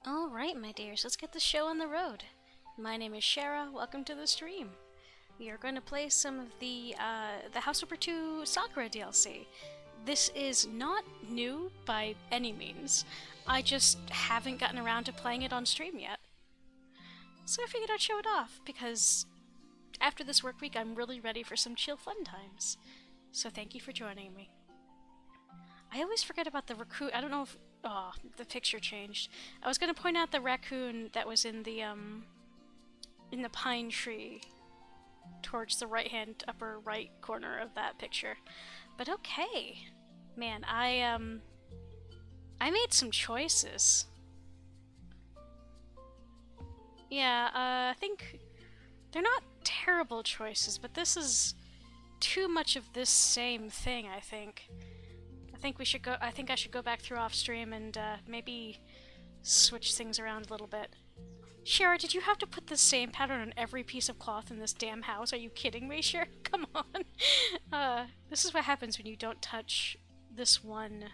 Alright, my dears, let's get the show on the road. My name is Shara, welcome to the stream. We are going to play some of the House Number 2 Sakura DLC. This is not new by any means. I just haven't gotten around to playing it on stream yet. So I figured I'd show it off, because after this work week I'm really ready for some chill fun times. So thank you for joining me. I always forget about the raccoon. I don't know if... Oh, the picture changed. I was going to point out the raccoon that was in the pine tree towards the right-hand upper right corner of that picture. But okay. Man, I made some choices. Yeah, I think they're not terrible choices, but this is too much of this same thing, I think. I think I should go back through off stream and maybe switch things around a little bit. Shara, did you have to put the same pattern on every piece of cloth in this damn house? Are you kidding me, Shara? Come on. This is what happens when you don't touch this one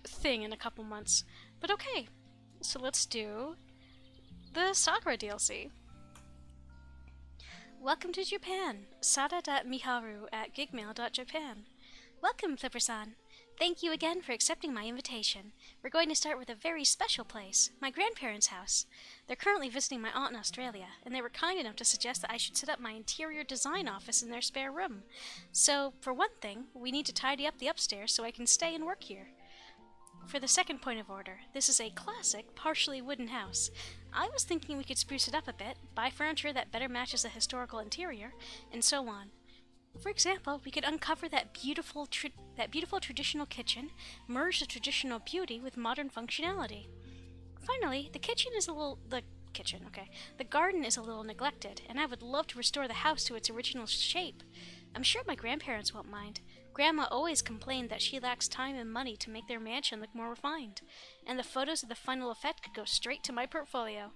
thing in a couple months. But okay, so let's do the Sakura DLC. Welcome to Japan. Sada.miharu@gigmail.japan. Welcome, Flipper-san. Thank you again for accepting my invitation. We're going to start with a very special place, my grandparents' house. They're currently visiting my aunt in Australia, and they were kind enough to suggest that I should set up my interior design office in their spare room. So, for one thing, we need to tidy up the upstairs so I can stay and work here. For the second point of order, this is a classic, partially wooden house. I was thinking we could spruce it up a bit, buy furniture that better matches the historical interior, and so on. For example, we could uncover that beautiful traditional kitchen, merge the traditional beauty with modern functionality. Finally, the garden is a little neglected, and I would love to restore the house to its original shape. I'm sure my grandparents won't mind. Grandma always complained that she lacks time and money to make their mansion look more refined, and the photos of the final effect could go straight to my portfolio.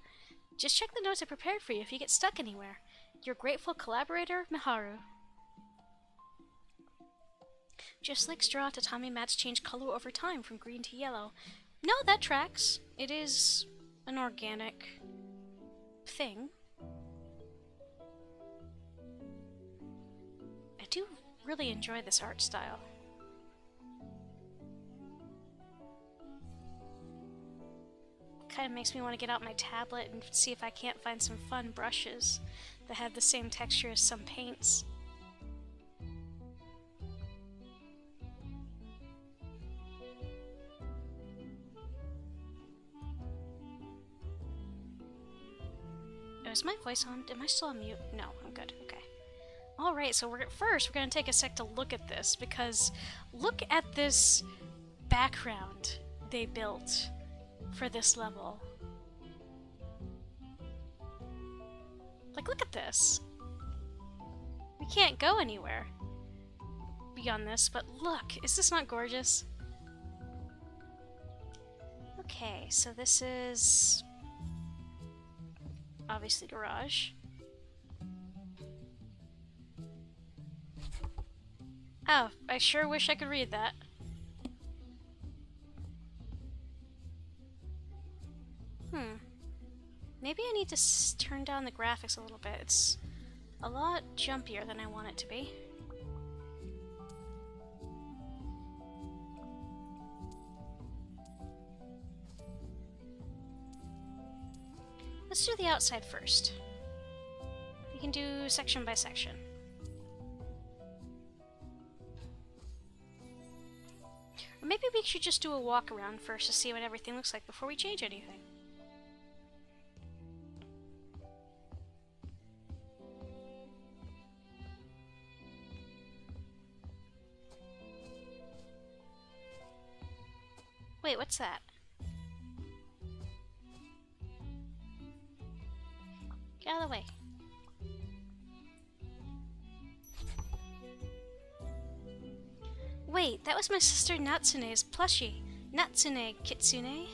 Just check the notes I prepared for you if you get stuck anywhere. Your grateful collaborator, Miharu. Just like straw, tatami mats change color over time from green to yellow. No, that tracks. It is an organic thing. I do really enjoy this art style. Kind of makes me want to get out my tablet and see if I can't find some fun brushes that have the same texture as some paints. Is my voice on? Am I still on mute? No, I'm good. Okay. Alright, so first we're going to take a sec to look at this, because look at this background they built for this level. Like, look at this. We can't go anywhere beyond this, but look, is this not gorgeous? Okay, so this is... obviously garage. Oh, I sure wish I could read that. Maybe I need to turn down the graphics a little bit. It's a lot jumpier than I want it to be. Let's do the outside first. We can do section by section. Or maybe we should just do a walk around first to see what everything looks like before we change anything. Wait, what's that? Get out of the way. Wait, that was my sister Natsune's plushie. Natsune Kitsune.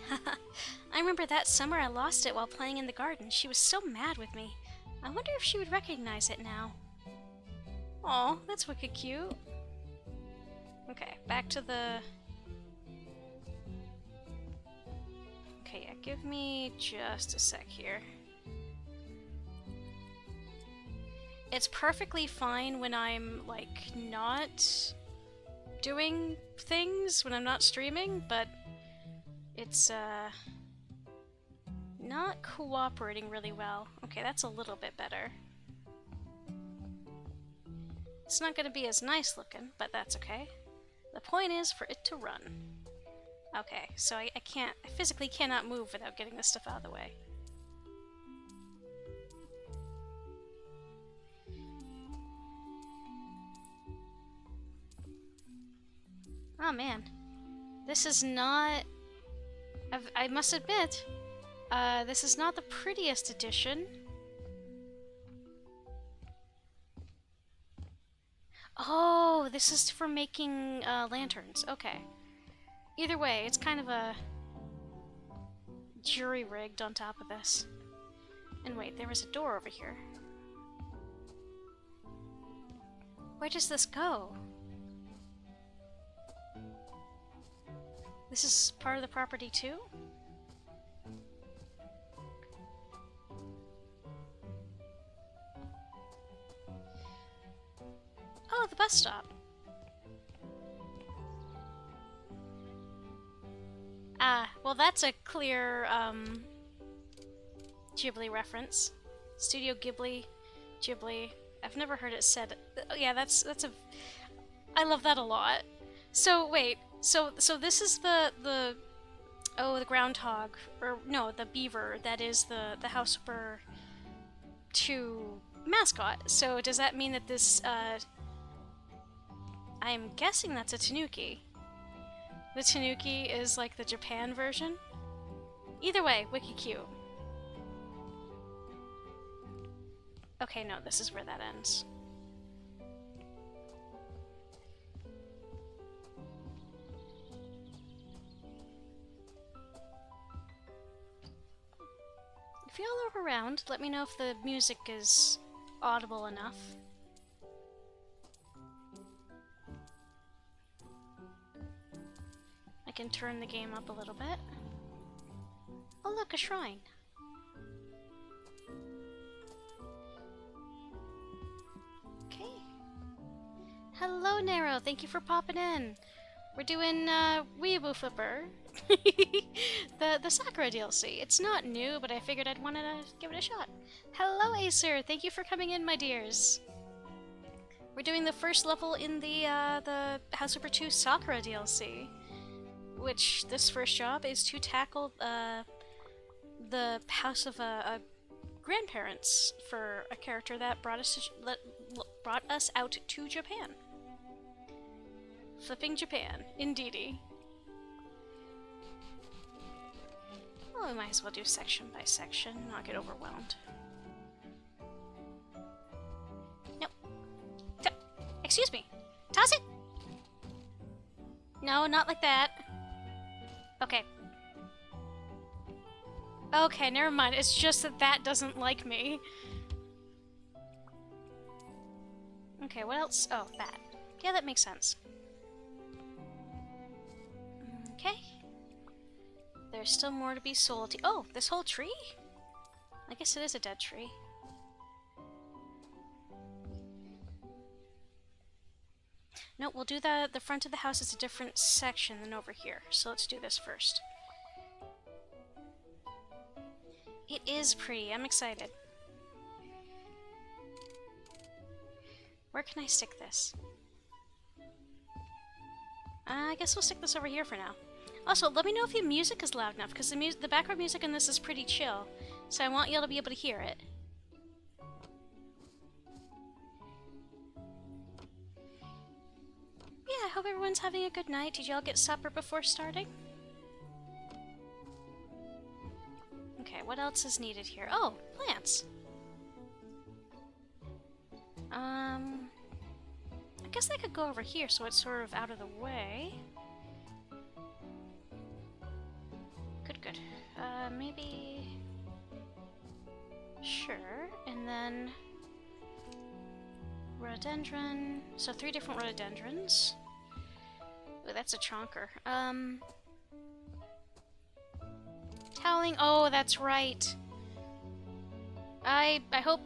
I remember that summer I lost it while playing in the garden. She was so mad with me. I wonder if she would recognize it now. Aw, that's wicked cute. Okay, back to the Okay, yeah, give me just a sec here. It's perfectly fine when I'm, like, not doing things, when I'm not streaming, but it's, not cooperating really well. Okay, that's a little bit better. It's not gonna be as nice looking, but that's okay. The point is for it to run. Okay, so I physically cannot move without getting this stuff out of the way. Oh man, this is not... I must admit, this is not the prettiest edition. Oh, this is for making lanterns. Okay. Either way, it's kind of a jury-rigged on top of this. And wait, there was a door over here. Where does this go? This is part of the property too? Oh, the bus stop. Ah, well that's a clear, Ghibli reference. Studio Ghibli, Ghibli. I've never heard it said. Yeah, that's a... I love that a lot. So, wait. So this is the groundhog, or no, the beaver that is the House Super 2 mascot. So does that mean that this, I'm guessing that's a tanuki. The tanuki is like the Japan version? Either way, wiki cute. Okay, no, this is where that ends. If y'all are around, let me know if the music is audible enough. I can turn the game up a little bit. Oh look, a shrine. Okay. Hello, Nero. Thank you for popping in. We're doing Weeb Flipper. the Sakura DLC. It's not new, but I figured I'd want to give it a shot. Hello, Acer. Thank you for coming in, my dears. We're doing the first level in the House Super 2 Sakura DLC, which this first job is to tackle the house of grandparents for a character that brought us out to Japan. Flipping Japan, indeedy. Well, we might as well do section by section, not get overwhelmed. No. Excuse me. Toss it! No, not like that. Okay. Okay, never mind. It's just that that doesn't like me. Okay, what else? Oh, that. Yeah, that makes sense. Okay. There's still more to be sold. Oh, this whole tree? I guess it is a dead tree. No, we'll do the front of the house is a different section than over here. So let's do this first. It is pretty. I'm excited. Where can I stick this? I guess we'll stick this over here for now. Also, let me know if your music is loud enough, because the background music in this is pretty chill, so I want y'all to be able to hear it. Yeah, I hope everyone's having a good night. Did y'all get supper before starting? Okay, what else is needed here? Oh, plants! I guess they could go over here so it's sort of out of the way. Good. Maybe... Sure, and then... Rhododendron... So 3 different rhododendrons. Oh, that's a chonker. Toweling. Oh, that's right. I hope.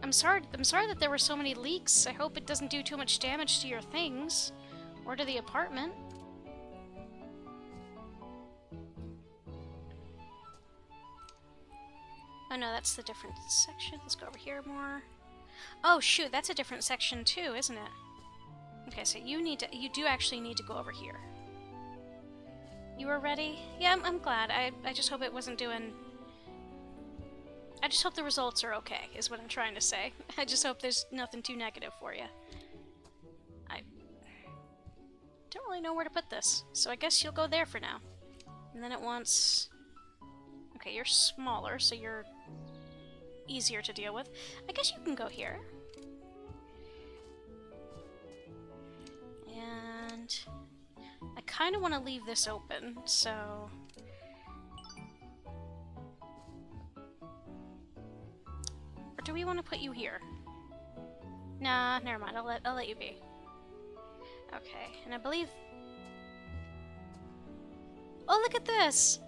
I'm sorry that there were so many leaks. I hope it doesn't do too much damage to your things or to the apartment. Oh no, that's the different section. Let's go over here more. Oh shoot, that's a different section too, isn't it? Okay, so you do actually need to go over here. You were ready? Yeah, I'm glad. I just hope it wasn't doing... I just hope the results are okay, is what I'm trying to say. I just hope there's nothing too negative for you. I don't really know where to put this, so I guess you'll go there for now. And then it wants... Okay, you're smaller, so you're easier to deal with. I guess you can go here. And... I kind of want to leave this open, so... Or do we want to put you here? Nah, never mind. I'll let you be. Okay, and I believe... Oh, look at this!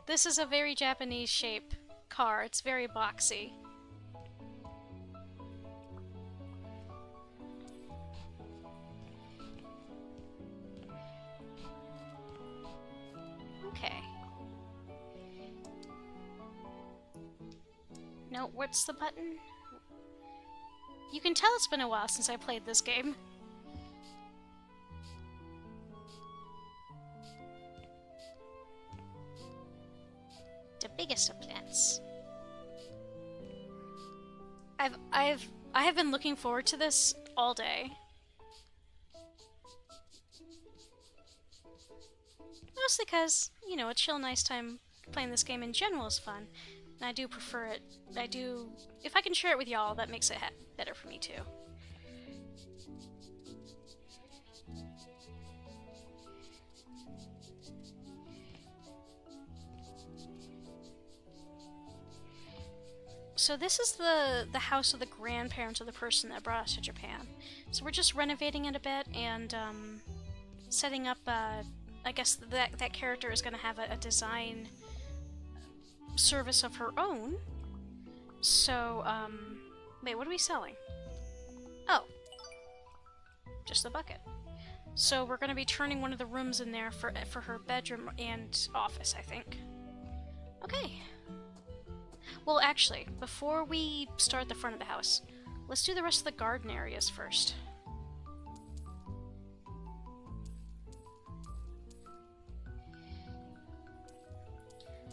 This is a very Japanese shape car. It's very boxy. Okay. No, what's the button? You can tell it's been a while since I played this game. The biggest of plants. I have been looking forward to this all day. Mostly because, you know, a chill, nice time playing this game in general is fun. And I do prefer it. If I can share it with y'all, that makes it better for me too. So this is the house of the grandparents of the person that brought us to Japan. So we're just renovating it a bit and setting up, I guess that character is going to have a design service of her own. So, wait, what are we selling? Oh, just the bucket. So we're going to be turning one of the rooms in there for her bedroom and office, I think. Okay. Well, actually, before we start the front of the house, let's do the rest of the garden areas first.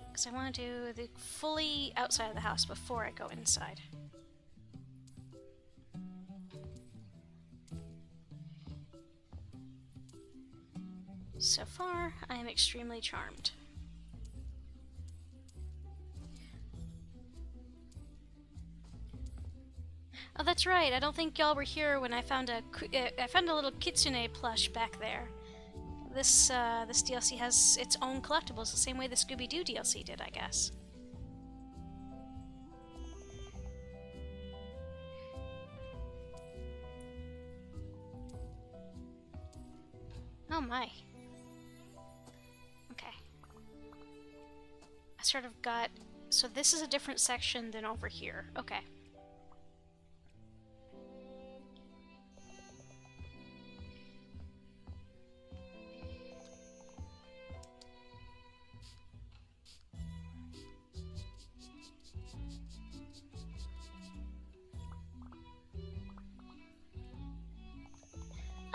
Because I want to do the fully outside of the house before I go inside. So far, I am extremely charmed. Oh, that's right. I don't think y'all were here when I found a little kitsune plush back there. This DLC has its own collectibles, the same way the Scooby-Doo DLC did, I guess. Oh my. Okay. I sort of got... So this is a different section than over here. Okay.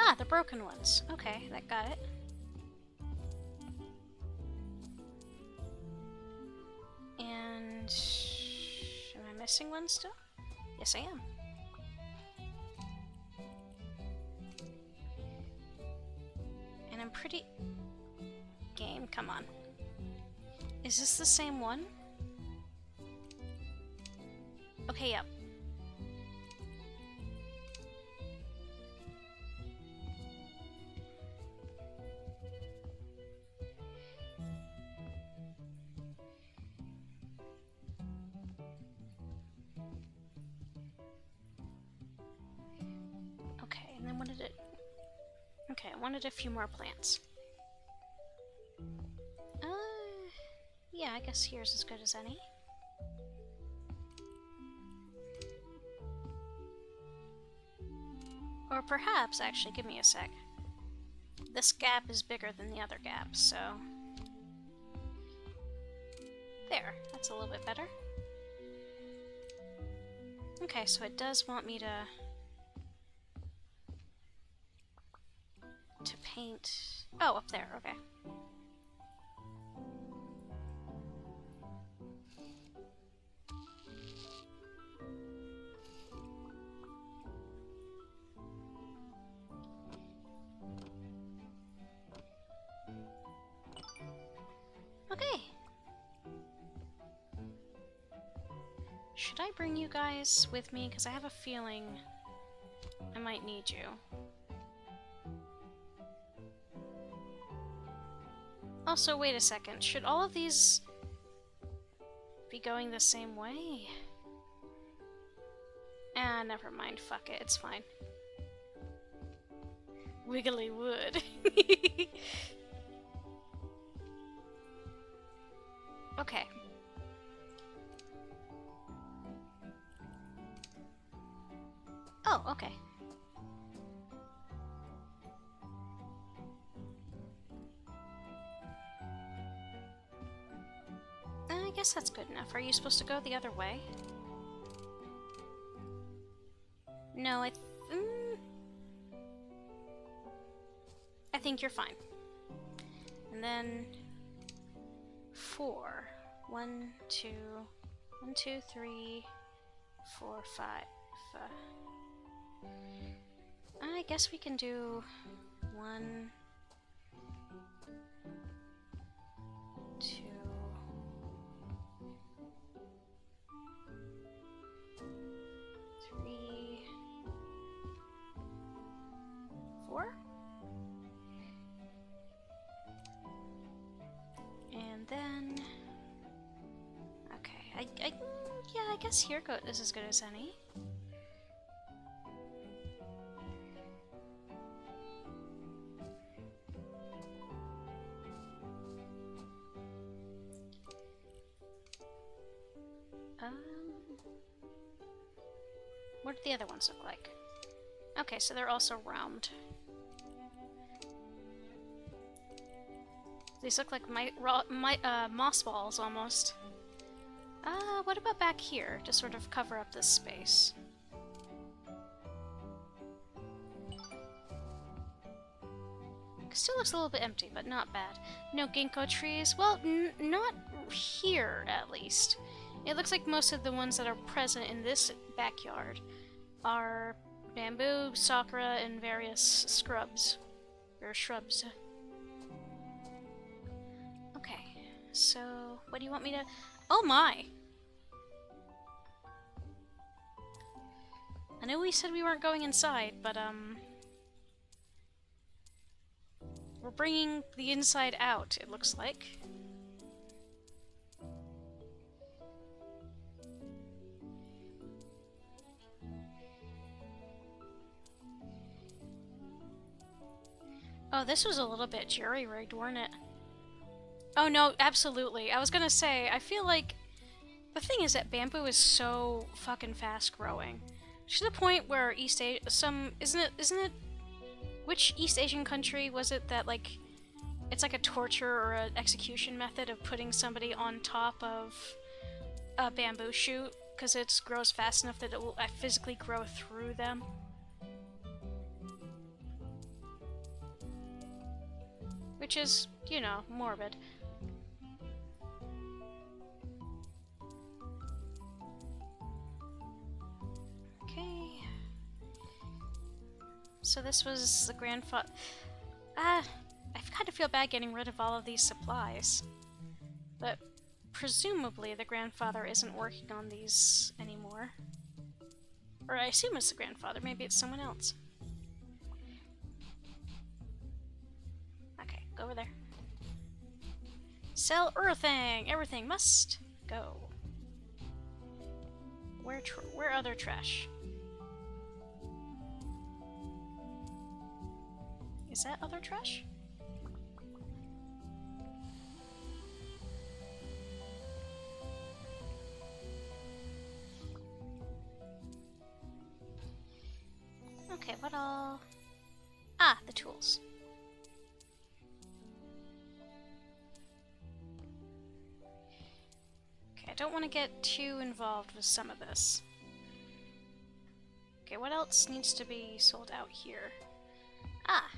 Ah, the broken ones. Okay, that got it. And... am I missing one still? Yes, I am. And I'm pretty... Game, come on. Is this the same one? Okay, yep. Okay, I wanted a few more plants. Yeah, I guess here's as good as any. Or perhaps, actually, give me a sec. This gap is bigger than the other gap, so... There, that's a little bit better. Okay, so it does want me to paint... Oh, up there, okay. Okay. Should I bring you guys with me? Because I have a feeling I might need you. Also, wait a second. Should all of these be going the same way? Ah, never mind. Fuck it. It's fine. Wiggly wood. Okay. Oh, okay. I guess that's good enough. Are you supposed to go the other way? No, I think you're fine. And then 4. 1, 2, 1, 2, 3, 4, 5. I guess we can do 1, 2, 3, 4. And then, okay, yeah, I guess here is as good as any. What do the other ones look like? Okay, so they're also round. These look like moss balls, almost. What about back here, to sort of cover up this space? Still looks a little bit empty, but not bad. No ginkgo trees? Well, not here, at least. It looks like most of the ones that are present in this backyard are bamboo, sakura, and various scrubs. Or shrubs. Okay, so what do you want me to... Oh my! I know we said we weren't going inside, but we're bringing the inside out, it looks like. Oh, this was a little bit jury-rigged, weren't it? Oh no, absolutely. I was gonna say, I feel like the thing is that bamboo is so fucking fast growing. To the point where isn't it which East Asian country was it that, like, it's like a torture or an execution method of putting somebody on top of a bamboo shoot because it grows fast enough that it will physically grow through them? Which is, you know, morbid. Okay. So this was the grandfather... I kind of feel bad getting rid of all of these supplies. But presumably the grandfather isn't working on these anymore. Or I assume it's the grandfather, maybe it's someone else. Okay, go over there. Sell everything! Everything must go. Where other trash? Is that other trash? Okay, what all? Ah, the tools. Okay, I don't want to get too involved with some of this. Okay, what else needs to be sold out here? Ah!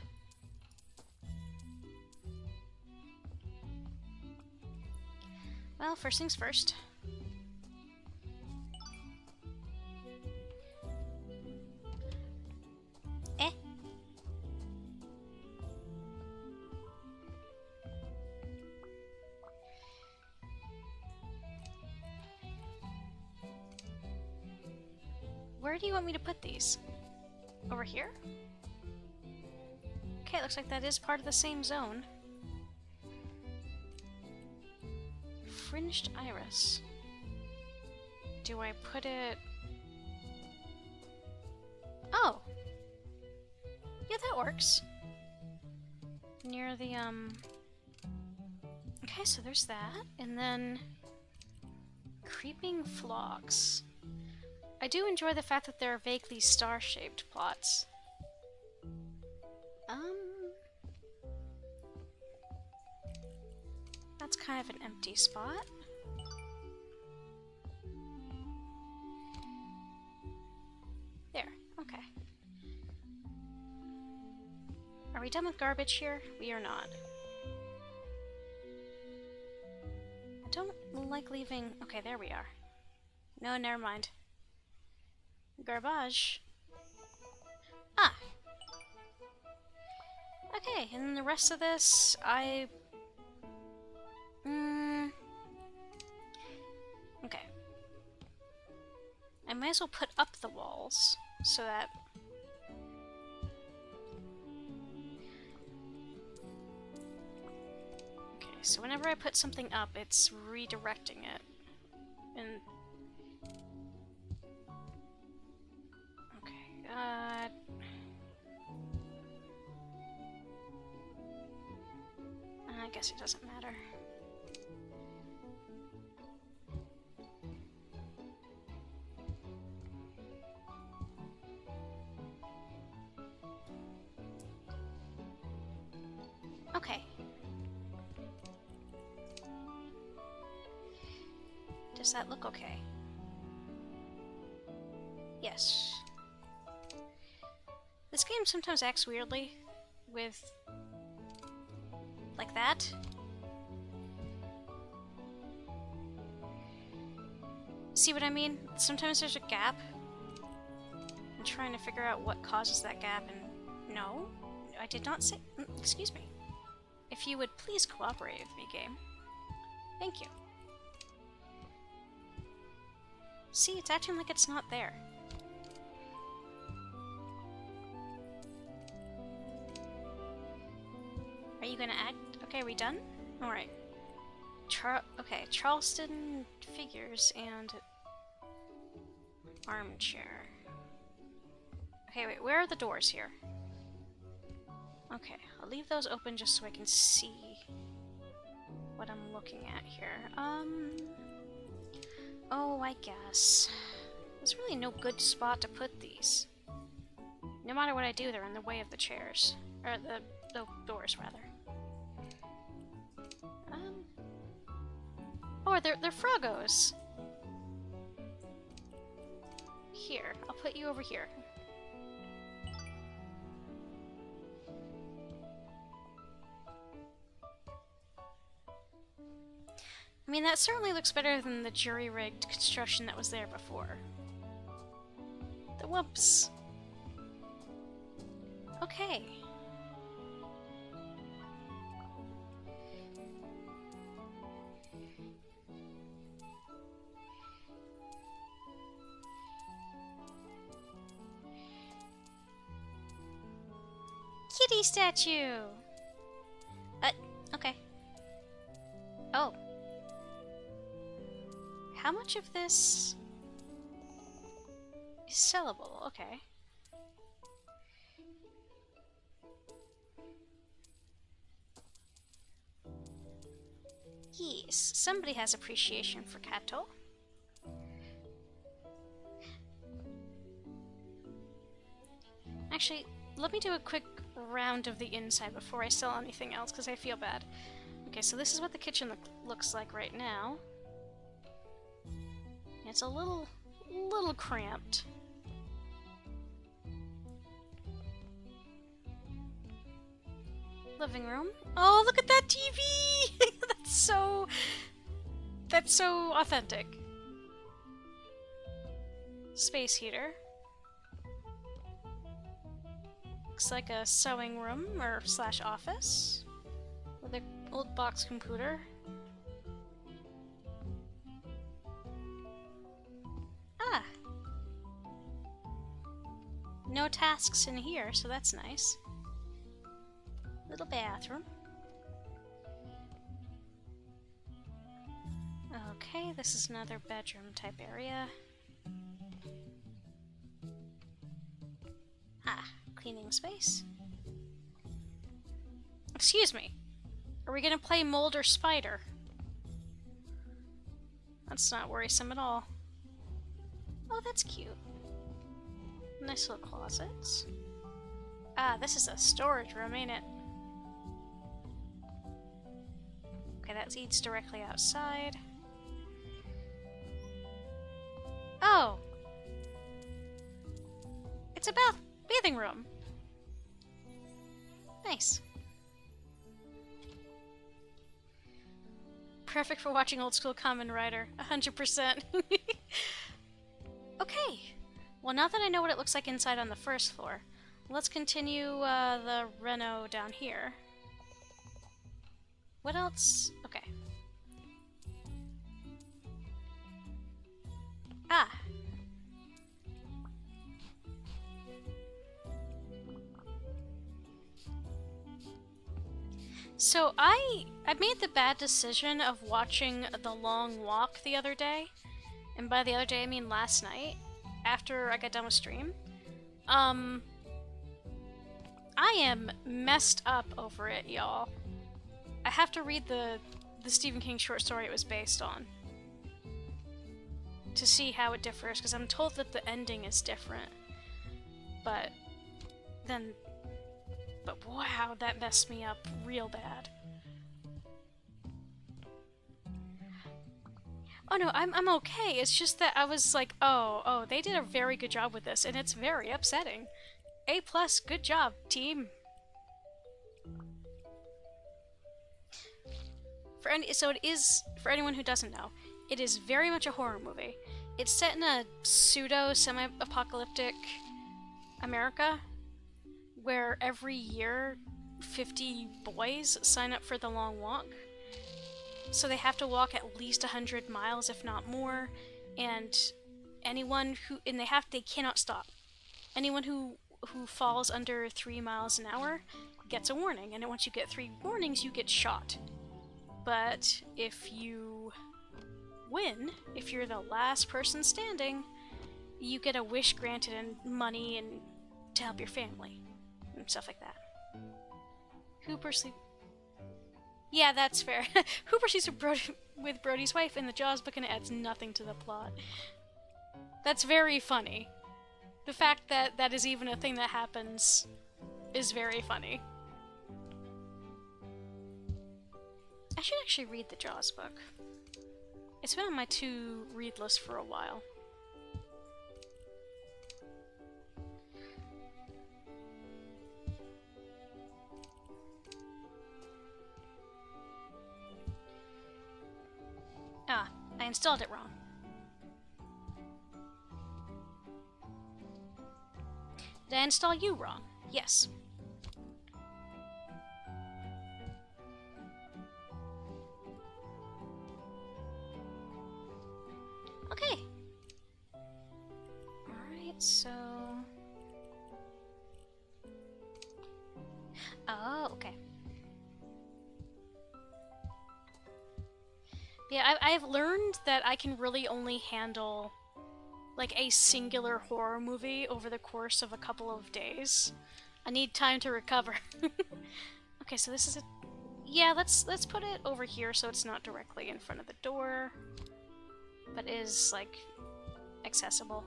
Well, first things first. Eh? Where do you want me to put these? Over here? Okay, looks like that is part of the same zone. Fringed iris. Do I put it... Oh! Yeah, that works. Near the, Okay, so there's that. And then... Creeping flocks. I do enjoy the fact that there are vaguely star-shaped plots. That's kind of an empty spot. There, okay. Are we done with garbage here? We are not. I don't like leaving... Okay, there we are. No, never mind. Garbage. Ah! Okay, and then the rest of this, okay. I might as well put up the walls, so that... Okay, so whenever I put something up, it's redirecting it. And... Okay, I guess it doesn't matter. Okay. Does that look okay? Yes. This game sometimes acts weirdly with... like that. See what I mean? Sometimes there's a gap. I'm trying to figure out what causes that gap, and no, I did not say... Excuse me. If you would please cooperate with me, game. Thank you. See, it's acting like it's not there. Are you gonna act? Okay, are we done? Alright. Okay, Charleston figures and... armchair. Okay, wait, where are the doors here? Okay, I'll leave those open just so I can see what I'm looking at here. Oh, I guess. There's really no good spot to put these. No matter what I do, they're in the way of the chairs. Or the doors, rather. Oh, they're Froggos! Here, I'll put you over here. I mean, that certainly looks better than the jury-rigged construction that was there before. The whoops. Okay. Kitty statue! Okay. Oh. How much of this is sellable? Okay. Yes, somebody has appreciation for Kato. Actually, let me do a quick round of the inside before I sell anything else, because I feel bad. Okay, so this is what the kitchen looks like right now. It's a little cramped. Living room. Oh, look at that TV! That's so authentic. Space heater. Looks like a sewing room or slash office with an old box computer. Ah! No tasks in here, so that's nice. Little bathroom. Okay, this is another bedroom type area. Ah, cleaning space. Excuse me. Are we gonna play mold or spider? That's not worrisome at all. Oh, that's cute. Nice little closets. Ah, this is a storage room, ain't it? Okay, that leads directly outside. Oh! It's a bathing room. Nice. Perfect for watching old school Kamen Rider. 100%. Okay. Well, now that I know what it looks like inside on the first floor, let's continue the reno down here. What else? Okay. Ah. So I made the bad decision of watching The Long Walk the other day. And by the other day I mean last night, after I got done with stream. I am messed up over it, y'all. I have to read the Stephen King short story it was based on to see how it differs, because I'm told that the ending is different. But wow, that messed me up real bad. Oh no, I'm okay. It's just that I was like, oh, they did a very good job with this, and it's very upsetting. A+, good job, team. So it is, for anyone who doesn't know, it is very much a horror movie. It's set in a pseudo-semi-apocalyptic America, where every year 50 boys sign up for the Long Walk. So they have to walk at least 100 miles, if not more, and anyone who, and they cannot stop. Anyone who falls under 3 miles an hour gets a warning, and once you get 3 warnings, you get shot. But if you win, if you're the last person standing, you get a wish granted and money and to help your family and stuff like that. Hooper sleep. Yeah, that's fair. Hooper sleeps with Brody's wife in the Jaws book, and it adds nothing to the plot. That's very funny. The fact that that is even a thing that happens is very funny. I should actually read the Jaws book. It's been on my to-read list for a while. Ah, I installed it wrong. Did I install you wrong? Yes. Okay. Alright, so... Oh, okay. Yeah, I've learned that I can really only handle like a singular horror movie over the course of a couple of days. I need time to recover. Okay, so this is a... Yeah, let's put it over here so it's not directly in front of the door, but is like accessible.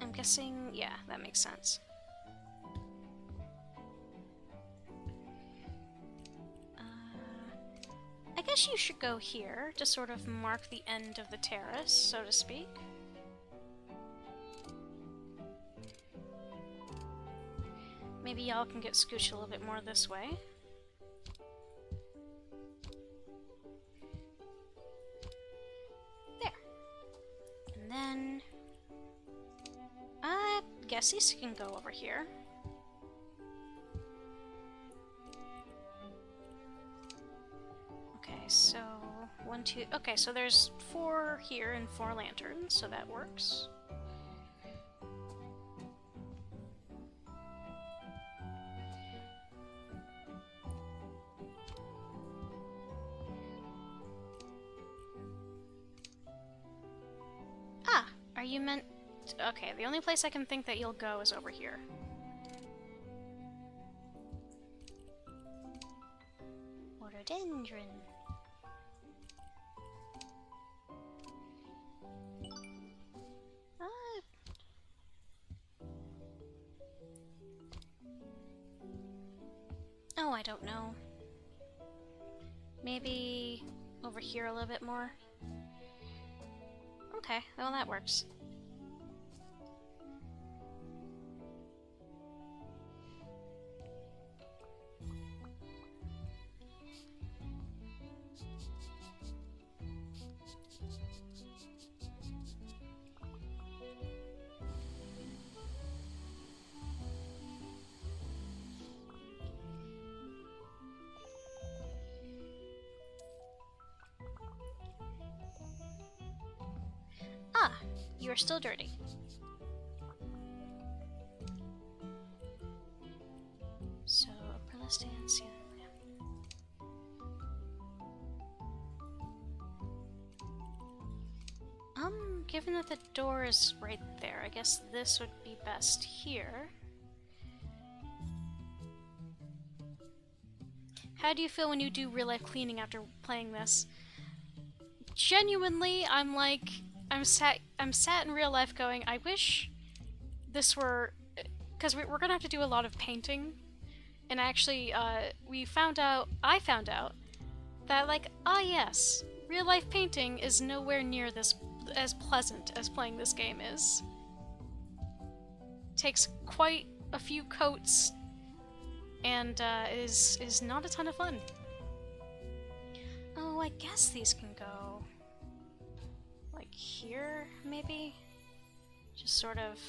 I'm guessing, yeah, that makes sense. I guess you should go here to sort of mark the end of the terrace, so to speak. Maybe y'all can get scooched a little bit more this way. There. And then... I guess these can go over here. Okay, so... 1, 2... Okay, so there's 4 here and 4 lanterns, so that works. Are you meant... Okay, the only place I can think that you'll go is over here. Rhododendron. Oh, I don't know. Maybe over here a little bit more? Okay, well that works. Ah, you are still dirty. So, umbrella stands, yeah. Given that the door is right there, I guess this would be best here. How do you feel when you do real-life cleaning after playing this? Genuinely, I'm sat in real life going, I wish this were... Because we're gonna have to do a lot of painting. And actually, I found out that, like, yes, real-life painting is nowhere near this as pleasant as playing this game is. Takes quite a few coats, and is not a ton of fun. Oh, I guess these can go... like here, maybe? Just sort of...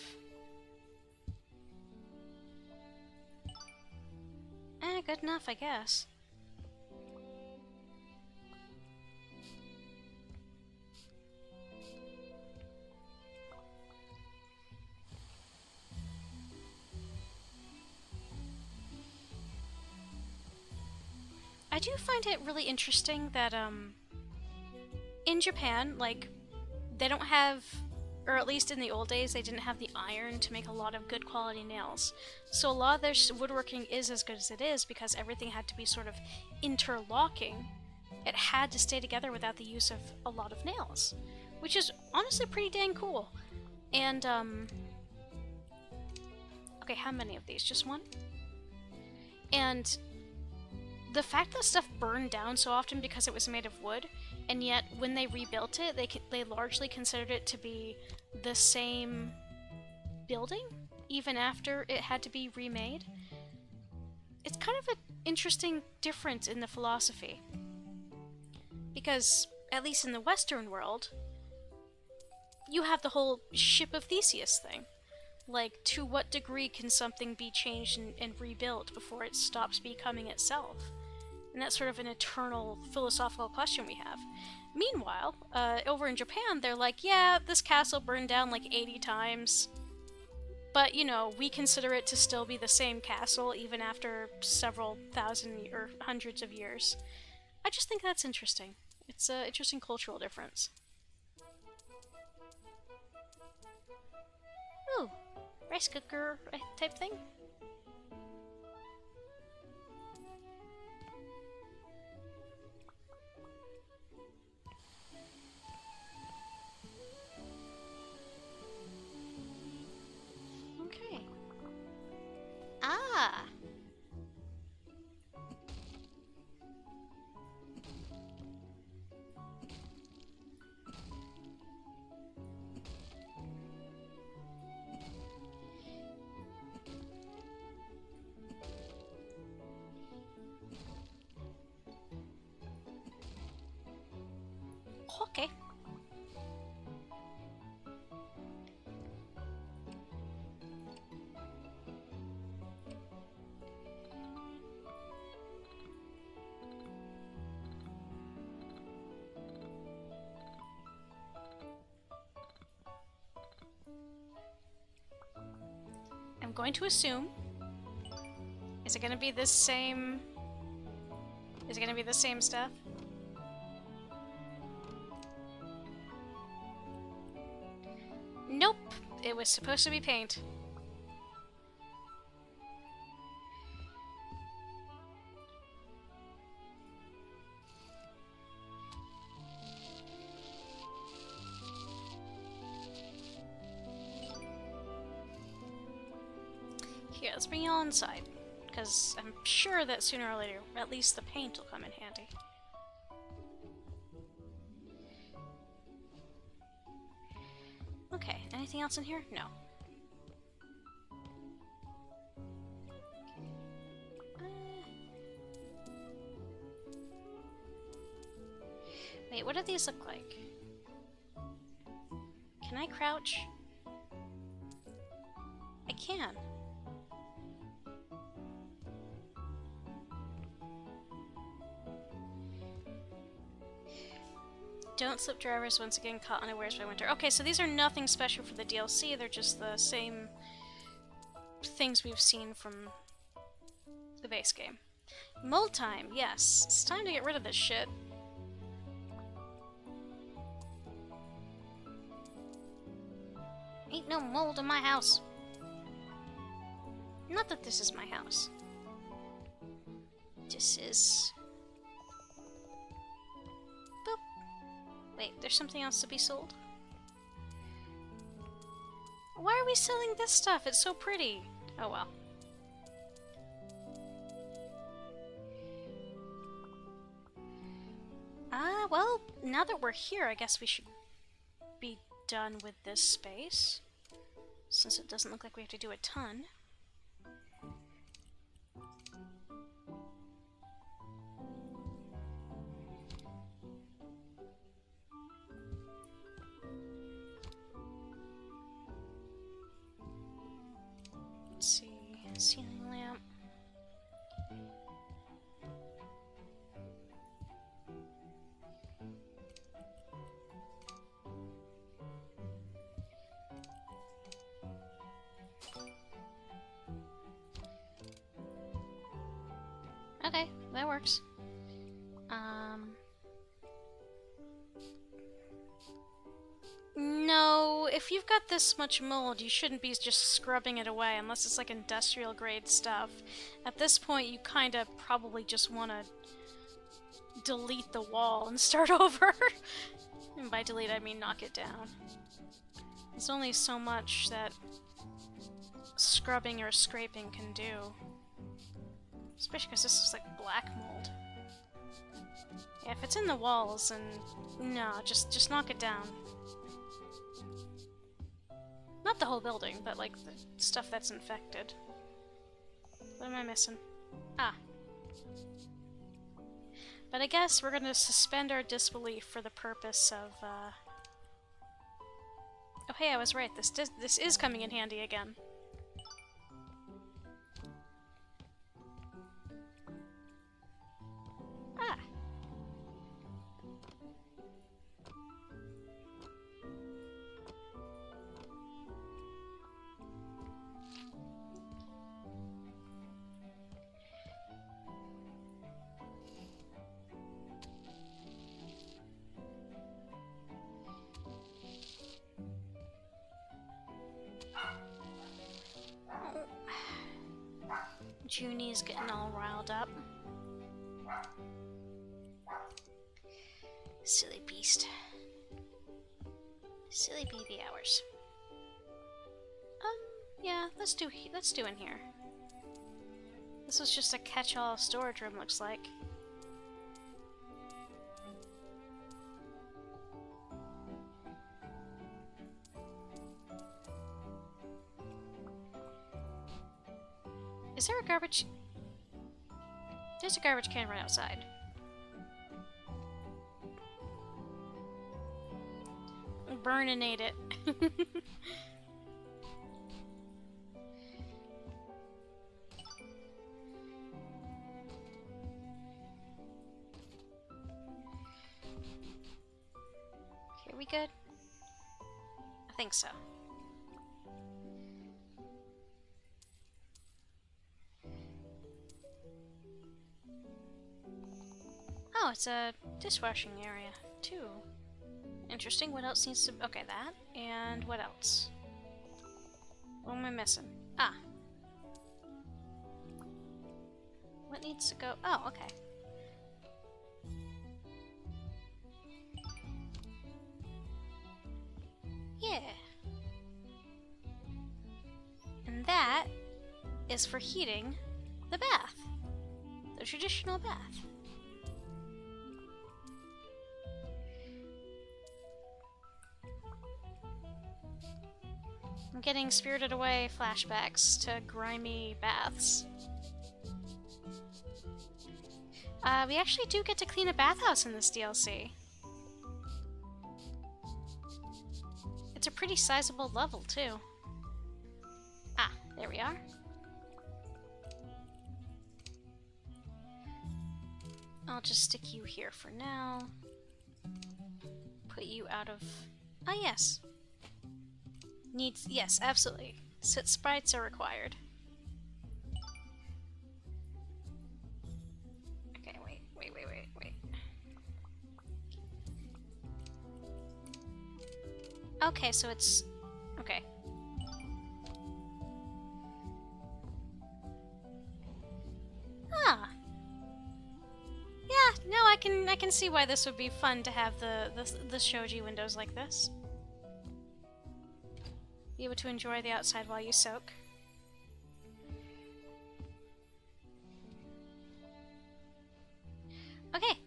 good enough, I guess. I do find it really interesting that, in Japan, like, they don't have, or at least in the old days, they didn't have the iron to make a lot of good quality nails. So a lot of their woodworking is as good as it is because everything had to be sort of interlocking. It had to stay together without the use of a lot of nails, which is honestly pretty dang cool. And, okay, how many of these? Just one? And the fact that stuff burned down so often because it was made of wood, and yet when they rebuilt it, they largely considered it to be the same building, even after it had to be remade. It's kind of an interesting difference in the philosophy. Because, at least in the Western world, you have the whole Ship of Theseus thing. Like, to what degree can something be changed and rebuilt before it stops becoming itself? And that's sort of an eternal philosophical question we have. Meanwhile, over in Japan, they're like, yeah, this castle burned down like 80 times. But, you know, we consider it to still be the same castle even after several thousand or hundreds of years. I just think that's interesting. It's an interesting cultural difference. Ooh, rice cooker type thing? Ah! Okay. I'm going to assume. Is it gonna be this same... Is it gonna be the same stuff? Nope. It was supposed to be paint. Here, let's bring you all inside. Because I'm sure that sooner or later, at least the paint will come in handy. Okay, anything else in here? No. Wait, what do these look like? Can I crouch? I can. Don't slip drivers once again caught unawares by winter. Okay, so these are nothing special for the DLC, they're just the same things we've seen from the base game. Mold time, yes. It's time to get rid of this shit. Ain't no mold in my house. Not that this is my house. This is... Wait, there's something else to be sold? Why are we selling this stuff? It's so pretty. Oh well. Well, now that we're here, I guess we should be done with this space. Since it doesn't look like we have to do a ton. Let's see, ceiling lamp. Okay, that works. No, if you've got this much mold, you shouldn't be just scrubbing it away unless it's like industrial grade stuff. At this point, you kinda probably just want to delete the wall and start over. And by delete, I mean knock it down. There's only so much that scrubbing or scraping can do. Especially because this is like black mold. Yeah, if it's in the walls, then no, just knock it down. Not the whole building, but like the stuff that's infected. What am I missing? Ah. But I guess we're gonna suspend our disbelief for the purpose of, Oh hey, I was right, this is coming in handy again. Ah. Junie's getting all riled up. Silly beast. Silly baby hours. Yeah, let's do in here. This was just a catch-all storage room, looks like. Is there a garbage... There's a garbage can right outside. Burn and ate it. Okay, we good? I think so. Oh, it's a dishwashing area, too. Interesting. What else needs to... Okay, that. And what else? What am I missing? Ah. What needs to go... Oh, okay. Yeah. And that is for heating the bath. The traditional bath. I'm getting Spirited Away flashbacks to grimy baths. We actually do get to clean a bathhouse in this DLC. It's a pretty sizable level, too. Ah, there we are. I'll just stick you here for now. Put you out of... Ah, yes. Needs... Yes, absolutely. Sprites are required. Okay, wait. Okay, so it's... Okay. Ah. Yeah, no, I can see why this would be fun to have the shoji windows like this. Be able to enjoy the outside while you soak. Okay.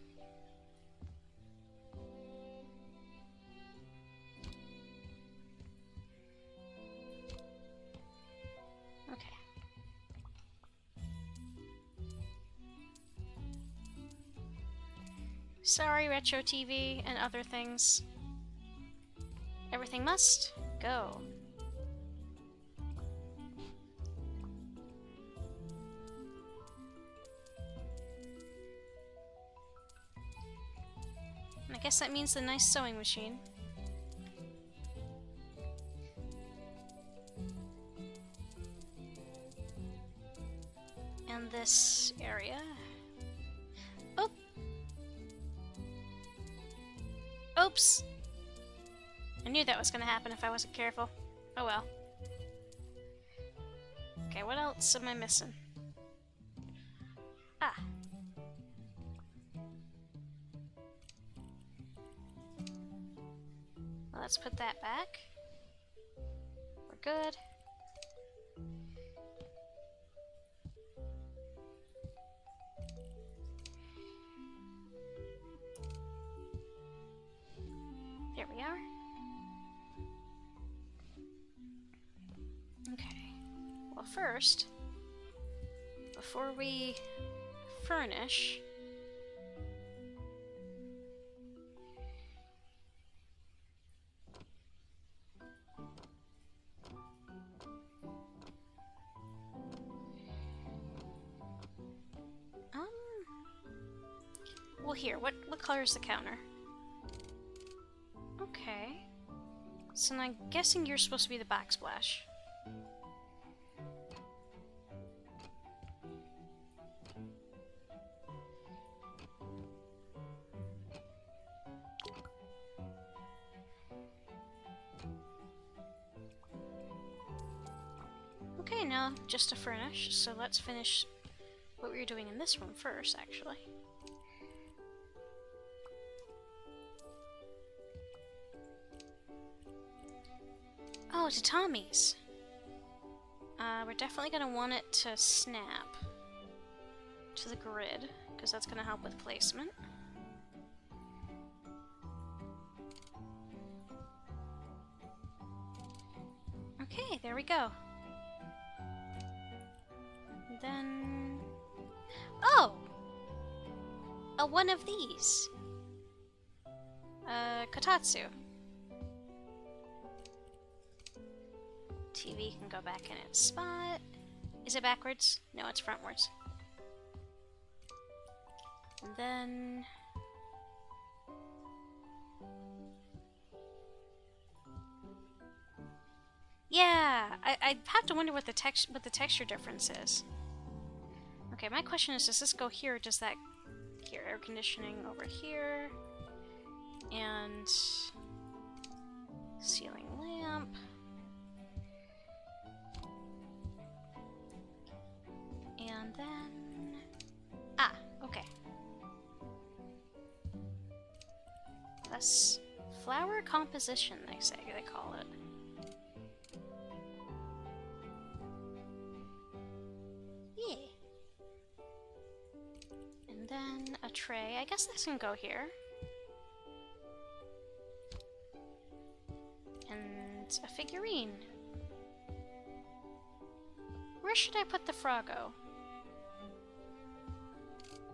Okay. Sorry, Retro TV and other things. Everything must go. I guess that means the nice sewing machine. And this area. Oh! Oops! I knew that was gonna happen if I wasn't careful. Oh well. Okay, what else am I missing? Ah. Well, let's put that back. We're good. There we are. Okay. Well, first, before we furnish, well, here, what color is the counter? Okay. So I'm guessing you're supposed to be the backsplash. Okay, now just to furnish, so let's finish what we were doing in this room first, actually. Oh, tatamis. We're definitely gonna want it to snap. to the grid, because that's going to help with placement. Okay, there we go. And then... oh! One of these. Kotatsu. TV can go back in its spot. Is it backwards? No, it's frontwards. And then... yeah! I have to wonder what the texture difference is. Okay, my question is, does this go here, or does that... here, air conditioning over here. And... ceiling lamp. And then... ah, okay. That's flower composition, they call it. Yeah. And then a tray. I guess this can go here. And a figurine. Where should I put the Froggo?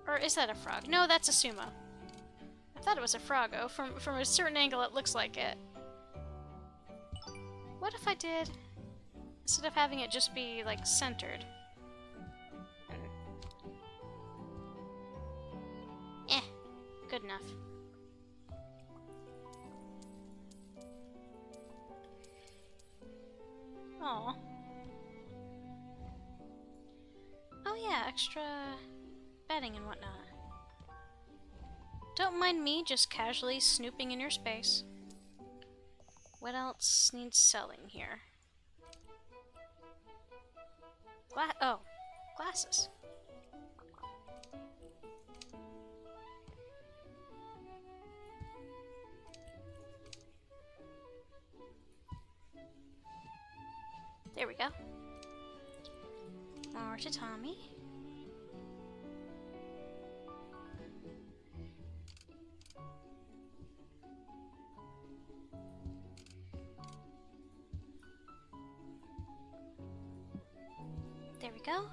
Or is that a frog? No, that's a sumo. I thought it was a Froggo. From a certain angle, it looks like it. What if I did... instead of having it just be, like, centered? Good enough. Aw. Oh yeah, extra bedding and whatnot. Don't mind me just casually snooping in your space. What else needs selling here? Oh, glasses. There we go. More to Tommy. There we go.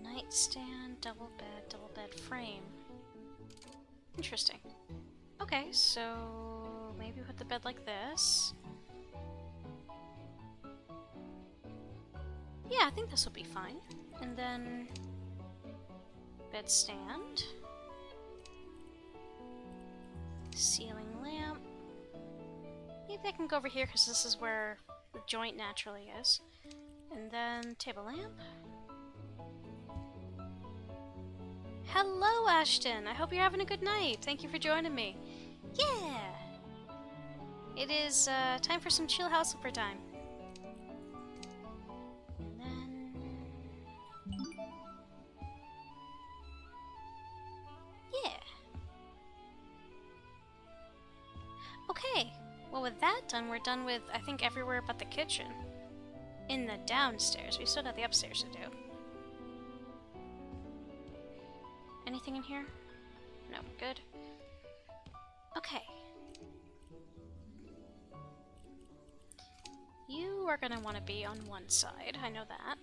Nightstand, double bed frame. Interesting. Okay, so maybe put the bed like this. Yeah, I think this will be fine. And then bed stand, ceiling lamp. Maybe I can go over here because this is where the joint naturally is. And then table lamp. Hello, Ashton! I hope you're having a good night. Thank you for joining me. Yeah! It is time for some chill housekeeper time. And then... yeah! Okay, well with that done, we're done with, I think, everywhere but the kitchen. In the downstairs. We still have the upstairs to do. Anything in here? No, good. Okay. You are gonna want to be on one side, I know that.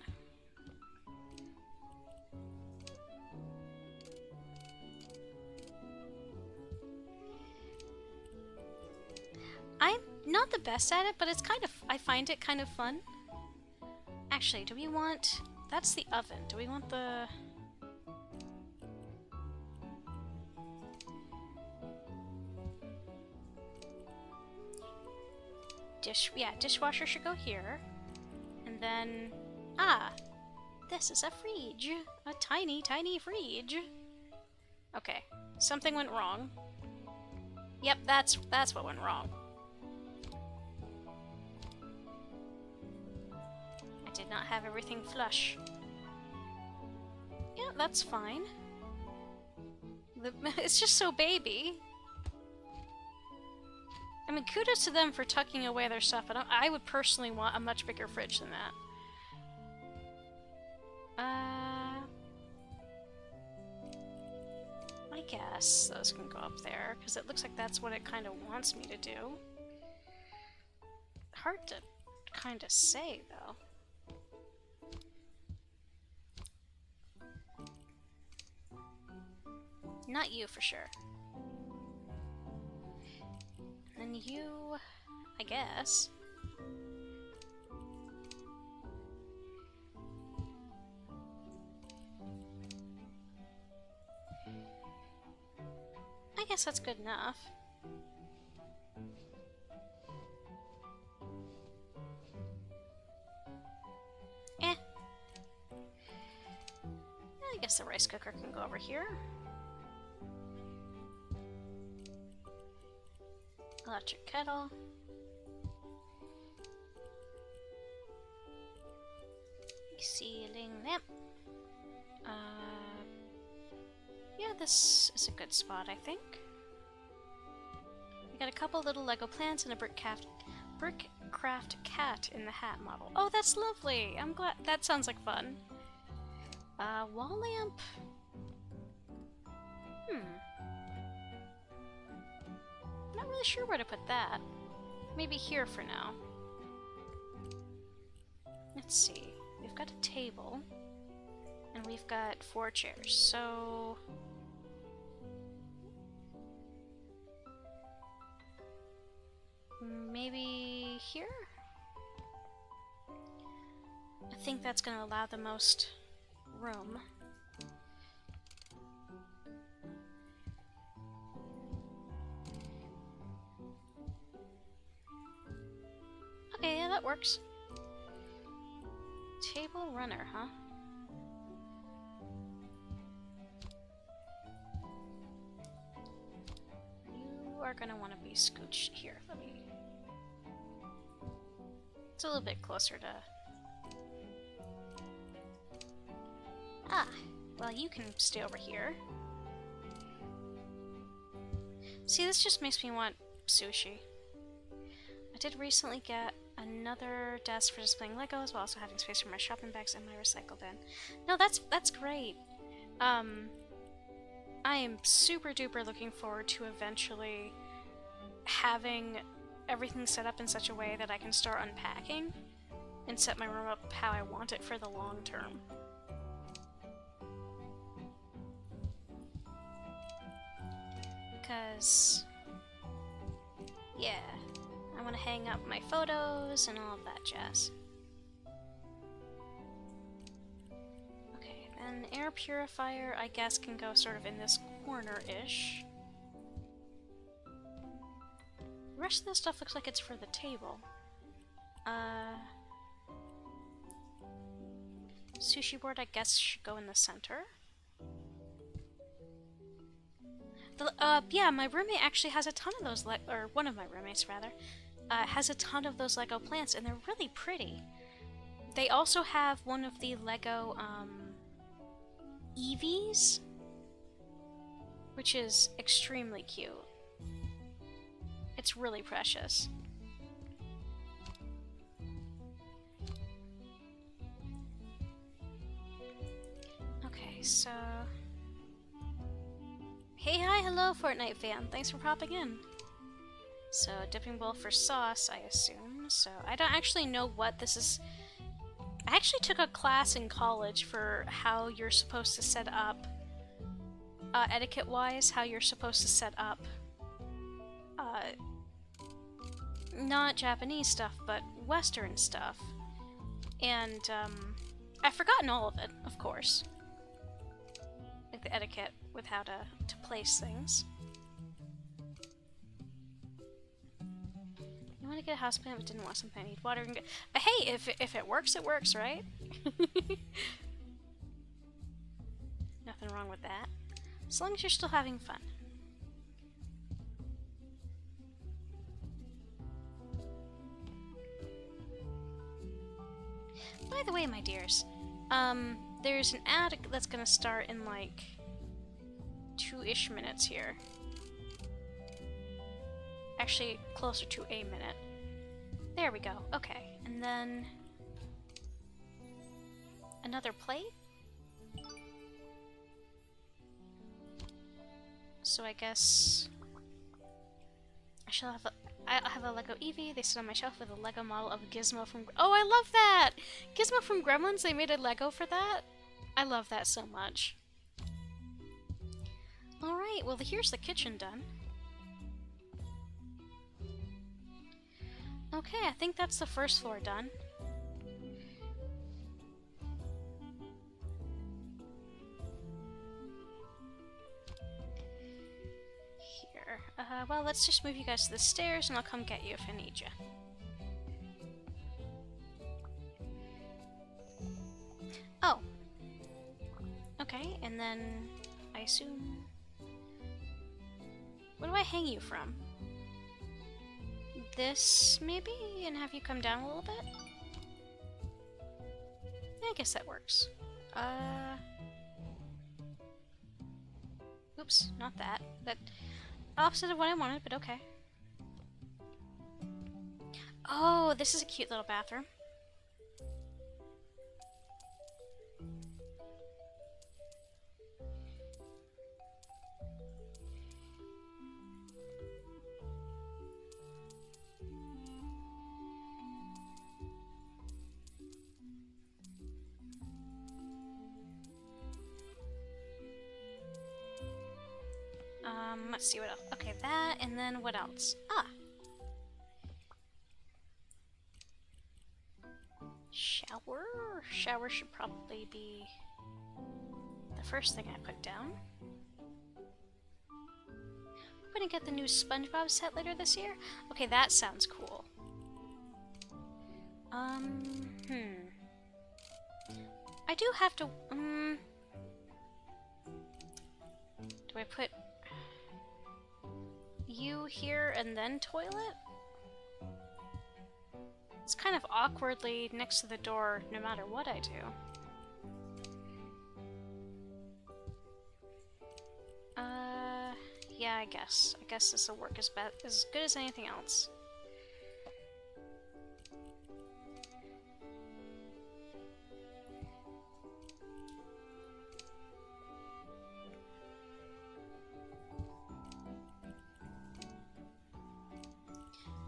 I'm not the best at it, but it's kind of, I find it kind of fun. Actually, do we want, that's the oven. Do we want the... dishwasher should go here. And then... ah! This is a fridge! A tiny, tiny fridge! Okay. Something went wrong. Yep, that's what went wrong. I did not have everything flush. Yeah, that's fine. It's just so baby. I mean, kudos to them for tucking away their stuff. I would personally want a much bigger fridge than that. I guess those can go up there, because it looks like that's what it kind of wants me to do. Hard to kind of say, though. Not you, for sure. And you, I guess. I guess that's good enough. Eh. I guess the rice cooker can go over here. Electric kettle. Ceiling lamp. Yeah, this is a good spot, I think. We got a couple little Lego plants and a brickcraft cat in the hat model. Oh, that's lovely! I'm glad. That sounds like fun. Wall lamp. Not really sure where to put that. Maybe here for now. Let's see. We've got a table. And we've got 4 chairs, so... maybe here? I think that's going to allow the most room. Okay, yeah, that works. Table runner, huh? You are gonna want to be scooched here. Let me... It's a little bit closer to... Ah! Well, you can stay over here. See, this just makes me want sushi. I did recently get another desk for displaying Legos while also having space for my shopping bags and my recycle bin. No, that's great. I am super duper looking forward to eventually having everything set up in such a way that I can start unpacking and set my room up how I want it for the long term. Because, yeah, I want to hang up my photos and all of that jazz. Okay, then air purifier, I guess, can go sort of in this corner-ish. The rest of this stuff looks like it's for the table. Sushi board, I guess, should go in the center. Yeah, my roommate actually has a ton of those, or one of my roommates, rather, has a ton of those Lego plants, and they're really pretty. They also have one of the Lego, Eevees, which is extremely cute. It's really precious. Okay, so... Hey, hi, hello, Fortnite fan. Thanks for popping in. So, dipping bowl for sauce, I assume. So, I don't actually know what this is. I actually took a class in college for how you're supposed to set up, etiquette-wise, how you're supposed to set up, not Japanese stuff, but Western stuff. And, I've forgotten all of it, of course. Like the etiquette with how to place things. You want to get a houseplant but didn't want something I need water and hey, if it works, it works, right? Nothing wrong with that. As long as you're still having fun. By the way, my dears, there's an ad that's gonna start in like 2-ish minutes here. Actually, closer to a minute. There we go. Okay, and then another plate. So I guess I shall have I have a Lego Eevee. They sit on my shelf with a Lego model of Gizmo from... Oh, I love that! Gizmo from Gremlins, they made a Lego for that? I love that so much. Alright, well here's the kitchen done. Okay, I think that's the first floor done. Here. Well, let's just move you guys to the stairs and I'll come get you if I need you. Oh. Okay, and then I assume... What do I hang you from? This, maybe? And have you come down a little bit? I guess that works. Oops, not that. That opposite of what I wanted, but okay. Oh, this is a cute little bathroom. Let's see what else. Okay, that, and then what else? Ah! Shower? Shower should probably be the first thing I put down. I'm gonna get the new SpongeBob set later this year. Okay, that sounds cool. I do have to, do I put you here and then toilet? It's kind of awkwardly next to the door no matter what I do. Yeah, I guess. I guess this will work as good as anything else.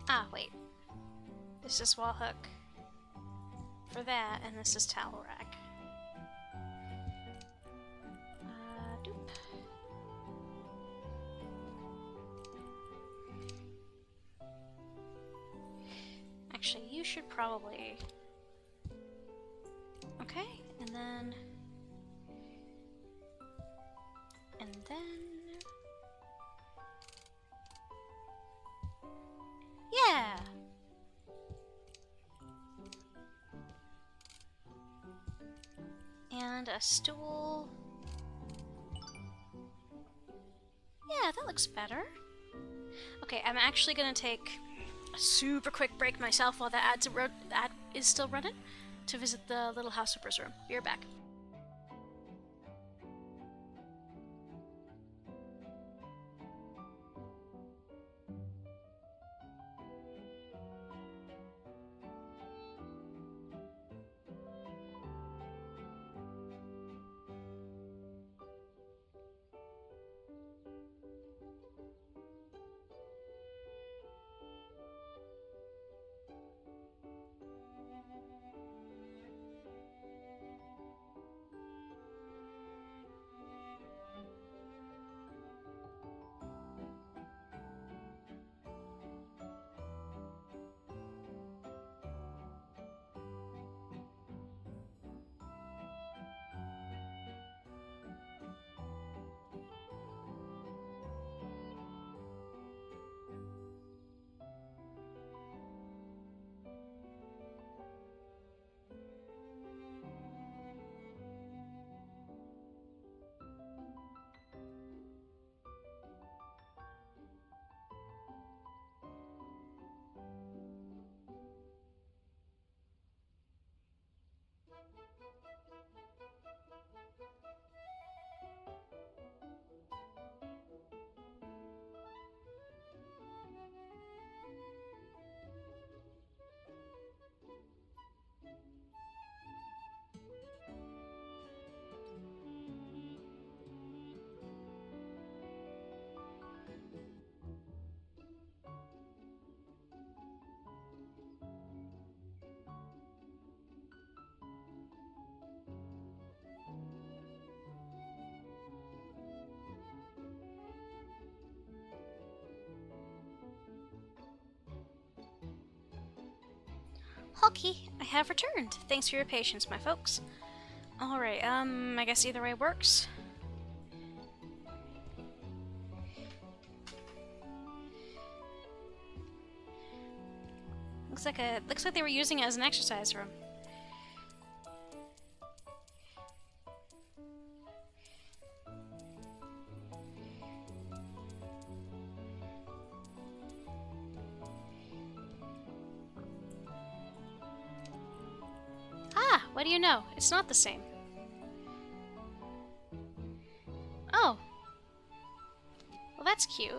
Ah, wait. This is wall hook for that, and this is towel rack. Doop. Actually, you should probably... Okay, and then... And then... Yeah! And a stool. Yeah, that looks better. Okay, I'm actually gonna take a super quick break myself while the ad is still running to visit the little housekeeper's room. Be right back. Okay, I have returned. Thanks for your patience, my folks. Alright, I guess either way works. Looks like they were using it as an exercise room. Ah, what do you know? It's not the same. Oh. Well, that's cute.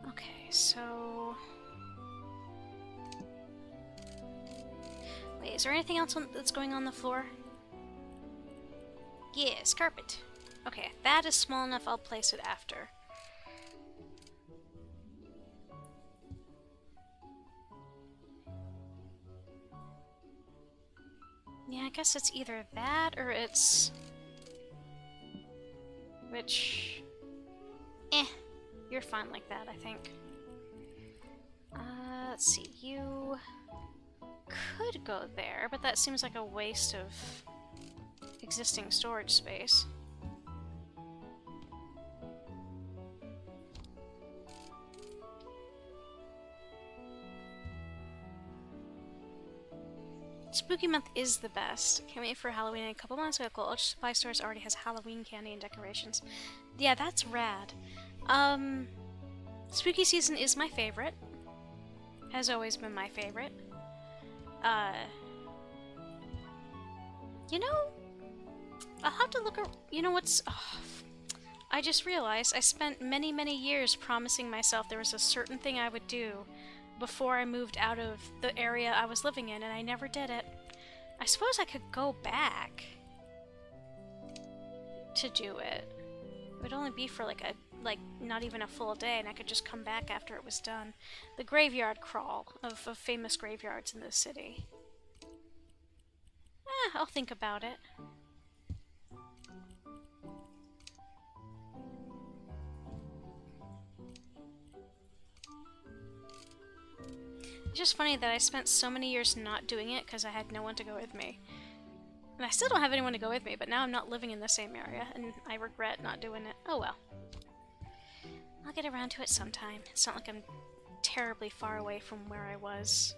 Okay, so... Wait, is there anything else that's going on the floor? Yes, carpet. Okay, if that is small enough, I'll place it after. Yeah, I guess it's either that or it's... Which... You're fine like that, I think. Let's see, you... could go there, but that seems like a waste of existing storage space. Spooky month is the best. Can't wait for Halloween in a couple months. Go cool. Ultra Supply Stores already has Halloween candy and decorations. Yeah, that's rad. Spooky season is my favorite. Has always been my favorite. You know, I'll have to look. You know what's? Oh, I just realized I spent many, many years promising myself there was a certain thing I would do before I moved out of the area I was living in, and I never did it. I suppose I could go back to do it. It would only be for like not even a full day, and I could just come back after it was done. The graveyard crawl of famous graveyards in this city. I'll think about it. It's just funny that I spent so many years not doing it because I had no one to go with me. And I still don't have anyone to go with me, but now I'm not living in the same area, and I regret not doing it. Oh well. I'll get around to it sometime. It's not like I'm terribly far away from where I was.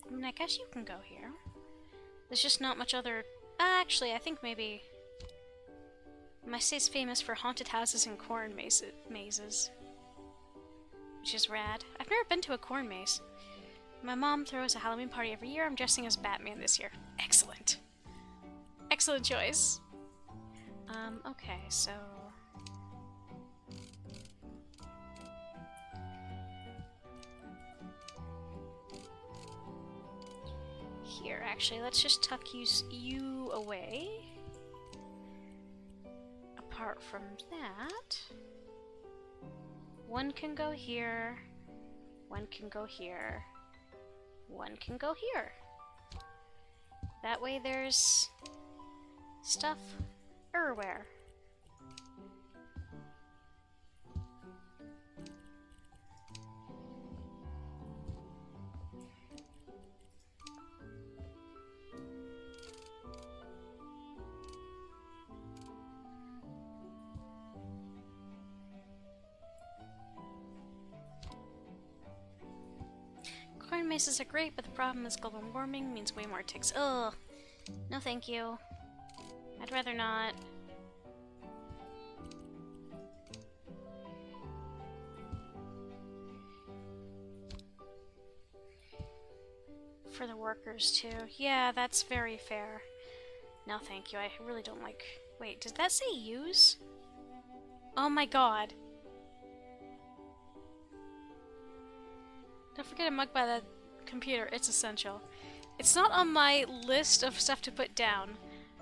I mean, I guess you can go here. There's just not much other... actually, I think maybe... My state's famous for haunted houses and corn mazes. Which is rad. I've never been to a corn maze. My mom throws a Halloween party every year. I'm dressing as Batman this year. Excellent. Excellent choice. Okay, so... Here, actually, let's just tuck you away. Apart from that... One can go here. One can go here. One can go here. That way there's... stuff everywhere. Corn mazes are great, but the problem is global warming means way more ticks. Ugh. No thank you. I'd rather not. For the workers, too. Yeah, that's very fair. No thank you, I really don't like... Wait, did that say use? Oh my god. Don't forget a mug by the computer, it's essential. It's not on my list of stuff to put down,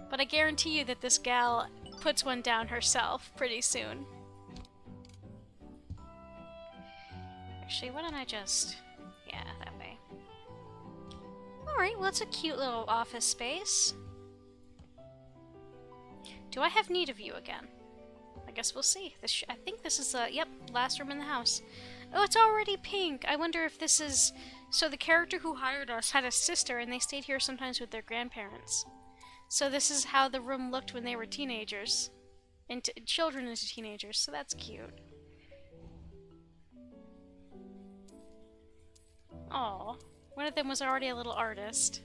but I guarantee you that this gal puts one down herself pretty soon. Actually, why don't I just... yeah, that way. Alright, well, it's a cute little office space. Do I have need of you again? I guess we'll see. I think this is yep, last room in the house. Oh, it's already pink! I wonder if this is... So the character who hired us had a sister, and they stayed here sometimes with their grandparents. So this is how the room looked when they were teenagers. And children into teenagers, so that's cute. Aw, one of them was already a little artist.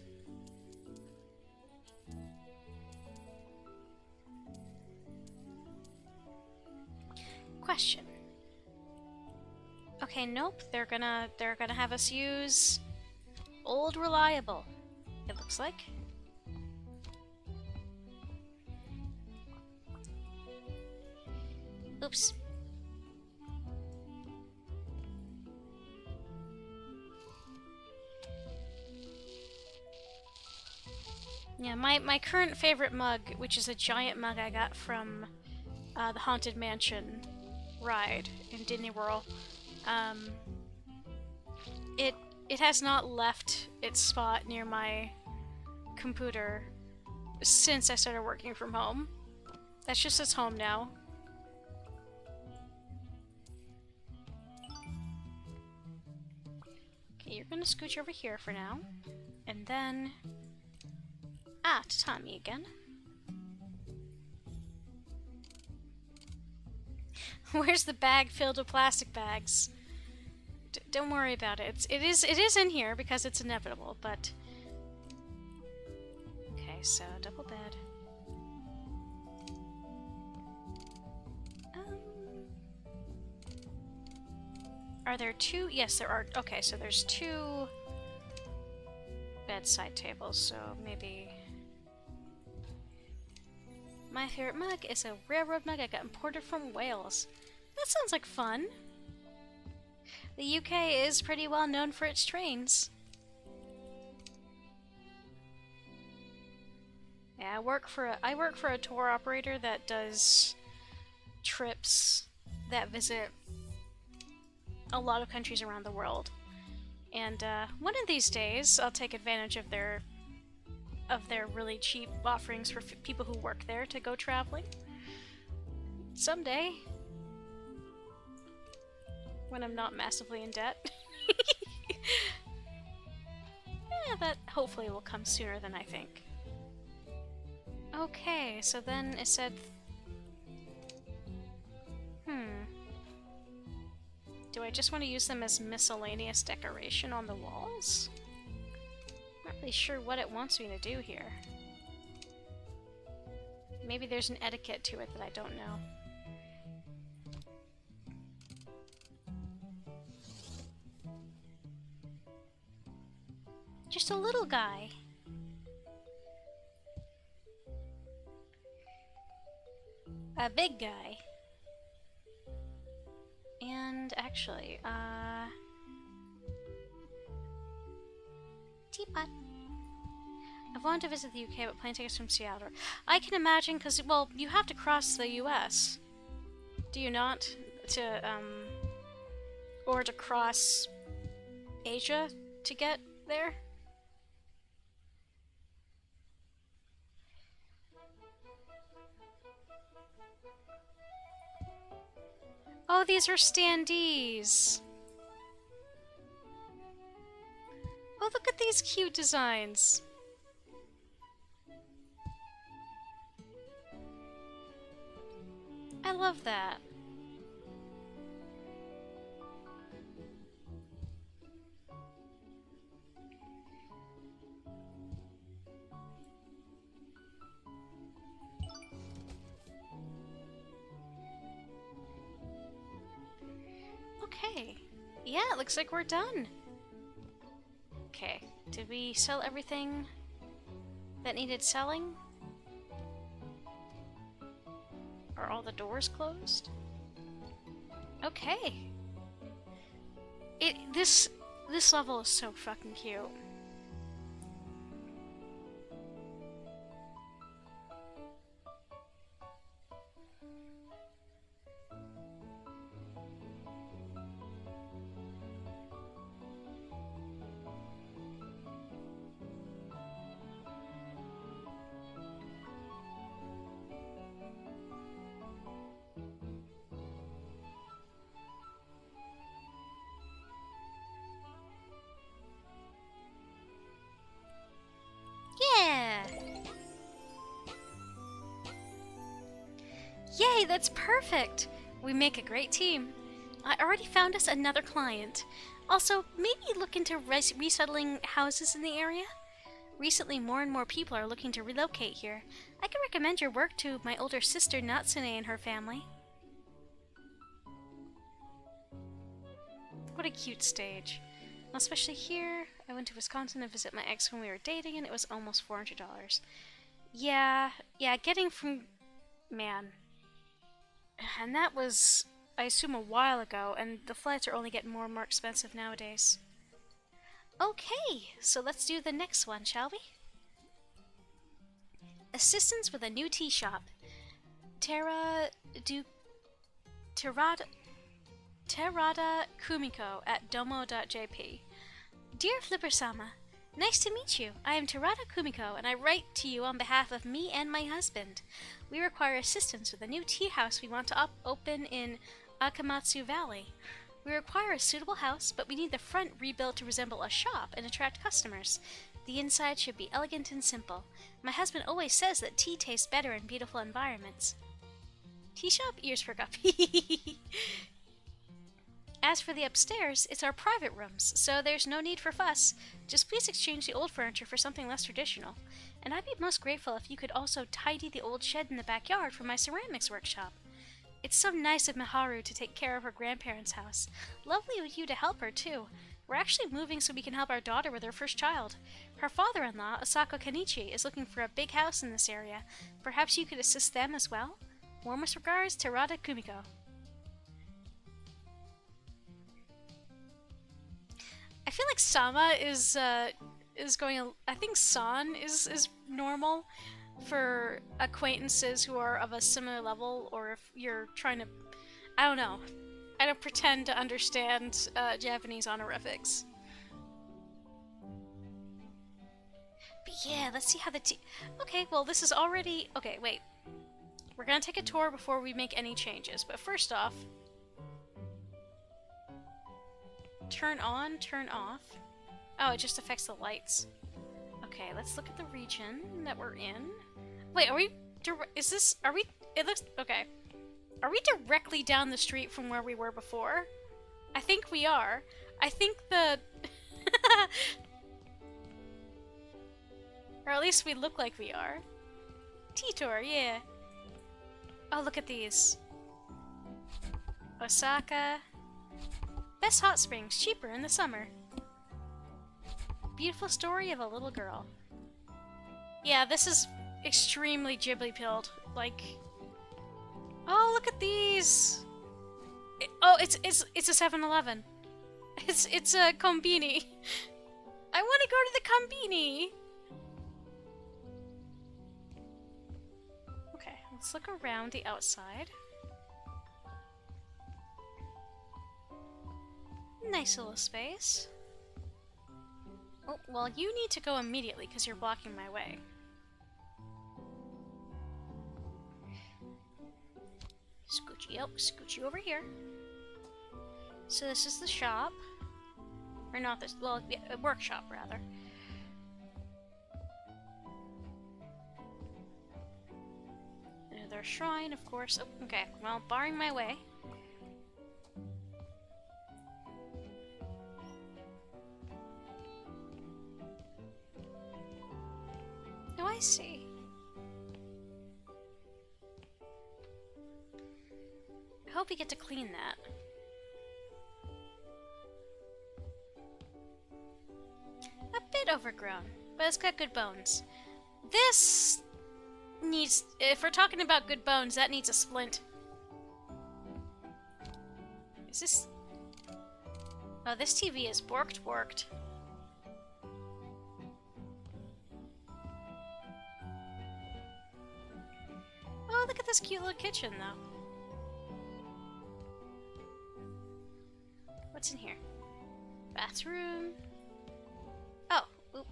Question. Okay, nope, they're gonna have us use Old Reliable, it looks like. Oops. Yeah, my current favorite mug, which is a giant mug I got from the Haunted Mansion ride in Disney World, it has not left its spot near my computer since I started working from home. That's just its home now. Okay, you're gonna scooch over here for now, and then Tatami again. Where's the bag filled with plastic bags? Don't worry about it. It is in here because it's inevitable, but... Okay, so double bed. Are there two? Yes, there are. Okay, so there's two bedside tables, so maybe... My favorite mug is a railroad mug I got imported from Wales. That sounds like fun. The UK is pretty well known for its trains. Yeah, I work for a tour operator that does trips that visit a lot of countries around the world. And one of these days, I'll take advantage of their really cheap offerings for people who work there to go traveling. Someday. When I'm not massively in debt. Yeah, that hopefully will come sooner than I think. Okay, so then it said... Do I just want to use them as miscellaneous decoration on the walls? Not really sure what it wants me to do here. Maybe there's an etiquette to it that I don't know. Just a little guy. A big guy. And actually, teapot. I've wanted to visit the UK, but plane tickets from Seattle. I can imagine, because, well, you have to cross the US. Do you not? Or to cross Asia to get there? Oh, these are standees! Oh, look at these cute designs! I love that. Okay. Yeah, it looks like we're done. Okay. Did we sell everything that needed selling? Are all the doors closed? Okay. This level is so fucking cute. Yay, that's perfect! We make a great team. I already found us another client. Also, maybe look into resettling houses in the area? Recently, more and more people are looking to relocate here. I can recommend your work to my older sister Natsune and her family. What a cute stage. Especially here, I went to Wisconsin to visit my ex when we were dating and it was almost $400. Yeah, getting from... man. And that was, I assume, a while ago, and the flights are only getting more and more expensive nowadays. Okay, so let's do the next one, shall we? Assistance with a new tea shop. Terada Kumiko at domo.jp. Dear Flipper-sama, nice to meet you. I am Terada Kumiko, and I write to you on behalf of me and my husband. We require assistance with a new tea house we want to open in Akamatsu Valley. We require a suitable house, but we need the front rebuilt to resemble a shop and attract customers. The inside should be elegant and simple. My husband always says that tea tastes better in beautiful environments. Tea shop? Ears perk up. As for the upstairs, it's our private rooms, so there's no need for fuss. Just please exchange the old furniture for something less traditional. And I'd be most grateful if you could also tidy the old shed in the backyard for my ceramics workshop. It's so nice of Miharu to take care of her grandparents' house. Lovely of you to help her, too. We're actually moving so we can help our daughter with her first child. Her father-in-law, Asako Kenichi, is looking for a big house in this area. Perhaps you could assist them as well? Warmest regards, Terada Kumiko. I feel like Sama is going. I think San is normal for acquaintances who are of a similar level, or if you're trying to, I don't know. I don't pretend to understand Japanese honorifics. But yeah, let's see how the okay, well this is already... Okay, wait. We're gonna take a tour before we make any changes, but first off... Turn on, turn off. Oh, it just affects the lights. Okay, let's look at the region that we're in. Wait, are we... Is this... Are we... It looks... Okay. Are we directly down the street from where we were before? I think we are. I think the... Or at least we look like we are. T-Tour, yeah. Oh, look at these. Osaka. Best hot springs, cheaper in the summer. Beautiful story of a little girl. Yeah, this is extremely Ghibli-pilled. Like... Oh, look at these! Oh, it's a 7-Eleven. It's a Konbini. I want to go to the Konbini! Okay, let's look around the outside. Nice little space. Oh, well, you need to go immediately because you're blocking my way. Scooch you over here. So this is the shop. Or not this, well, yeah, a workshop, rather. Another shrine, of course. Oh, okay, well, barring my way. Oh, I see. I hope we get to clean that. A bit overgrown, but it's got good bones. This needs... If we're talking about good bones, that needs a splint. Is this... Oh, this TV is borked. Oh, look at this cute little kitchen, though. What's in here? Bathroom. Oh, oop.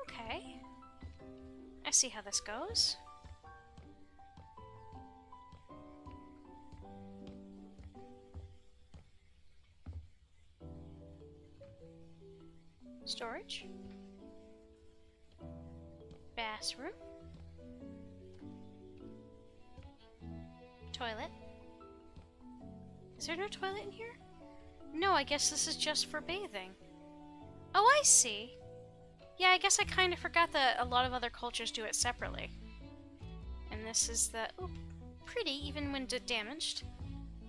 Okay. I see how this goes. Storage. Bathroom. Toilet. Is there no toilet in here? No, I guess this is just for bathing. Oh, I see. Yeah, I guess I kind of forgot that a lot of other cultures do it separately. And this is the... Oh, pretty, even when damaged.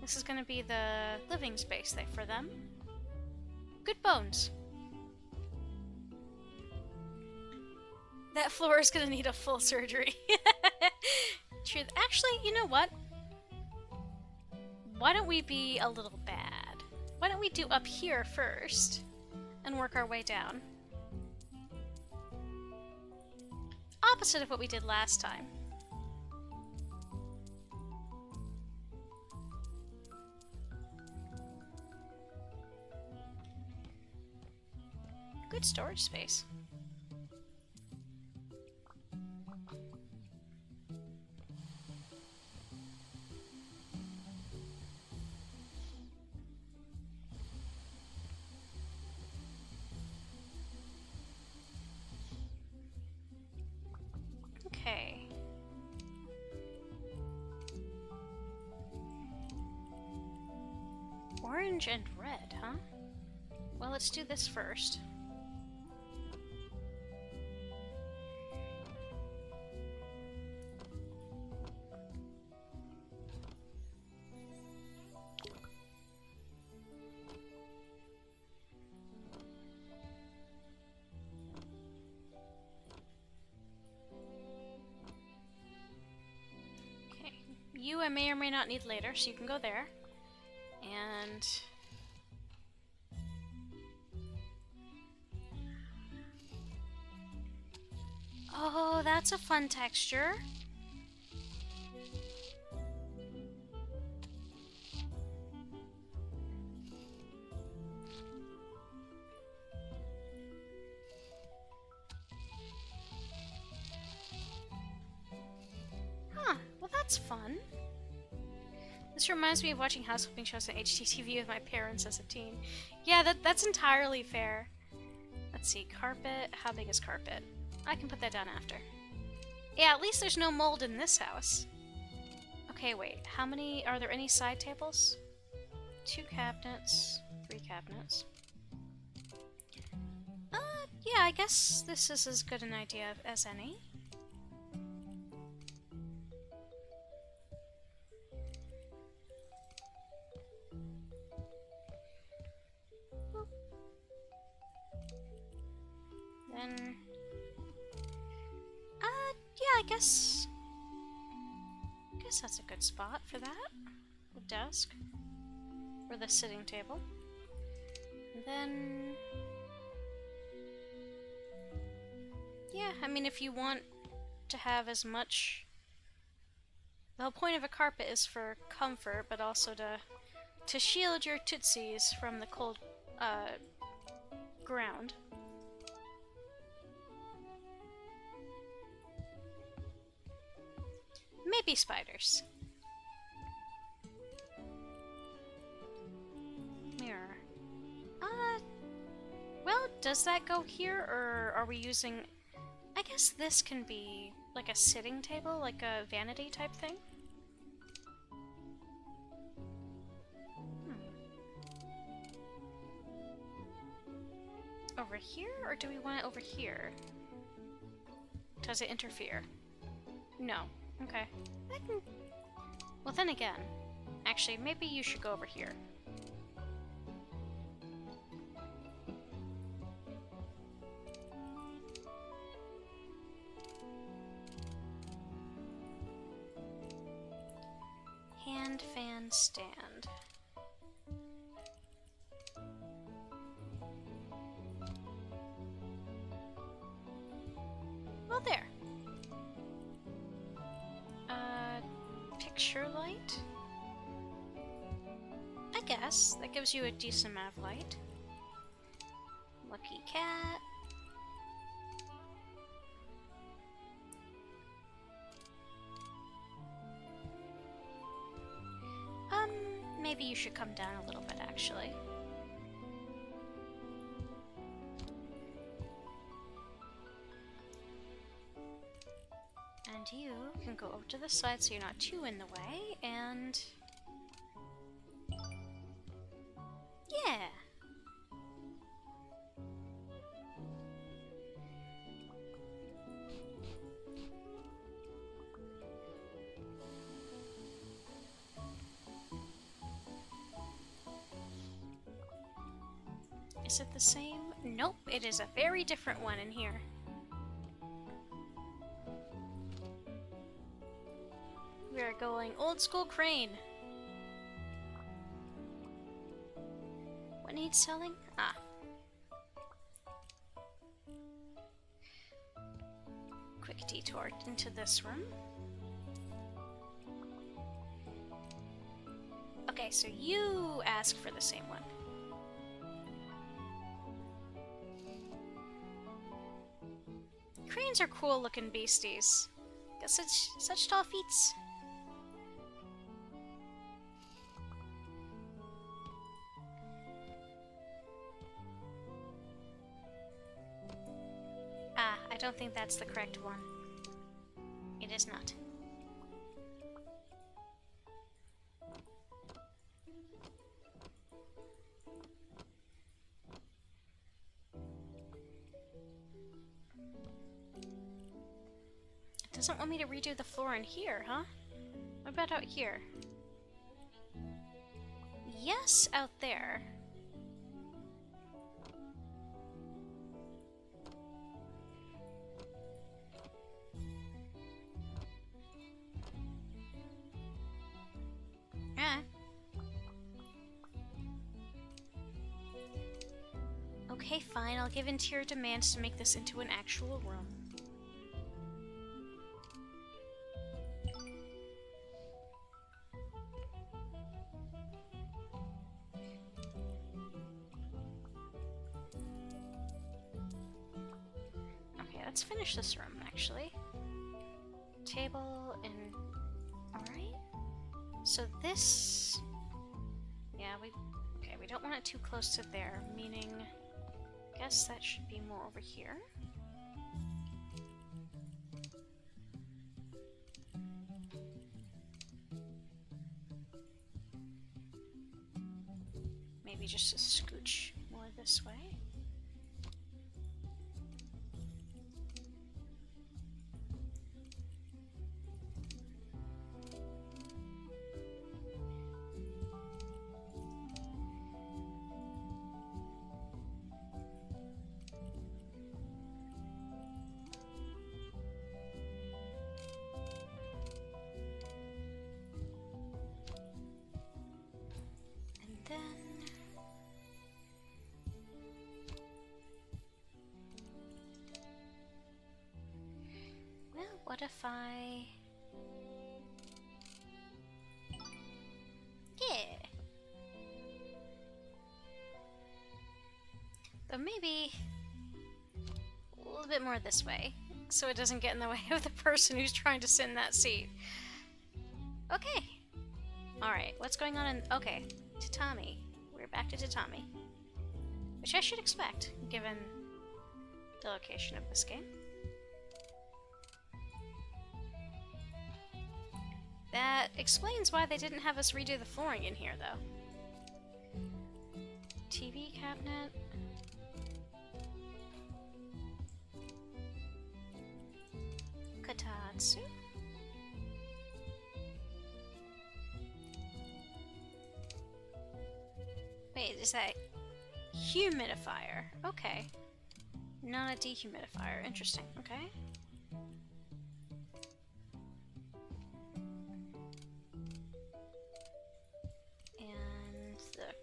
This is going to be the living space for them. Good bones. That floor is going to need a full surgery. Truth. Actually, you know what? Why don't we be a little bad? Why don't we do up here first and work our way down? Opposite of what we did last time. Good storage space. Okay. Orange and red, huh? Well, let's do this first. You I may or may not need later, so you can go there. And... oh, that's a fun texture. Huh, well that's fun. This reminds me of watching house-flipping shows on HGTV with my parents as a teen. Yeah, that's entirely fair. Let's see, carpet. How big is carpet? I can put that down after. Yeah, at least there's no mold in this house. Okay, wait. How many... are there any side tables? 2 cabinets. 3 cabinets. Yeah, I guess this is as good an idea as any. Then... yeah, I guess that's a good spot for that. The desk. Or the sitting table. And then... yeah, I mean, if you want to have as much... the whole point of a carpet is for comfort, but also to shield your tootsies from the cold, ground. Maybe spiders. Mirror. Well, does that go here, or are we using... I guess this can be like a sitting table, like a vanity type thing? Over here, or do we want it over here? Does it interfere? No. Okay. I can... well, then again. Actually, maybe you should go over here. Hand fan stand. Well, there. Picture light? I guess. That gives you a decent amount of light. Lucky cat. Maybe you should come down a little bit, actually. And you can go over to the side so you're not too in the way, and... yeah! Is it the same? Nope, it is a very different one in here. We are going old school crane. What needs selling? Ah. Quick detour into this room. Okay, so you ask for the same one. Cranes are cool looking beasties. Got such tall feet. Ah, I don't think that's the correct one. It is not. It doesn't want me to redo the floor in here, huh? What about out here? Yes, out there. Ah. Okay, fine. I'll give in to your demands to make this into an actual room. Okay, let's finish this room, actually. Table and... alright. So this... yeah, okay, we don't want it too close to there, meaning... I guess that should be more over here. Maybe just a scooch more this way. What if I... yeah. But maybe a little bit more this way, so it doesn't get in the way of the person who's trying to sit in that seat. Okay. Alright, what's going on in... okay, tatami. We're back to tatami. Which I should expect, given the location of this game. That explains why they didn't have us redo the flooring in here, though. TV cabinet. Kotatsu. Wait, is that humidifier? Okay. Not a dehumidifier. Interesting. Okay.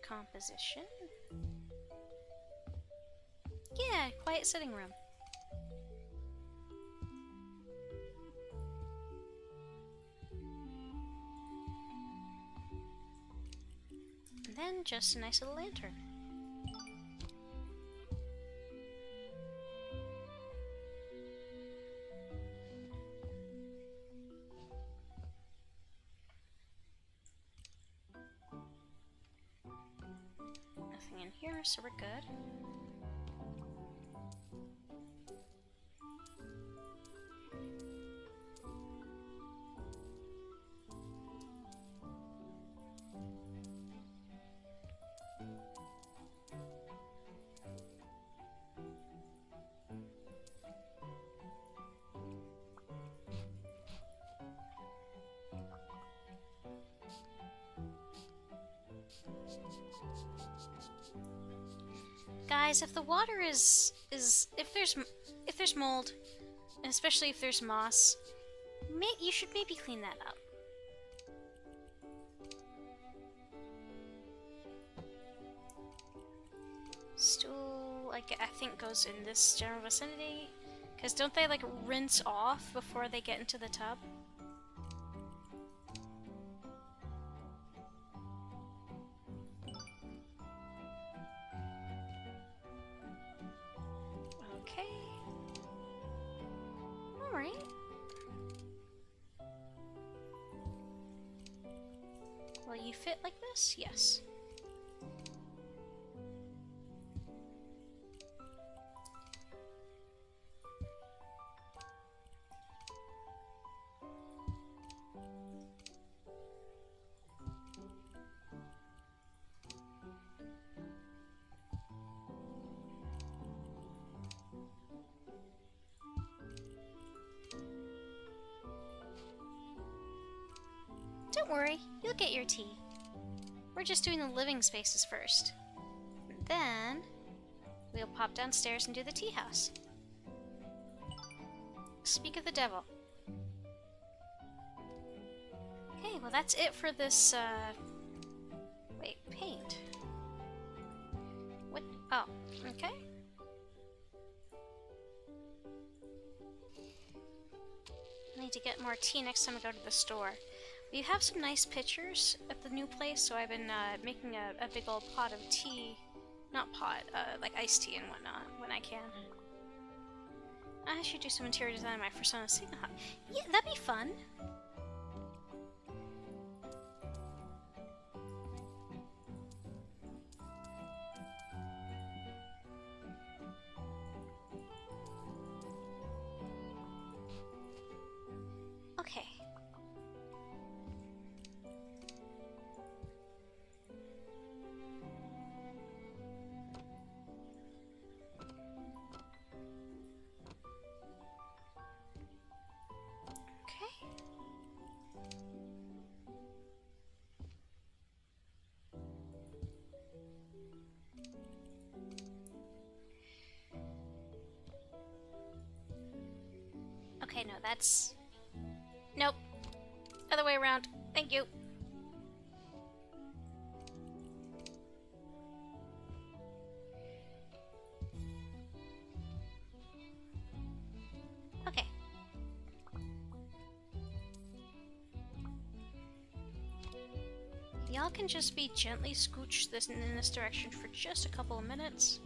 Composition. Yeah, quiet sitting room. And then just a nice little lantern. In here, so we're good. Guys, if the water is if there's mold, and especially if there's moss, you should maybe clean that up. Stool, like, I think goes in this general vicinity. Because don't they, like, rinse off before they get into the tub? Okay. Alright. Will you fit like this? Yes. Don't worry, you'll get your tea. We're just doing the living spaces first. And then, we'll pop downstairs and do the tea house. Speak of the devil. Okay, well that's it for this, wait, paint. What? Oh, okay. I need to get more tea next time I go to the store. We have some nice pictures at the new place, so I've been making a big old pot of tea. Not pot, like iced tea and whatnot, when I can. I should do some interior design in my Persona Sigma hut. Yeah, that'd be fun. Okay. Okay, no, that's... Nope. Other way around. Thank you. Okay. Y'all can just be gently scooch this in this direction for just a couple of minutes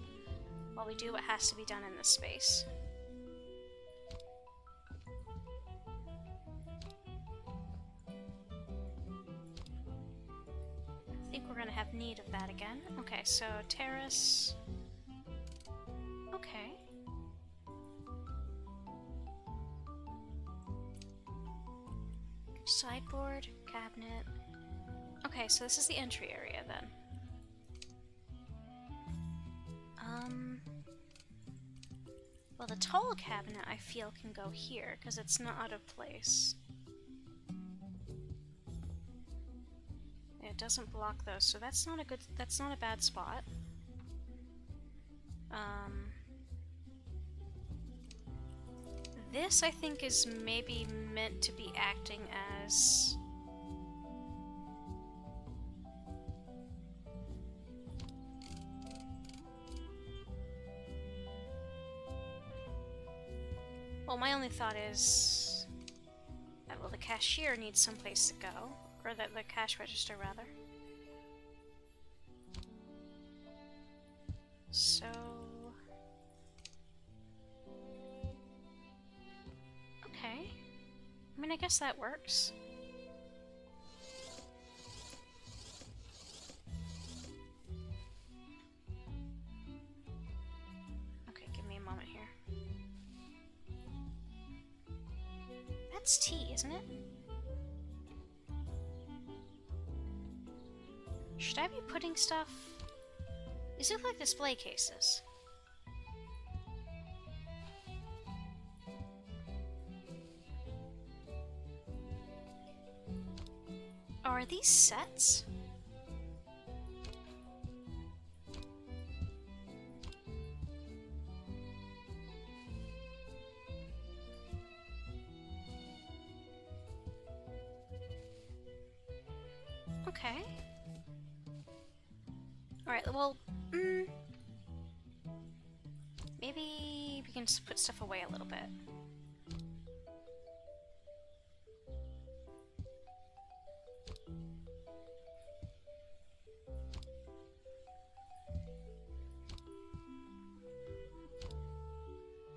while we do what has to be done in this space. I think we're gonna have need of that again. Okay, so terrace. Okay. Sideboard, cabinet. Okay, so this is the entry area then. Well, the tall cabinet I feel can go here because it's not out of place. It doesn't block those, so that's not a bad spot. This I think is maybe meant to be acting as well, my only thought is that, well, the cashier needs someplace to go, or the cash register rather. So okay. I mean, I guess that works. Okay, give me a moment here. That's tea, isn't it? Should I be putting stuff? These look like display cases. Oh, are these sets? Okay. Alright, well, maybe we can just put stuff away a little bit.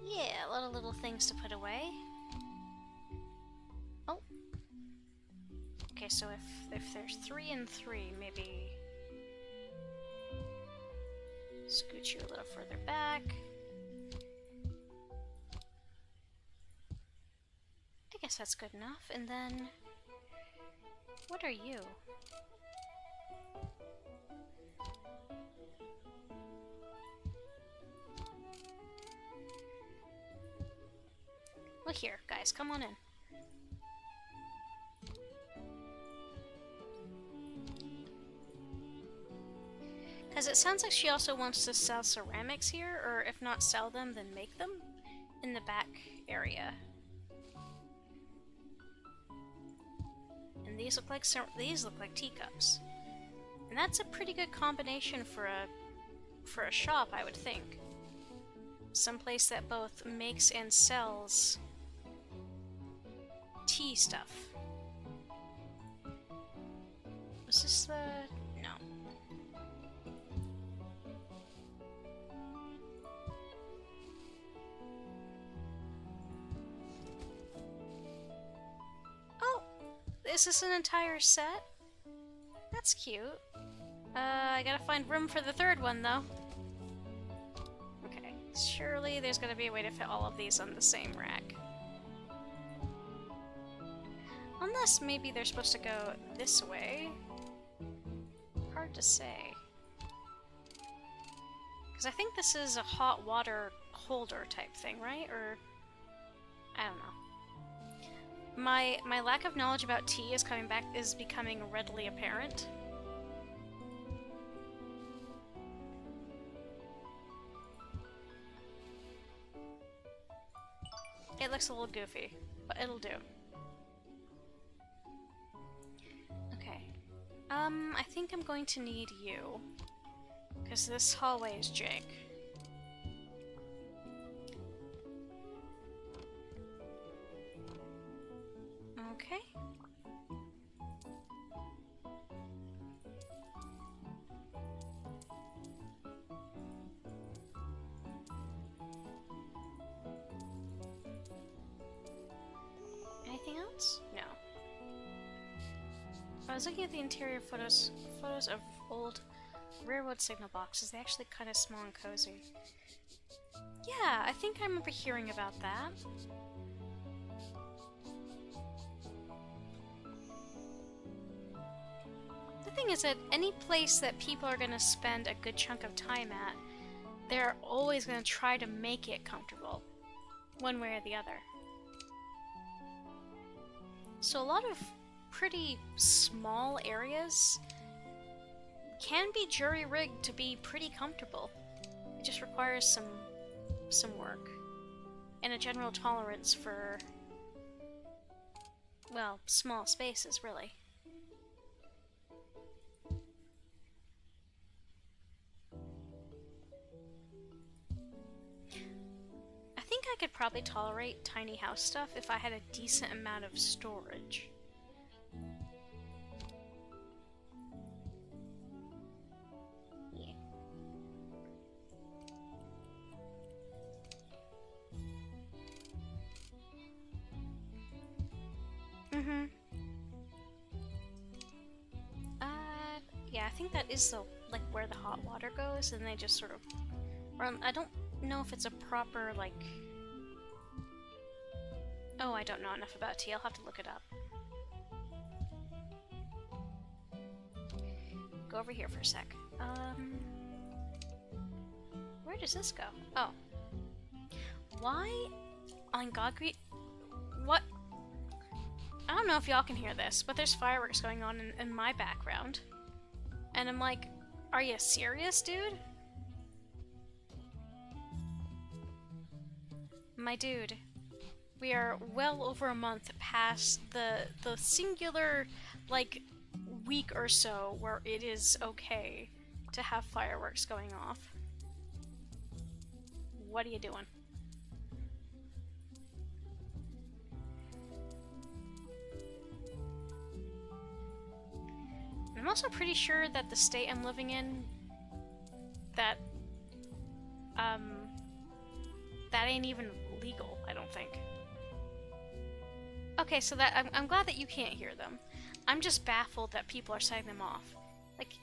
Yeah, a lot of little things to put away. Oh. Okay, so if there's 3 and 3, maybe scoot you a little further back. I guess that's good enough. And then, what are you? Look here, guys, come on in. Because it sounds like she also wants to sell ceramics here, or if not sell them, then make them in the back area. And these look like teacups, and that's a pretty good combination for a shop, I would think. Someplace that both makes and sells tea stuff. Was this the... no. Oh! Is this an entire set? That's cute. I gotta find room for the third one, though. Okay, surely there's gonna be a way to fit all of these on the same rack. Unless maybe they're supposed to go this way. Hard to say. Because I think this is a hot water holder type thing, right? Or... I don't know. My lack of knowledge about tea is becoming readily apparent. It looks a little goofy, but it'll do. Okay. I think I'm going to need you. Because this hallway is jank. Okay. Anything else? No. I was looking at the interior photos of old railroad signal boxes. They actually kind of small and cozy. Yeah, I think I remember hearing about that. The thing is that any place that people are going to spend a good chunk of time at, they're always going to try to make it comfortable, one way or the other. So a lot of pretty small areas can be jury-rigged to be pretty comfortable. It just requires some work and a general tolerance for, well, small spaces, really. I think I could probably tolerate tiny house stuff if I had a decent amount of storage. Yeah. Yeah, I think that is the, like, where the hot water goes, and they just sort of run. I don't know if it's a proper, like... Oh, I don't know enough about tea. I'll have to look it up. Go over here for a sec. Where does this go? Oh. Why on Godgre... What? I don't know if y'all can hear this, but there's fireworks going on in my background. And I'm like, are you serious, dude? My dude, we are well over a month past the singular, like, week or so where it is okay to have fireworks going off. What are you doing? I'm also pretty sure that the state I'm living in, that ain't even legal, I don't think. Okay, so that I'm glad that you can't hear them. I'm just baffled that people are setting them off. Like,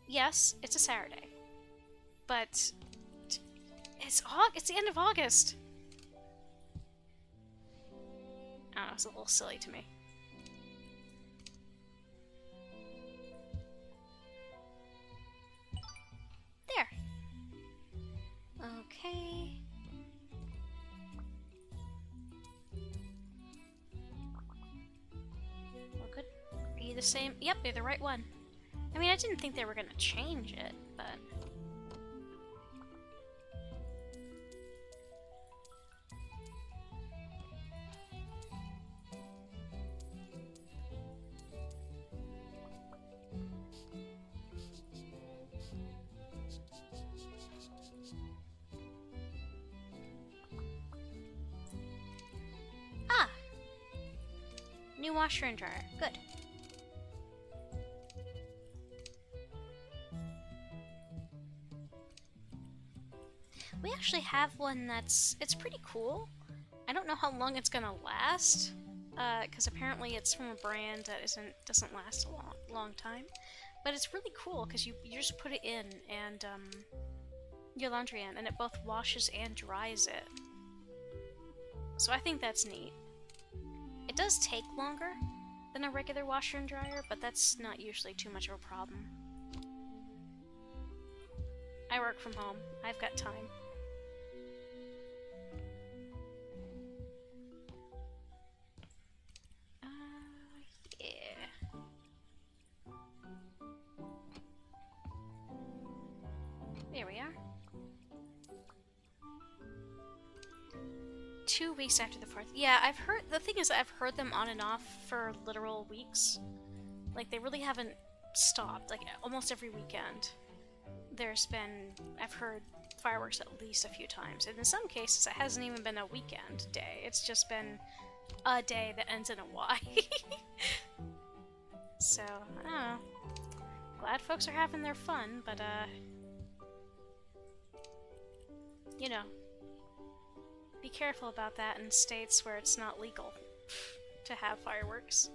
yes, it's a Saturday, but it's the end of August. I don't know, it's a little silly to me. There. Okay. We're good. Are you the same? Yep, you're the right one. I mean, I didn't think they were gonna change it, but... Ah! New washer and dryer. Good. We actually have one it's pretty cool. I don't know how long it's gonna last, because apparently it's from a brand that doesn't last a long time. But it's really cool because you just put it in and your laundry in, and it both washes and dries it. So I think that's neat. It does take longer than a regular washer and dryer, but that's not usually too much of a problem. I work from home. I've got time. Yeah. There we are. 2 weeks after the 4th. Yeah, the thing is, I've heard them on and off for literal weeks. Like, they really haven't stopped. Like, almost every weekend, I've heard fireworks at least a few times. And in some cases, it hasn't even been a weekend day. It's just been a day that ends in a Y. So, I don't know. Glad folks are having their fun, but, you know, be careful about that in states where it's not legal to have fireworks.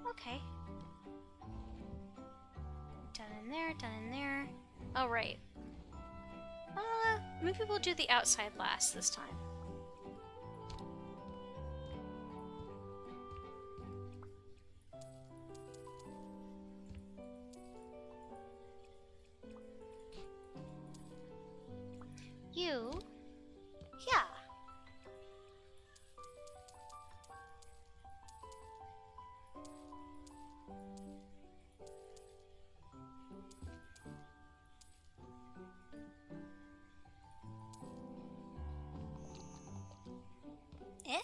Okay. Done in there, done in there. Oh, right. Maybe we'll do the outside last this time. You? Yeah. Eh?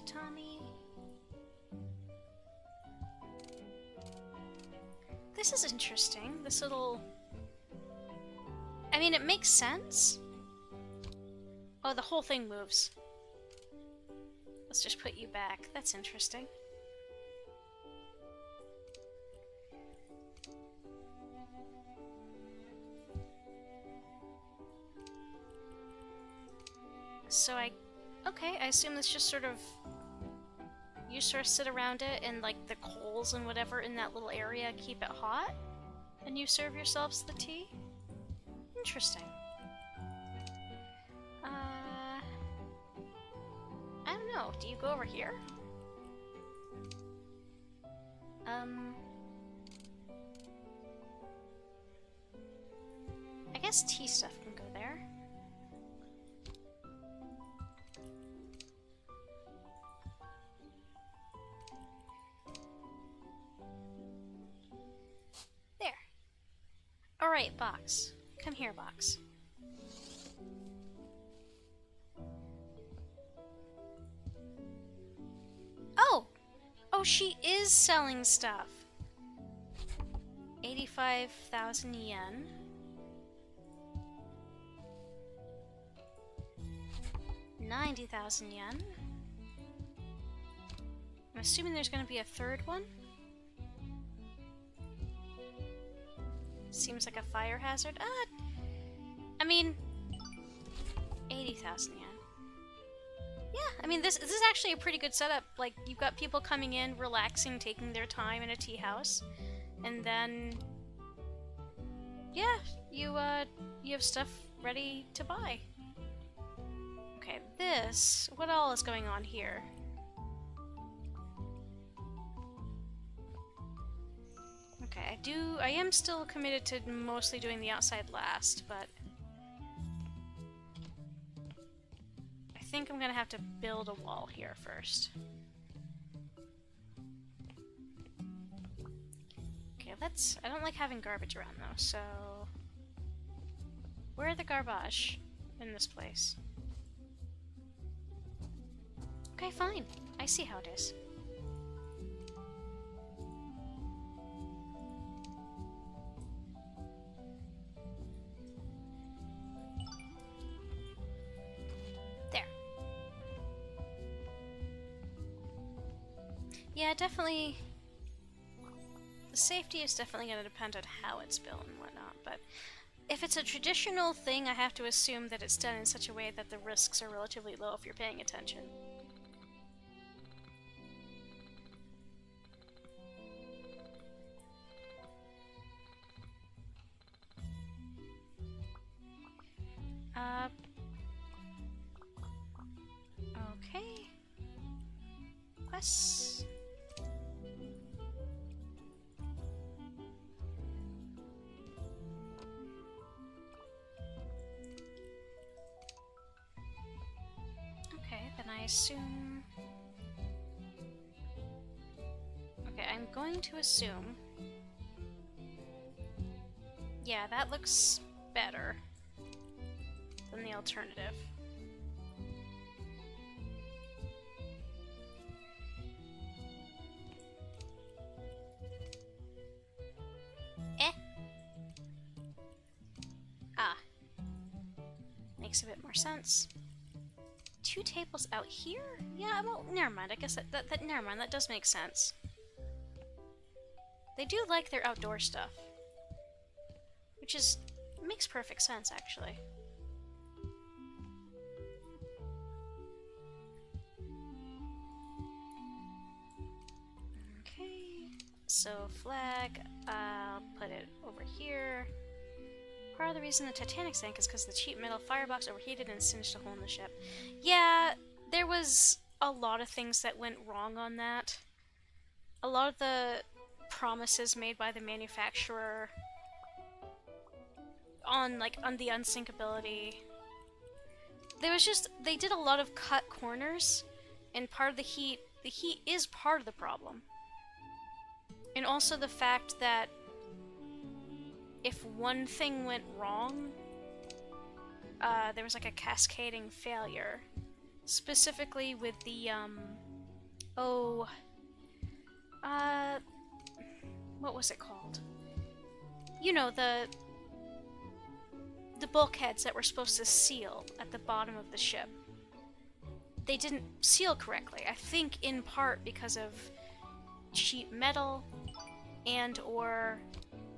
Tommy. This is interesting. This little... I mean, it makes sense. Oh, the whole thing moves. Let's just put you back. That's interesting. So okay, I assume this just sort of... You sort of sit around it, and like the coals and whatever in that little area keep it hot, and you serve yourselves the tea? Interesting. I don't know. Do you go over here? guess tea stuff can go there. There. Alright, box. Come here, box. Oh! Oh, she is selling stuff. 85,000 yen. $90,000 yen. I'm assuming there's going to be a third one. Seems like a fire hazard. I mean, 80,000 yen. Yeah, I mean, this is actually a pretty good setup. Like, you've got people coming in, relaxing, taking their time in a tea house, and then, yeah, you have stuff ready to buy. Okay, this, what all is going on here? Okay, I am still committed to mostly doing the outside last, but I think I'm gonna have to build a wall here first. Okay, I don't like having garbage around though, so where are the garbage in this place? Okay, fine. I see how it is. There. Yeah, definitely. The safety is definitely going to depend on how it's built and whatnot, but if it's a traditional thing, I have to assume that it's done in such a way that the risks are relatively low if you're paying attention. Okay. Quests. Okay, then I assume... Okay, I'm going to assume... Yeah, that looks better than the alternative. Makes a bit more sense. 2 tables out here? Yeah, well, never mind. I guess never mind. That does make sense. They do like their outdoor stuff, which makes perfect sense, actually. Okay, so flag. I'll put it over here. Part of the reason the Titanic sank is because the cheap metal firebox overheated and singed a hole in the ship. Yeah, there was a lot of things that went wrong on that. A lot of the promises made by the manufacturer on the unsinkability. They did a lot of cut corners, and part of the heat is part of the problem. And also the fact that if one thing went wrong, there was like a cascading failure. Specifically with the, what was it called? You know, the bulkheads that were supposed to seal at the bottom of the ship. They didn't seal correctly. I think in part because of cheap metal and or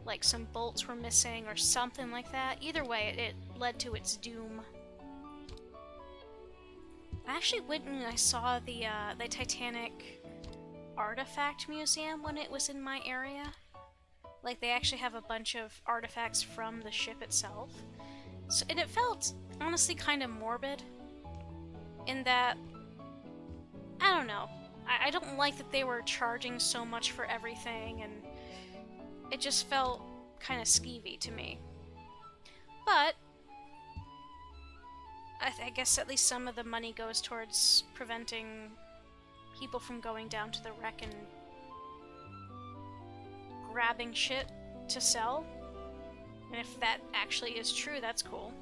like some bolts were missing or something like that. Either way, it led to its doom. I actually went and I saw the Titanic artifact museum when it was in my area. Like, they actually have a bunch of artifacts from the ship itself. So, and it felt, honestly, kind of morbid. In that, I don't know. I don't like that they were charging so much for everything, and it just felt kind of skeevy to me. But I guess at least some of the money goes towards preventing people from going down to the wreck and grabbing shit to sell. And if that actually is true, that's cool.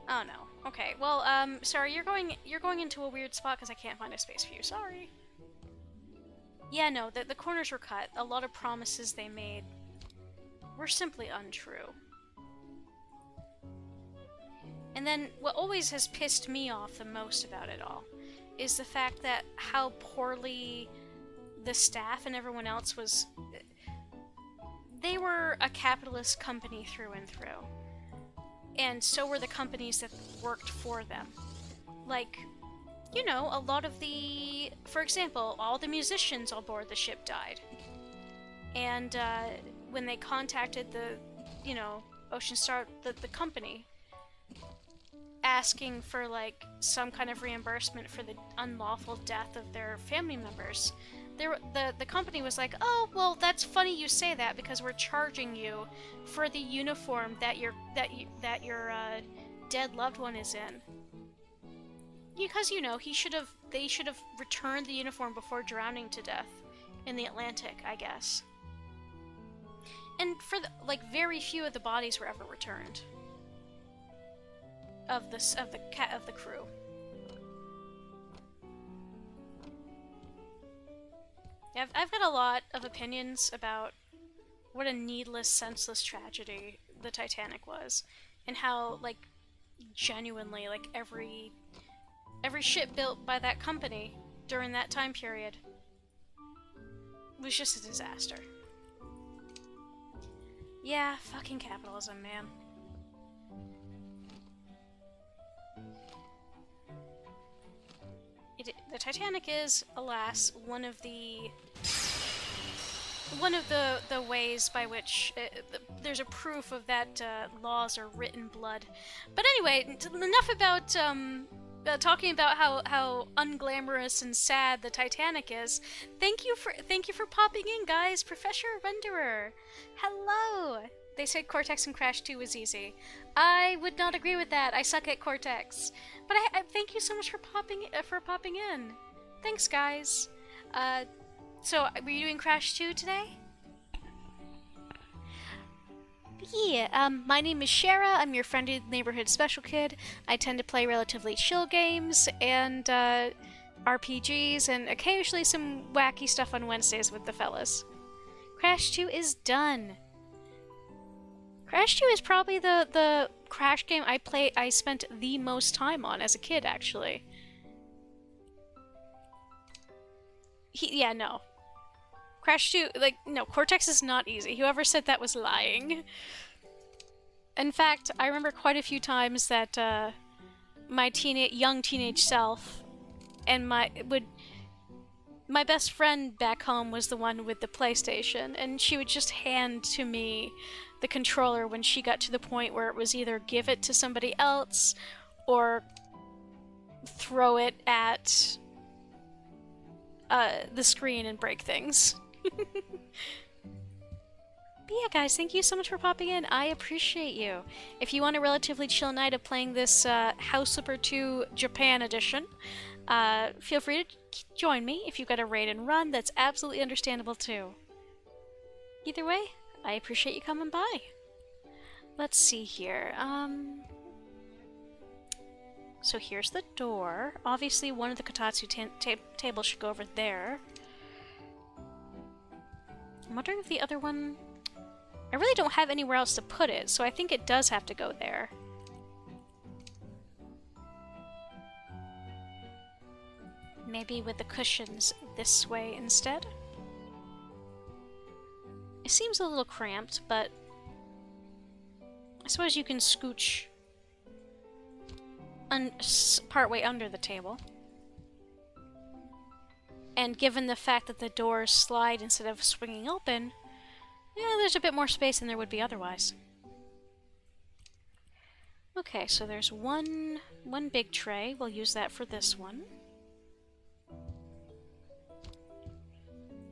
Oh no. Okay. Well, sorry, you're going into a weird spot because I can't find a space for you. Sorry. Yeah, no, the corners were cut. A lot of promises they made were simply untrue. And then what always has pissed me off the most about it all is the fact that how poorly the staff and everyone else was. They were a capitalist company through and through. And so were the companies that worked for them. Like, you know, a lot of the... For example, all the musicians on board the ship died. And when they contacted the, you know, Ocean Star, the company, asking for, like, some kind of reimbursement for the unlawful death of their family members, the company was like, oh, well, that's funny you say that because we're charging you for the uniform that your dead loved one is in. Because, you know, they should have returned the uniform before drowning to death in the Atlantic, I guess. And for very few of the bodies were ever returned of the crew. Yeah, I've got a lot of opinions about what a needless, senseless tragedy the Titanic was, and how, like, genuinely, like, every ship built by that company during that time period was just a disaster. Yeah, fucking capitalism, man. The Titanic is, alas, one of the ways by which there's a proof of that laws are written blood. But anyway, enough about talking about how unglamorous and sad the Titanic is. Thank you for popping in, guys. Professor Renderer, hello. They said Cortex and Crash 2 was easy. I would not agree with that. I suck at Cortex. But I thank you so much for popping in. Thanks, guys. So were you doing Crash 2 today? Yeah, my name is Shara. I'm your friendly neighborhood special kid. I tend to play relatively chill games and RPGs and occasionally some wacky stuff on Wednesdays with the fellas. Crash 2 is done. Crash 2 is probably the Crash game I spent the most time on as a kid, actually. Yeah, no. Crash 2, like, no, Cortex is not easy. Whoever said that was lying. In fact, I remember quite a few times that my young teenage self and my best friend back home was the one with the PlayStation, and she would just hand to me the controller when she got to the point where it was either give it to somebody else or throw it at the screen and break things. But yeah, guys, thank you so much for popping in. I appreciate you. If you want a relatively chill night of playing this House Flipper 2 Japan edition, feel free to join me. If you've got a raid and run, that's absolutely understandable too. Either way, I appreciate you coming by. Let's see here. So here's the door. Obviously, one of the Kotatsu tables should go over there. I'm wondering if the other one... I really don't have anywhere else to put it, so I think it does have to go there. Maybe with the cushions this way instead? It seems a little cramped, but I suppose you can scooch partway under the table. And given the fact that the doors slide instead of swinging open, yeah, there's a bit more space than there would be otherwise. Okay, so there's one big tray. We'll use that for this one.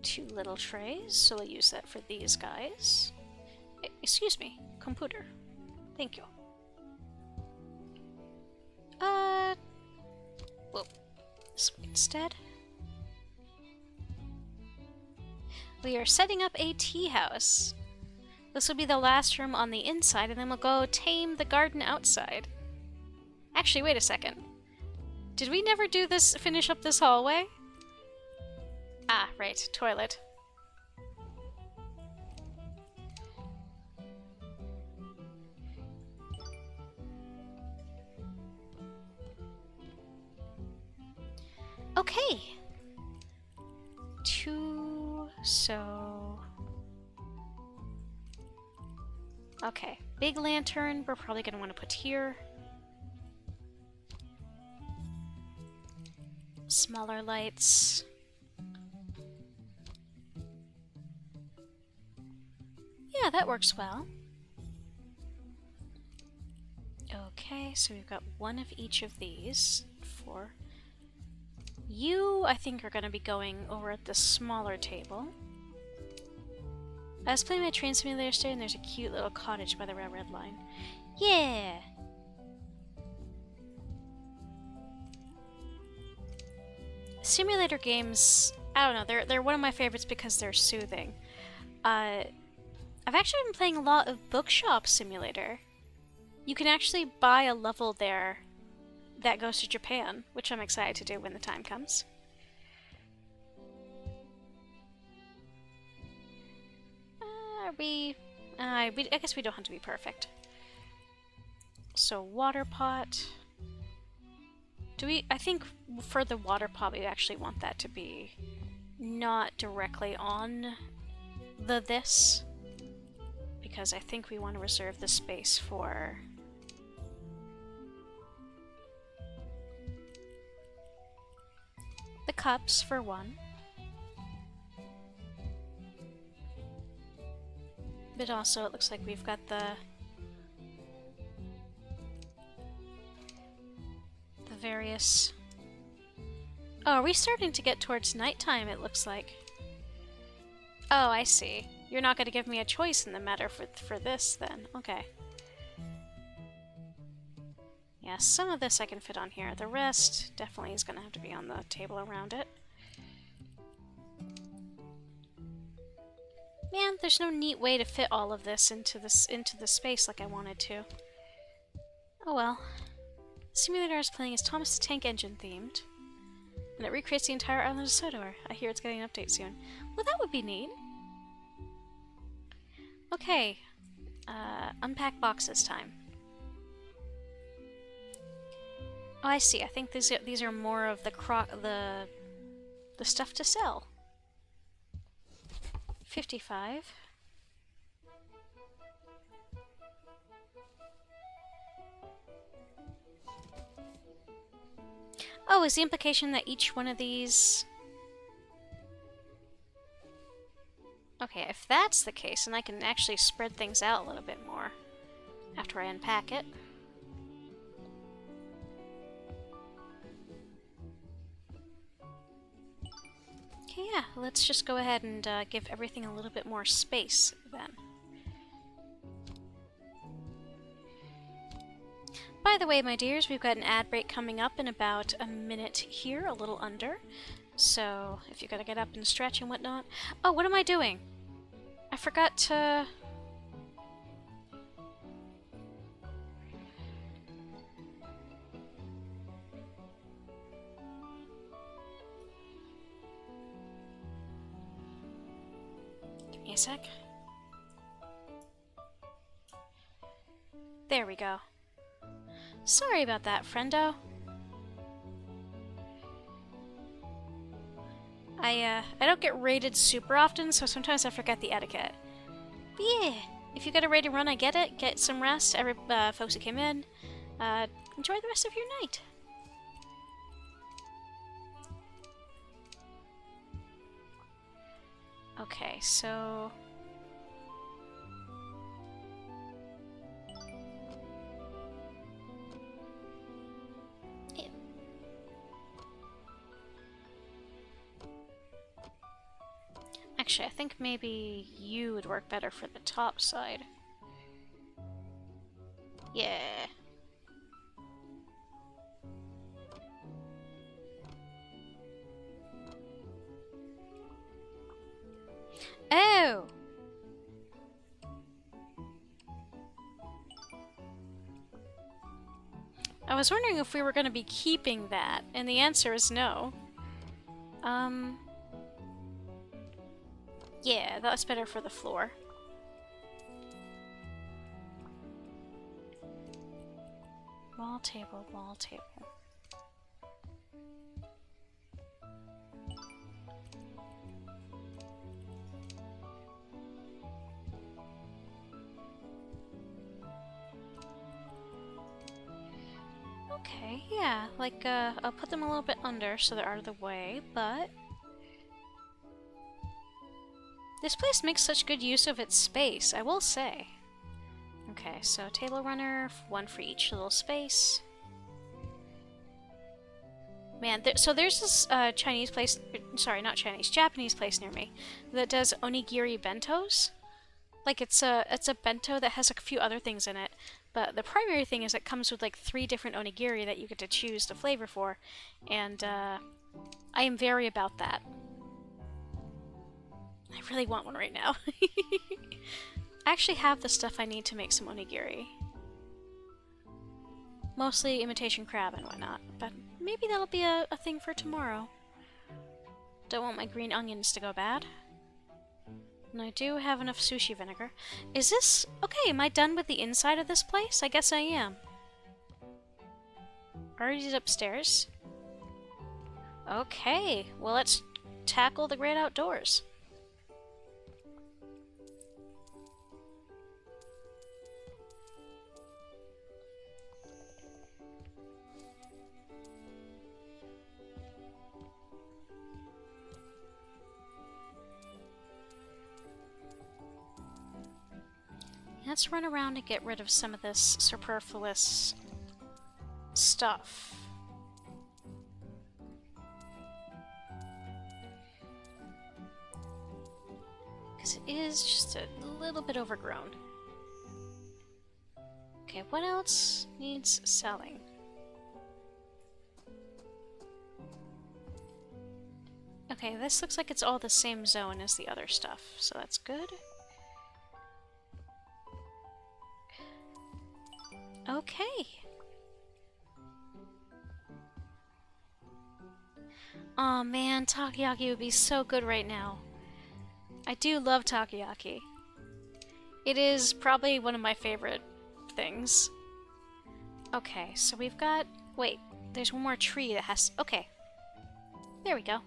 2 little trays, so we'll use that for these guys. Excuse me, computer. Thank you. instead. We are setting up a tea house. This will be the last room on the inside, and then we'll go tame the garden outside. Actually, wait a second. Did we never do this, finish up this hallway? Ah, right, toilet. Okay. Okay, big lantern, we're probably gonna want to put here. Smaller lights. Yeah, that works well. Okay, so we've got one of each of these. 4. You, I think, are going to be going over at the smaller table. I was playing my train simulator yesterday, and there's a cute little cottage by the railroad line. Yeah! Simulator games, I don't know, they're one of my favorites because they're soothing. I've actually been playing a lot of Bookshop Simulator. You can actually buy a level there that goes to Japan, which I'm excited to do when the time comes. I guess we don't have to be perfect. So water pot. I think for the water pot we actually want that to be not directly on this, because I think we want to reserve the space for the cups for one. But also it looks like we've got the various... Oh, are we starting to get towards nighttime, it looks like? Oh, I see. You're not going to give me a choice in the matter for this, then. Okay. Yeah, some of this I can fit on here. The rest definitely is going to have to be on the table around it. Man, there's no neat way to fit all of this into the space like I wanted to. Oh well. The simulator I was playing is Thomas the Tank Engine themed, and it recreates the entire island of Sodor. I hear it's getting an update soon. Well, that would be neat. Okay, unpack boxes time. Oh, I see. I think these are more of the stuff to sell. 55. Oh, is the implication that each one of these... Okay, if that's the case, then I can actually spread things out a little bit more after I unpack it. Okay, yeah, let's just go ahead and give everything a little bit more space then. By the way, my dears, we've got an ad break coming up in about a minute here, a little under. So, if you gotta get up and stretch and whatnot... Oh, what am I doing? I forgot to... Give me a sec. There we go. Sorry about that, friendo. I don't get raided super often, so sometimes I forget the etiquette. But yeah, if you got a raided run, I get it. Get some rest. Folks who came in, enjoy the rest of your night. Okay, so... Actually, I think maybe you would work better for the top side. Yeah. was wondering if we were going to be keeping that, and the answer is no. Yeah, that's better for the floor. Wall table, wall table. Okay, yeah, like, I'll put them a little bit under so they're out of the way, but this place makes such good use of its space, I will say. Okay, so table runner, one for each little space. Man, so there's this Chinese place, sorry, not Chinese, Japanese place near me that does onigiri bentos. Like, it's a bento that has a few other things in it, but the primary thing is it comes with like 3 different onigiri that you get to choose the flavor for, and I am very about that. I really want one right now. I actually have the stuff I need to make some onigiri. Mostly imitation crab and whatnot, but maybe that'll be a thing for tomorrow. Don't want my green onions to go bad. And I do have enough sushi vinegar. Is this... okay, am I done with the inside of this place? I guess I am. Already upstairs? Okay, well let's tackle the great outdoors. Let's run around and get rid of some of this superfluous stuff. Because it is just a little bit overgrown. Okay, what else needs selling? Okay, this looks like it's all the same zone as the other stuff, so that's good. Okay. Aw man, takoyaki would be so good right now. I do love takoyaki. It is probably one of my favorite things. Okay, so we've got... wait, there's one more tree that has... okay. There we go.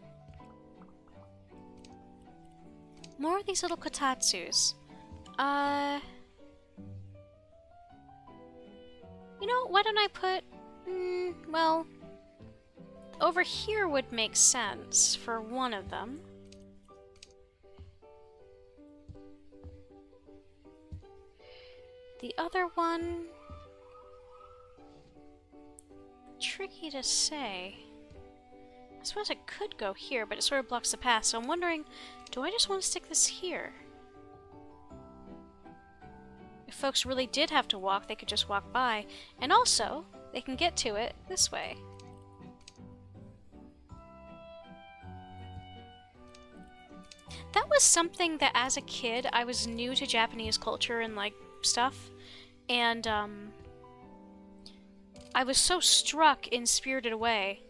More of these little kotatsus. You know, why don't I put... well... over here would make sense for one of them. The other one... tricky to say. I suppose I could go here, but it sort of blocks the path, so I'm wondering, do I just want to stick this here? If folks really did have to walk, they could just walk by, and also, they can get to it this way. That was something that as a kid, I was new to Japanese culture and like stuff, and I was so struck in Spirited Away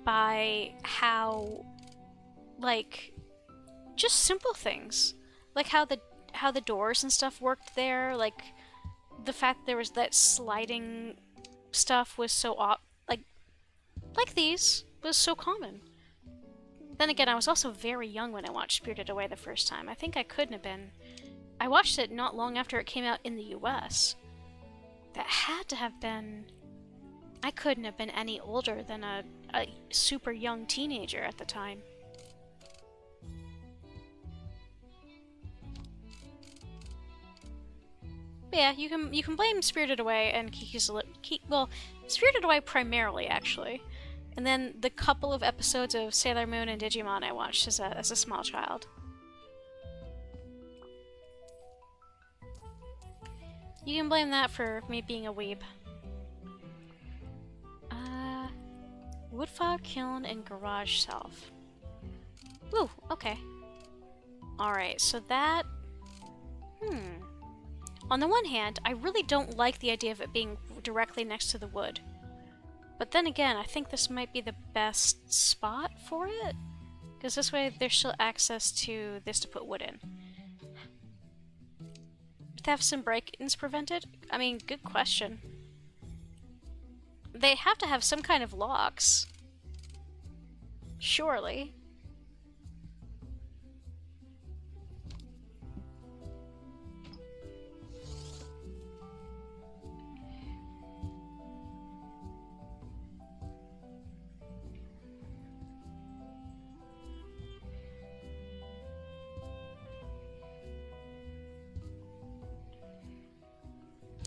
by how, like, just simple things, like how the doors and stuff worked there, like the fact there was that sliding stuff was so like these was so common. Then again, I was also very young when I watched Spirited Away the first time. I think I couldn't have been... I watched it not long after it came out in the US. That had to have been... I couldn't have been any older than a super young teenager at the time. But yeah, you can blame Spirited Away and well, Spirited Away primarily, actually. And then the couple of episodes of Sailor Moon and Digimon I watched as a small child. You can blame that for me being a weeb. Woodfire kiln and garage shelf. Ooh, okay. Alright, so that... On the one hand, I really don't like the idea of it being directly next to the wood. But then again, I think this might be the best spot for it, because this way there's still access to this to put wood in. Thefts and break-ins prevented? I mean, good question. They have to have some kind of locks. Surely.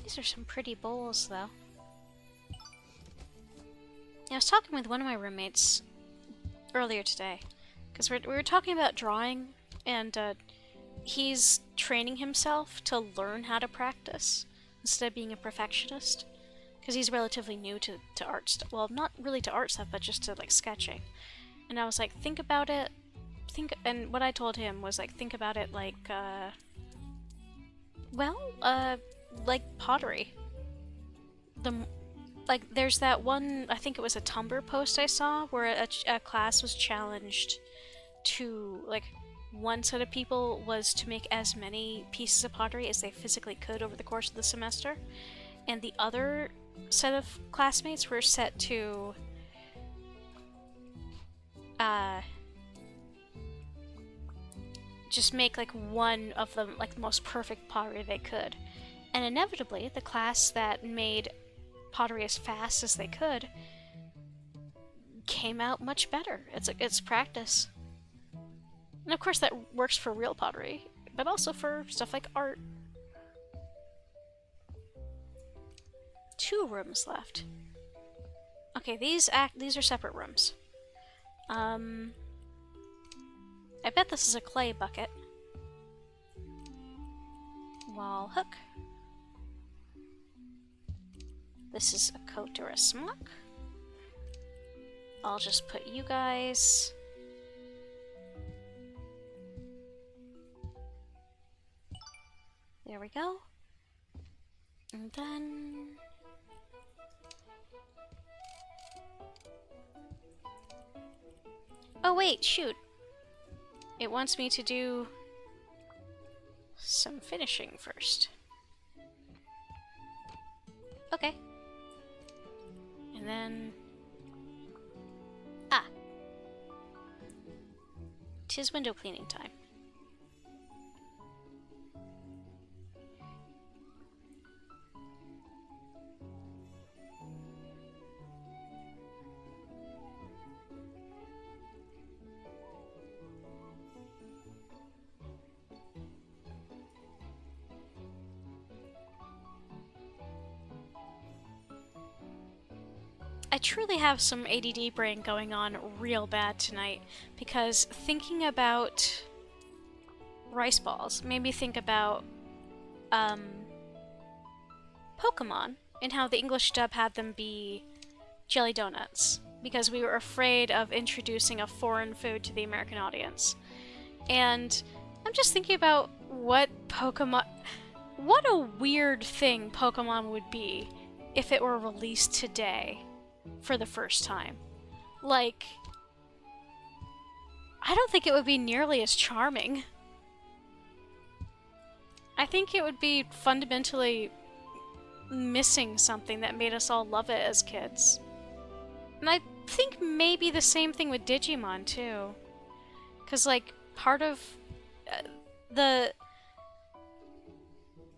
These are some pretty bowls, though. I was talking with one of my roommates earlier today, because we were talking about drawing, and he's training himself to learn how to practice instead of being a perfectionist, because he's relatively new to art stuff. Well, not really to art stuff, but just to like sketching. And I was like, think about it. And what I told him was like, think about it like, like pottery. Like, there's that one, I think it was a Tumblr post I saw, where a class was challenged to, like, one set of people was to make as many pieces of pottery as they physically could over the course of the semester, and the other set of classmates were set to, just make, like, one of the, like, the most perfect pottery they could. And inevitably, the class that made pottery as fast as they could came out much better. It's practice. And of course that works for real pottery, but also for stuff like art. 2 rooms left. Okay, these are separate rooms. I bet this is a clay bucket. Wall hook. This is a coat or a smock. I'll just put you guys... There we go. And then... Oh wait, shoot! It wants me to do some finishing first. Okay. And then... Ah! 'Tis window cleaning time. I truly have some ADD brain going on real bad tonight, because thinking about rice balls made me think about Pokemon and how the English dub had them be jelly donuts, because we were afraid of introducing a foreign food to the American audience. And I'm just thinking about what a weird thing Pokemon would be if it were released today for the first time. Like, I don't think it would be nearly as charming. I think it would be fundamentally missing something that made us all love it as kids. And I think maybe the same thing with Digimon, too. Because, like, part of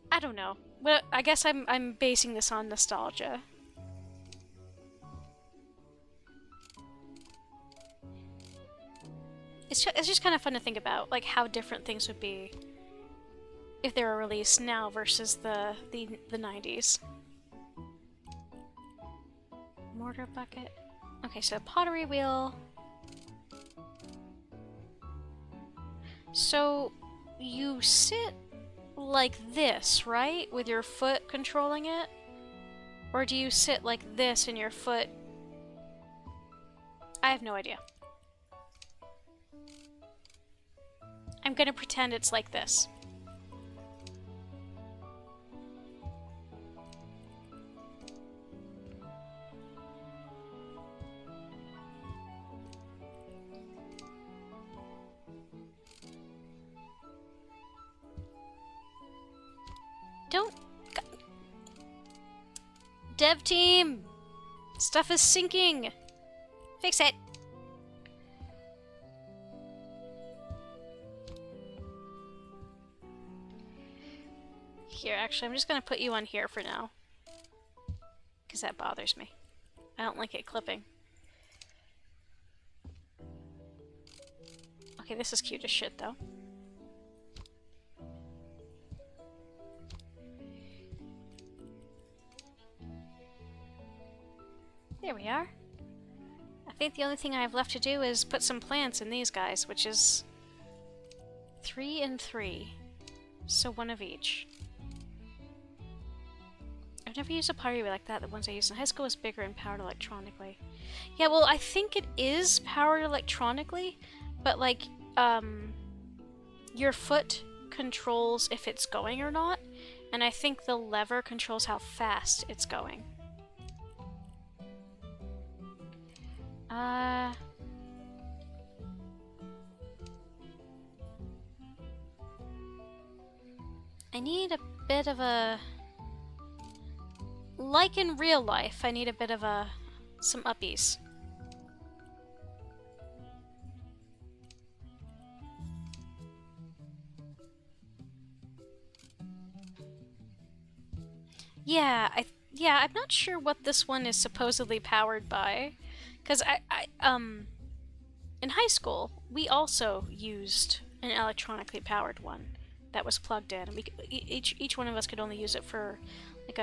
I don't know. Well, I guess I'm basing this on nostalgia. It's just kind of fun to think about, like, how different things would be if they were released now versus the 90s. Mortar bucket. Okay, so pottery wheel. So you sit like this, right? With your foot controlling it? Or do you sit like this and your foot... I have no idea. I'm gonna pretend it's like this. don't... Dev team! Stuff is sinking! Fix it! Here, actually, I'm just gonna put you on here for now. Because that bothers me. I don't like it clipping. Okay, this is cute as shit, though. There we are. I think the only thing I have left to do is put some plants in these guys, which is 3 and 3. So 1 of each. I've never used a pottery like that. The ones I used in high school was bigger and powered electronically. Yeah, well, I think it is powered electronically, but like, your foot controls if it's going or not, and I think the lever controls how fast it's going. I need a bit of a... Like in real life, I need a bit of some uppies. Yeah, I'm not sure what this one is supposedly powered by. Because in high school, we also used an electronically powered one that was plugged in. And each one of us could only use it for, like,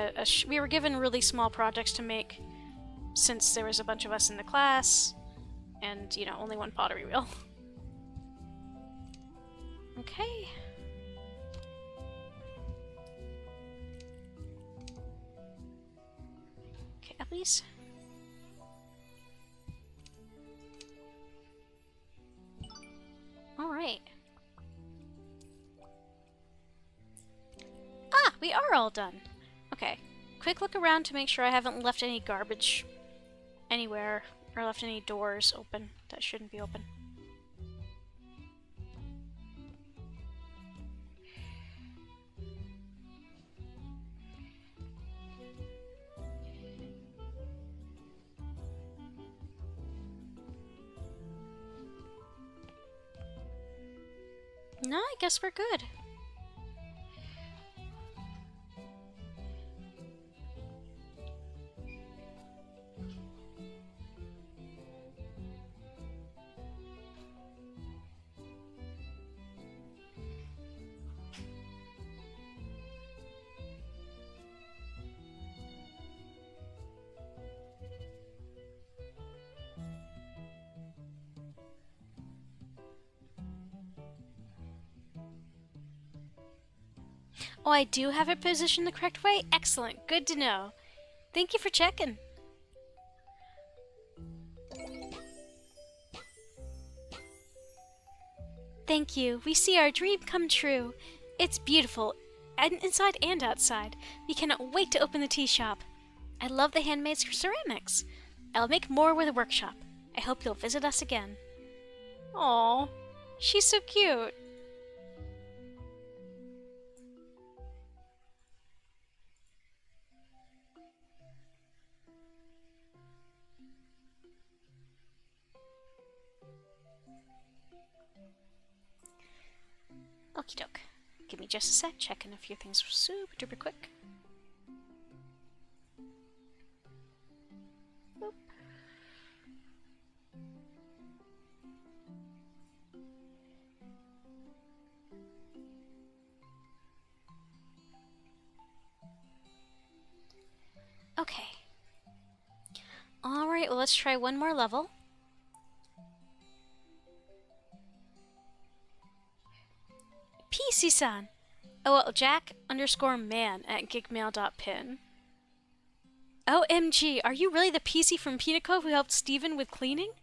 we were given really small projects to make since there was a bunch of us in the class and, you know, only one pottery wheel. Okay. Okay, uppies. Alright. Ah, we are all done. Okay. Quick look around to make sure I haven't left any garbage anywhere or left any doors open that shouldn't be open. No, I guess we're good. Oh, I do have it positioned the correct way? Excellent. Good to know. Thank you for checking. Thank you. We see our dream come true. It's beautiful, and inside and outside. We cannot wait to open the tea shop. I love the handmade ceramics. I'll make more with a workshop. I hope you'll visit us again. Aww, she's so cute. Okie doke. Give me just a sec, checking a few things super duper quick. Boop. Okay. Alright, well, let's try one more level. PC-san! Oh, Jack_man@gigmail.pin. OMG, are you really the PC from Pinnacle who helped Steven with cleaning?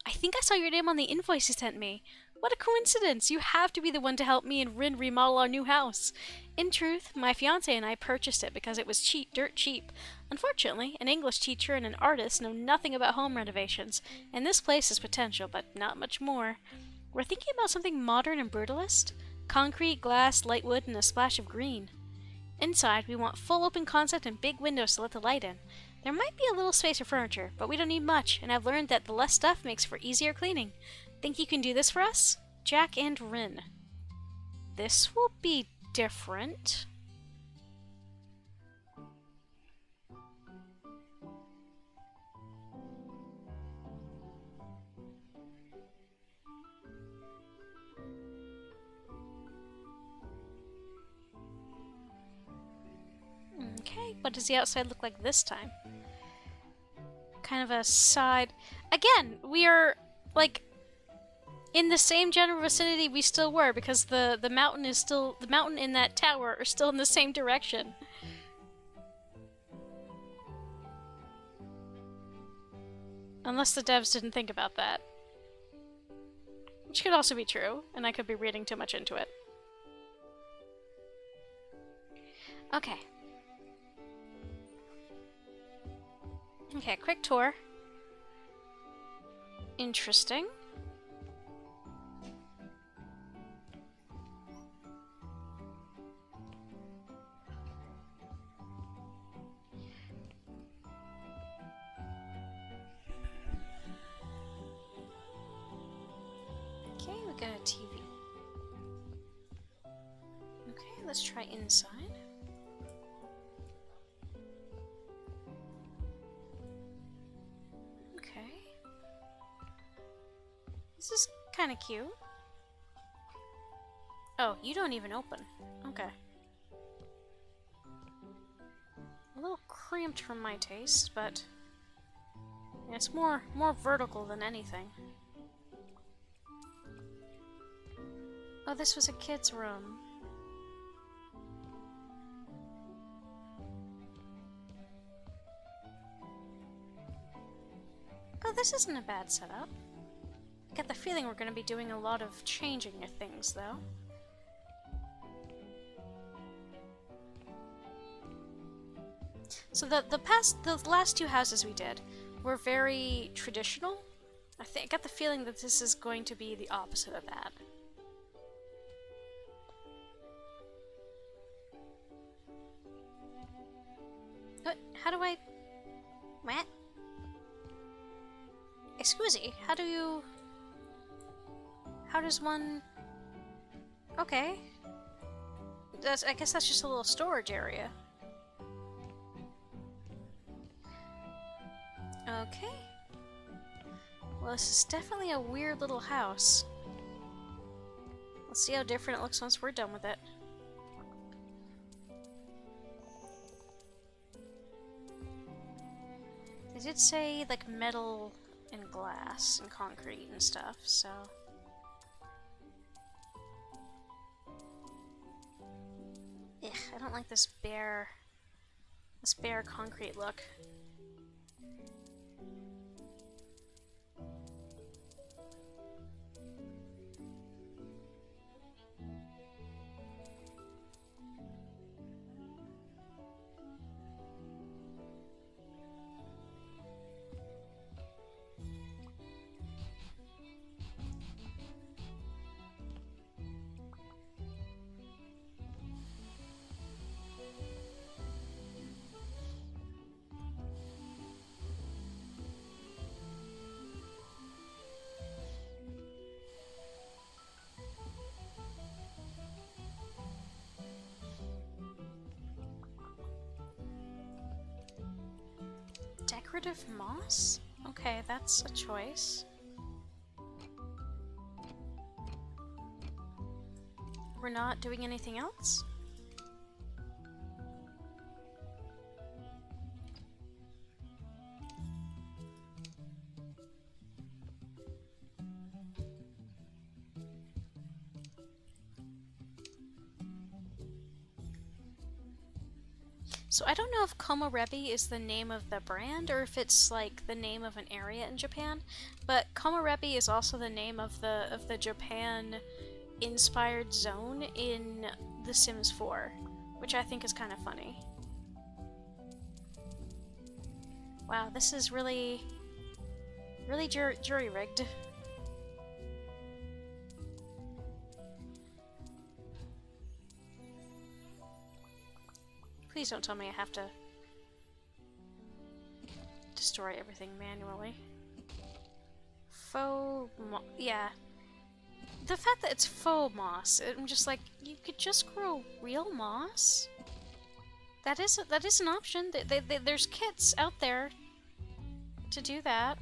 I think I saw your name on the invoice you sent me. What a coincidence! You have to be the one to help me and Rin remodel our new house. In truth, my fiancé and I purchased it because it was cheap, dirt cheap. Unfortunately, an English teacher and an artist know nothing about home renovations, and this place has potential, but not much more. We're thinking about something modern and brutalist. Concrete, glass, light wood, and a splash of green. Inside, we want full open concept and big windows to let the light in. There might be a little space for furniture, but we don't need much, and I've learned that the less stuff makes for easier cleaning. Think you can do this for us? Jack and Rin. This will be different. Okay, what does the outside look like this time? Kind of a side... Again, we are, like, in the same general vicinity we still were, because the mountain is still... The mountain in that tower are still in the same direction. Unless the devs didn't think about that. Which could also be true, and I could be reading too much into it. Okay. Okay, quick tour. Interesting. Okay, we got a TV. Okay, let's try inside. This is kind of cute. Oh, you don't even open. Okay. A little cramped for my taste, but yeah, it's more vertical than anything. Oh, this was a kid's room. Oh, this isn't a bad setup. I get the feeling we're going to be doing a lot of changing of things, though. So the last two houses we did were very traditional. I got the feeling that this is going to be the opposite of that. How do I... What? Excuse me, how do you... How does one... Okay. I guess that's just a little storage area. Okay. Well, this is definitely a weird little house. Let's see how different it looks once we're done with it. They did say, like, metal and glass and concrete and stuff, so... Ugh, I don't like this bare concrete look. Decorative moss? Okay, that's a choice. We're not doing anything else? So I don't know if Komorebi is the name of the brand or if it's like the name of an area in Japan, but Komorebi is also the name of the Japan inspired zone in The Sims 4, which I think is kind of funny. Wow, this is really jury-rigged. Please don't tell me I have to destroy everything manually. Yeah. The fact that it's faux moss, I'm just like, you could just grow real moss? That is an option. There's kits out there to do that.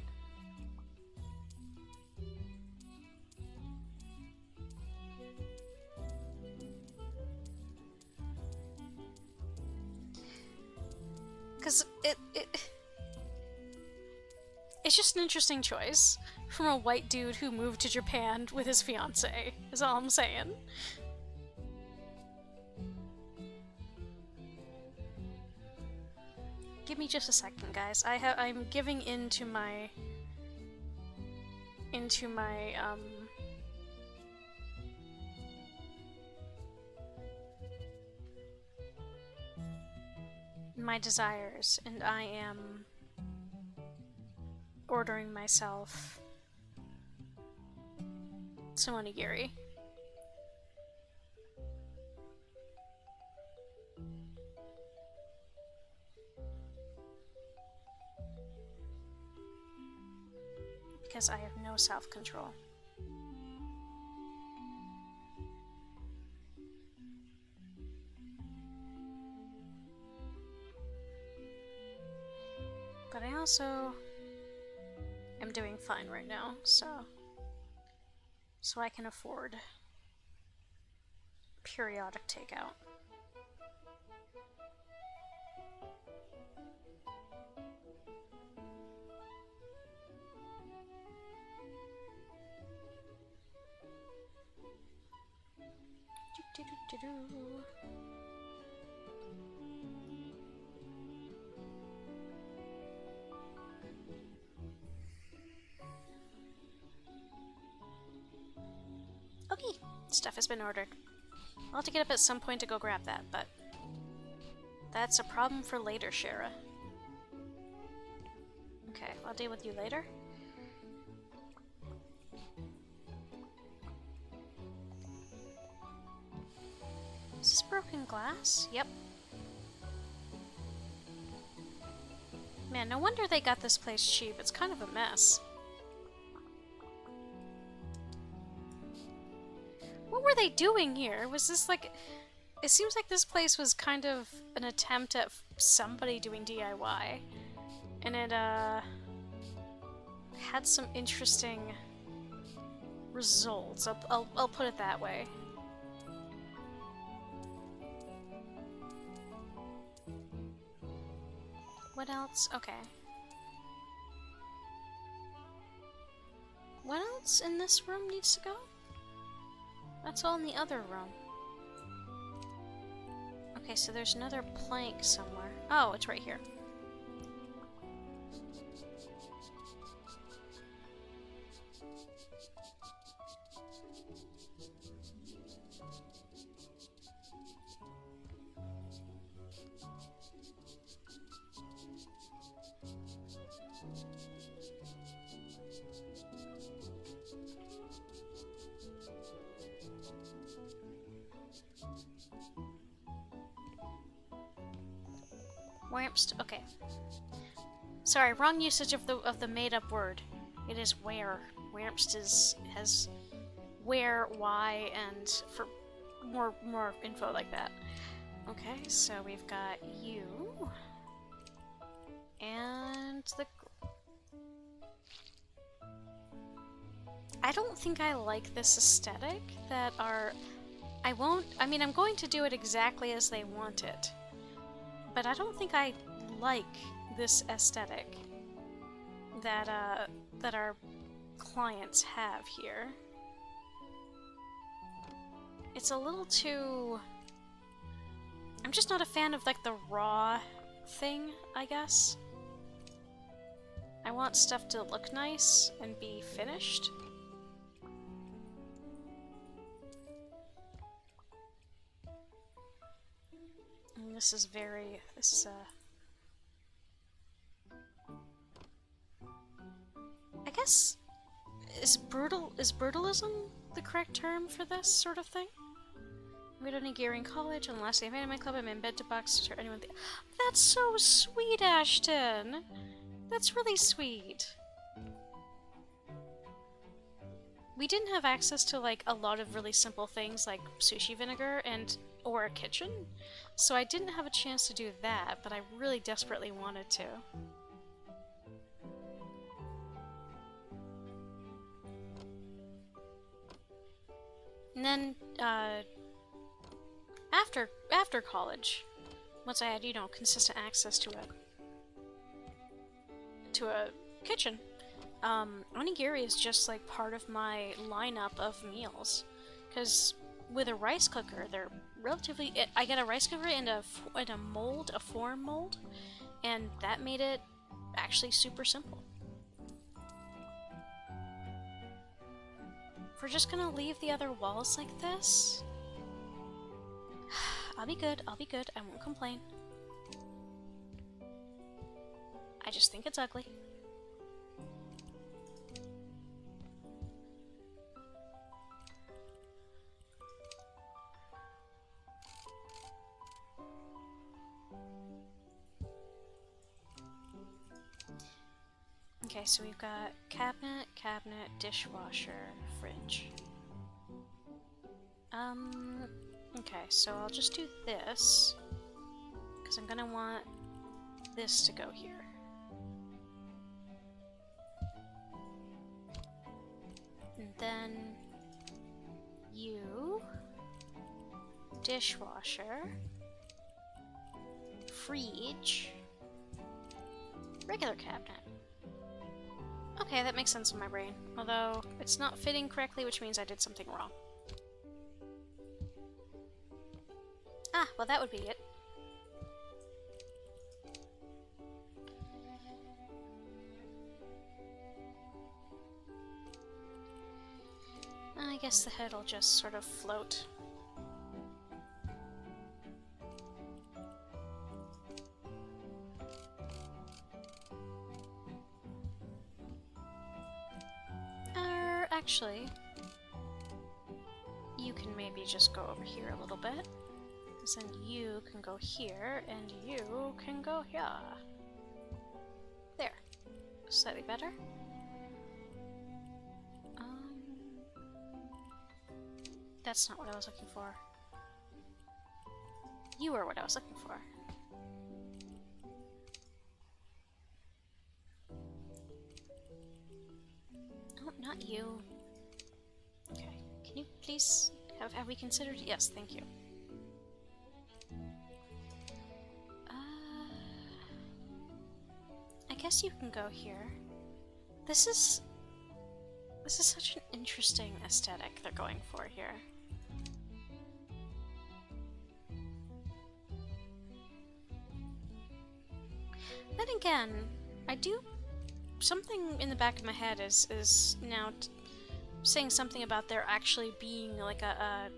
Because it's just an interesting choice from a white dude who moved to Japan with his fiancée, is all I'm saying. Give me just a second, guys. I'm giving into my my desires, and I am ordering myself some onigiri. Because I have no self-control. But I also am doing fine right now, so I can afford periodic takeout. Okay, stuff has been ordered. I'll have to get up at some point to go grab that, but that's a problem for later, Shara. Okay, I'll deal with you later. Is this broken glass? Yep. Man, no wonder they got this place cheap. It's kind of a mess. What were they doing here? Was this like... It seems like this place was kind of an attempt at somebody doing DIY. And it, had some interesting results. I'll put it that way. What else? Okay. What else in this room needs to go? That's all in the other room. Okay, so there's another plank somewhere. Oh, it's right here. Okay. Sorry, wrong usage of the made-up word. It is where. Whermst has where, why, and for more info like that. Okay, so we've got you and the. I don't think I like this aesthetic that are. I mean, I'm going to do it exactly as they want it. But I don't think I like this aesthetic that our clients have here. It's a little too... I'm just not a fan of like the raw thing, I guess. I want stuff to look nice and be finished. This is I guess, is brutalism the correct term for this sort of thing? We don't need gear in college. On the last day of Anime Club, I'm in bed to box or anyone. That's so sweet, Ashton! That's really sweet. We didn't have access to, like, a lot of really simple things like sushi vinegar or a kitchen, so I didn't have a chance to do that, but I really desperately wanted to. And then, after college, once I had, you know, consistent access to a kitchen, onigiri is just like part of my lineup of meals, because with a rice cooker, they're relatively. I get a rice cooker in a mold, a form mold, and that made it actually super simple. If we're just gonna leave the other walls like this, I'll be good. I'll be good. I won't complain. I just think it's ugly. Okay, so we've got cabinet, dishwasher, fridge. Okay, so I'll just do this, because I'm gonna want this to go here. And then you, dishwasher, fridge, regular cabinet. Okay, that makes sense in my brain, although it's not fitting correctly, which means I did something wrong. Ah, well that would be it. I guess the head will just sort of float. Actually, you can maybe just go over here a little bit, because then you can go here, and you can go here. There. Slightly better. That's not what I was looking for. You are what I was looking for. Oh, not you. Okay, can you please, have we considered? Yes, thank you. I guess you can go here. This is such an interesting aesthetic they're going for here. Then again, something in the back of my head is now saying something about there actually being like a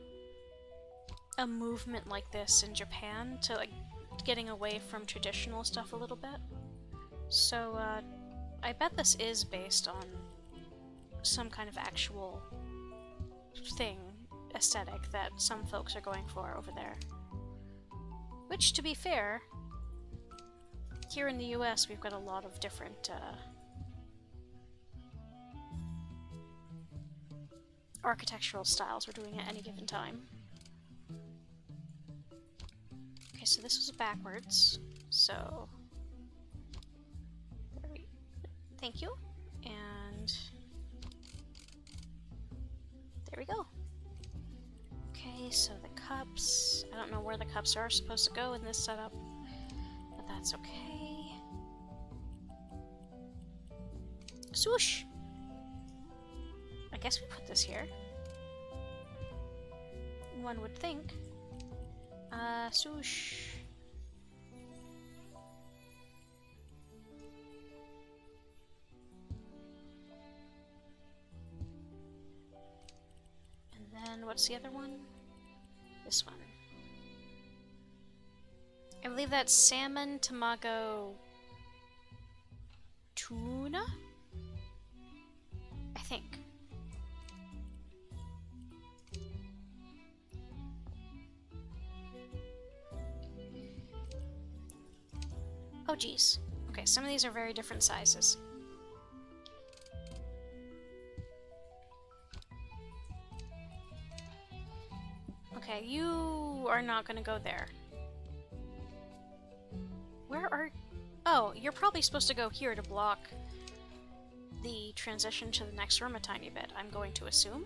movement like this in Japan to like getting away from traditional stuff a little bit. So I bet this is based on some kind of actual thing, aesthetic that some folks are going for over there. Which, to be fair, here in the US we've got a lot of different architectural styles we're doing at any given time. Okay, so this was backwards, so thank you, and there we go. Okay, so the cups, I don't know where the cups are supposed to go in this setup, but that's okay. Swoosh! I guess we put this here. One would think. Swoosh. And then what's the other one? This one. I believe that's salmon, tamago, tuna? I think. Oh, geez. Okay, some of these are very different sizes. Okay, you are not gonna go there. Where are... Oh, you're probably supposed to go here to block the transition to the next room a tiny bit, I'm going to assume.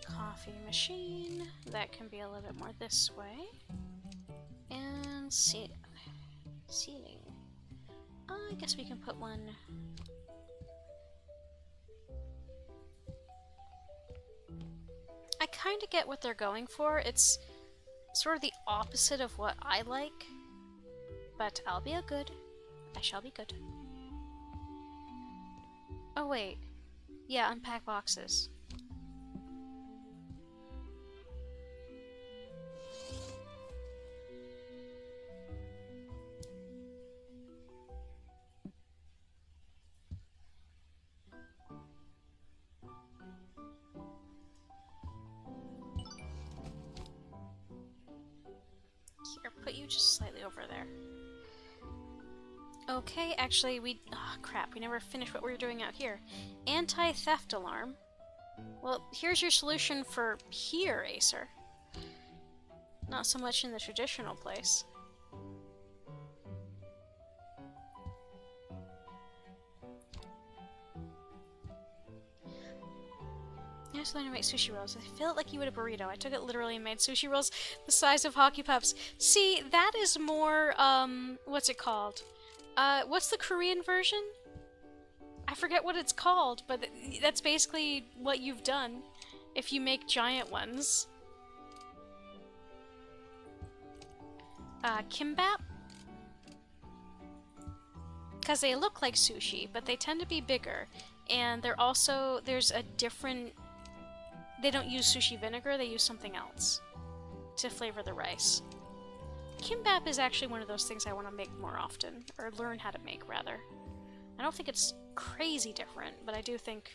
Coffee machine. That can be a little bit more this way. And seating. I guess we can put one... I kind of get what they're going for. It's sort of the opposite of what I like. But I'll be a good. I shall be good. Oh wait. Yeah, unpack boxes. Here, put you just slightly over there. Okay, actually, oh, crap, we never finished what we were doing out here. Anti-theft alarm. Well, here's your solution for here, Acer. Not so much in the traditional place. I just learned to make sushi rolls. I feel like you would a burrito. I took it literally and made sushi rolls the size of hockey pucks. See, that is more, what's it called? What's the Korean version? I forget what it's called, but that's basically what you've done if you make giant ones. Kimbap? Because they look like sushi, but they tend to be bigger. And they're also, there's a different... They don't use sushi vinegar, they use something else to flavor the rice. Kimbap is actually one of those things I want to make more often, or learn how to make, rather. I don't think it's crazy different, but I do think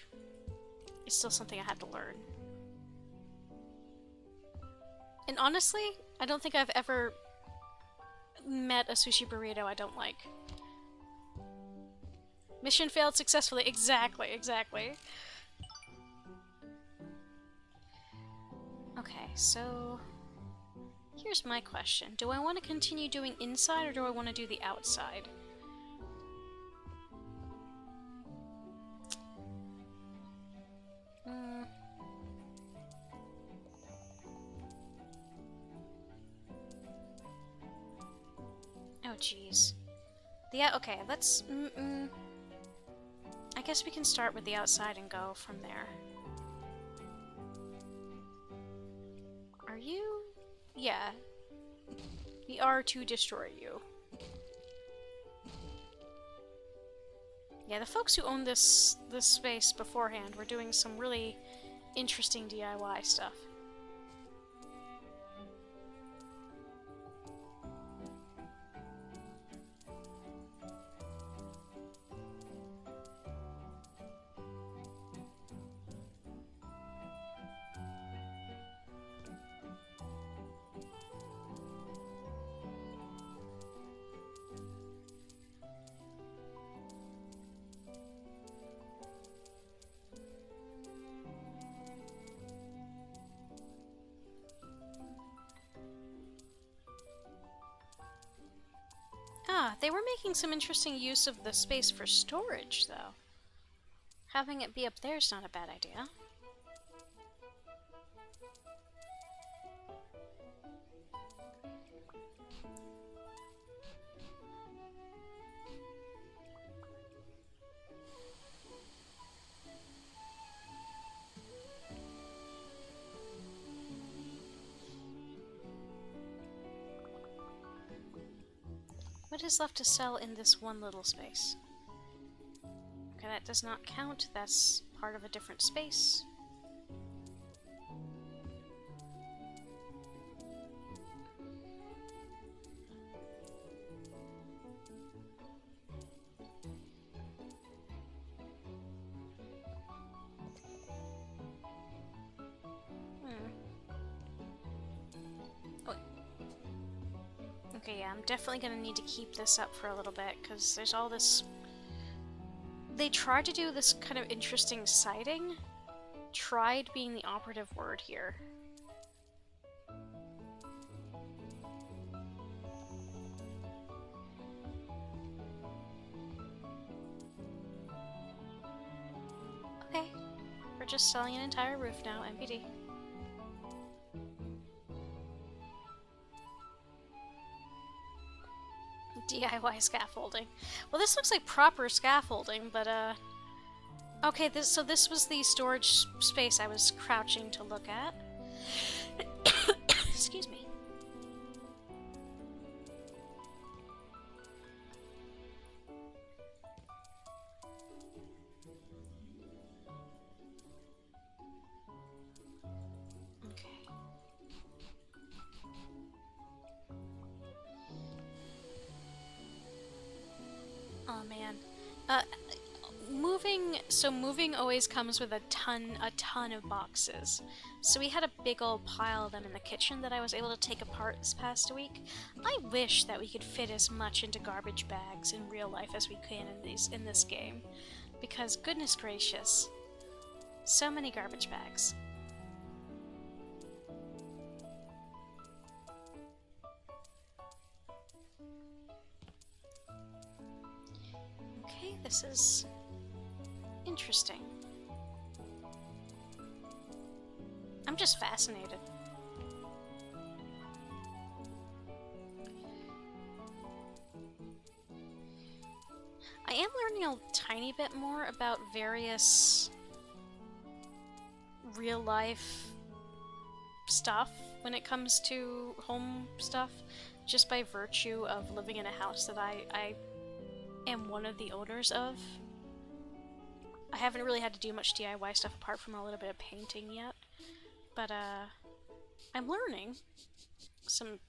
it's still something I had to learn. And honestly, I don't think I've ever met a sushi burrito I don't like. Mission failed successfully. Exactly, exactly. Okay, so here's my question. Do I want to continue doing inside or do I want to do the outside? Oh, jeez. Okay, let's... I guess we can start with the outside and go from there. Are you? Yeah. We are to destroy you. Yeah, the folks who owned this space beforehand were doing some really interesting DIY stuff. Ah, they were making some interesting use of the space for storage, though. Having it be up there is not a bad idea. What is left to sell in this one little space? Okay, that does not count. That's part of a different space. I'm definitely gonna need to keep this up for a little bit, because there's all this... They tried to do this kind of interesting sighting. Tried being the operative word here. Okay, we're just selling an entire roof now, MPD. DIY scaffolding. Well, this looks like proper scaffolding, but okay, so this was the storage space I was crouching to look at. Excuse me. Oh man. Moving always comes with a ton of boxes. So we had a big old pile of them in the kitchen that I was able to take apart this past week. I wish that we could fit as much into garbage bags in real life as we can in this game. Because goodness gracious, so many garbage bags. Okay, this is interesting. I'm just fascinated. I am learning a tiny bit more about various real life stuff when it comes to home stuff, just by virtue of living in a house that I am one of the owners of. I haven't really had to do much DIY stuff apart from a little bit of painting yet, but I'm learning.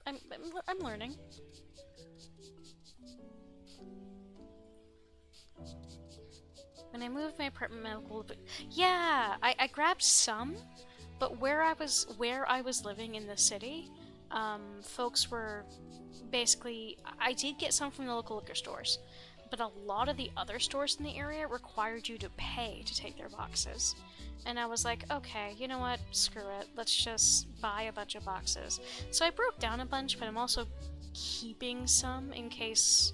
I'm learning. When I moved my apartment medical, yeah, I grabbed some, but where I was living in the city, folks were basically, I did get some from the local liquor stores, but a lot of the other stores in the area required you to pay to take their boxes. And I was like, okay, you know what, screw it, let's just buy a bunch of boxes. So I broke down a bunch, but I'm also keeping some in case,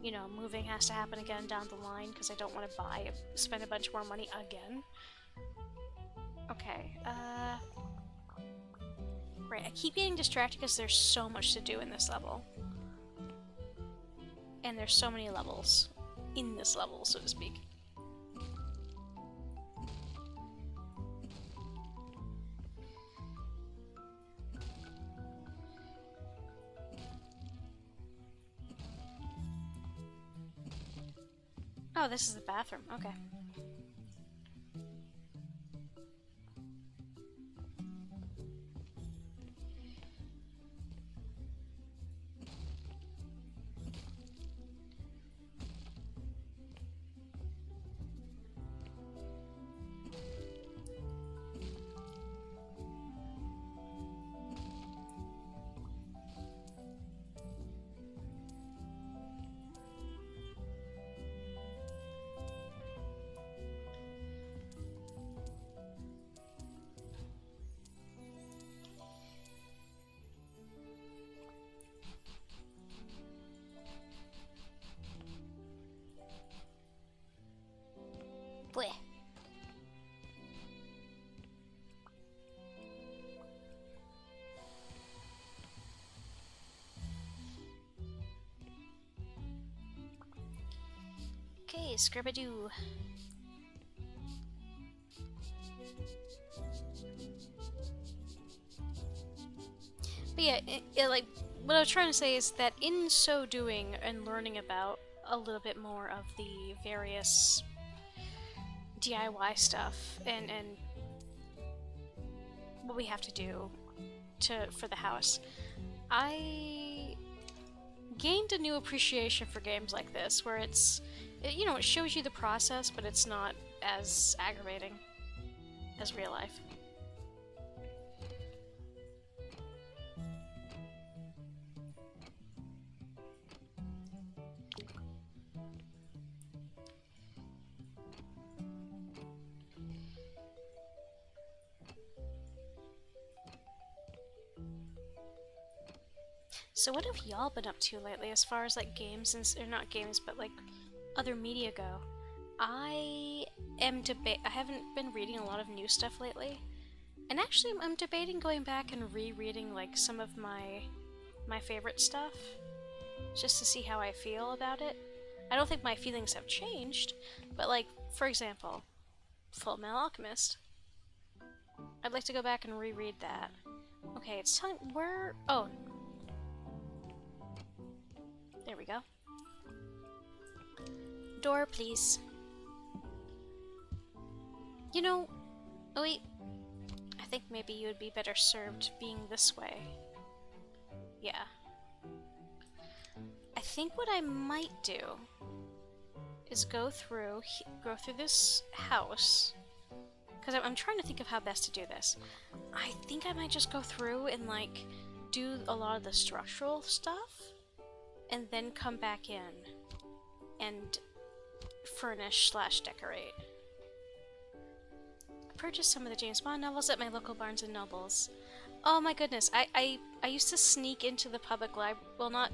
you know, moving has to happen again down the line, because I don't want to spend a bunch more money again. Okay, right, I keep getting distracted because there's so much to do in this level. And there's so many levels in this level, so to speak. Oh, this is the bathroom. Okay. Bleh. Okay, scribadoo. But yeah, like, what I was trying to say is that in so doing and learning about a little bit more of the various DIY stuff and what we have to do for the house, I gained a new appreciation for games like this, where it's, you know, it shows you the process, but it's not as aggravating as real life. So what have y'all been up to lately as far as like games and or not games but like other media go? I haven't been reading a lot of new stuff lately. And actually I'm debating going back and rereading like some of my favorite stuff just to see how I feel about it. I don't think my feelings have changed, but like for example, Full Metal Alchemist. I'd like to go back and reread that. Okay, it's time. Where? Oh. There we go. Door, please. You know. Oh, wait. I think maybe you would be better served being this way. Yeah. I think what I might do is go through this house. Because I'm trying to think of how best to do this. I think I might just go through and, like, do a lot of the structural stuff, and then come back in and furnish/decorate. I purchased some of the James Bond novels at my local Barnes & Nobles. Oh my goodness, I used to sneak into the public library. Well, not...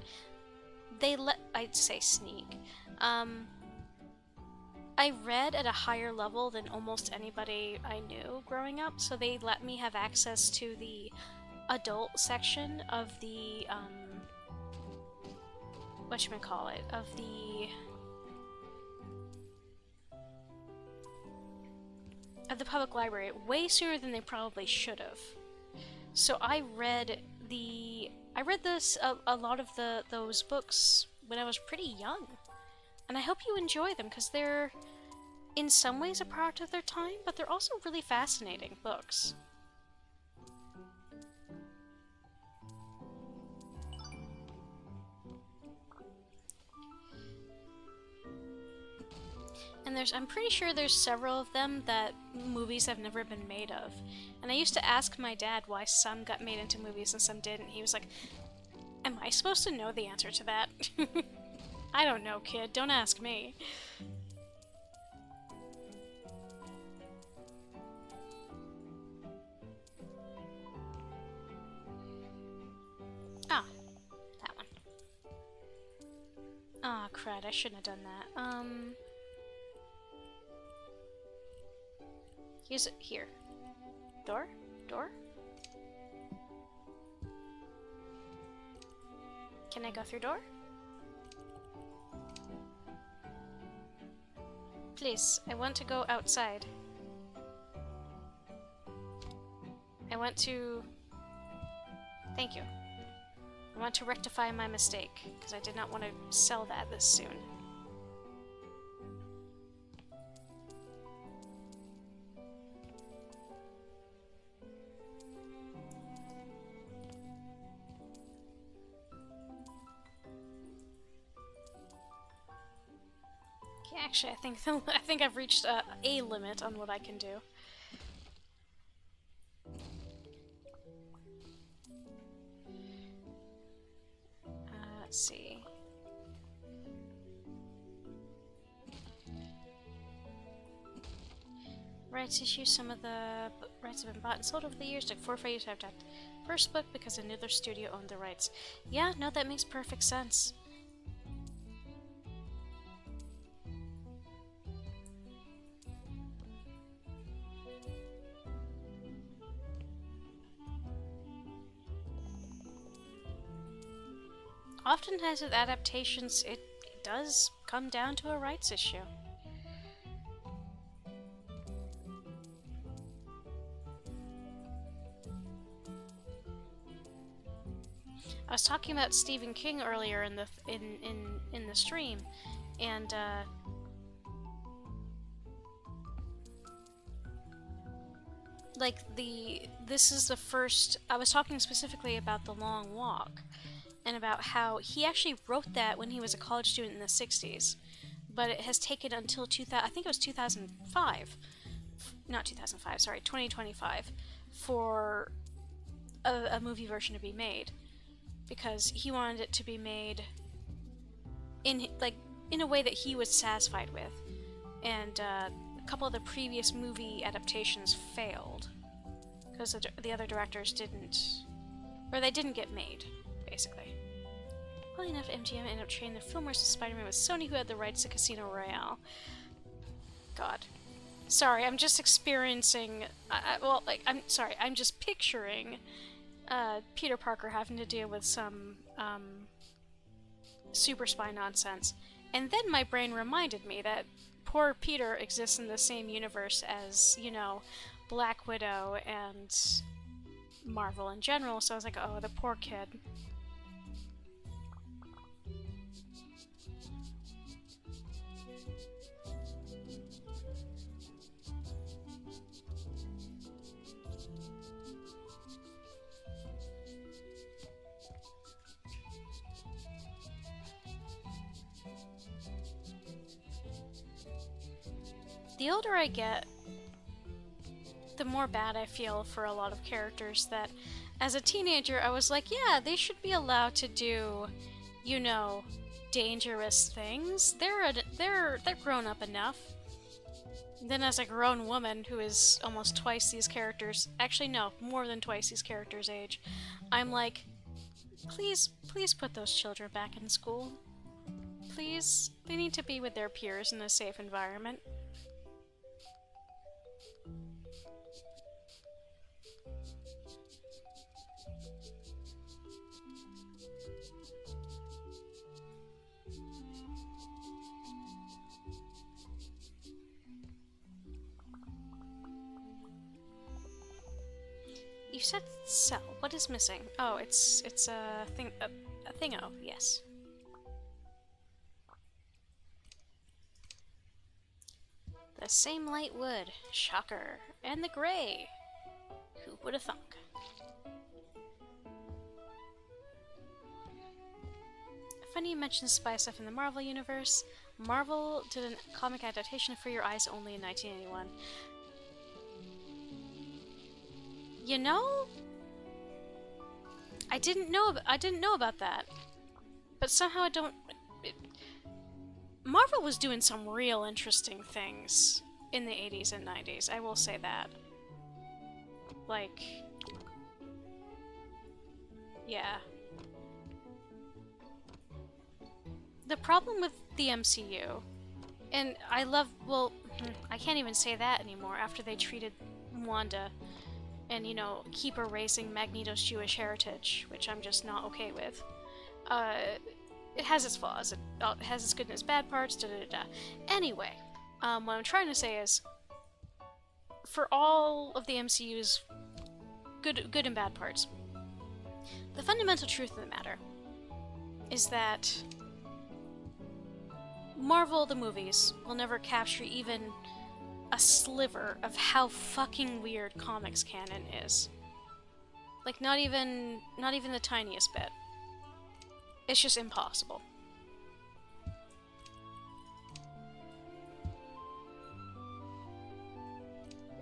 I'd say sneak. I read at a higher level than almost anybody I knew growing up, so they let me have access to the adult section of the, whatchamacallit, of the public library way sooner than they probably should have. So I read a lot of those books when I was pretty young. And I hope you enjoy them, because they're, in some ways, a product of their time, but they're also really fascinating books. And I'm pretty sure there's several of them that movies have never been made of. And I used to ask my dad why some got made into movies and some didn't. He was like, am I supposed to know the answer to that? I don't know, kid. Don't ask me. Ah, that one. Ah, crud. I shouldn't have done that. Use it here. Door? Door? Can I go through door? Please, I want to go outside. I want to... Thank you. I want to rectify my mistake, because I did not want to sell that this soon. Okay, actually, I think I've reached a limit on what I can do. Let's see. Rights issue. Some of the rights have been bought and sold over the years. Took 4 or 5 years to have that first book because another studio owned the rights. Yeah, no, that makes perfect sense. Oftentimes with adaptations, it does come down to a rights issue. I was talking about Stephen King earlier in the stream, and this is the first. I was talking specifically about The Long Walk, and about how he actually wrote that when he was a college student in the 60s, but it has taken until I think it was 2005, not 2005, sorry, 2025, for a movie version to be made, because he wanted it to be made in a way that he was satisfied with, and a couple of the previous movie adaptations failed because the other directors didn't get made, basically. Well enough, MGM ended up trading the film rights to Spider-Man with Sony, who had the rights to Casino Royale. God. Sorry, I'm just experiencing... I'm sorry, I'm just picturing Peter Parker having to deal with some super spy nonsense. And then my brain reminded me that poor Peter exists in the same universe as, you know, Black Widow and Marvel in general, so I was like, oh, the poor kid. The older I get, the more bad I feel for a lot of characters that, as a teenager, I was like, yeah, they should be allowed to do, you know, dangerous things. They're grown up enough. And then as a grown woman who is almost twice these characters, actually no, more than twice these characters' age, I'm like, please put those children back in school. Please, they need to be with their peers in a safe environment. You said cell. What is missing? Oh, it's a thing, a thingo. Yes. The same light wood. Shocker. And the gray. Who would have thunk? Funny you mentioned spy stuff in the Marvel universe. Marvel did a comic adaptation of For Your Eyes Only in 1981. You know, I didn't know about that, but somehow I don't. Marvel was doing some real interesting things in the 80s and 90s. I will say that. Like, yeah. The problem with the MCU, and I love. Well, I can't even say that anymore after they treated Wanda. And, you know, keep erasing Magneto's Jewish heritage, which I'm just not okay with. It has its flaws. It has its good and its bad parts, da-da-da-da. Anyway, what I'm trying to say is, for all of the MCU's good and bad parts, the fundamental truth of the matter is that Marvel, the movies, will never capture even a sliver of how fucking weird comics canon is. Like, not even the tiniest bit. It's just impossible.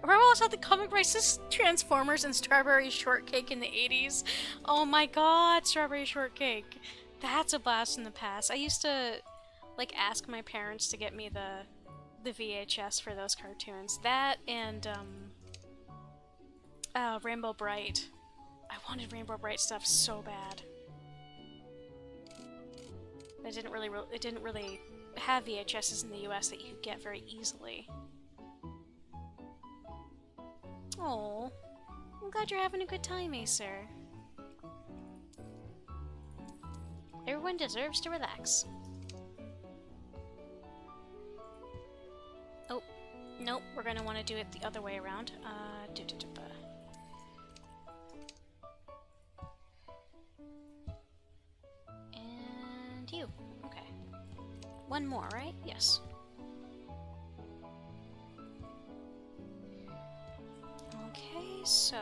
Remember all about the comic racist Transformers and Strawberry Shortcake in the 80s? Oh my god, Strawberry Shortcake. That's a blast from the past. I used to, like, ask my parents to get me the VHS for those cartoons. That and Rainbow Bright. I wanted Rainbow Bright stuff so bad. It didn't really have VHSs in the US that you could get very easily. Oh, I'm glad you're having a good time, Acer. Everyone deserves to relax. Oh, nope, we're gonna want to do it the other way around. And you. Okay. One more, right? Yes. Okay, so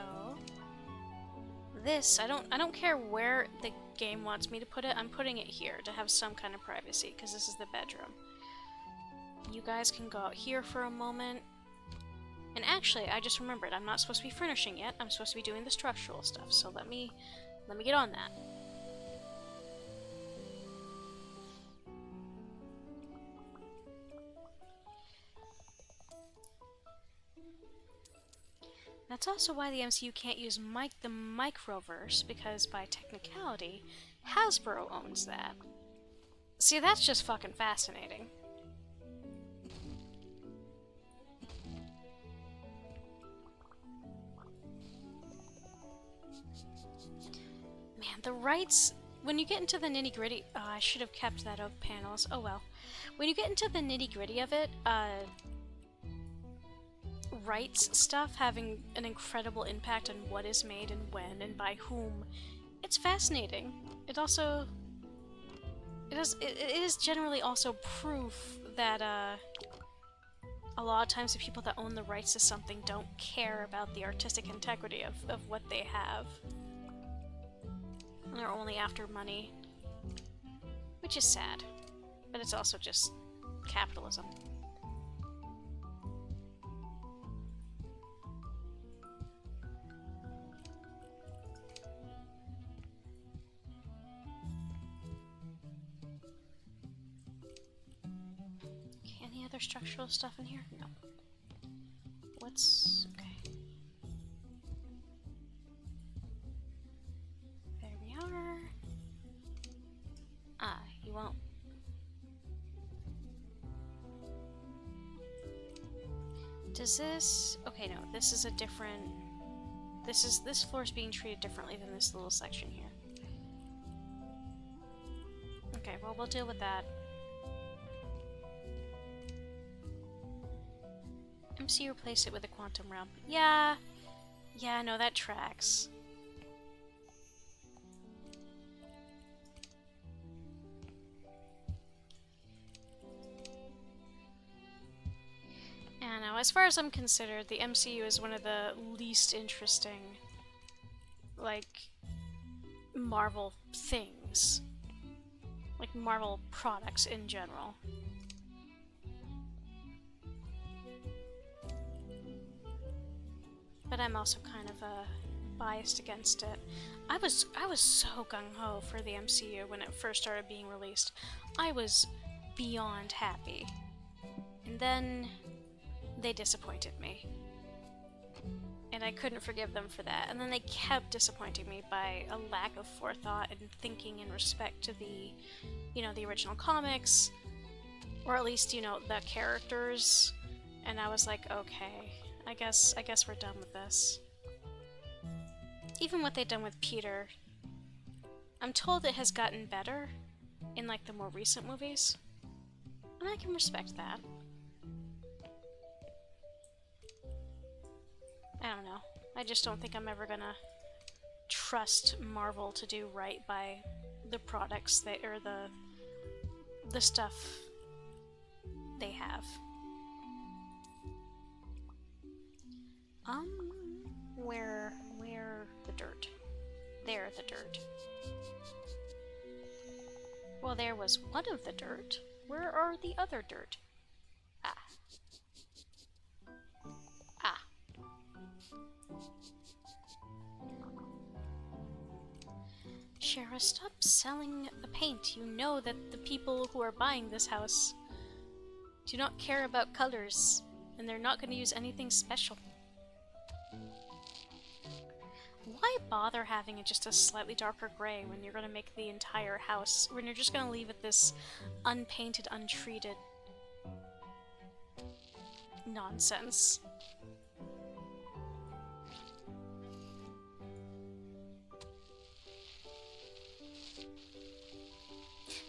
this, I don't care where the game wants me to put it. I'm putting it here to have some kind of privacy, because this is the bedroom. You guys can go out here for a moment. And actually, I just remembered, I'm not supposed to be furnishing yet. I'm supposed to be doing the structural stuff, so let me get on that. That's also why the MCU can't use the Microverse, because by technicality, Hasbro owns that. See, that's just fucking fascinating. Man, the rights, when you get into the nitty-gritty, oh, I should have kept that of panels, oh well. When you get into the nitty-gritty of it, rights stuff having an incredible impact on what is made and when and by whom, it's fascinating. It also, it is generally also proof that, a lot of times the people that own the rights to something don't care about the artistic integrity of what they have. And they're only after money. Which is sad. But it's also just capitalism. Okay, any other structural stuff in here? No. What's... okay. There we are. Ah, you won't. Does this... okay, no, this is a different... this floor is being treated differently than this little section here. Okay, well, we'll deal with that. MC replace it with a quantum realm. Yeah, no, that tracks. Yeah, no, as far as I'm considered, the MCU is one of the least interesting, like, Marvel things. Like, Marvel products in general. But I'm also kind of biased against it. I was so gung-ho for the MCU when it first started being released. I was beyond happy. And then they disappointed me. And I couldn't forgive them for that. And then they kept disappointing me by a lack of forethought and thinking in respect to the, you know, the original comics, or at least, you know, the characters. And I was like, okay, I guess we're done with this. Even what they've done with Peter, I'm told it has gotten better in, like, the more recent movies. And I can respect that. I don't know. I just don't think I'm ever gonna trust Marvel to do right by the products they, or the stuff they have. Where the dirt? There, the dirt. Well, there was one of the dirt. Where are the other dirt? Ah. Ah. Shara, stop selling the paint. You know that the people who are buying this house do not care about colors, and they're not going to use anything special. Why bother having it just a slightly darker gray when you're going to make the entire house, when you're just going to leave it this unpainted, untreated nonsense?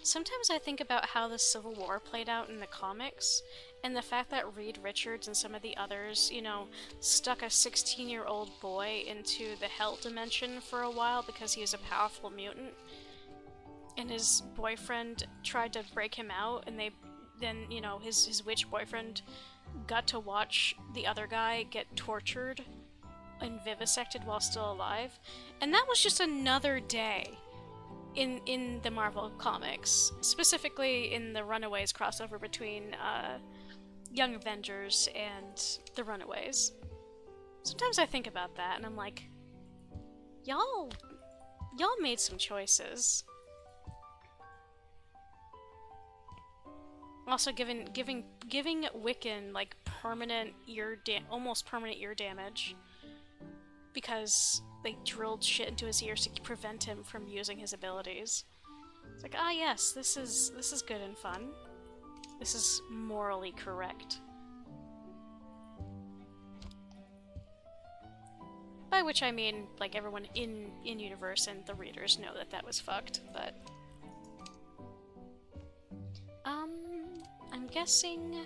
Sometimes I think about how the Civil War played out in the comics, and the fact that Reed Richards and some of the others, you know, stuck a 16-year-old boy into the Hell Dimension for a while because he was a powerful mutant, and his boyfriend tried to break him out, and then, you know, his witch boyfriend got to watch the other guy get tortured and vivisected while still alive, and that was just another day in the Marvel comics, specifically in the Runaways crossover between Young Avengers and the Runaways. Sometimes I think about that and I'm like, y'all made some choices. Also giving Wiccan like permanent almost permanent ear damage because they drilled shit into his ears to prevent him from using his abilities. It's like, ah yes, this is good and fun. This is morally correct. By which I mean, like, everyone in universe and the readers know that that was fucked, but... I'm guessing...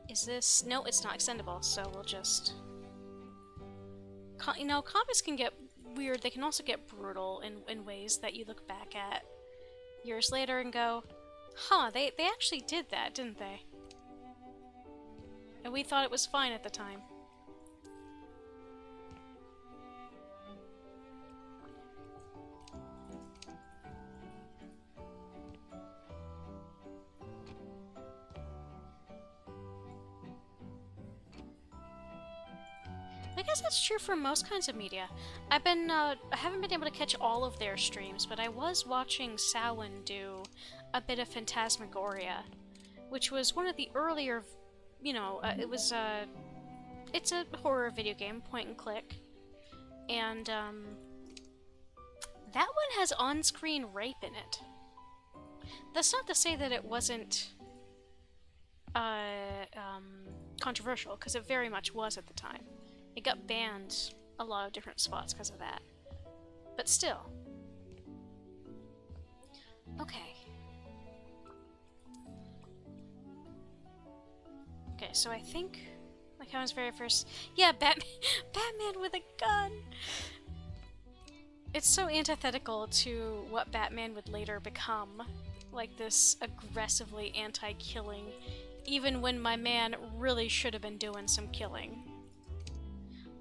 Is this... No, it's not extendable, so we'll just... You know, comics can get weird. They can also get brutal in ways that you look back at years later and go, huh, they actually did that, didn't they? And we thought it was fine at the time. I guess that's true for most kinds of media. I haven't been able to catch all of their streams, but I was watching Samhain do a bit of Phantasmagoria, which was one of the earlier, you know, it's a horror video game, point and click, and, that one has on-screen rape in it. That's not to say that it wasn't, controversial, because it very much was at the time. It got banned a lot of different spots because of that. But still. Okay. Okay, so I think... Like how I was very first... Yeah, Batman with a gun! It's so antithetical to what Batman would later become. Like this aggressively anti-killing, even when my man really should have been doing some killing.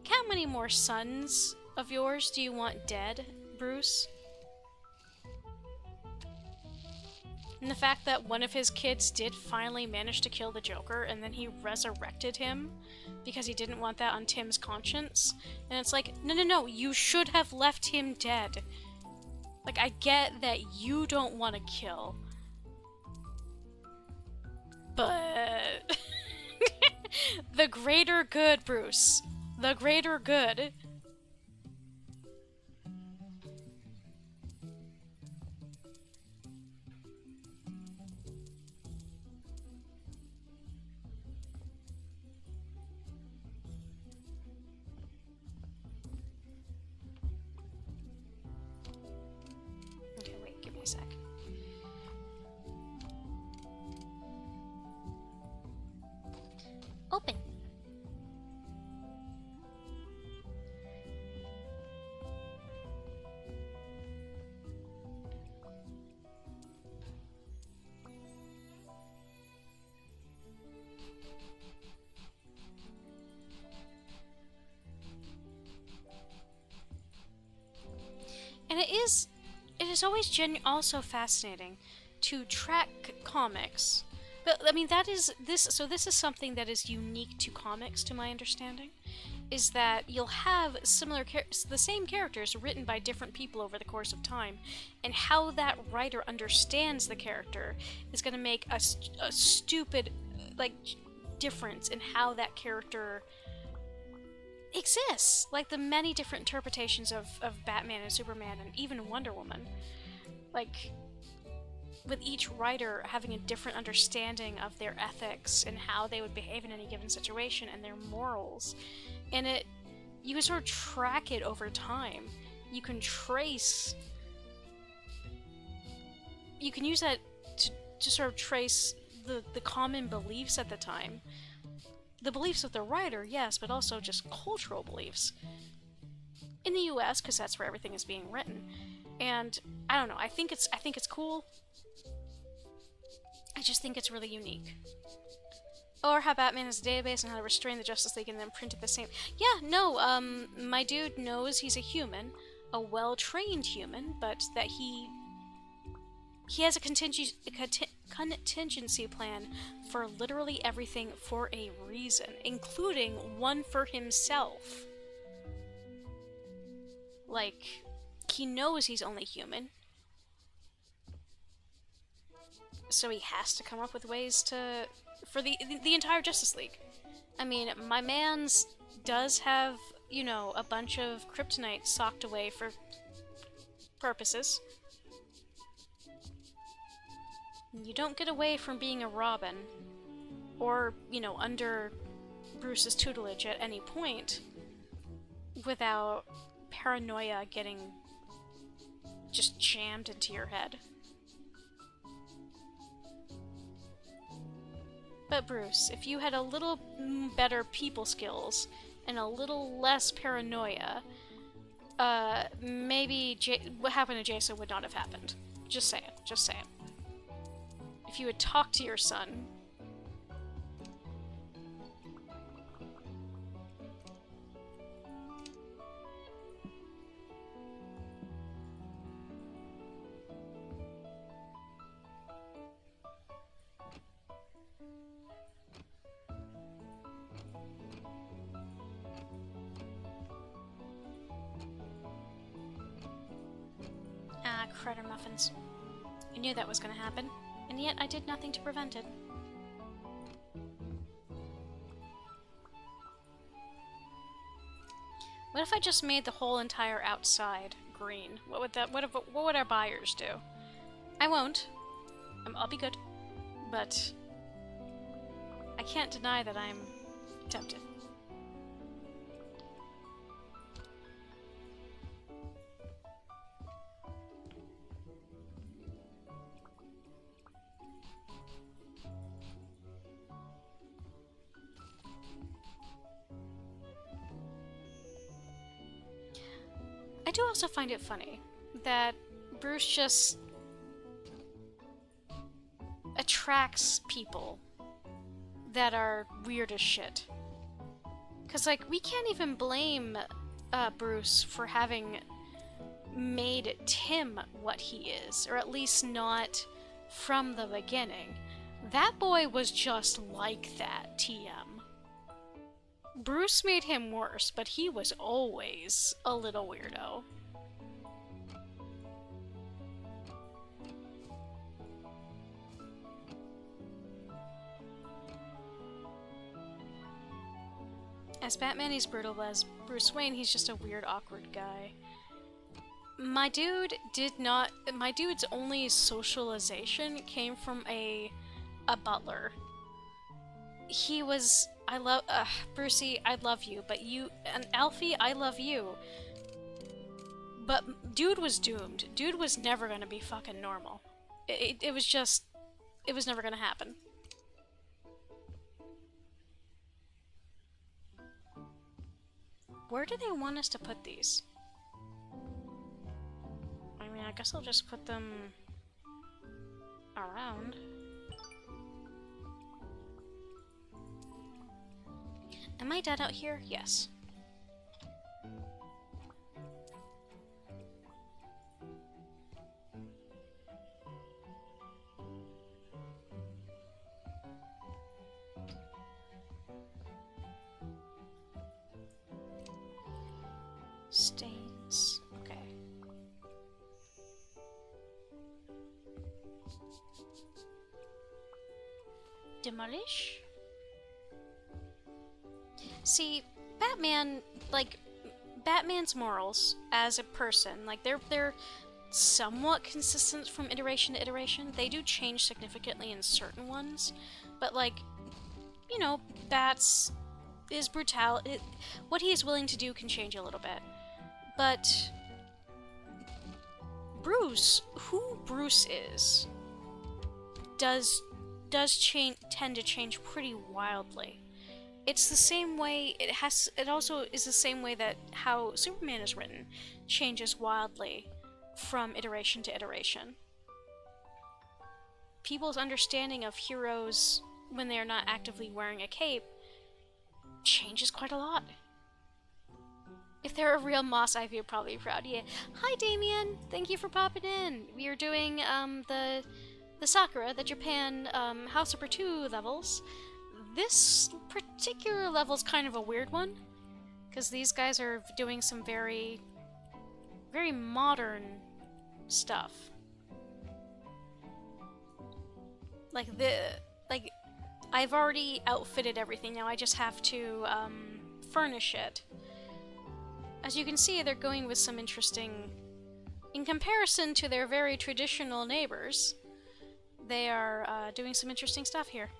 How many more sons of yours do you want dead, Bruce? And the fact that one of his kids did finally manage to kill the Joker, and then he resurrected him because he didn't want that on Tim's conscience. And it's like, no, you should have left him dead. Like, I get that you don't want to kill. But... the greater good, Bruce. The greater good. Okay, wait, give me a sec. Open. And it is always also fascinating to track comics. But, I mean, so this is something that is unique to comics, to my understanding, is that you'll have the same characters written by different people over the course of time, and how that writer understands the character is going to make a stupid, like, difference in how that character exists. Like the many different interpretations of Batman and Superman and even Wonder Woman. Like, with each writer having a different understanding of their ethics and how they would behave in any given situation and their morals. And you can sort of track it over time. You can use that to sort of trace the common beliefs at the time. The beliefs of the writer, yes, but also just cultural beliefs. In the US, because that's where everything is being written. And, I don't know, I think it's cool. I just think it's really unique. Or how Batman has a database and how to restrain the Justice League and then print it the same. Yeah, no, my dude knows he's a human, a well-trained human, but that he has a contingency plan for literally everything for a reason, including one for himself. Like, he knows he's only human, so he has to come up with ways for the entire Justice League. I mean, my man's does have, you know, a bunch of kryptonite socked away for purposes. You don't get away from being a Robin, or, you know, under Bruce's tutelage at any point, without paranoia getting just jammed into your head. But Bruce, if you had a little better people skills and a little less paranoia, maybe what happened to Jason would not have happened. Just saying, just saying. If you had talked to your son. Ah, crater muffins. I knew that was going to happen, and yet I did nothing to prevent it. What if I just made the whole entire outside green? What would our buyers do? I won't. I'll be good. But I can't deny that I'm tempted. I do also find it funny that Bruce just attracts people that are weird as shit. Cause like, we can't even blame Bruce for having made Tim what he is, or at least not from the beginning. That boy was just like that, TM. Bruce made him worse, but he was always a little weirdo. As Batman, he's brutal, but as Bruce Wayne, he's just a weird, awkward guy. My dude's only socialization came from a butler. He was, Brucey, I love you, but you, and Alfie, I love you. But dude was doomed. Dude was never gonna be fucking normal. It was never gonna happen. Where do they want us to put these? I mean, I guess I'll just put them around. Am I dead out here? Yes. Stains. Okay. Demolish? See, Batman, like, Batman's morals as a person, like, they're somewhat consistent from iteration to iteration. They do change significantly in certain ones, but, like, you know, his brutality, what he is willing to do can change a little bit. But Bruce, who Bruce is, does tend to change pretty wildly. It's the same way, it also is the same way that how Superman is written changes wildly from iteration to iteration. People's understanding of heroes when they are not actively wearing a cape changes quite a lot. If they're a real Moss Ivy, you're probably proud. Yeah. Hi, Damien! Thank you for popping in. We are doing the Sakura, the Japan House Super 2 levels. This particular level is kind of a weird one, because these guys are doing some very, very modern stuff. Like, I've already outfitted everything, now I just have to furnish it. As you can see, they're going with some interesting... In comparison to their very traditional neighbors, they are doing some interesting stuff here.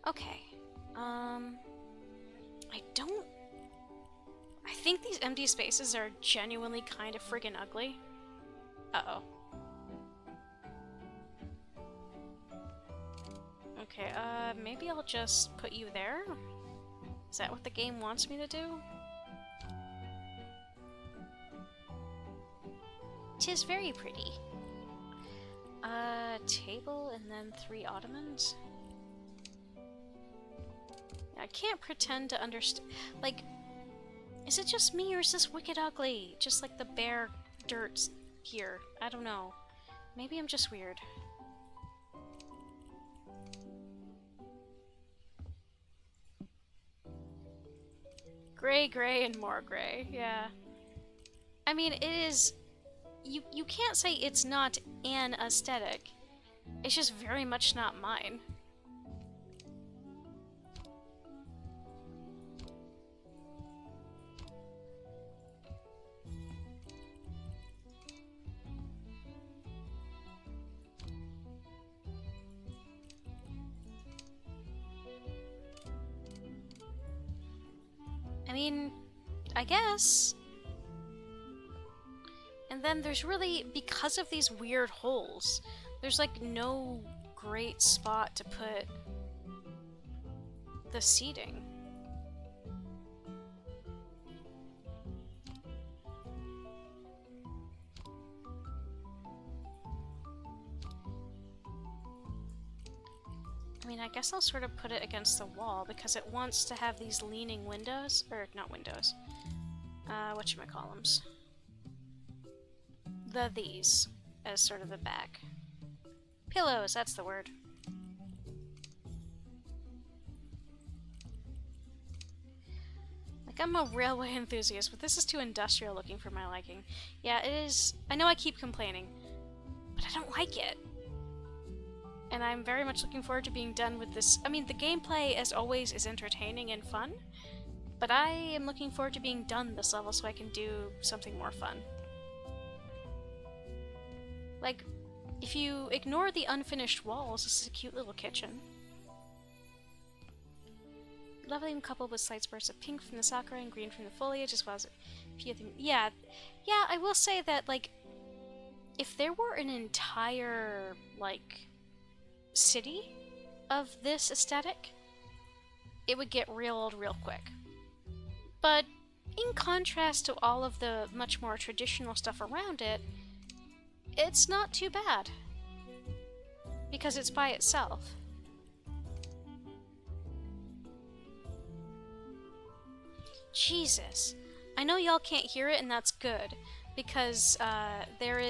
Okay. I think these empty spaces are genuinely kind of friggin' ugly. Uh-oh. Okay, maybe I'll just put you there? Is that what the game wants me to do? 'Tis very pretty. Table and then 3 ottomans? I can't pretend to understand. Like, is it just me or is this wicked ugly? Just like the bare dirt here. I don't know. Maybe I'm just weird. Gray, gray, and more gray. Yeah. I mean, it is... You can't say it's not an aesthetic. It's just very much not mine. I mean, I guess. And then there's really, because of these weird holes, there's like no great spot to put the seating. I mean, I guess I'll sort of put it against the wall because it wants to have these leaning windows, or not windows, whatchamacallums. These as sort of the back. Pillows, that's the word. Like, I'm a railway enthusiast, but this is too industrial looking for my liking. Yeah, it is. I know I keep complaining, but I don't like it. And I'm very much looking forward to being done with this. I mean, the gameplay, as always, is entertaining and fun, but I am looking forward to being done this level so I can do something more fun. Like, if you ignore the unfinished walls, this is a cute little kitchen. Lovely and coupled with slight spurts of pink from the sakura and green from the foliage, as well as a few things. Yeah, I will say that, like, if there were an entire, like, city of this aesthetic, it would get real old real quick. But in contrast to all of the much more traditional stuff around it, it's not too bad, because it's by itself. Jesus. I know y'all can't hear it, and that's good, because there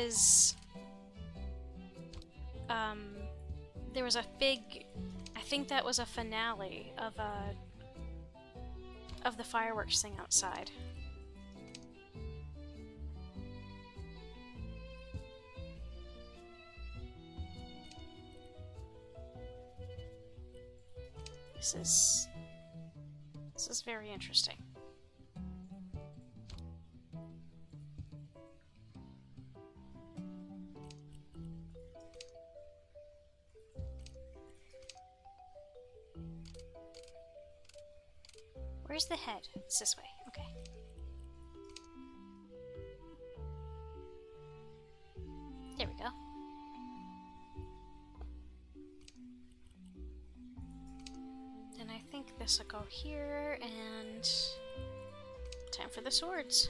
was a big, I think that was a finale of the fireworks thing outside. This is very interesting. Where's the head? It's this way. Okay. There we go. Then I think this will go here, and time for the swords.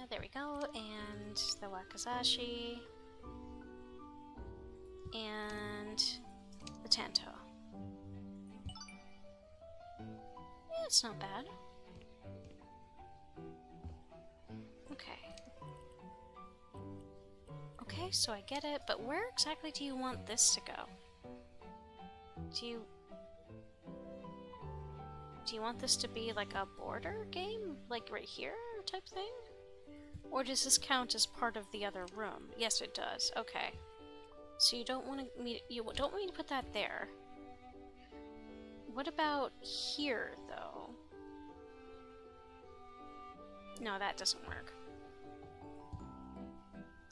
There we go, and the wakizashi, and the tanto. Yeah, it's not bad. Okay, so I get it, but where exactly do you want this to go? Do you... Do you want this to be like a border game? Like right here type thing? Or does this count as part of the other room? Yes, it does. Okay. So you don't want me to put that there. What about here, though? No, that doesn't work.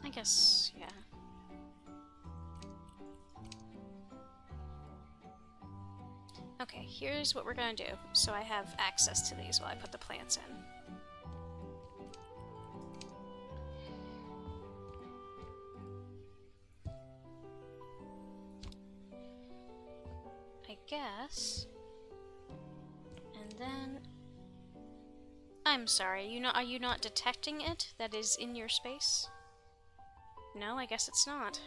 I guess, yeah. Okay, here's what we're gonna do, so I have access to these while I put the plants in. I guess. And then... I'm sorry, are you not detecting it that is in your space? No, I guess it's not.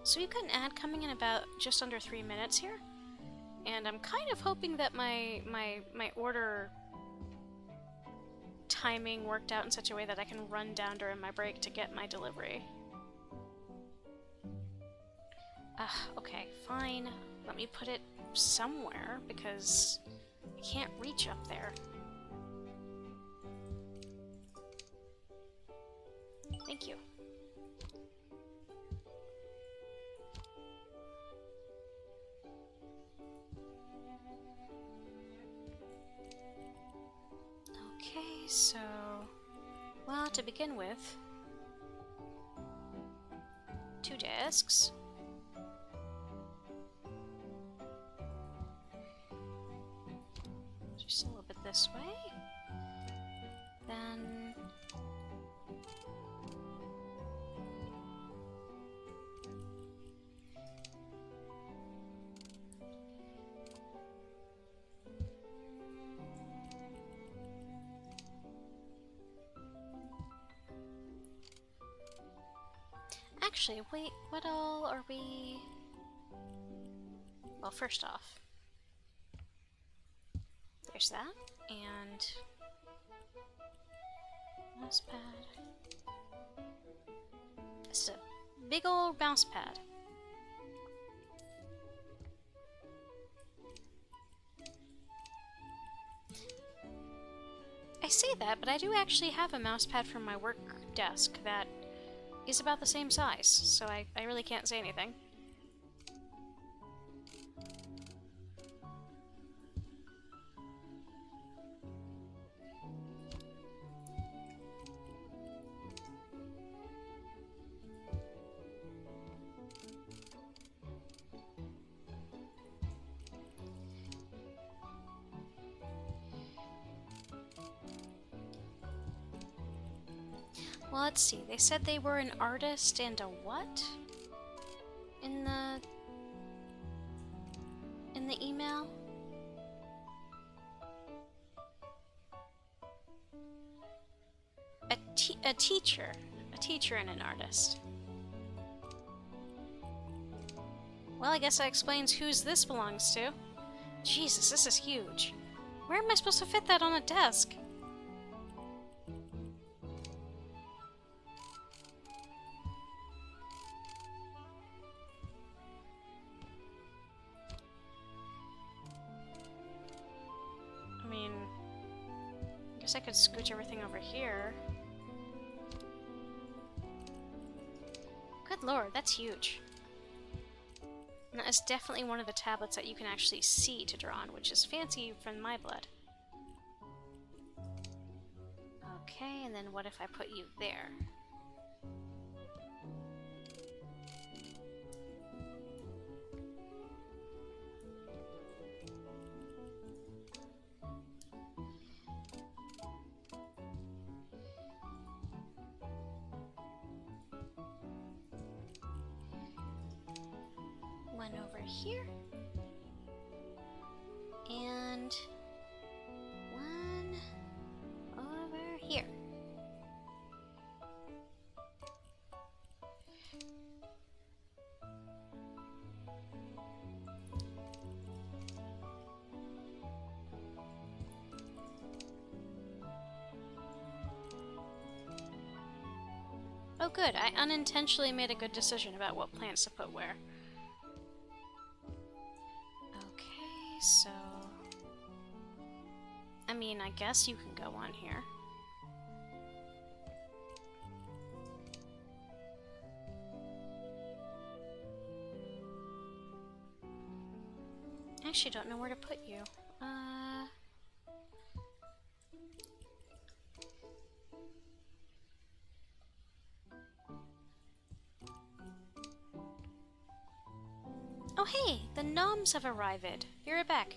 So we've got an ad coming in about just under 3 minutes here, and I'm kind of hoping that my order timing worked out in such a way that I can run down during my break to get my delivery. Okay, fine. Let me put it somewhere, because I can't reach up there. Thank you. Okay, so... well, to begin with... 2 discs. Just a little bit this way. Then... actually, wait, what all are we... well, first off, there's that, and... mouse pad. This is a big old mouse pad. I say that, but I do actually have a mouse pad from my work desk that is about the same size, so I really can't say anything. Well, let's see. They said they were an artist and a what? In the email? A teacher. A teacher and an artist. Well, I guess that explains whose this belongs to. Jesus, this is huge. Where am I supposed to fit that on a desk? I could scooch everything over here. Good lord, that's huge. And that is definitely one of the tablets that you can actually see to draw on, which is fancy from my blood. Okay, and then what if I put you there? One over here, and one over here. good. I unintentionally made a good decision about what plants to put where. Okay, so... I mean, I guess you can go on here. I actually don't know where to put you. Oh hey, the gnomes have arrived. Be right back.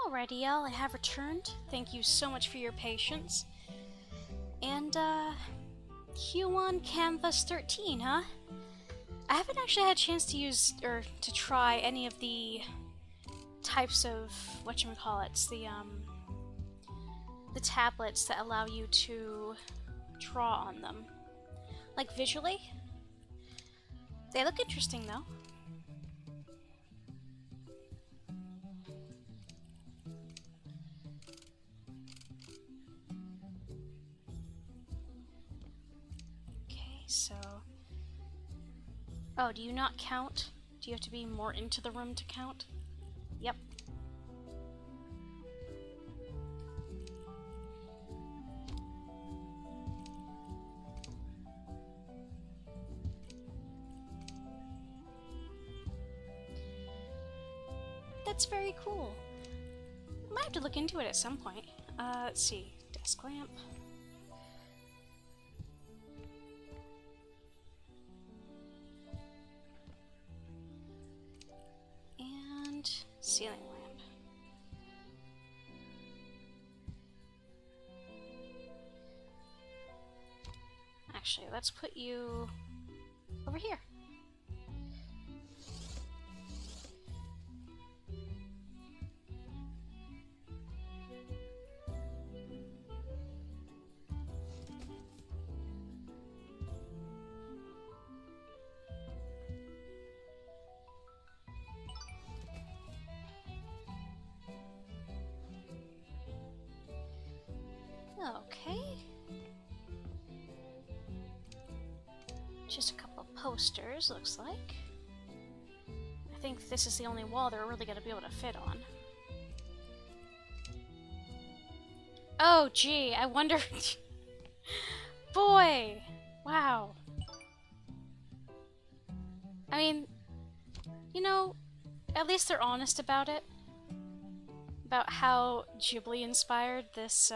Alrighty, y'all, I have returned. Thank you so much for your patience. And, Q1 Canvas 13, huh? I haven't actually had a chance to use, or to try any of the types of, whatchamacallits, the tablets that allow you to draw on them. Like, visually? They look interesting, though. So... Oh, do you not count? Do you have to be more into the room to count? Yep. That's very cool. I might have to look into it at some point. Let's see. Desk lamp. And ceiling lamp. Actually, let's put you over here. Okay. Just a couple of posters, looks like. I think this is the only wall they're really going to be able to fit on. Oh, gee, I wonder... Boy! Wow. I mean, you know, at least they're honest about it. About how Ghibli-inspired this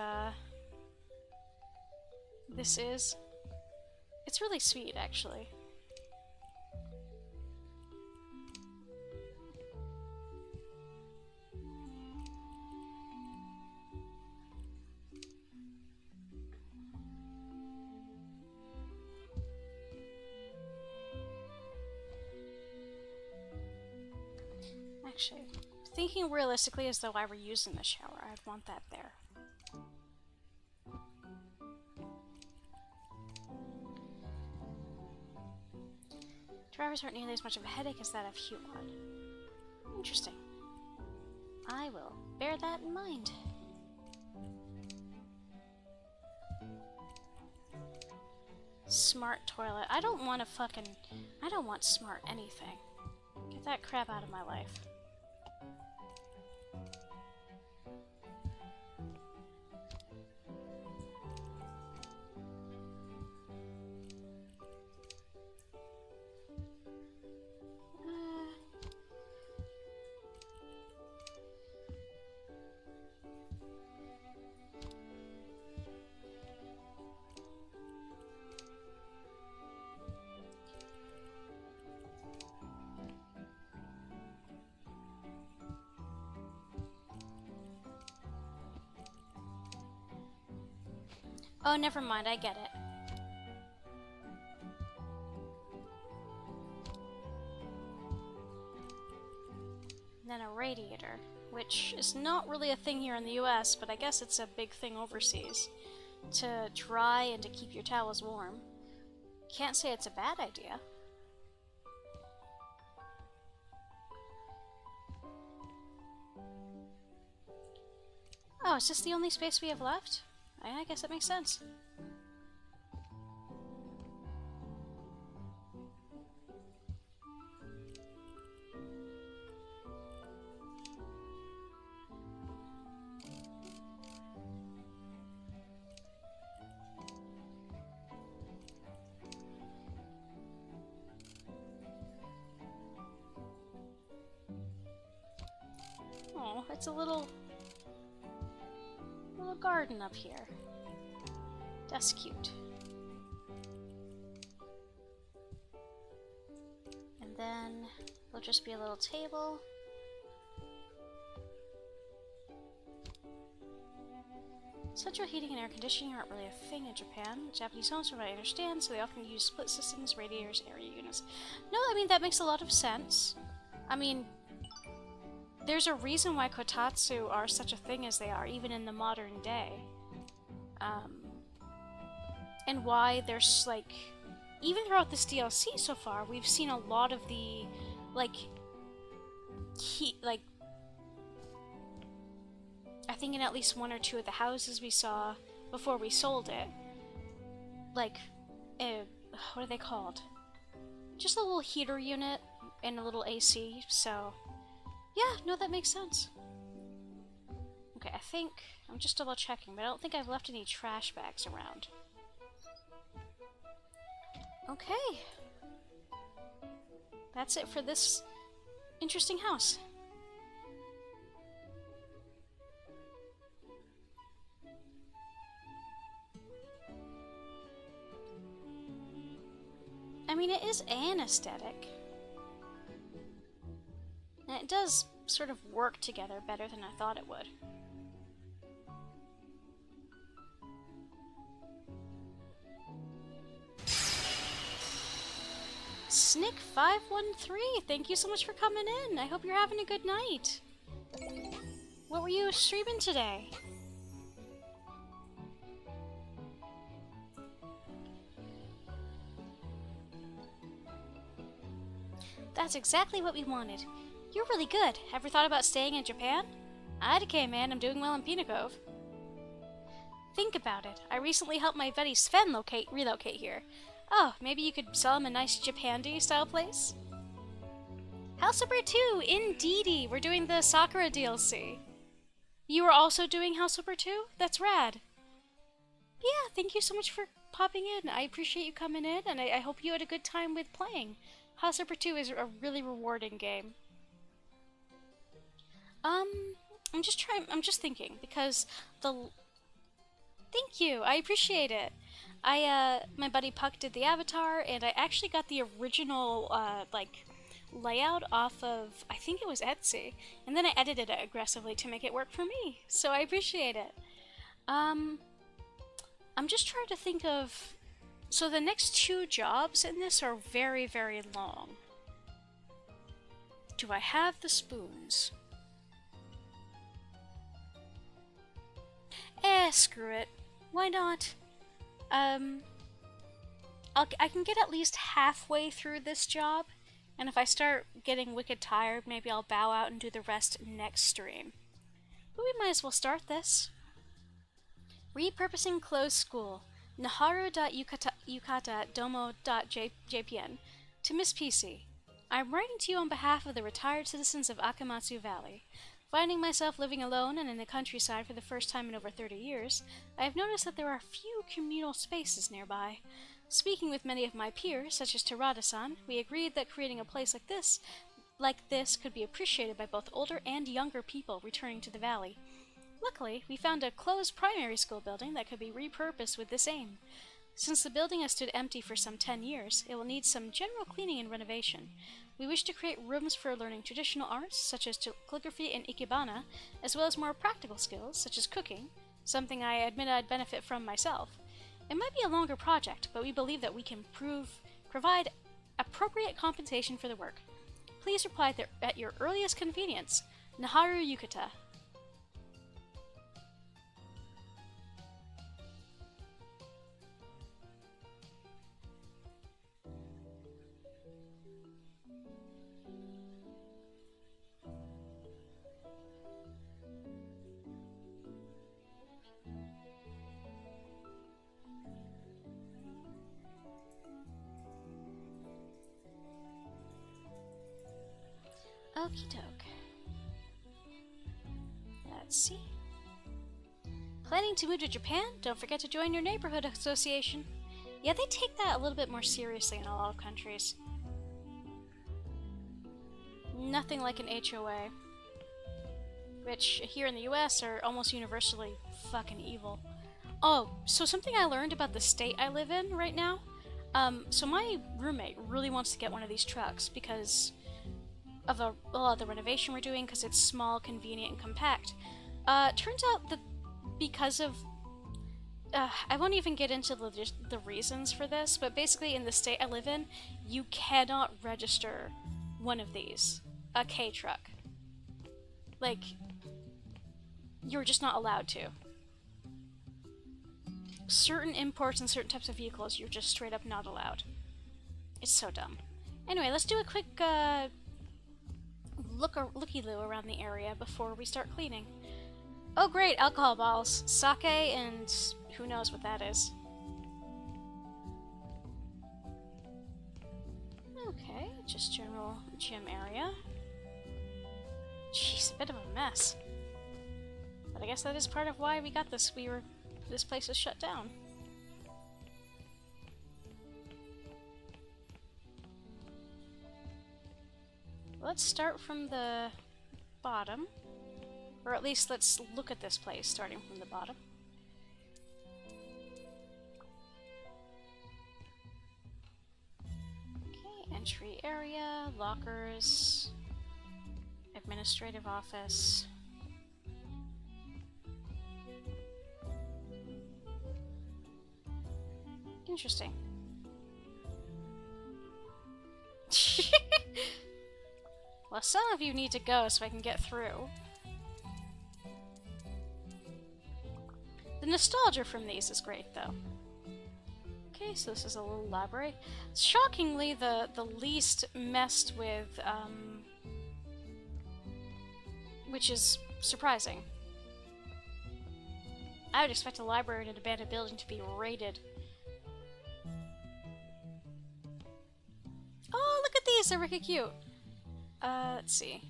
is. It's really sweet, actually. Actually, thinking realistically as though I were using the shower, I'd want that there. Drivers aren't nearly as much of a headache as that of Huon. Interesting. I will bear that in mind. Smart toilet. I don't want smart anything. Get that crap out of my life. Oh, never mind, I get it. And then a radiator, which is not really a thing here in the US, but I guess it's a big thing overseas. To dry and to keep your towels warm. Can't say it's a bad idea. Oh, is this the only space we have left? I guess that makes sense. Oh, it's a little garden up here. That's cute. And then there'll just be a little table. Central heating and air conditioning aren't really a thing in Japan. Japanese homes, from what I understand, so they often use split systems, radiators, area units. No, I mean, that makes a lot of sense. I mean, there's a reason why kotatsu are such a thing as they are, even in the modern day. And why there's, like, even throughout this DLC so far, we've seen a lot of the, like, I think in at least one or two of the houses we saw before we sold it, like, what are they called? Just a little heater unit and a little AC, so, yeah, no, that makes sense. Okay, I think, I'm just double checking, but I don't think I've left any trash bags around. Okay. That's it for this interesting house. I mean, it is an aesthetic. And it does sort of work together better than I thought it would. Snick513, thank you so much for coming in. I hope you're having a good night. What were you streaming today? That's exactly what we wanted. You're really good. Ever thought about staying in Japan? IDK, man, I'm doing well in Pina Cove. Think about it. I recently helped my buddy Sven relocate here. Oh, maybe you could sell him a nice Japandi style place? House Number 2, indeedy! We're doing the Sakura DLC. You are also doing House Number 2? That's rad. Yeah, thank you so much for popping in. I appreciate you coming in, and I hope you had a good time with playing. House Number 2 is a really rewarding game. I'm just thinking, because Thank you, I appreciate it. My buddy Puck did the avatar, and I actually got the original, layout off of, I think it was Etsy, and then I edited it aggressively to make it work for me, so I appreciate it. I'm just trying to think of... So the next 2 jobs in this are very, very long. Do I have the spoons? Screw it. Why not? I can get at least halfway through this job, and if I start getting wicked tired, maybe I'll bow out and do the rest next stream. But we might as well start this. Repurposing closed school. Naharu.yukata.domo.jpn. To Miss PC. I'm writing to you on behalf of the retired citizens of Akamatsu Valley. Finding myself living alone and in the countryside for the first time in over 30 years, I have noticed that there are few communal spaces nearby. Speaking with many of my peers, such as Terada-san, we agreed that creating a place like this could be appreciated by both older and younger people returning to the valley. Luckily, we found a closed primary school building that could be repurposed with this aim. Since the building has stood empty for some 10 years, it will need some general cleaning and renovation. We wish to create rooms for learning traditional arts, such as calligraphy and ikebana, as well as more practical skills, such as cooking, something I admit I'd benefit from myself. It might be a longer project, but we believe that we can provide appropriate compensation for the work. Please reply at your earliest convenience. Naharu Yukata. Okie doke. Let's see. Planning to move to Japan? Don't forget to join your neighborhood association. Yeah, they take that a little bit more seriously in a lot of countries. Nothing like an HOA. Which, here in the US, are almost universally fucking evil. Oh, so something I learned about the state I live in right now. So my roommate really wants to get one of these trucks because of a lot of the renovation we're doing, because it's small, convenient, and compact. Turns out that because of... I won't even get into the reasons for this, but basically in the state I live in, you cannot register one of these. A K-truck. Like, you're just not allowed to. Certain imports and certain types of vehicles, you're just straight up not allowed. It's so dumb. Anyway, let's do a quick, looky-loo around the area before we start cleaning. Oh great, alcohol bottles, sake, and who knows what that is. Okay, just general gym area. Jeez, a bit of a mess. But I guess that is part of why we got this. This place is shut down. Let's start from the bottom. Or at least let's look at this place starting from the bottom. entry area, lockers, administrative office. Interesting. Well, some of you need to go so I can get through. The nostalgia from these is great, though. Okay, so this is a little library. Shockingly, the least messed with, which is surprising. I would expect a library in an abandoned building to be raided. Oh, look at these! They're really cute. Let's see.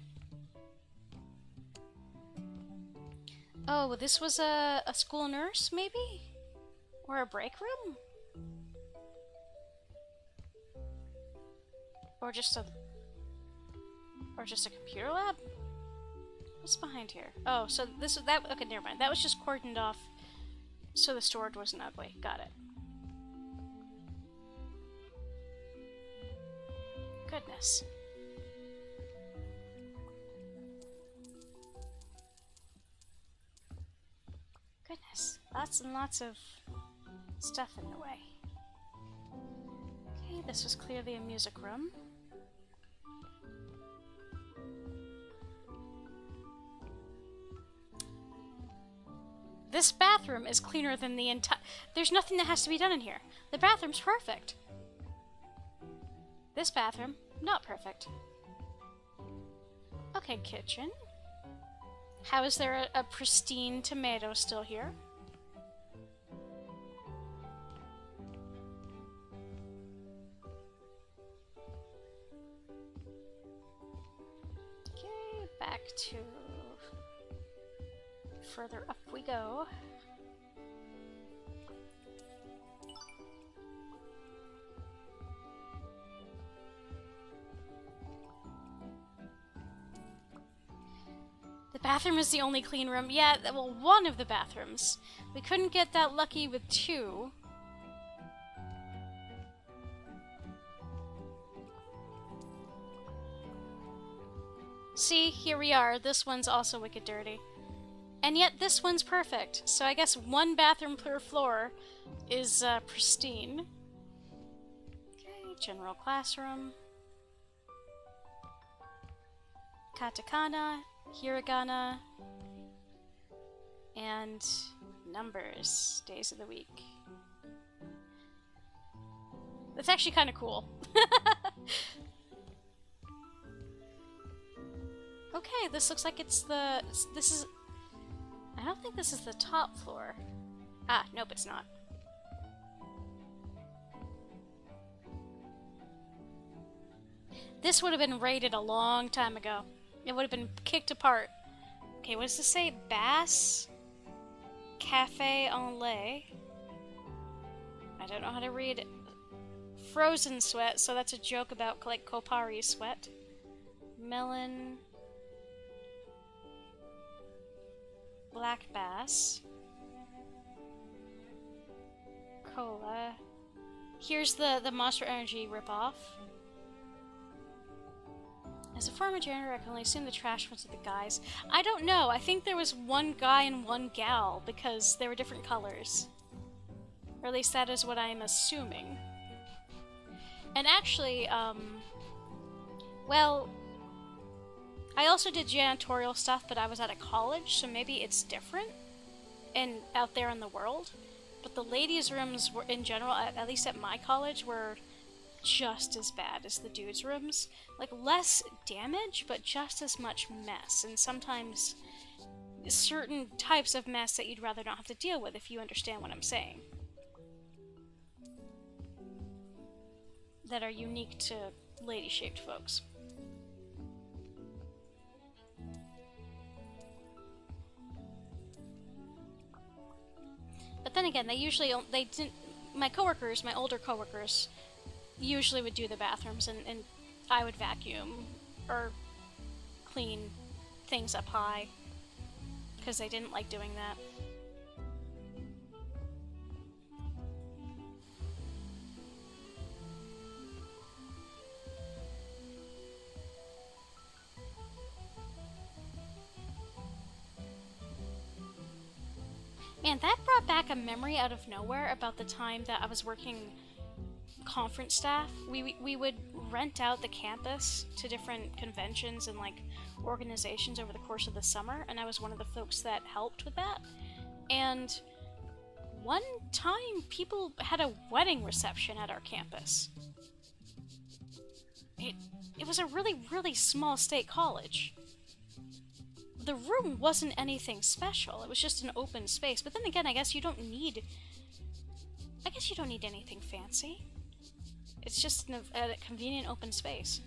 Oh, well, this was a school nurse, maybe? Or a break room? Or just a computer lab? What's behind here? Oh, so this was that. Okay, never mind. That was just cordoned off, so the storage wasn't ugly. Got it. Goodness. Goodness. Lots and lots of stuff in the way. Okay, this was clearly a music room. This bathroom is cleaner than the entire... There's nothing that has to be done in here. The bathroom's perfect. This bathroom, not perfect. Okay, kitchen. How is there a pristine tomato still here? Okay, back to... Further up we go. The bathroom is the only clean room. Yeah, well, one of the bathrooms. We couldn't get that lucky with two. See, here we are. This one's also wicked dirty. And yet this one's perfect. So I guess one bathroom per floor is pristine. Okay, general classroom. Katakana, hiragana, and numbers, days of the week. That's actually kind of cool. Okay, this looks like it's the... This is... I don't think this is the top floor. Ah, nope, it's not. This would have been raided a long time ago. It would have been kicked apart. Okay, what does this say? Bass Cafe en lait. I don't know how to read it. Frozen sweat, so that's a joke about like Kopari sweat. Melon. Black bass. Cola. Here's the Monster Energy ripoff. As a former janitor, I can only assume the trash went to the guys. I don't know. I think there was one guy and one gal because they were different colors. Or at least that is what I am assuming. And actually, well, I also did janitorial stuff, but I was at a college, so maybe it's different and out there in the world. But the ladies' rooms were, in general, at least at my college, were just as bad as the dudes' rooms. Like, less damage, but just as much mess. And sometimes certain types of mess that you'd rather not have to deal with, if you understand what I'm saying. That are unique to lady-shaped folks. But then again, they didn't, my coworkers, my older coworkers, usually would do the bathrooms, and I would vacuum or clean things up high, because they didn't like doing that. Man, that brought back a memory out of nowhere about the time that I was working conference staff. We would rent out the campus to different conventions and like organizations over the course of the summer, and I was one of the folks that helped with that. And one time people had a wedding reception at our campus. It was a really, really small state college. The room wasn't anything special. It was just an open space. But then again, I guess you don't need anything fancy. It's just a convenient open space.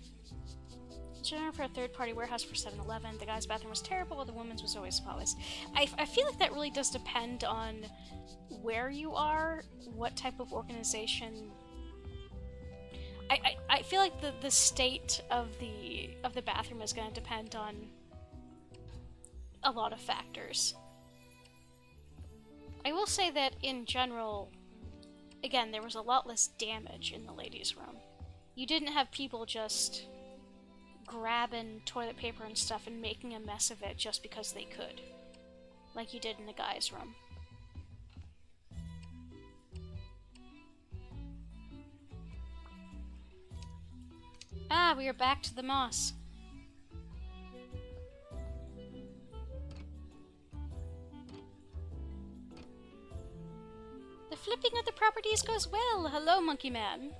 General for a third-party warehouse for 7-Eleven. The guy's bathroom was terrible, the woman's was always spotless. I feel like that really does depend on where you are, what type of organization. I feel like the state of the bathroom is going to depend on a lot of factors. I will say that in general, again, there was a lot less damage in the ladies' room. You didn't have people just grabbing toilet paper and stuff and making a mess of it just because they could, like you did in the guys' room. Ah, we are back to the moss. The flipping of the properties goes well. Hello, Monkey Man.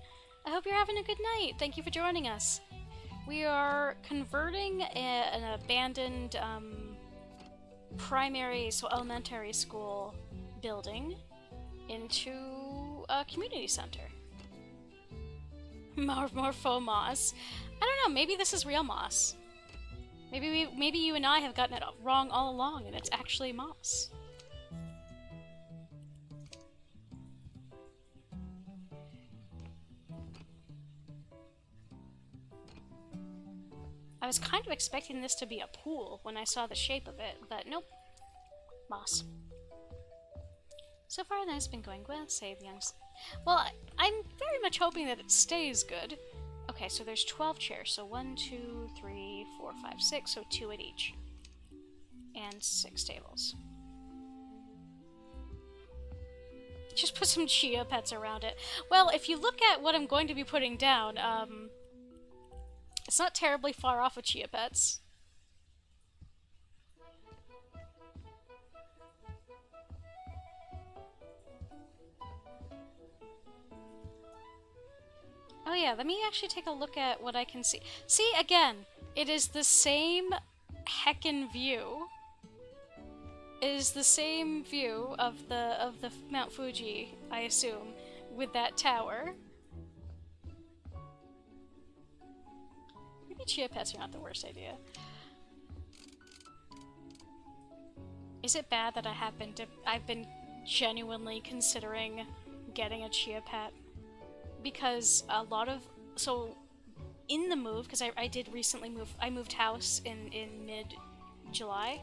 I hope you're having a good night. Thank you for joining us. We are converting an abandoned elementary school building into a community center. More faux moss. I don't know, maybe this is real moss. Maybe you and I have gotten it wrong all along and it's actually moss. I was kind of expecting this to be a pool when I saw the shape of it, but nope. Moss. So far, that's been going well, save the young... Well, I'm very much hoping that it stays good. Okay, so there's 12 chairs, so 1, 2, 3, 4, 5, 6, so 2 at each. And 6 tables. Just put some chia pets around it. Well, if you look at what I'm going to be putting down, it's not terribly far off of chia pets. Oh yeah, let me actually take a look at what I can see. See, again, it is the same heckin' view. It is the same view of the Mount Fuji, I assume, with that tower. Maybe chia pets are not the worst idea. Is it bad that I've been genuinely considering getting a chia pet? Because a lot of... So, in the move, because I did recently move... I moved house in mid-July.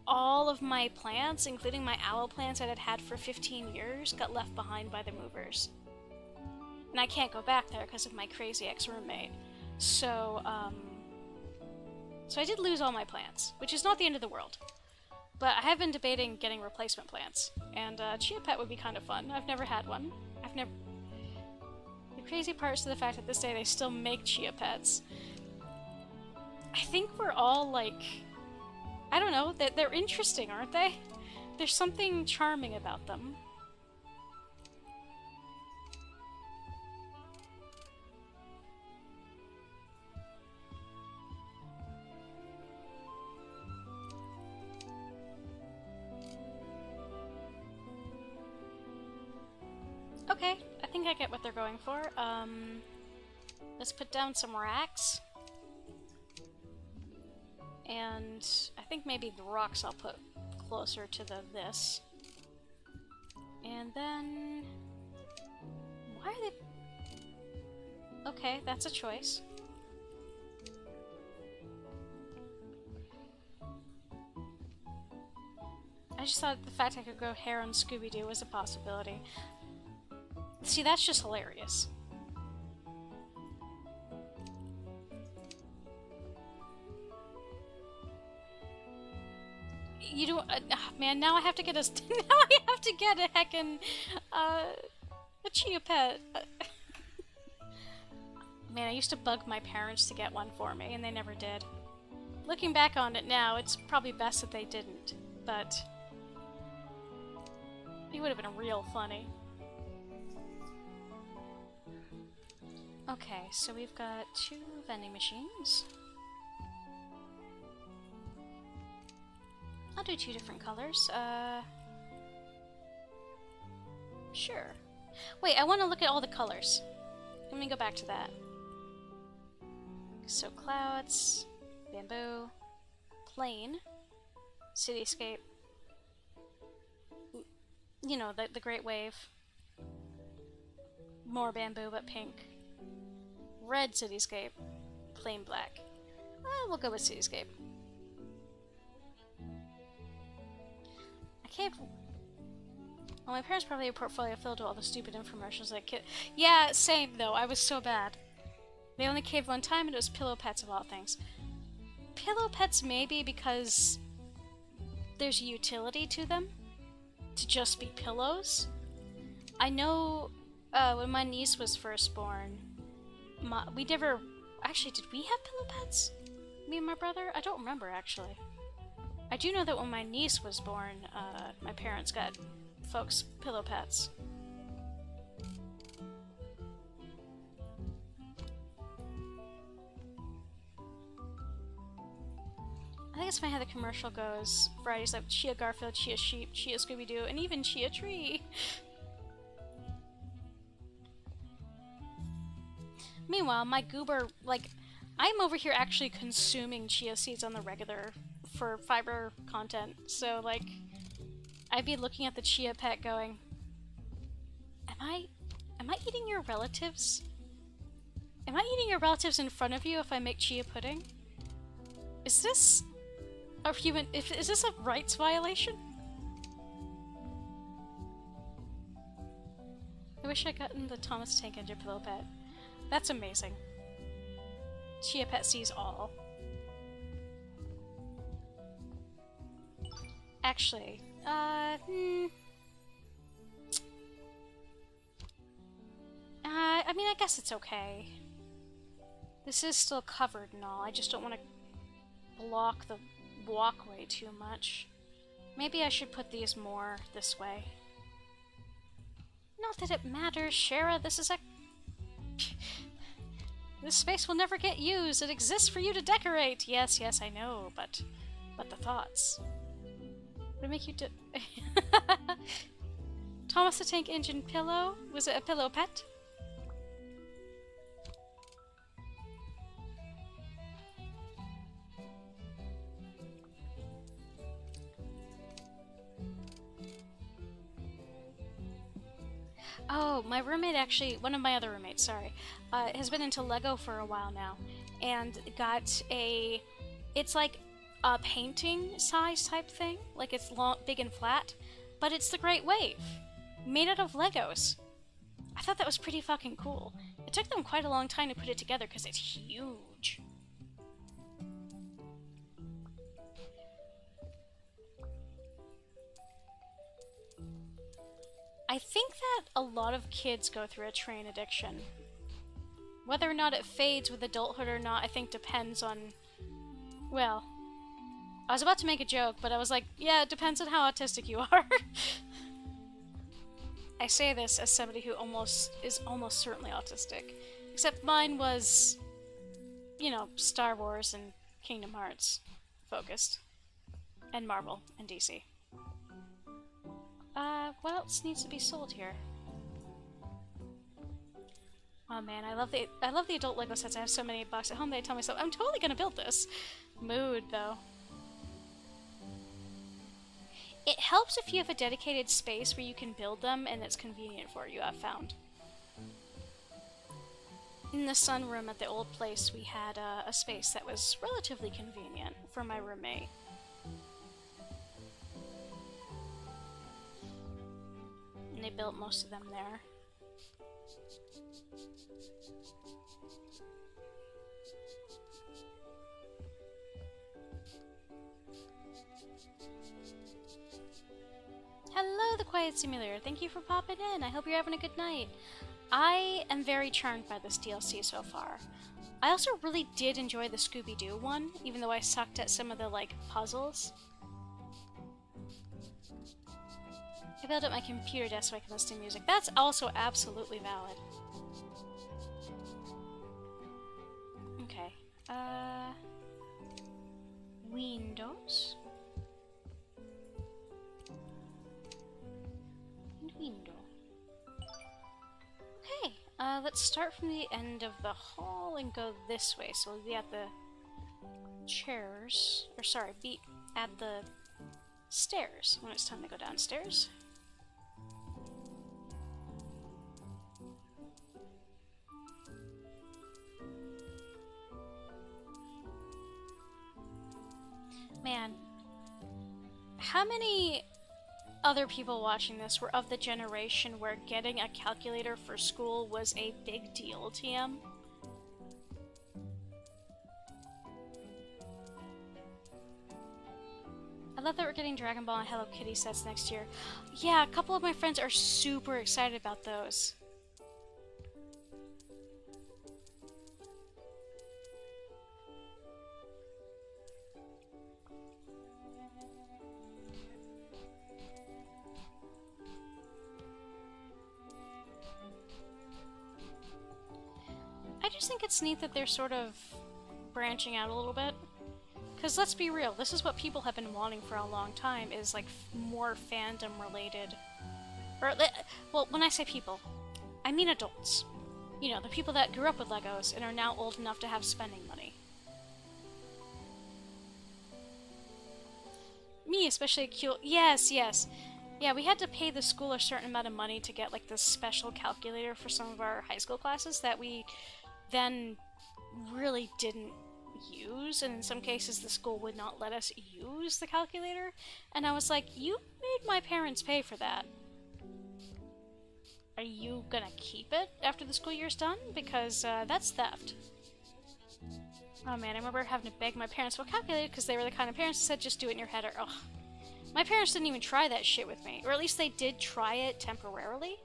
All of my plants, including my aloe plants that I'd had for 15 years, got left behind by the movers. And I can't go back there because of my crazy ex-roommate. So, so I did lose all my plants, which is not the end of the world. But I have been debating getting replacement plants, and chia pet would be kind of fun. I've never had one. The crazy part is the fact that this day they still make chia pets. I think we're all like... I don't know, they're interesting, aren't they? There's something charming about them. Okay, I think I get what they're going for. Let's put down some racks. And I think maybe the rocks I'll put closer to this. And then... Why are they... Okay, that's a choice. I just thought the fact I could go hair on Scooby-Doo was a possibility. See, that's just hilarious. You don't, man. Now I have to get a now I have to get a heckin' a Chia Pet. Man, I used to bug my parents to get one for me, and they never did. Looking back on it now, it's probably best that they didn't, but it would have been real funny. Okay, so we've got 2 vending machines. I'll do 2 different colors. Sure. Wait, I want to look at all the colors. Let me go back to that. So clouds, bamboo, plain, cityscape, you know, the Great Wave, more bamboo but pink, red cityscape, plain black. We'll go with cityscape. I can't... Well, my parents probably had a portfolio filled with all the stupid infomercials that kid. Yeah, same though. I was so bad. They only caved one time, and it was pillow pets of all things. Pillow pets maybe because there's utility to them, to just be pillows. I know when my niece was first born, we never... Actually, did we have pillow pets? Me and my brother? I don't remember, actually. I do know that when my niece was born, my parents got folks pillow pets. I think it's funny how the commercial goes. Varieties like Chia Garfield, Chia Sheep, Chia Scooby-Doo, and even Chia Tree. Meanwhile, my goober, like, I'm over here actually consuming chia seeds on the regular for fiber content. So, like, I'd be looking at the Chia Pet going, am I eating your relatives? Am I eating your relatives in front of you if I make chia pudding? Is this a human... Is this a rights violation? I wish I'd gotten the Thomas Tank Engine Pillow Pet. That's amazing. Chia Pet sees all. Actually, I mean, I guess it's okay. This is still covered and all. I just don't want to block the walkway too much. Maybe I should put these more this way. Not that it matters, Shara. This is a... This space will never get used. It exists for you to decorate. Yes, yes, I know, but the thoughts. What make you do... Thomas the Tank Engine pillow? Was it a pillow pet? Oh, my roommate actually, one of my other roommates, sorry, has been into Lego for a while now, and got a, it's like a painting size type thing, like it's long, big and flat, but it's the Great Wave, made out of Legos. I thought that was pretty fucking cool. It took them quite a long time to put it together because it's huge. I think that a lot of kids go through a train addiction. Whether or not it fades with adulthood or not, I think depends on... Well, I was about to make a joke, but I was like, yeah, it depends on how autistic you are. I say this as somebody who is almost certainly autistic. Except mine was, you know, Star Wars and Kingdom Hearts focused. And Marvel and DC. What else needs to be sold here? Oh man, I love the adult Lego sets. I have so many boxes at home that I tell myself, I'm totally gonna build this. Mood, though. It helps if you have a dedicated space where you can build them and it's convenient for you, I've found. In the sunroom at the old place, we had a space that was relatively convenient for my roommate. And they built most of them there. Hello, the Quiet Simulator. Thank you for popping in. I hope you're having a good night. I am very charmed by this DLC so far. I also really did enjoy the Scooby-Doo one, even though I sucked at some of the, like, puzzles. I built up my computer desk so I can listen to music. That's also absolutely valid. Okay. Windows. And window. Okay, let's start from the end of the hall and go this way. So we'll be at the chairs, or sorry, be at the stairs when it's time to go downstairs. Man, how many other people watching this were of the generation where getting a calculator for school was a big deal, TM? I love that we're getting Dragon Ball and Hello Kitty sets next year. Yeah, a couple of my friends are super excited about those. I just think it's neat that they're sort of branching out a little bit. Because let's be real, this is what people have been wanting for a long time, is like more fandom related. Or, well, when I say people, I mean adults. You know, the people that grew up with Legos and are now old enough to have spending money. Me, especially cute. Yes, yes. Yeah, we had to pay the school a certain amount of money to get like this special calculator for some of our high school classes that we then really didn't use, and in some cases the school would not let us use the calculator, and I was like, you made my parents pay for that. Are you gonna keep it after the school year's done? Because that's theft. Oh man, I remember having to beg my parents for a calculator because they were the kind of parents that said just do it in your head, or ugh. My parents didn't even try that shit with me, or at least they did try it temporarily,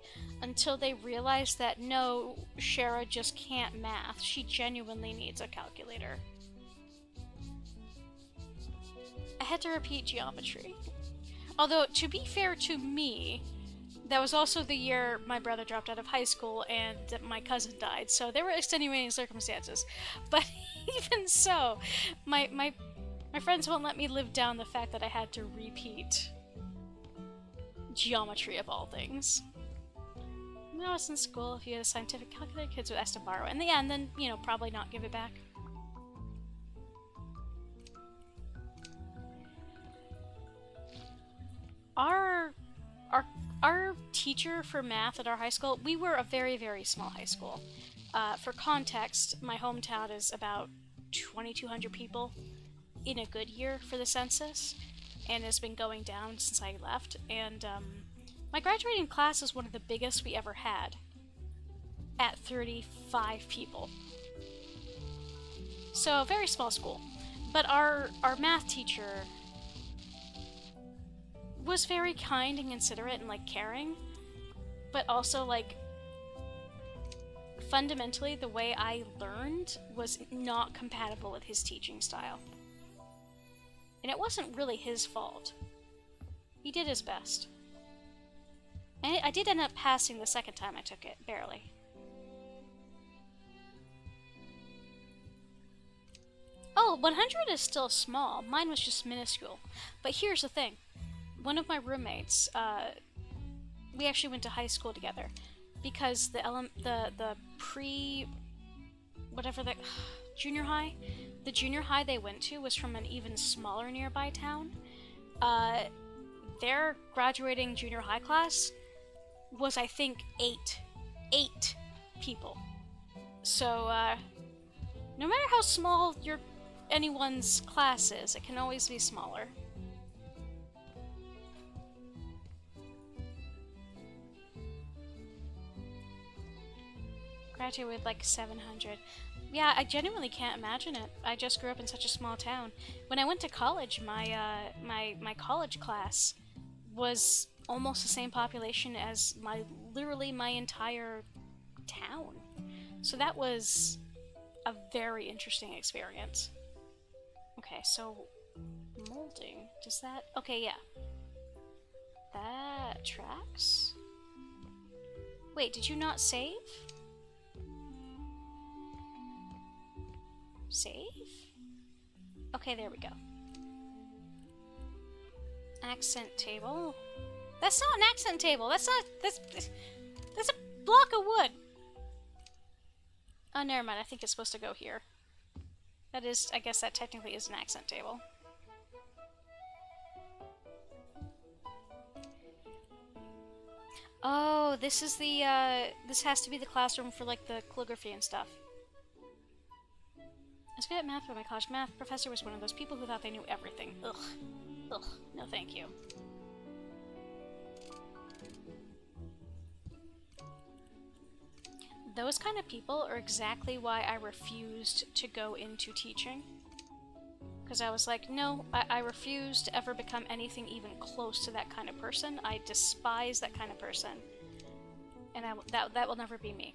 until they realized that no, Shara just can't math. She genuinely needs a calculator. I had to repeat geometry. Although, to be fair to me, that was also the year my brother dropped out of high school and my cousin died, so there were extenuating circumstances. But even so, my friends won't let me live down the fact that I had to repeat geometry of all things. When I was in school, if you had a scientific calculator, kids would ask to borrow it. In the end, then, you know, probably not give it back. Our teacher for math at our high school, we were a very, very small high school. For context, my hometown is about 2,200 people in a good year for the census, and has been going down since I left, and my graduating class is one of the biggest we ever had, at 35 people. So, very small school. But our math teacher was very kind and considerate and, like, caring, but also, like, fundamentally, the way I learned was not compatible with his teaching style. And it wasn't really his fault. He did his best. And I did end up passing the second time I took it, barely. Oh, 100 is still small. Mine was just minuscule. But here's the thing. One of my roommates, we actually went to high school together. Because the junior high? The junior high they went to was from an even smaller nearby town. Their graduating junior high class was, I think, 8 people. So, no matter how small anyone's class is, it can always be smaller. Graduated with like 700. Yeah, I genuinely can't imagine it. I just grew up in such a small town. When I went to college, my college class was almost the same population as literally my entire town. So that was a very interesting experience. Okay, so molding, does that... Okay, yeah. That tracks? Wait, did you not save? Save? Okay, there we go. Accent table. That's not an accent table. That's a block of wood. Oh, never mind. I think it's supposed to go here. That is, I guess that technically is an accent table. Oh, this is the, this has to be the classroom for, like, the calligraphy and stuff. I was good at math, but my college math professor was one of those people who thought they knew everything. Ugh. Ugh. No thank you. Those kind of people are exactly why I refused to go into teaching. Because I was like, no, I refuse to ever become anything even close to that kind of person. I despise that kind of person. And that will never be me.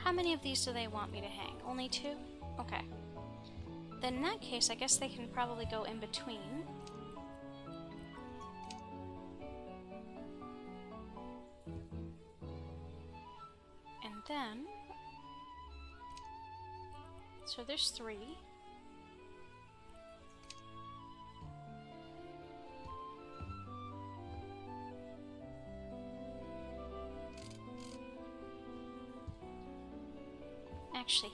How many of these do they want me to hang? Only 2? Okay. Then in that case, I guess they can probably go in between. And then... So there's 3. Actually,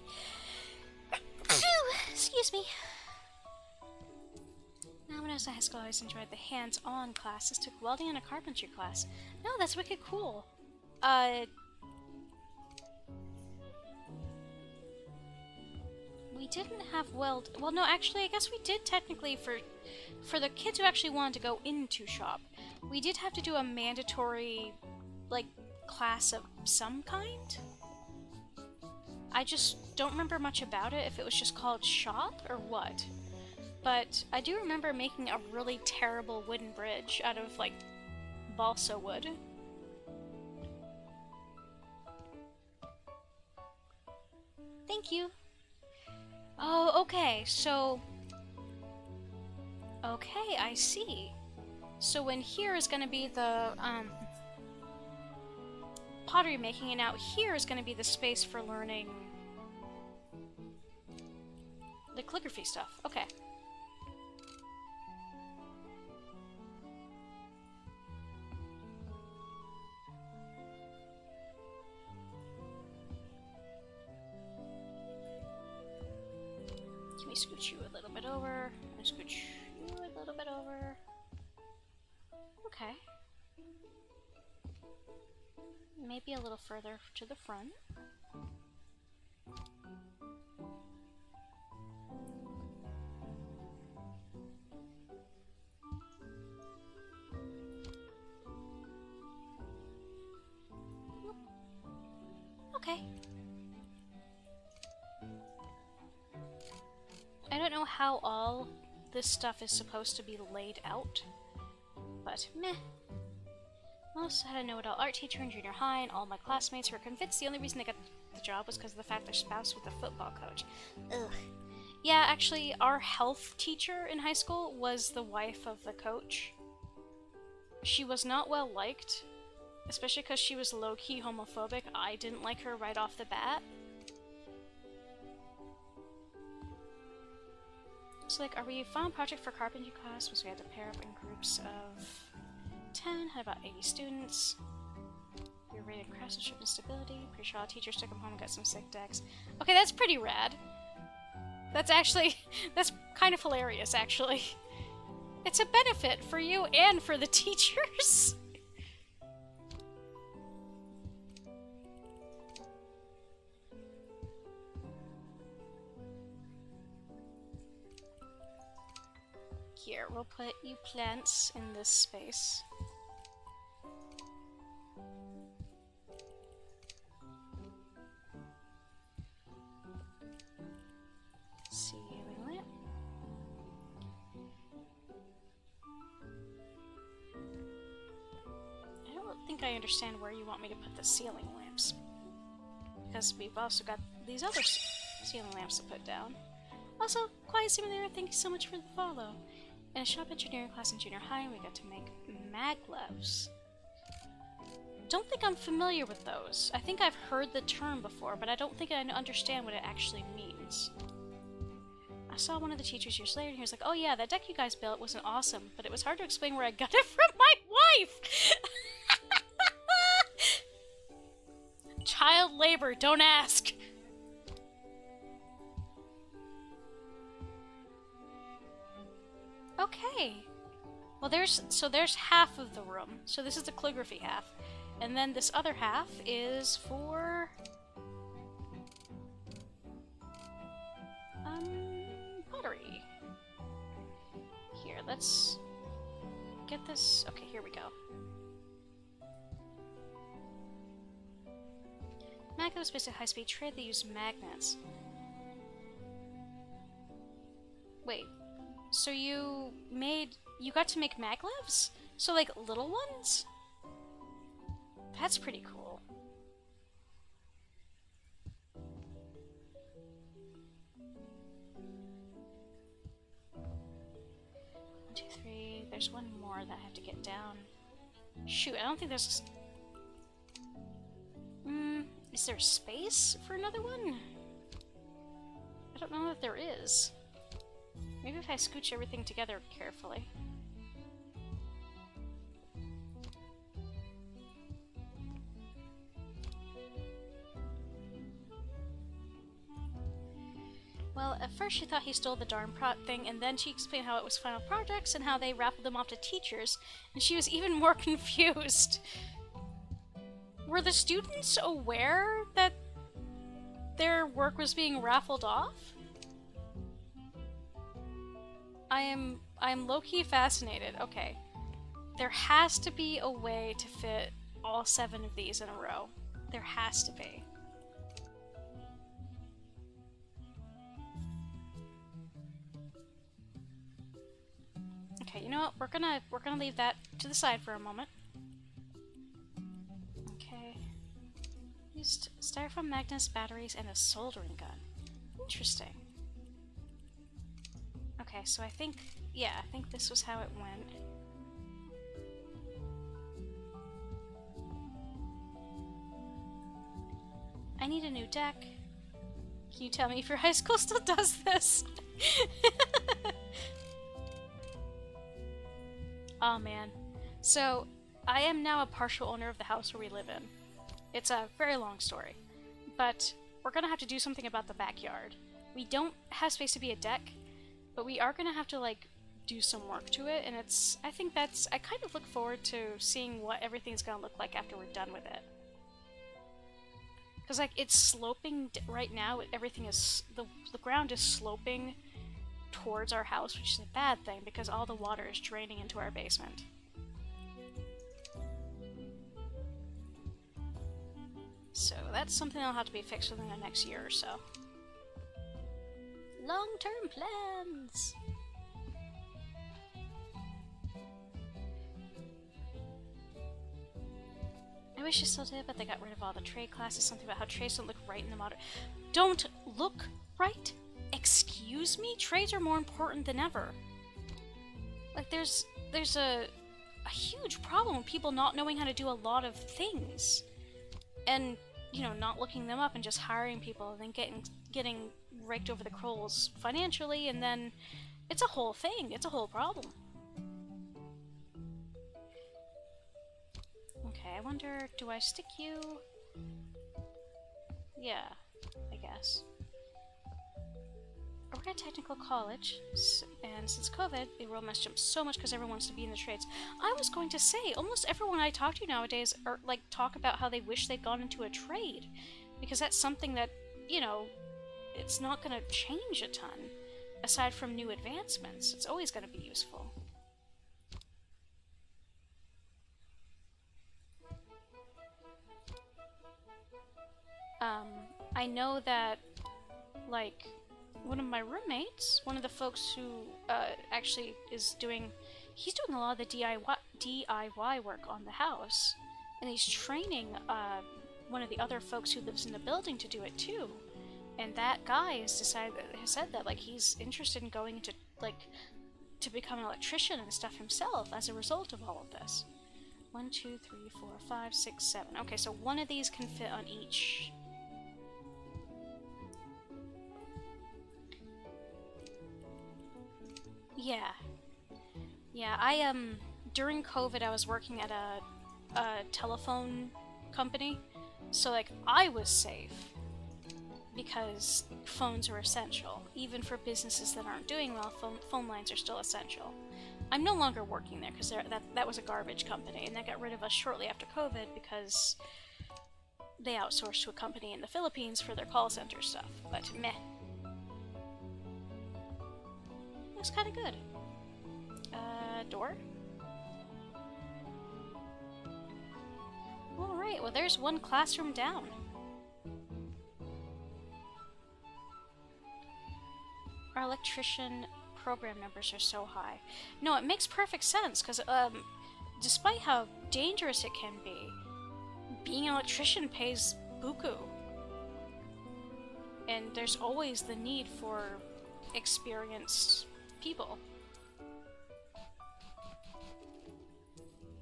excuse me. Now, when I was in high school, I always enjoyed the hands-on classes. Took welding and a carpentry class. No, that's wicked cool. We didn't have weld. Well, no, actually, I guess we did technically for the kids who actually wanted to go into shop. We did have to do a mandatory, like, class of some kind. I just don't remember much about it, if it was just called shop or what. But I do remember making a really terrible wooden bridge out of, like, balsa wood. Thank you. Oh, okay, so... Okay, I see. So in here is gonna be the, pottery making, and out here is gonna be the space for learning the calligraphy stuff. Okay. Can we scooch you a little bit over? And scooch you a little bit over. Okay. Maybe a little further to the front. Okay. I don't know how all this stuff is supposed to be laid out, but meh. I also had a know-it-all art teacher in junior high, and all my classmates were convinced the only reason they got the job was because of the fact their spouse was a football coach. Ugh. Yeah, actually, our health teacher in high school was the wife of the coach. She was not well liked, especially because she was low-key homophobic. I didn't like her right off the bat. So, like, our final project for carpentry class was we had to pair up in groups of 10, had about 80 students. We were rated craftsmanship and stability. Pretty sure all teachers took them home and got some sick decks. Okay, that's pretty rad. That's actually, that's kind of hilarious, actually. It's a benefit for you and for the teachers. we'll put you plants in this space. Ceiling lamp. I don't think I understand where you want me to put the ceiling lamps. Because we've also got these other ceiling lamps to put down. Also, quiet seeming there, thank you so much for the follow. In a shop engineering class in junior high, we got to make maglevs. Don't think I'm familiar with those. I think I've heard the term before, but I don't think I understand what it actually means. I saw one of the teachers years later, and he was like, oh yeah, that deck you guys built wasn't awesome, but it was hard to explain where I got it from my wife! Child labor, don't ask! Okay. Well, there's half of the room. So this is the calligraphy half. And then this other half is for... pottery. Here, let's get this... Okay, here we go. Magnet is basically a high-speed trade that use magnets. Wait. So you got to make maglevs? So like little ones? That's pretty cool. One, two, three. There's one more that I have to get down. Shoot, I don't think there's... is there space for another one? I don't know if there is. Maybe if I scooch everything together carefully. Well, at first she thought he stole the darn thing, and then she explained how it was final projects and how they raffled them off to teachers, and she was even more confused. Were the students aware that their work was being raffled off? I am low-key fascinated. Okay. There has to be a way to fit all 7 of these in a row. There has to be. Okay, you know what? We're gonna leave that to the side for a moment. Okay. Used styrofoam magnets, batteries, and a soldering gun. Interesting. Okay, so I think this was how it went. I need a new deck. Can you tell me if your high school still does this? Oh man. So, I am now a partial owner of the house where we live in. It's a very long story. But we're gonna have to do something about the backyard. We don't have space to be a deck, but we are gonna have to, like, do some work to it, and I kind of look forward to seeing what everything's gonna look like after we're done with it. Because, like, it's sloping right now, everything is, the ground is sloping towards our house, which is a bad thing, because all the water is draining into our basement. So that's something that'll have to be fixed within the next year or so. Long-term plans! I wish I still did, but they got rid of all the trade classes. Something about how trades don't look right in the modern... Don't look right? Excuse me? Trades are more important than ever. Like, there's a huge problem with people not knowing how to do a lot of things. And, you know, not looking them up and just hiring people and then getting raked over the coals financially, and then it's a whole thing. It's a whole problem. Okay, I wonder, do I stick you? Yeah, I guess. We're at technical college, and since COVID, the world must jump so much because everyone wants to be in the trades. I was going to say, almost everyone I talk to nowadays talk about how they wish they'd gone into a trade, because that's something that, you know, it's not going to change a ton, aside from new advancements. It's always going to be useful. I know that, like, one of my roommates, one of the folks who actually is doing, he's doing a lot of the DIY work on the house, and he's training one of the other folks who lives in the building to do it too. And that guy has said that like he's interested in going into like to become an electrician and stuff himself as a result of all of this. 1, 2, 3, 4, 5, 6, 7. Okay, so one of these can fit on each. Yeah. Yeah, I during COVID I was working at a telephone company, so like I was safe because phones are essential. Even for businesses that aren't doing well, phone lines are still essential. I'm no longer working there because that was a garbage company, and they got rid of us shortly after COVID because they outsourced to a company in the Philippines for their call center stuff. But meh. That's kind of good. Door? Alright, well there's one classroom down. Our electrician program numbers are so high. No, it makes perfect sense, because despite how dangerous it can be, being an electrician pays buku. And there's always the need for experienced people.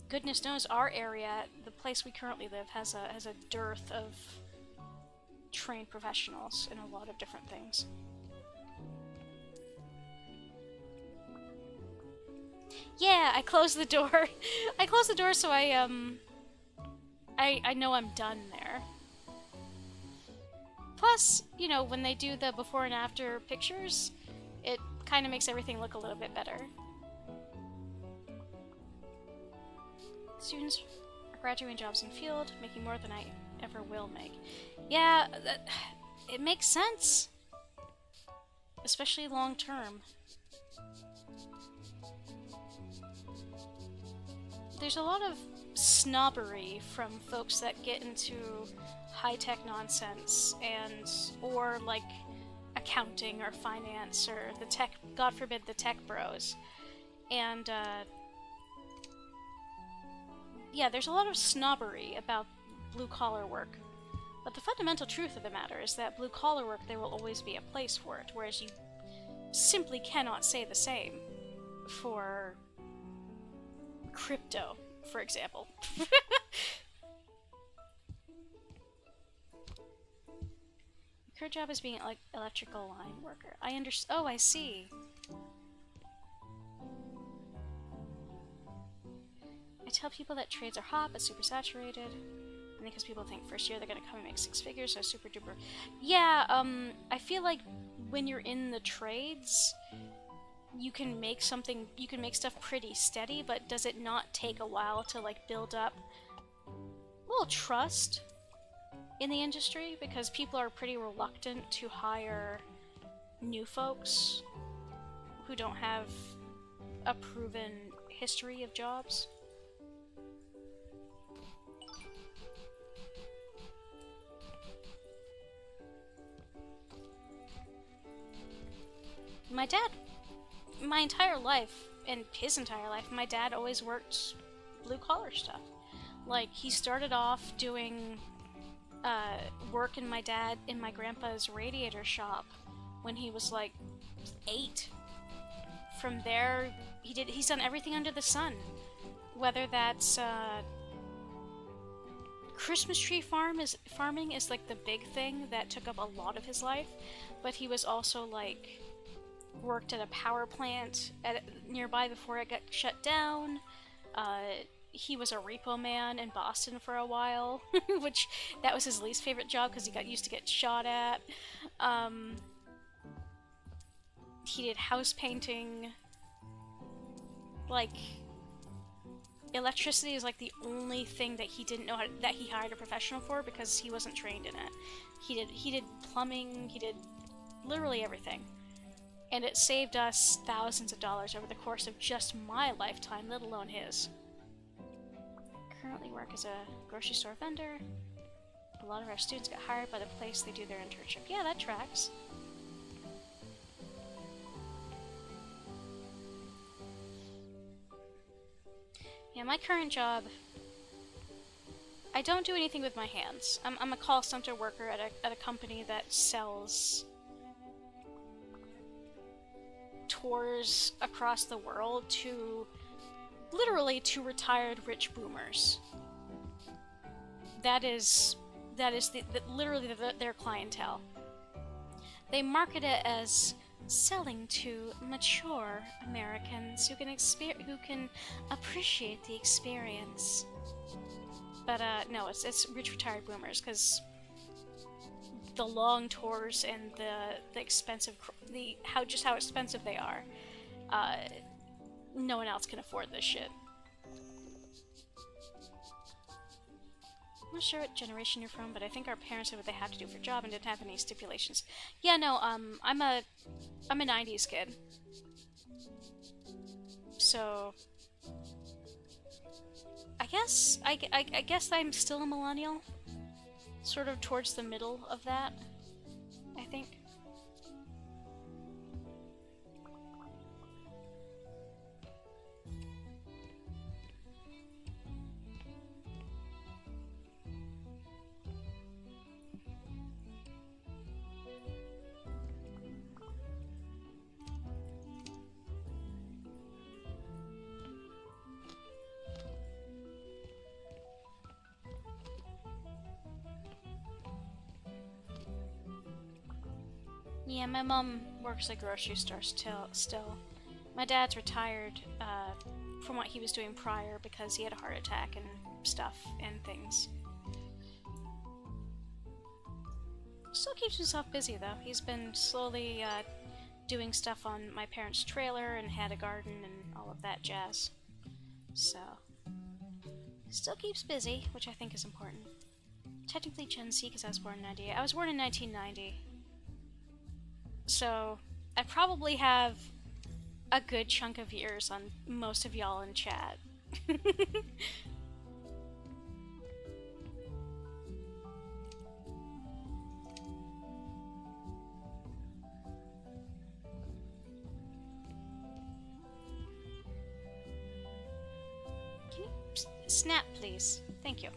Goodness knows our area, the place we currently live, has a dearth of trained professionals in a lot of different things. Yeah, I closed the door. I closed the door so I know I'm done there. Plus, you know, when they do the before and after pictures, it kind of makes everything look a little bit better. Students are graduating jobs in field, making more than I ever will make. Yeah, it makes sense. Especially long term. There's a lot of snobbery from folks that get into high-tech nonsense or like accounting or finance or the tech, God forbid, the tech bros. And yeah, there's a lot of snobbery about blue-collar work. But the fundamental truth of the matter is that blue-collar work, there will always be a place for it, whereas you simply cannot say the same for crypto, for example. Your current job is being like electrical line worker. I understand. Oh, I see. I tell people that trades are hot but super saturated, and because people think first year they're gonna come and make 6 figures, so super duper. Yeah, I feel like when you're in the trades, you can make stuff pretty steady, but does it not take a while to like build up a little trust in the industry? Because people are pretty reluctant to hire new folks who don't have a proven history of jobs. My dad, my entire life, and his entire life, my dad always worked blue-collar stuff. Like, he started off doing work in my grandpa's radiator shop when he was like 8. From there, he's done everything under the sun. Whether that's Christmas tree farming is like the big thing that took up a lot of his life, but he was also like worked at a power plant nearby before it got shut down. He was a repo man in Boston for a while, which that was his least favorite job because he got used to get shot at. He did house painting. Like, electricity is like the only thing that he didn't know that he hired a professional for because he wasn't trained in it. He did plumbing, he did literally everything. And it saved us thousands of dollars over the course of just my lifetime, let alone his. Currently work as a grocery store vendor. A lot of our students get hired by the place they do their internship. Yeah, that tracks. Yeah, my current job, I don't do anything with my hands. I'm a call center worker at a company that sells tours across the world to literally to retired rich boomers. That is literally their clientele. They market it as selling to mature Americans who can appreciate the experience. But no, it's rich retired boomers, because the long tours and the expensive how expensive they are. No one else can afford this shit. I'm not sure what generation you're from, but I think our parents did what they had to do for a job and didn't have any stipulations. Yeah, no, I'm a 90s kid. So I guess I'm still a millennial. Sort of towards the middle of that, I think. Yeah, my mom works at a grocery store still. My dad's retired from what he was doing prior because he had a heart attack and stuff and things. Still keeps himself busy though. He's been slowly doing stuff on my parents' trailer and had a garden and all of that jazz. So, still keeps busy, which I think is important. Technically Gen Z because I was born in 98. I was born in 1990. So, I probably have a good chunk of years on most of y'all in chat. Can you snap, please? Thank you.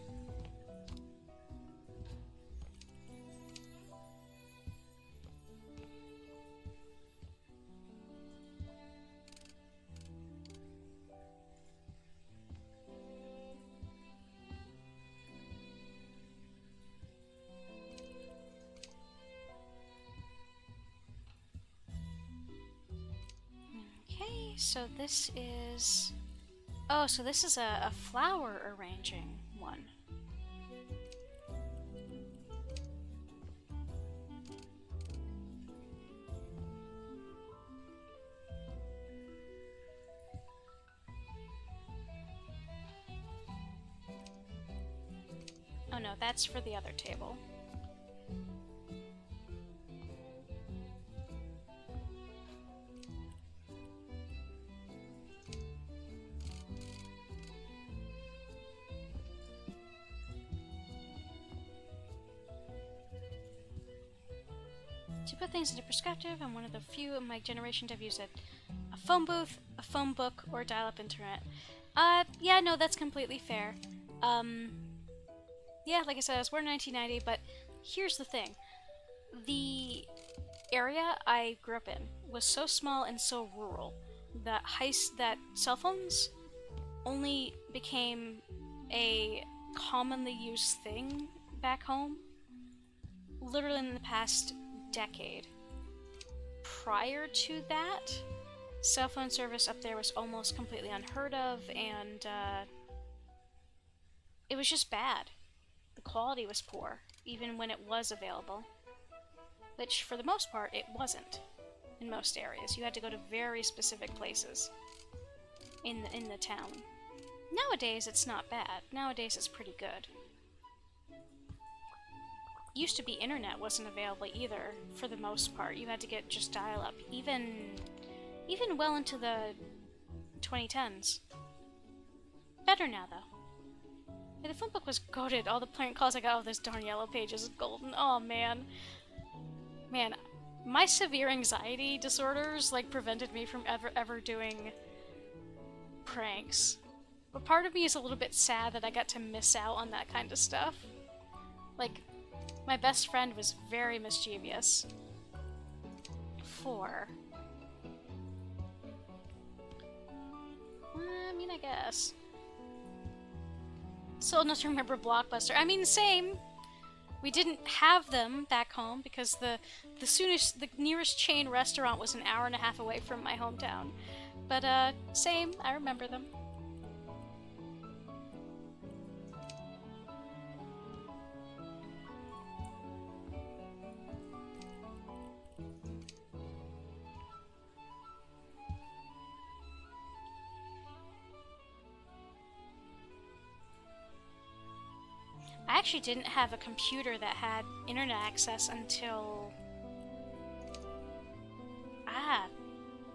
So this is... Oh, so this is a flower arranging one. Oh no, that's for the other table. To put things into perspective, I'm one of the few in my generation to have used a phone booth, a phone book, or dial-up internet. Yeah, no, that's completely fair. Yeah, like I said, I was born in 1990, but here's the thing. The area I grew up in was so small and so rural that cell phones only became a commonly used thing back home literally in the past decade. Prior to that, cell phone service up there was almost completely unheard of, and it was just bad. The quality was poor, even when it was available. Which, for the most part, it wasn't in most areas. You had to go to very specific places in the town. Nowadays, it's not bad. Nowadays, it's pretty good. Used to be internet wasn't available either, for the most part. You had to get just dial-up, even well into the 2010s. Better now, though. Yeah, the phone book was goated. All the prank calls I got, oh, this darn yellow page is golden. Oh, man. Man, my severe anxiety disorders, like, prevented me from ever doing pranks. But part of me is a little bit sad that I got to miss out on that kind of stuff. Like, my best friend was very mischievous. 4. I mean, I guess. Still enough to remember Blockbuster. I mean, same. We didn't have them back home because the nearest chain restaurant was an hour and a half away from my hometown. But same. I remember them. I actually didn't have a computer that had internet access until...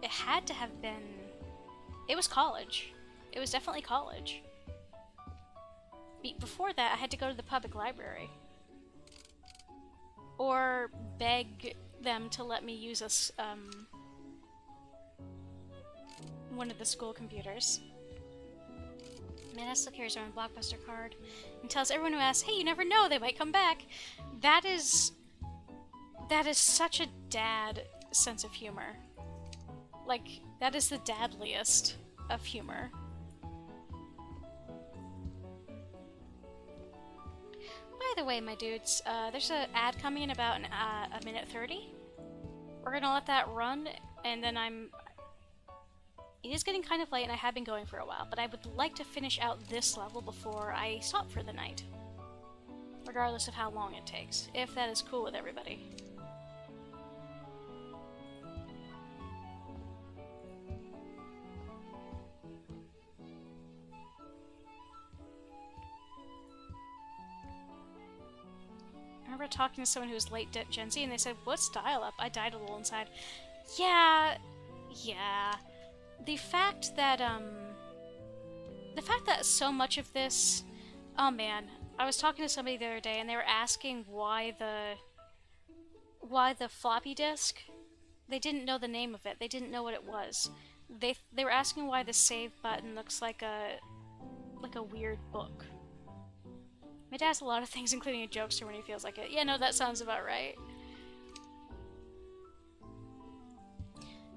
it had to have been... It was college. It was definitely college. Before that, I had to go to the public library. Or beg them to let me use one of the school computers. Man, that still carries around a Blockbuster card and tells everyone who asks, hey, you never know, they might come back. That is such a dad sense of humor. Like, that is the dadliest of humor. By the way, my dudes, there's an ad coming in about a minute 30. We're gonna let that run, and then it is getting kind of late, and I have been going for a while, but I would like to finish out this level before I stop for the night. Regardless of how long it takes, if that is cool with everybody. I remember talking to someone who was late Gen Z, and they said, what's dial-up? I died a little inside. Yeah. The fact that so much of this... Oh man, I was talking to somebody the other day and they were asking why the floppy disk, they didn't know the name of it, they didn't know what it was. They were asking why the save button looks like a weird book. My dad has a lot of things, including a jokester when he feels like it. Yeah, no, that sounds about right.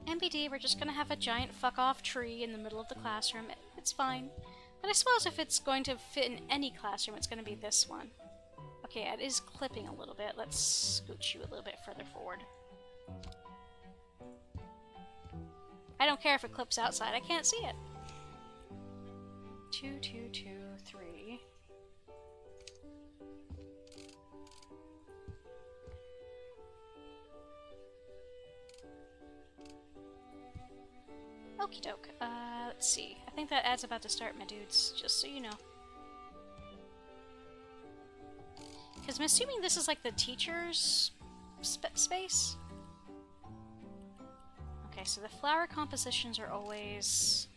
MBD, we're just gonna have a giant fuck-off tree in the middle of the classroom. It's fine. But I suppose if it's going to fit in any classroom, it's gonna be this one. Okay, it is clipping a little bit. Let's scooch you a little bit further forward. I don't care if it clips outside, I can't see it. 2, 2, 2, 3. Okie doke. Let's see. I think that ad's about to start, my dudes, just so you know. Because I'm assuming this is like the teacher's space? Okay, so the flower compositions are always...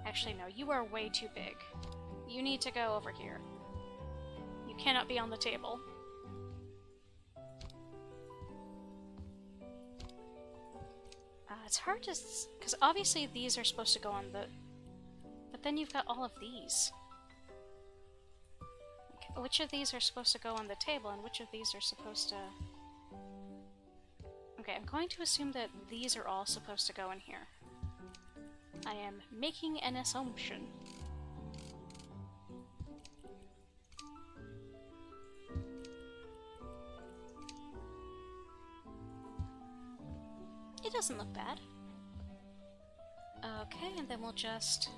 Actually, no, you are way too big. You need to go over here. You cannot be on the table. It's hard to... because obviously these are supposed to go on the... But then you've got all of these. Okay, which of these are supposed to go on the table, and which of these are supposed to... Okay, I'm going to assume that these are all supposed to go in here. I am making an assumption. It doesn't look bad. Okay, and then we'll just...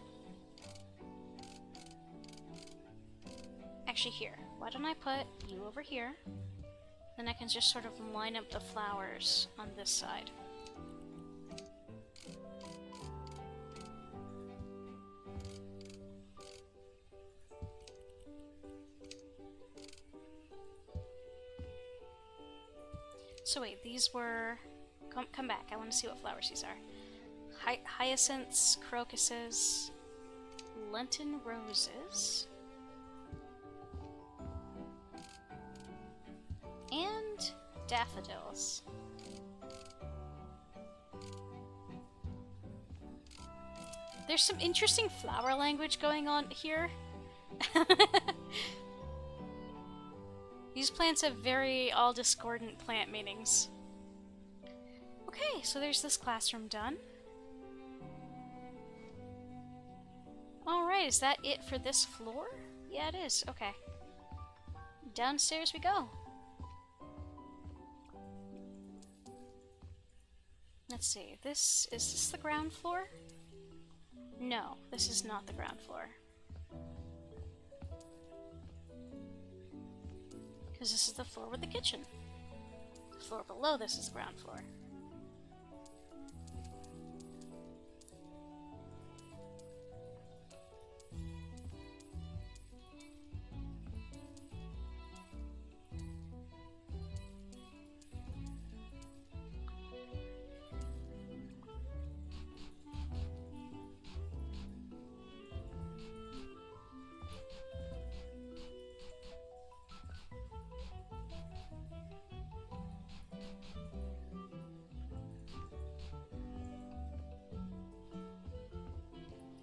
Actually, here. Why don't I put you over here? Then I can just sort of line up the flowers on this side. So wait, these were... Come back, I want to see what flowers these are. Hyacinths, crocuses... Lenten roses. And daffodils. There's some interesting flower language going on here. These plants have very all discordant plant meanings. Okay, so there's this classroom done. Alright, is that it for this floor? Yeah, it is. Okay. Downstairs we go. Let's see, is this the ground floor? No, this is not the ground floor. Because this is the floor with the kitchen. The floor below this is the ground floor.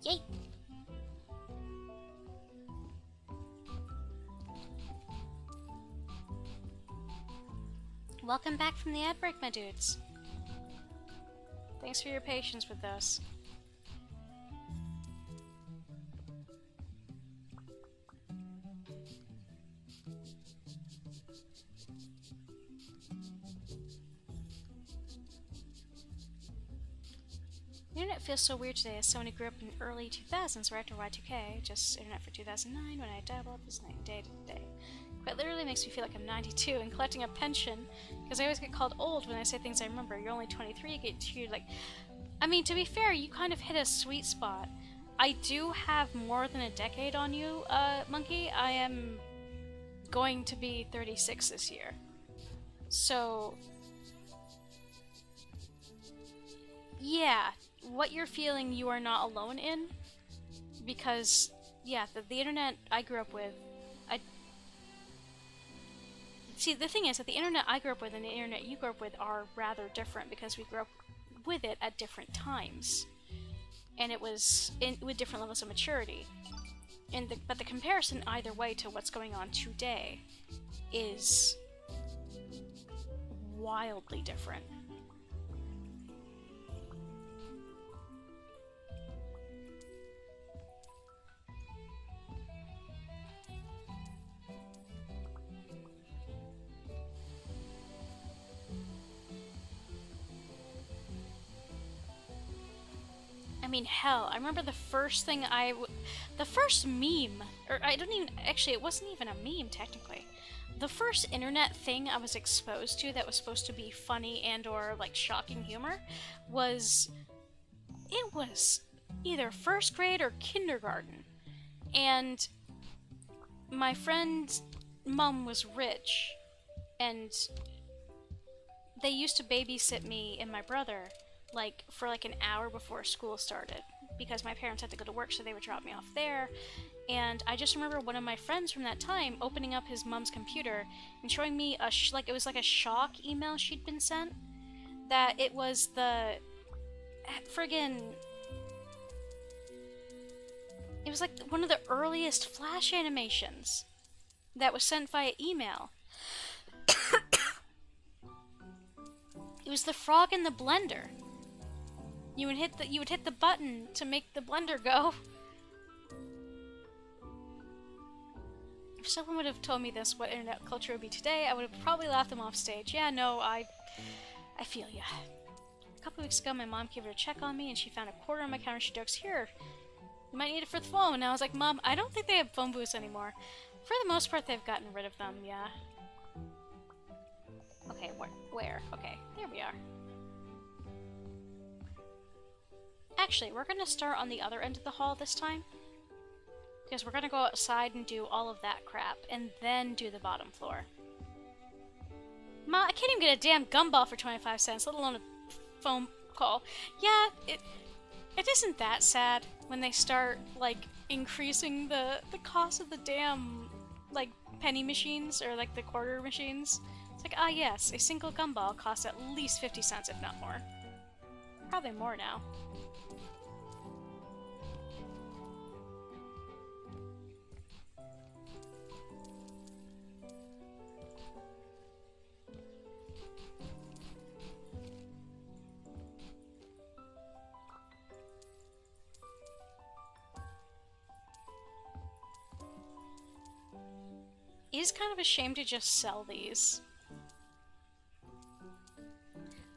Yay! Welcome back from the ad break, my dudes. Thanks for your patience with those. The internet feels so weird today as someone who grew up in early 2000s right after Y2K, just internet for 2009 when I dabbled this night and day to day. Quite literally makes me feel like I'm 92 and collecting a pension, because I always get called old when I say things I remember. You're only 23, you get treated like... I mean, to be fair, you kind of hit a sweet spot. I do have more than a decade on you, Monkey. I am going to be 36 this year. So... yeah, what you're feeling you are not alone in, because, yeah, the internet I grew up with, see, the thing is that the internet I grew up with and the internet you grew up with are rather different, because we grew up with it at different times, and it was with different levels of maturity, but the comparison either way to what's going on today is wildly different. I mean, hell, I remember the first thing the first meme, or I don't even, actually, it wasn't even a meme, technically. The first internet thing I was exposed to that was supposed to be funny and or, like, shocking humor was, it was either first grade or kindergarten. And my friend's mom was rich, and they used to babysit me and my brother like for like an hour before school started, because my parents had to go to work, so they would drop me off there. And I just remember one of my friends from that time opening up his mom's computer and showing me it was like a shock email she'd been sent, that it was the friggin', it was like one of the earliest Flash animations that was sent via email. It was the frog in the blender. You would hit the button to make the blender go. If someone would have told me this, what internet culture would be today, I would have probably laughed them off stage. Yeah, no, I feel ya. A couple weeks ago, my mom came over to check on me, and she found a quarter on my counter. She jokes, "Here, you might need it for the phone." And I was like, "Mom, I don't think they have phone booths anymore." For the most part, they've gotten rid of them, yeah. Okay, where? Okay, there we are. Actually, we're gonna start on the other end of the hall this time, because we're gonna go outside and do all of that crap, and then do the bottom floor. Ma, I can't even get a damn gumball for 25 cents, let alone a phone call. Yeah, it isn't that sad when they start, like, increasing the cost of the damn, like, penny machines, or like the quarter machines. It's like, ah yes, a single gumball costs at least 50 cents, if not more. Probably more now. It is kind of a shame to just sell these.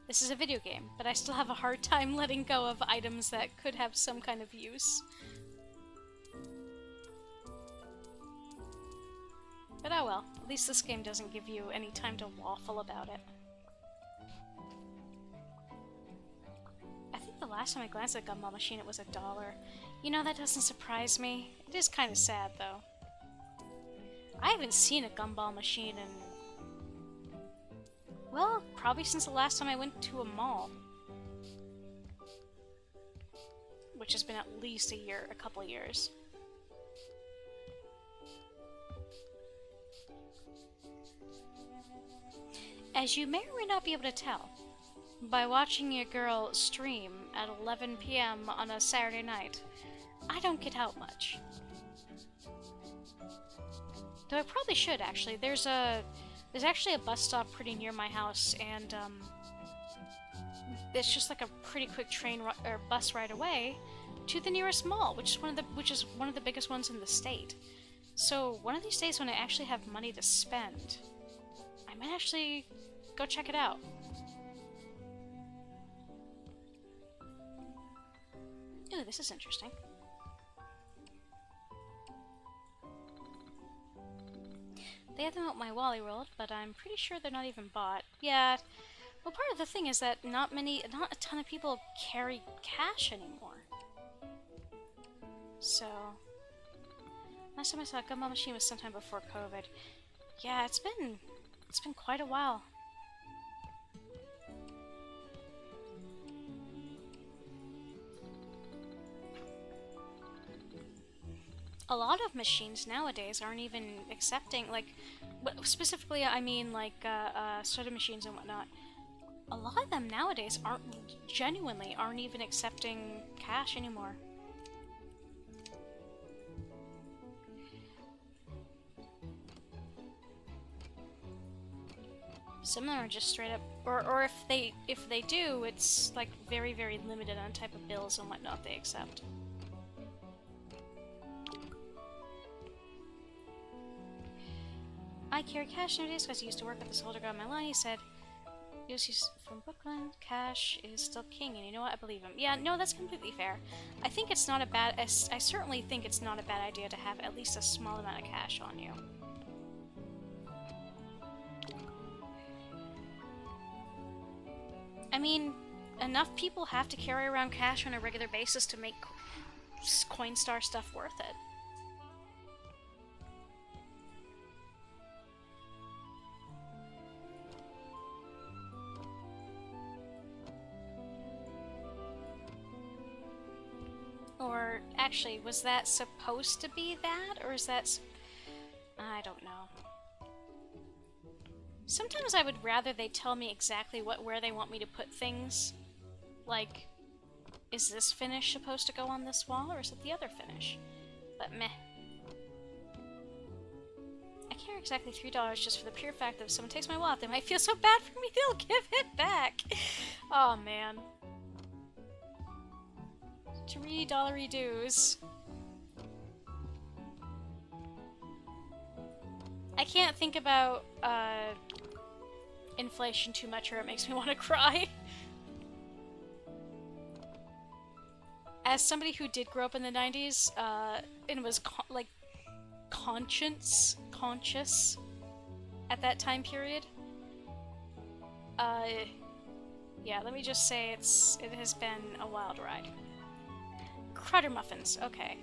This is a video game, but I still have a hard time letting go of items that could have some kind of use. But oh well, at least this game doesn't give you any time to waffle about it. I think the last time I glanced at a gumball machine it was $1. You know, that doesn't surprise me. It is kind of sad, though. I haven't seen a gumball machine in... well, probably since the last time I went to a mall. Which has been at least a couple years. As you may or may not be able to tell, by watching a girl stream at 11 PM on a Saturday night, I don't get out much. Though I probably should, actually. There's actually a bus stop pretty near my house, and it's just like a pretty quick train or bus ride away to the nearest mall, which is one of the biggest ones in the state. So one of these days, when I actually have money to spend, I might actually go check it out. Ooh, this is interesting. They have them at my Wally World, but I'm pretty sure they're not even bought. Yeah, well, part of the thing is that not a ton of people carry cash anymore. So, last time I saw a gumball machine was sometime before COVID. Yeah, it's been quite a while. A lot of machines nowadays aren't even accepting, like, specifically I mean like soda machines and whatnot. A lot of them nowadays aren't even accepting cash anymore. Some of them are just straight up, or if they do, it's like very, very limited on type of bills and whatnot they accept. I carry cash nowadays because I used to work with this older guy on my line. He said, he's from Brooklyn, cash is still king, and you know what? I believe him. Yeah, no, that's completely fair. I think it's not a bad, I certainly think it's not a bad idea to have at least a small amount of cash on you. I mean, enough people have to carry around cash on a regular basis to make Coinstar stuff worth it. Or, actually, was that supposed to be that? Or is that... I don't know. Sometimes I would rather they tell me exactly where they want me to put things. Like, is this finish supposed to go on this wall, or is it the other finish? But meh. I carry exactly $3 just for the pure fact that if someone takes my wallet, they might feel so bad for me they'll give it back. Oh man. $3 dues. I can't think about inflation too much or it makes me want to cry. As somebody who did grow up in the 90s and was conscious at that time period, yeah, let me just say it has been a wild ride. Crutter muffins, okay.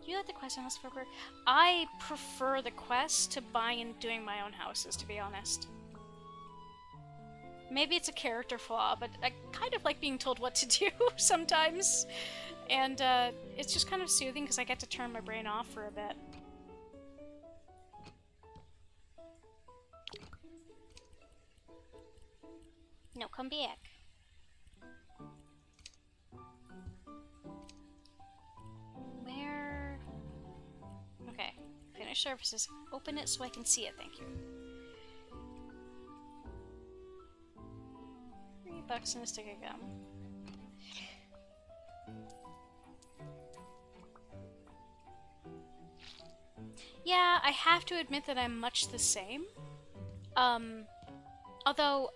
You like the quest on House of Burger? I prefer the quest to buying and doing my own houses, to be honest. Maybe it's a character flaw, but I kind of like being told what to do sometimes. And it's just kind of soothing because I get to turn my brain off for a bit. No, come back. Where? Okay. Finish services. Open it so I can see it, thank you. $3 and a stick of gum. Yeah, I have to admit that I'm much the same. Although,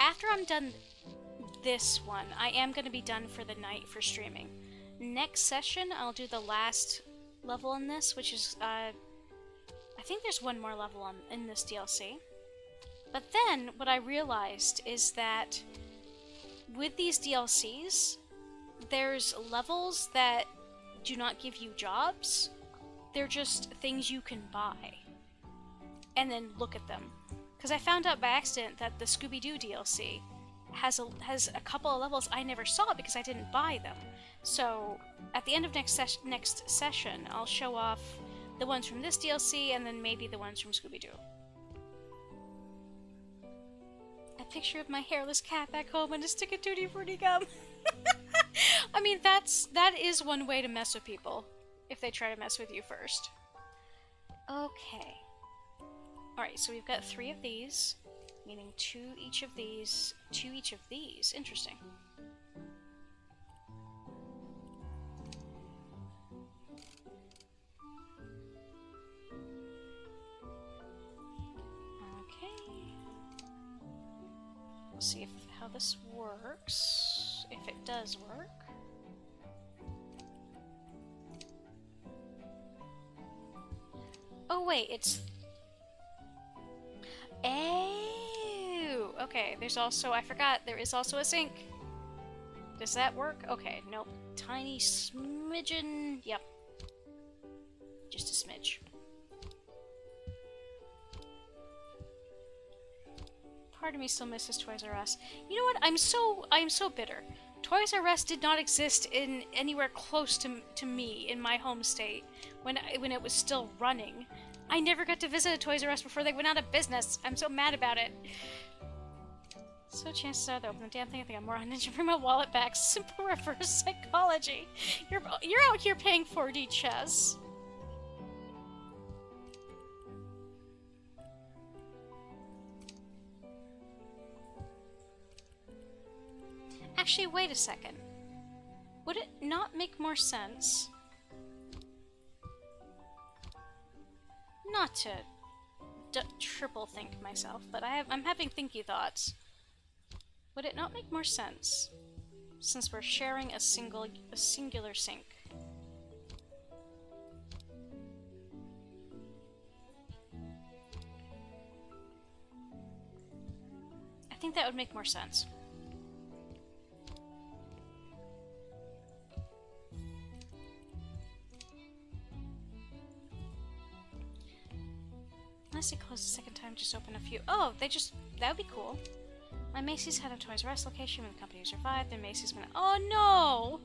after I'm done this one, I am going to be done for the night for streaming. Next session, I'll do the last level in this, which is, I think there's one more level in this DLC. But then, what I realized is that with these DLCs, there's levels that do not give you jobs. They're just things you can buy. And then look at them. Because I found out by accident that the Scooby-Doo DLC has a couple of levels I never saw because I didn't buy them. So, at the end of next session, I'll show off the ones from this DLC and then maybe the ones from Scooby-Doo. A picture of my hairless cat back home and a stick of Tutti Frutti gum. I mean, that is one way to mess with people, if they try to mess with you first. Okay. Alright, so we've got 3 of these, meaning 2 each of these, 2 each of these. Interesting. Okay. We'll see how this works, if it does work. Oh wait, it's... Oh! Okay, there's also... I forgot, there is also a sink. Does that work? Okay, nope. Tiny smidgen... Yep. Just a smidge. Part of me still misses Toys R Us. You know what? I'm so bitter. Toys R Us did not exist in anywhere close to me in my home state when it was still running. I never got to visit a Toys R Us before they went out of business. I'm so mad about it. So chances are they open the damn thing. I think I'm more on Ninja. Bring my wallet back. Simple reverse psychology. You're out here paying 4D chess. Actually, wait a second. Would it not make more sense not to triple think myself, but I'm having thinky thoughts. Would it not make more sense, since we're sharing a singular sink? I think that would make more sense. Unless it closed the second time, just open a few. Oh, that would be cool. My Macy's had a Toys R Us location when the company survived, then Macy's went, oh no!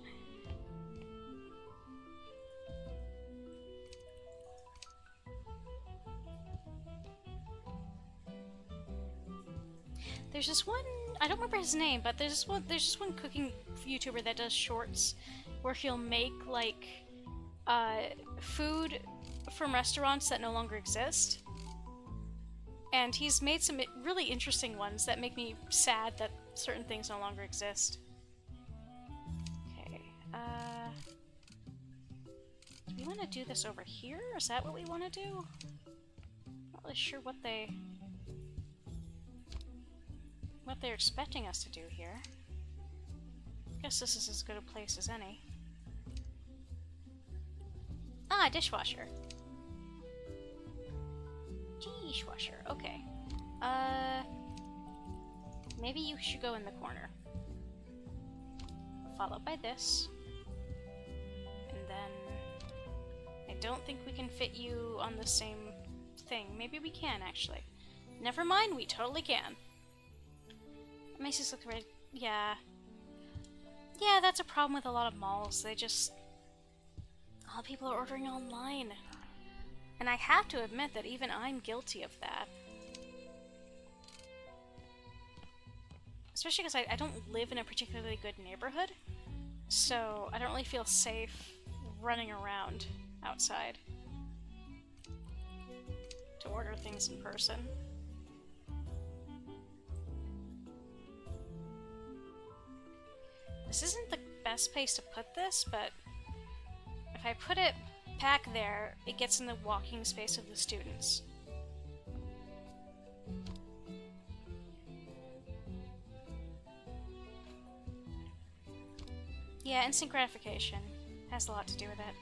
There's this one, I don't remember his name, but there's this one cooking YouTuber that does shorts where he'll make, like, food from restaurants that no longer exist. And he's made some really interesting ones that make me sad that certain things no longer exist. Okay, do we want to do this over here? Is that what we want to do? Not really sure what they're expecting us to do here. Guess this is as good a place as any. Ah, dishwasher. Dishwasher, okay. Maybe you should go in the corner. Followed by this. And then... I don't think we can fit you on the same thing. Maybe we can, actually. Never mind, we totally can. Macy's look red. Yeah. Yeah, that's a problem with a lot of malls. They just... all people are ordering online. And I have to admit that even I'm guilty of that. Especially because I don't live in a particularly good neighborhood. So I don't really feel safe running around outside to order things in person. This isn't the best place to put this, but if I put it back there, it gets in the walking space of the students. Yeah, instant gratification has a lot to do with it.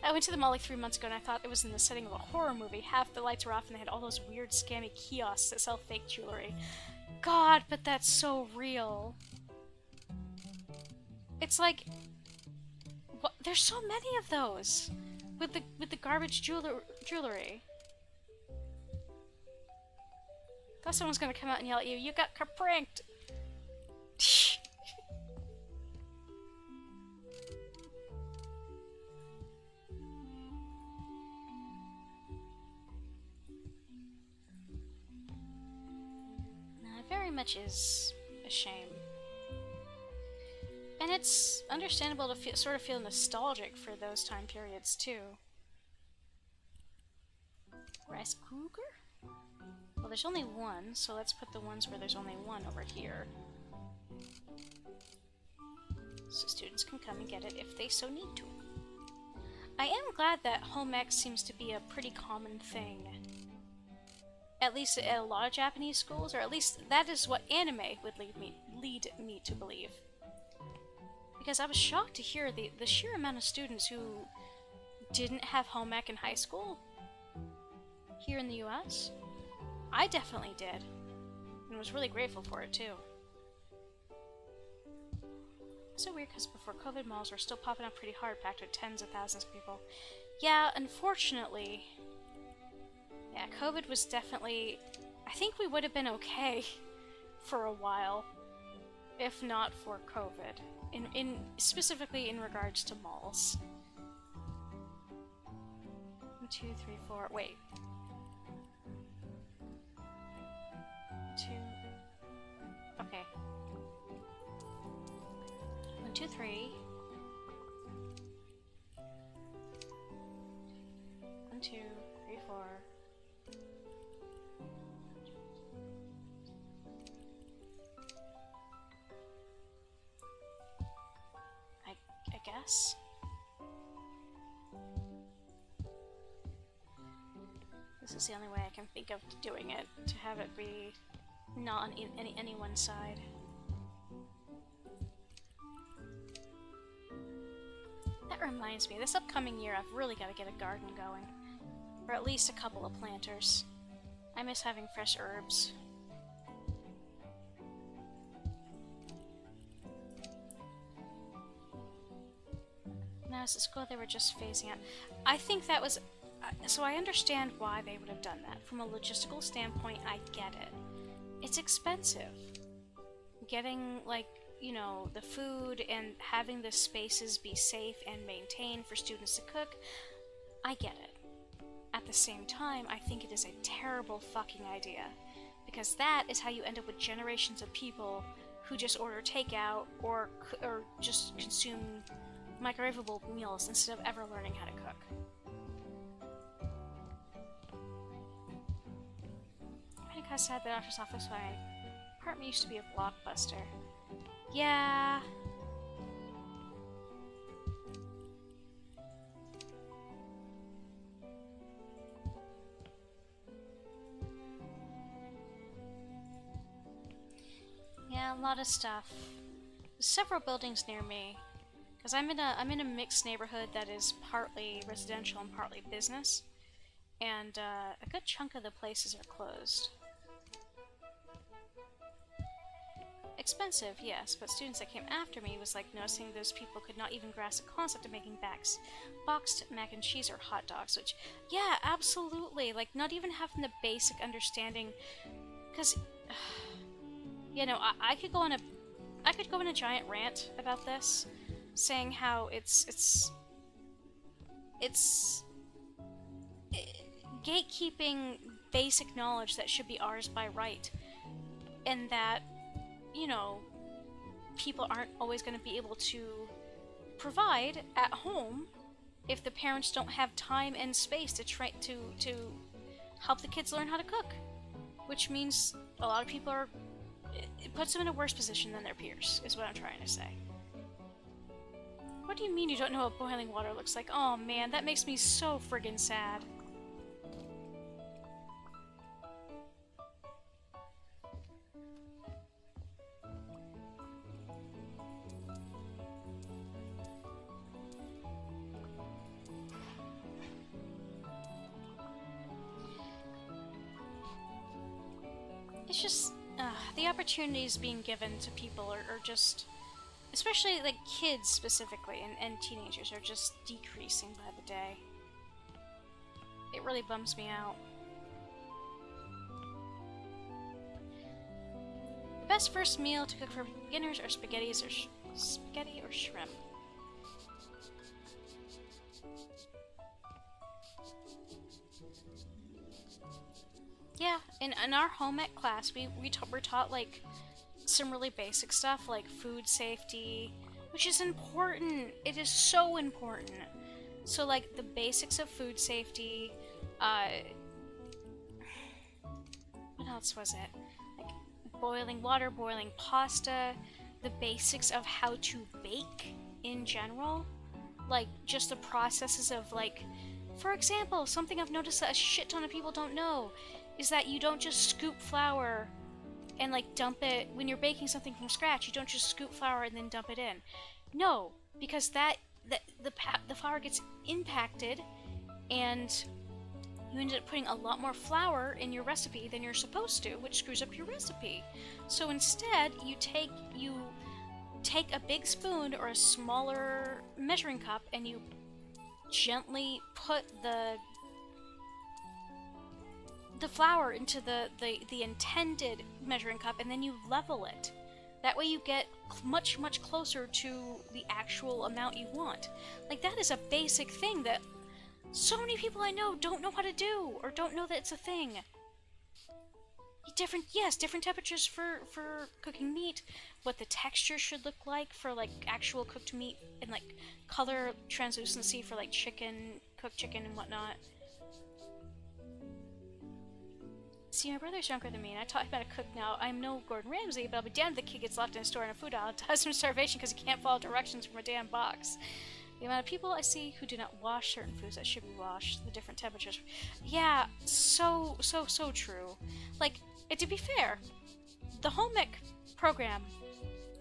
I went to the mall like 3 months ago and I thought it was in the setting of a horror movie. Half the lights were off and they had all those weird scammy kiosks that sell fake jewelry. God, but that's so real. It's like... what? There's so many of those! With the garbage jewelry. Thought someone's gonna come out and yell at you, "You got pranked!" Very much is a shame. And it's understandable to sort of feel nostalgic for those time periods, too. Rice cooker? Well, there's only one, so let's put the ones where there's only one over here. So students can come and get it if they so need to. I am glad that home ec seems to be a pretty common thing. At least at a lot of Japanese schools, or at least that is what anime would lead me to believe. Because I was shocked to hear the sheer amount of students who didn't have home ec in high school here in the US. I definitely did, and was really grateful for it too. It's so weird because before COVID, malls were still popping up pretty hard, packed with tens of thousands of people. Yeah, unfortunately... yeah, COVID was definitely... I think we would have been okay for a while, if not for COVID. Specifically in regards to malls. 1, 2, 3, 4... wait. 2... okay. 1, 2, 3... 1, 2, 3, 4... I guess. This is the only way I can think of doing it, to have it be not on any one side. That reminds me, this upcoming year I've really got to get a garden going. Or at least a couple of planters. I miss having fresh herbs. Now, as at school, they were just phasing out. I think that was... so I understand why they would have done that. From a logistical standpoint, I get it. It's expensive. Getting, like, you know, the food and having the spaces be safe and maintained for students to cook, I get it. At the same time, I think it is a terrible fucking idea. Because that is how you end up with generations of people who just order takeout or just consume microwavable meals instead of ever learning how to cook. I think I said the doctor's office my apartment used to be a Blockbuster. Yeah. Yeah, a lot of stuff. There's several buildings near me. Because I'm in a mixed neighborhood that is partly residential and partly business, and a good chunk of the places are closed. Expensive, yes, but students that came after me was like noticing those people could not even grasp the concept of making boxed mac and cheese or hot dogs, which, yeah, absolutely, like, not even having the basic understanding, because, you know, I could go on a giant rant about this, saying how it's gatekeeping basic knowledge that should be ours by right, and that, you know, people aren't always going to be able to provide at home if the parents don't have time and space to help the kids learn how to cook, which means a lot of people are, it puts them in a worse position than their peers, is what I'm trying to say. What do you mean you don't know what boiling water looks like? Oh man, that makes me so friggin' sad. It's just, the opportunities being given to people are just, especially like kids specifically and teenagers, are just decreasing by the day. It really bums me out. The best first meal to cook for beginners are spaghetti or shrimp. Yeah, in our home ec class, we're taught like some really basic stuff like food safety, which is important. It is so important. So like the basics of food safety, what else was it? Like boiling water, boiling pasta, the basics of how to bake in general, like just the processes of like, for example, something I've noticed that a shit ton of people don't know is that you don't just scoop flour and like dump it when you're baking something from scratch. You don't just scoop flour and then dump it in. No, because the flour gets impacted and you ended up putting a lot more flour in your recipe than you're supposed to, which screws up your recipe. So instead, you take a big spoon or a smaller measuring cup and you gently put the flour into the intended measuring cup, and then you level it. That way you get much closer to the actual amount you want. Like, that is a basic thing that so many people I know don't know how to do, or don't know that it's a thing. Different temperatures for cooking meat, what the texture should look like for like actual cooked meat, and like color translucency for like cooked chicken and whatnot. See, my brother's younger than me, and I taught him how to cook now. I'm no Gordon Ramsay, but I'll be damned if the kid gets left in a store in a food aisle and dies from starvation because he can't follow directions from a damn box. The amount of people I see who do not wash certain foods that should be washed, the different temperatures. Yeah, so true. Like, and to be fair, the home ec program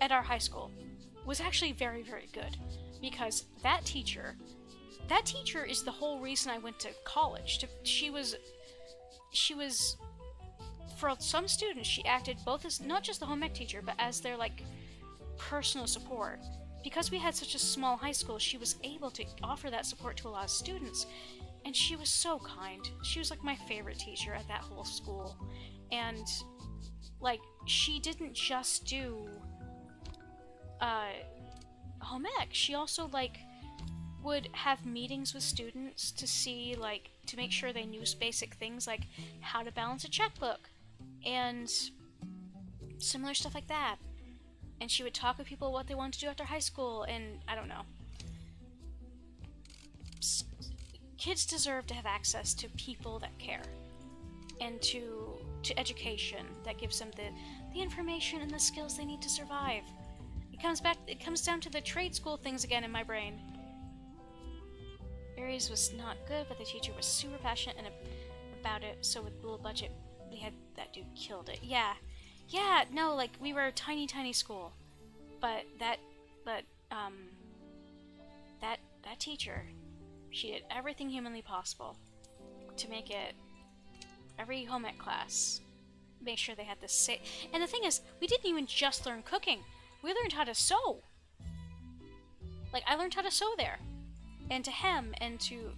at our high school was actually very good, because that teacher is the whole reason I went to college. She was for some students, she acted both as not just the home ec teacher, but as their like personal support. Because we had such a small high school, she was able to offer that support to a lot of students, and she was so kind. She was like my favorite teacher at that whole school. And like, she didn't just do home ec, she also like would have meetings with students to see, like, to make sure they knew basic things like how to balance a checkbook and similar stuff like that. And she would talk with people what they wanted to do after high school, and I don't know. Kids deserve to have access to people that care, and to education that gives them the information and the skills they need to survive. It comes down to the trade school things again in my brain. Aries was not good, but the teacher was super passionate about it, so with little budget, we had that dude killed it. Yeah, no, like, we were a tiny school, but that teacher, she did everything humanly possible to make it every home ec class make sure they had the safe. And the thing is, we didn't even just learn cooking. We learned how to sew. Like, I learned how to sew there. And to hem, and to,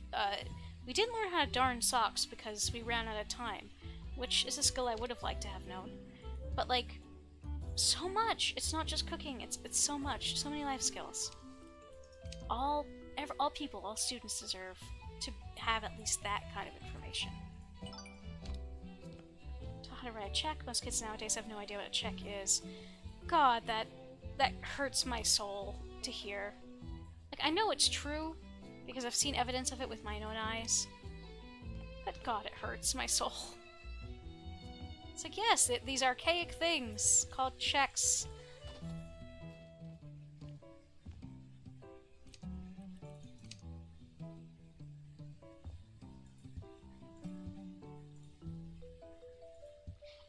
we didn't learn how to darn socks because we ran out of time. Which is a skill I would have liked to have known. But, like, so much! It's not just cooking, it's so much. So many life skills. All people, all students deserve to have at least that kind of information. Taught how to write a check. Most kids nowadays have no idea what a check is. God, that hurts my soul to hear. Like, I know it's true, because I've seen evidence of it with my own eyes. But God, it hurts my soul. It's like, yes, these archaic things called checks.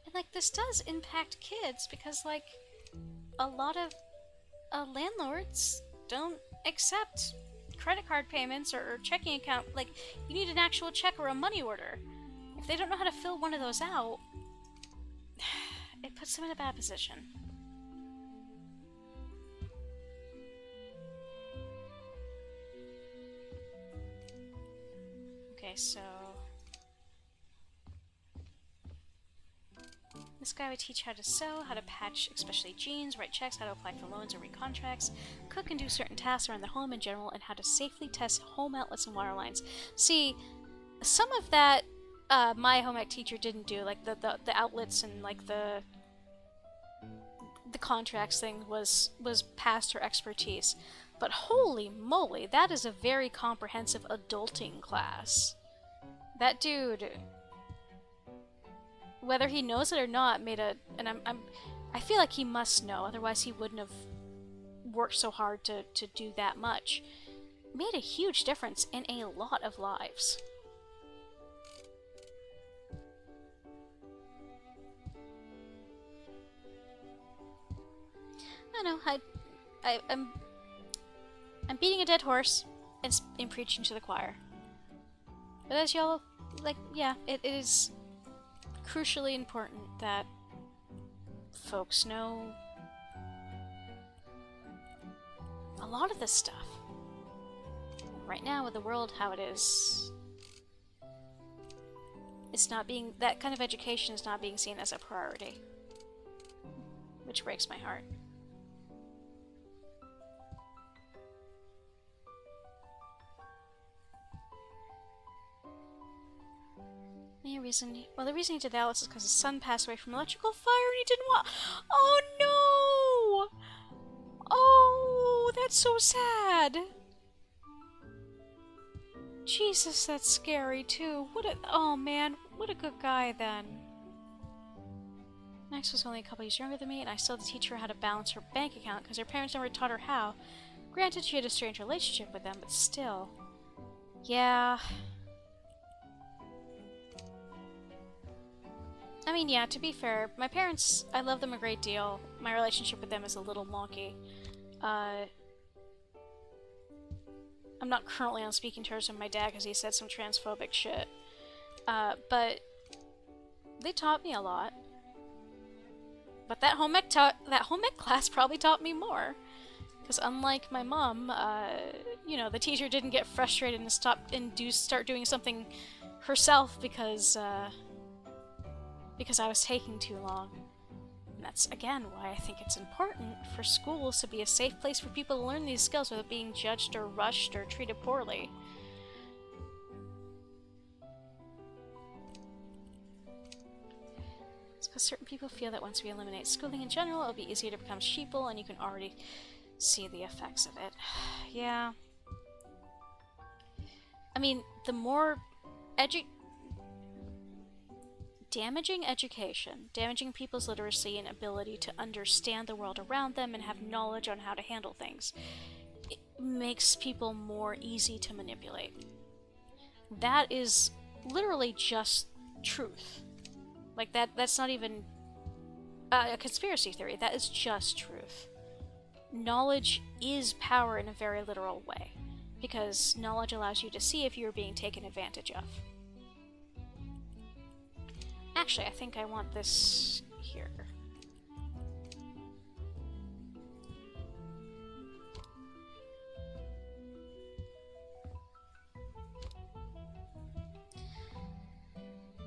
And, like, this does impact kids because, like, a lot of landlords don't accept credit card payments or checking account. Like, you need an actual check or a money order. If they don't know how to fill one of those out, it puts them in a bad position. Okay, so this guy would teach how to sew, how to patch especially jeans, write checks, how to apply for loans or read contracts, cook and do certain tasks around the home in general, and how to safely test home outlets and water lines. See, some of that my home ec teacher didn't do, like the outlets and like the contracts thing was past her expertise. But holy moly, that is a very comprehensive adulting class. That dude, whether he knows it or not, made a, and I feel like he must know, otherwise he wouldn't have worked so hard to do that much. Made a huge difference in a lot of lives. I know, I'm beating a dead horse and preaching to the choir. But as y'all, like, yeah, it is crucially important that folks know a lot of this stuff. Right now, with the world how it is, it's not being, that kind of education is not being seen as a priority. Which breaks my heart. Well, the reason he did that was because his son passed away from electrical fire and he didn't want. Oh no! Oh, that's so sad. Jesus, that's scary too. Oh man, what a good guy then. Max was only a couple years younger than me, and I still had to teach her how to balance her bank account because her parents never taught her how. Granted, she had a strange relationship with them, but still. Yeah. I mean, yeah, to be fair, my parents, I love them a great deal. My relationship with them is a little wonky. I'm not currently on speaking terms with my dad because he said some transphobic shit. But they taught me a lot. But that home ec class probably taught me more. Because unlike my mom, you know, the teacher didn't get frustrated and start doing something herself because I was taking too long. And that's, again, why I think it's important for schools to be a safe place for people to learn these skills without being judged or rushed or treated poorly. It's because certain people feel that once we eliminate schooling in general, it'll be easier to become sheeple, and you can already see the effects of it. Yeah. I mean, the more damaging education, damaging people's literacy and ability to understand the world around them and have knowledge on how to handle things, it makes people more easy to manipulate. That is literally just truth. Like, that's not even a conspiracy theory, that is just truth. Knowledge is power in a very literal way, because knowledge allows you to see if you're being taken advantage of. Actually, I think I want this here.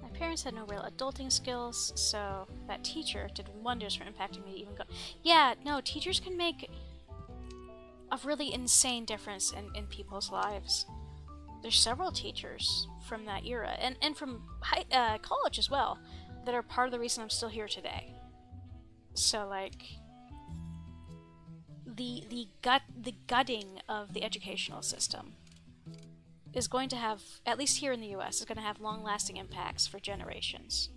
My parents had no real adulting skills, so that teacher did wonders for impacting me to even go. Yeah, no, teachers can make a really insane difference in people's lives. There's several teachers from that era, and from college as well, that are part of the reason I'm still here today. So, like, the gutting of the educational system is going to have, at least here in the US, is going to have long-lasting impacts for generations.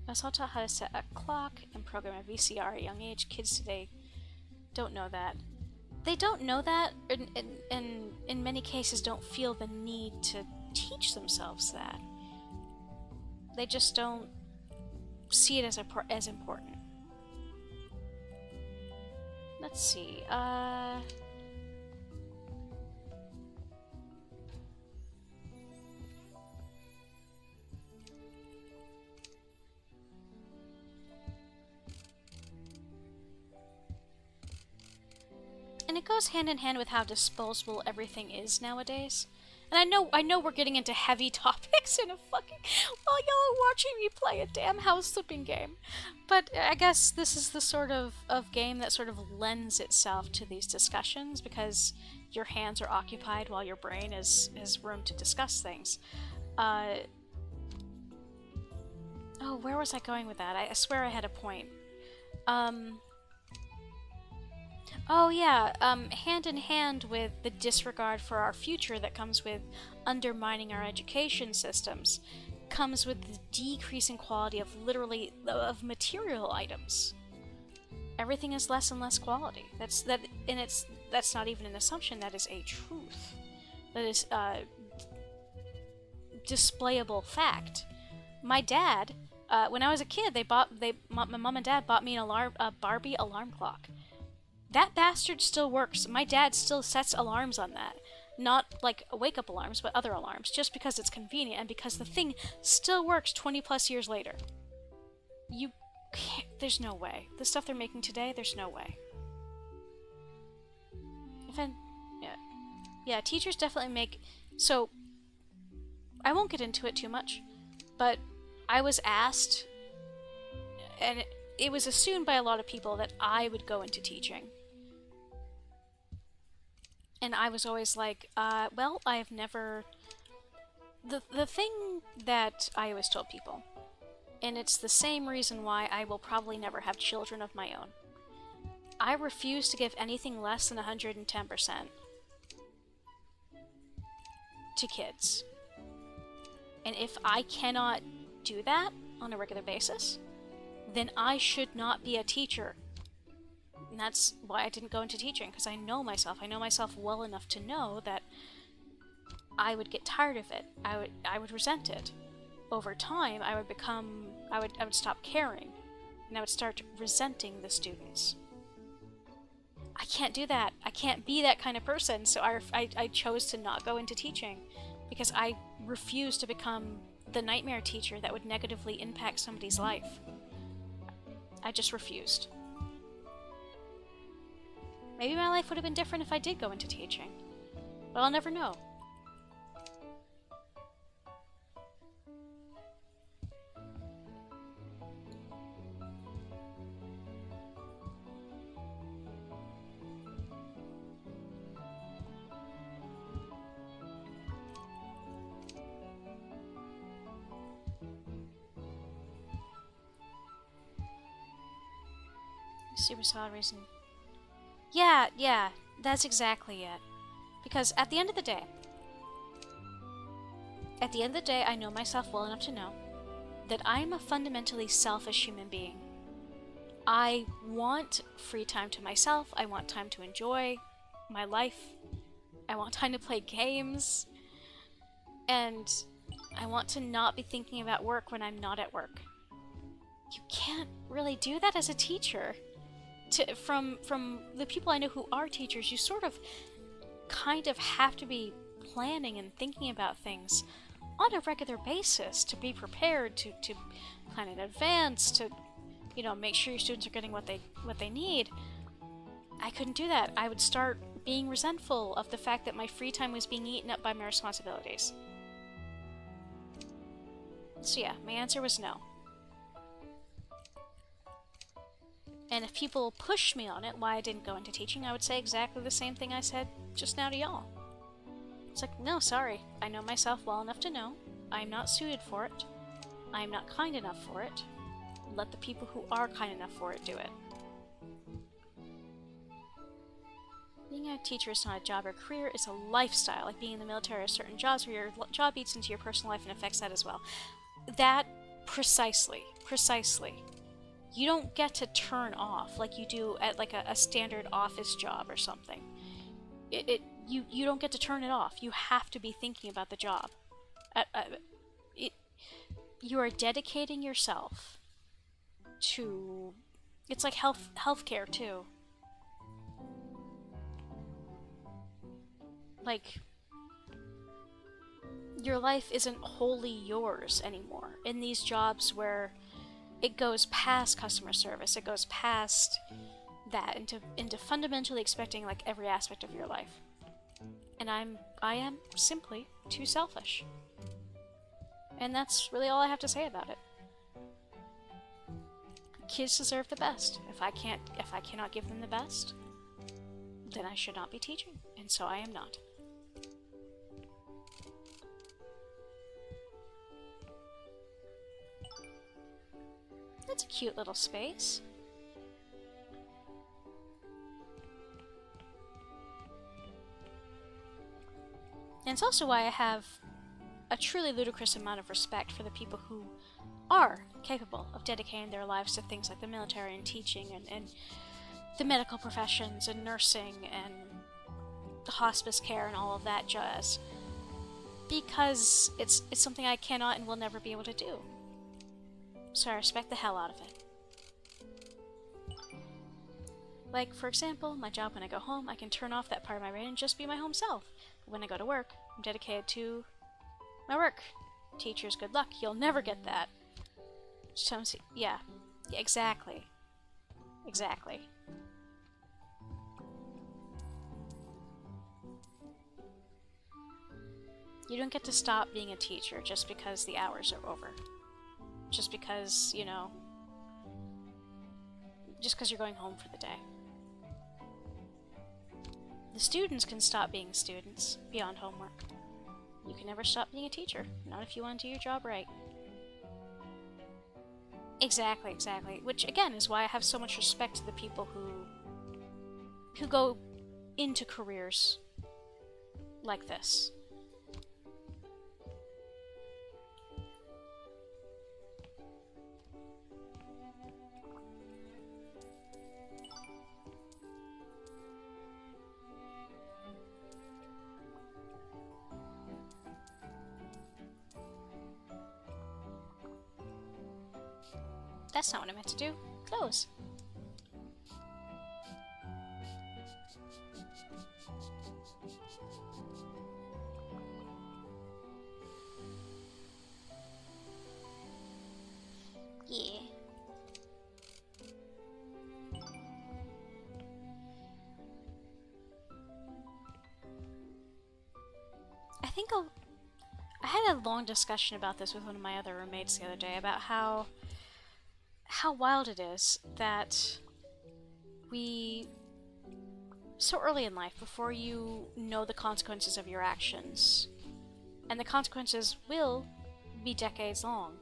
I was taught how to set a clock and program a VCR at a young age. Kids today don't know that. They don't know that, and in many cases don't feel the need to teach themselves that. They just don't see it as important. Let's see, and it goes hand in hand with how disposable everything is nowadays. And I know we're getting into heavy topics in a fucking while y'all are watching me play a damn house flipping game. But I guess this is the sort of game that sort of lends itself to these discussions because your hands are occupied while your brain has room to discuss things. Oh, where was I going with that? I swear I had a point. Oh yeah, hand in hand with the disregard for our future that comes with undermining our education systems, comes with the decreasing quality of of material items. Everything is less and less quality. That's not even an assumption, that is a truth. That is displayable fact. My dad, when I was a kid, my mom and dad bought me a Barbie alarm clock. That bastard still works. My dad still sets alarms on that. Not like wake-up alarms, but other alarms, just because it's convenient and because the thing still works 20 plus years later. You can't, there's no way. The stuff they're making today, there's no way. Yeah, teachers definitely make... So, I won't get into it too much, but I was asked, and it was assumed by a lot of people that I would go into teaching. And I was always like, well, I've never... The thing that I always told people, and it's the same reason why I will probably never have children of my own, I refuse to give anything less than 110% to kids. And if I cannot do that on a regular basis, then I should not be a teacher. And that's why I didn't go into teaching, because I know myself. I know myself well enough to know that I would get tired of it. I would resent it. Over time, I would stop caring, and I would start resenting the students. I can't do that. I can't be that kind of person, so I chose to not go into teaching, because I refuse to become the nightmare teacher that would negatively impact somebody's life. I just refused. Maybe my life would have been different if I did go into teaching, but I'll never know. Super solid reason. Yeah, that's exactly it. Because at the end of the day, I know myself well enough to know that I am a fundamentally selfish human being. I want free time to myself. I want time to enjoy my life. I want time to play games. And I want to not be thinking about work when I'm not at work. You can't really do that as a teacher. From the people I know who are teachers, you sort of kind of have to be planning and thinking about things on a regular basis to be prepared, to plan in advance, to, you know, make sure your students are getting what they need. I couldn't do that. I would start being resentful of the fact that my free time was being eaten up by my responsibilities. So yeah, my answer was no. And if people pushed me on it, why I didn't go into teaching, I would say exactly the same thing I said just now to y'all. It's like, no, sorry. I know myself well enough to know I'm not suited for it. I'm not kind enough for it. Let the people who are kind enough for it do it. Being a teacher is not a job or career, it's a lifestyle. Like being in the military, or certain jobs where your job eats into your personal life and affects that as well. That, precisely. You don't get to turn off like you do at like a standard office job or something. You don't get to turn it off. You have to be thinking about the job. You are dedicating yourself to... It's like healthcare too. Like, your life isn't wholly yours anymore in these jobs where it goes past customer service, it goes past that into fundamentally expecting like every aspect of your life. And I am simply too selfish. And that's really all I have to say about it. Kids deserve the best. If I cannot give them the best, then I should not be teaching, and so I am not. That's a cute little space. And it's also why I have a truly ludicrous amount of respect for the people who are capable of dedicating their lives to things like the military and teaching and the medical professions and nursing and hospice care and all of that jazz. Because it's something I cannot and will never be able to do. So I respect the hell out of it. Like, for example, my job when I go home, I can turn off that part of my brain and just be my home self. But when I go to work, I'm dedicated to my work. Teachers, good luck. You'll never get that. Yeah, exactly. Exactly. You don't get to stop being a teacher just because the hours are over. Just because, you know, just because you're going home for the day. The students can stop being students beyond homework. You can never stop being a teacher, not if you want to do your job right. Exactly. Which, again, is why I have so much respect to the people who go into careers like this. That's not what I meant to do. Close. Yeah. I had a long discussion about this with one of my other roommates the other day about how wild it is that we, so early in life, before you know the consequences of your actions, and the consequences will be decades long,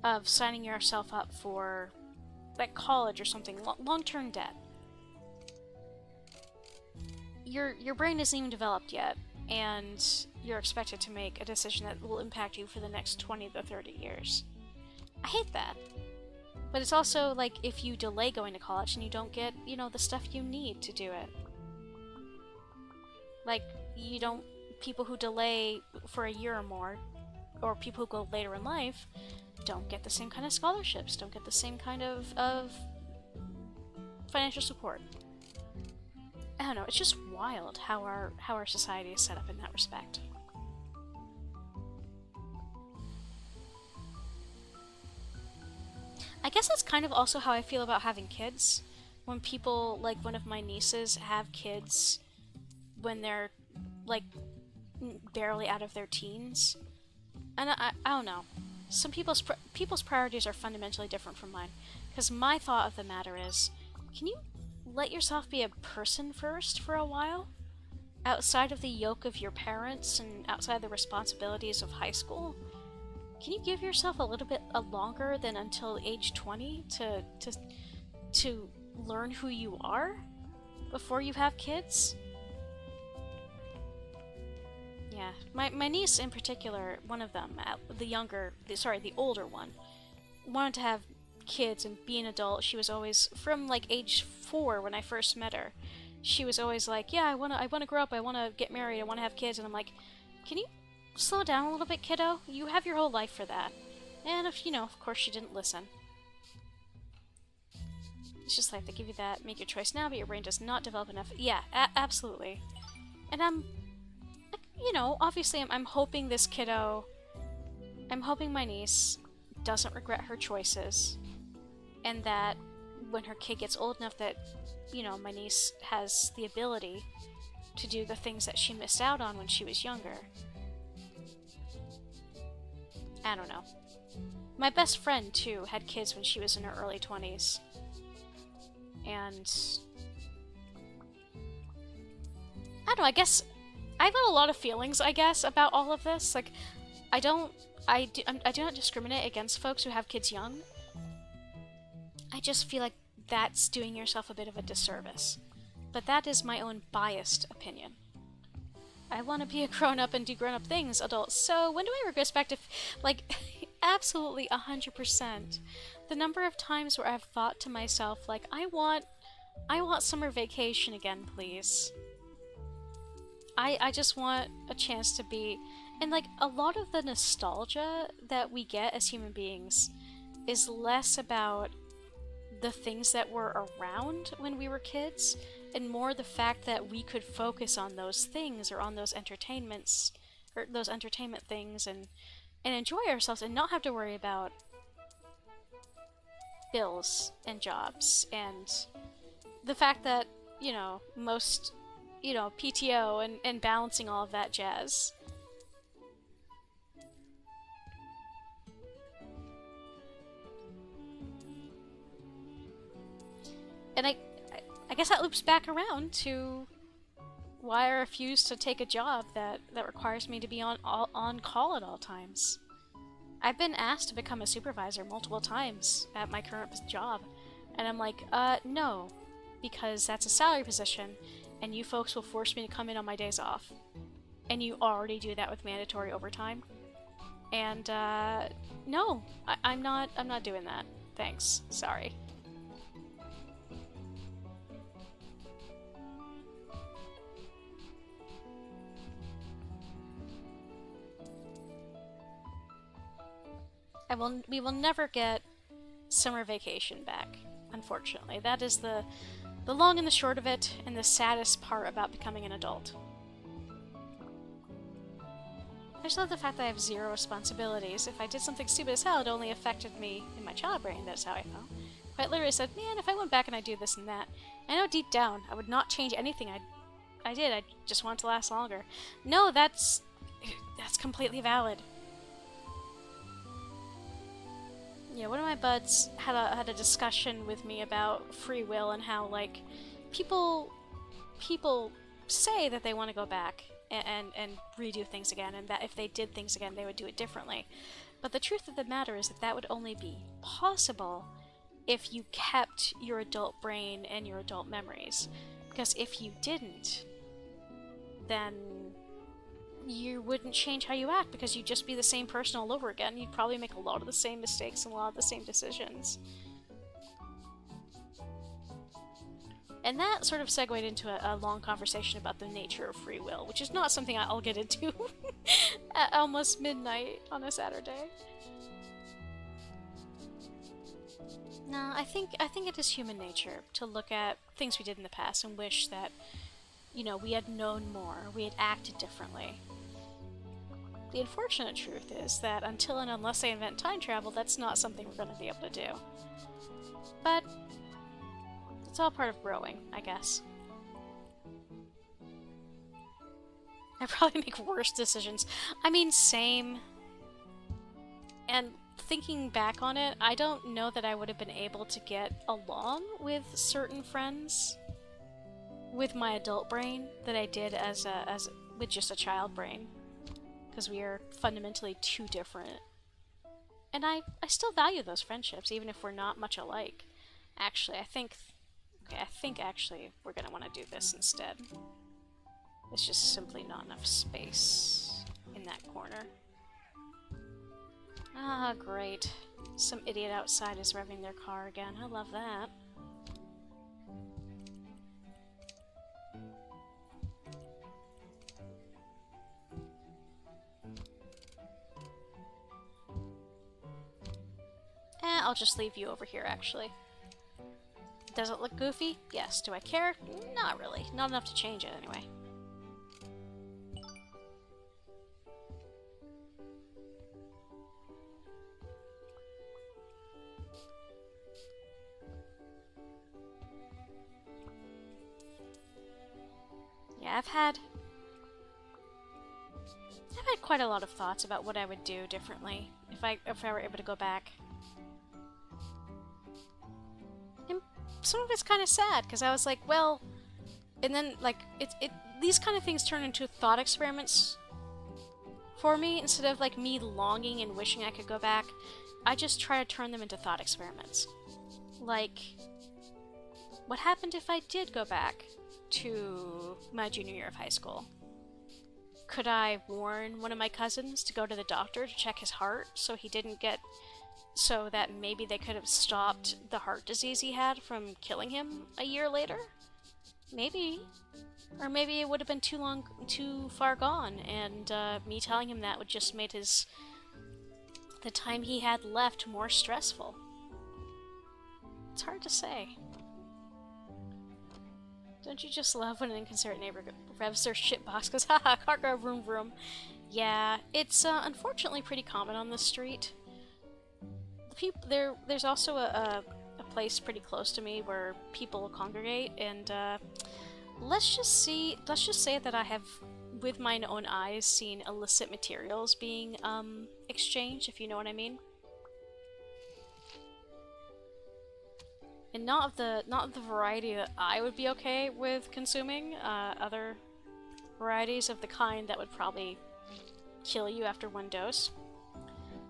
of signing yourself up for, like, college or something, long-term debt. Your brain isn't even developed yet, and you're expected to make a decision that will impact you for the next 20 to 30 years. I hate that. But it's also, like, if you delay going to college and you don't get, you know, the stuff you need to do it. Like, people who delay for a year or more, or people who go later in life, don't get the same kind of scholarships, don't get the same kind of financial support. I don't know, it's just wild how our society is set up in that respect. guess that's kind of also how I feel about having kids. When people, like one of my nieces, have kids when they're, like, barely out of their teens. And I don't know. Some people's priorities are fundamentally different from mine. Because my thought of the matter is, can you let yourself be a person first for a while? Outside of the yoke of your parents and outside the responsibilities of high school? Can you give yourself a little bit longer than until age 20 to learn who you are before you have kids? Yeah, my niece in particular, one of them, the older one, wanted to have kids and be an adult. She was always, from like age 4 when I first met her, she was always like, yeah, I wanna grow up, I wanna get married, I wanna have kids, and I'm like, can you slow down a little bit, kiddo? You have your whole life for that. And if, of course she didn't listen. It's just like, they give you that, make your choice now, but your brain does not develop enough. Yeah, absolutely. And obviously I'm hoping this kiddo, I'm hoping my niece doesn't regret her choices, and that when her kid gets old enough that, my niece has the ability to do the things that she missed out on when she was younger. I don't know. My best friend, too, had kids when she was in her early 20s. And I don't know, I guess I've got a lot of feelings, I guess, about all of this. Like, I do not discriminate against folks who have kids young. I just feel like that's doing yourself a bit of a disservice. But that is my own biased opinion. I want to be a grown-up and do grown-up things, adults. So when do I retrospect if, like, absolutely 100%. The number of times where I've thought to myself, like, I want summer vacation again, please. I just want a chance to be... And, like, a lot of the nostalgia that we get as human beings is less about the things that were around when we were kids, and more the fact that we could focus on those things, or on those entertainment things, and enjoy ourselves, and not have to worry about bills and jobs, and the fact that, most, PTO and balancing all of that jazz. And I guess that loops back around to why I refuse to take a job that requires me to be on call at all times. I've been asked to become a supervisor multiple times at my current job, and I'm like, no, because that's a salary position, and you folks will force me to come in on my days off. And you already do that with mandatory overtime. And, no, I'm not doing that. Thanks. Sorry. We will never get summer vacation back, unfortunately. That is the long and the short of it, and the saddest part about becoming an adult. I just love the fact that I have zero responsibilities. If I did something stupid as hell, it only affected me in my child brain. That's how I felt. Quite literally said, man, if I went back and I do this and that, I know deep down I would not change anything I did. I just want it to last longer. No, that's completely valid. Yeah, one of my buds had a discussion with me about free will and how, like, people say that they want to go back and redo things again, and that if they did things again, they would do it differently. But the truth of the matter is that would only be possible if you kept your adult brain and your adult memories. Because if you didn't, then you wouldn't change how you act, because you'd just be the same person all over again. You'd probably make a lot of the same mistakes and a lot of the same decisions. And that sort of segued into a long conversation about the nature of free will, which is not something I'll get into at almost midnight on a Saturday. No, I think it is human nature to look at things we did in the past and wish that, we had known more, we had acted differently. the unfortunate truth is that until and unless they invent time travel, that's not something we're going to be able to do. But it's all part of growing, I guess. I probably make worse decisions. I mean, same. And thinking back on it, I don't know that I would have been able to get along with certain friends with my adult brain that I did with just a child brain. Because we are fundamentally too different. And I still value those friendships, even if we're not much alike. Actually, I think actually we're gonna want to do this instead. There's just simply not enough space in that corner. Ah, great. Some idiot outside is revving their car again. I love that. I'll just leave you over here, actually. Does it look goofy? Yes. Do I care? Not really. Not enough to change it, anyway. Yeah, I've had quite a lot of thoughts about what I would do differently if I were able to go back. And some of it's kind of sad, because I was like, well, and then, like, these kind of things turn into thought experiments for me, instead of, like, me longing and wishing I could go back. I just try to turn them into thought experiments. Like, what happened if I did go back to my junior year of high school? Could I warn one of my cousins to go to the doctor to check his heart so he didn't get... so that maybe they could have stopped the heart disease he had from killing him a year later? Maybe. Or maybe it would have been too far gone, and me telling him that would just made the time he had left more stressful. It's hard to say. Don't you just love when an inconsiderate neighbor revs their shitbox goes, haha, car go vroom vroom. Yeah, it's unfortunately pretty common on this street. There's also a place pretty close to me where people congregate, and let's just say that I have, with my own eyes, seen illicit materials being exchanged, if you know what I mean. And not of the variety that I would be okay with consuming. Other varieties of the kind that would probably kill you after one dose.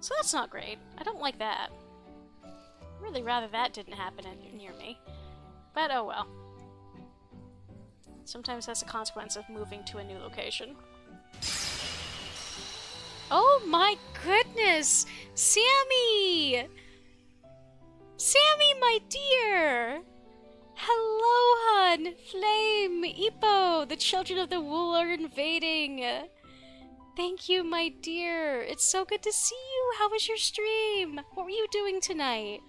So that's not great. I don't like that. I'd really rather that didn't happen near me. But oh well. Sometimes that's a consequence of moving to a new location. Oh my goodness! Sammy! Sammy, my dear! Hello, hun! Flame! Ippo! The children of the wool are invading! Thank you, my dear! It's so good to see you! How was your stream? What were you doing tonight?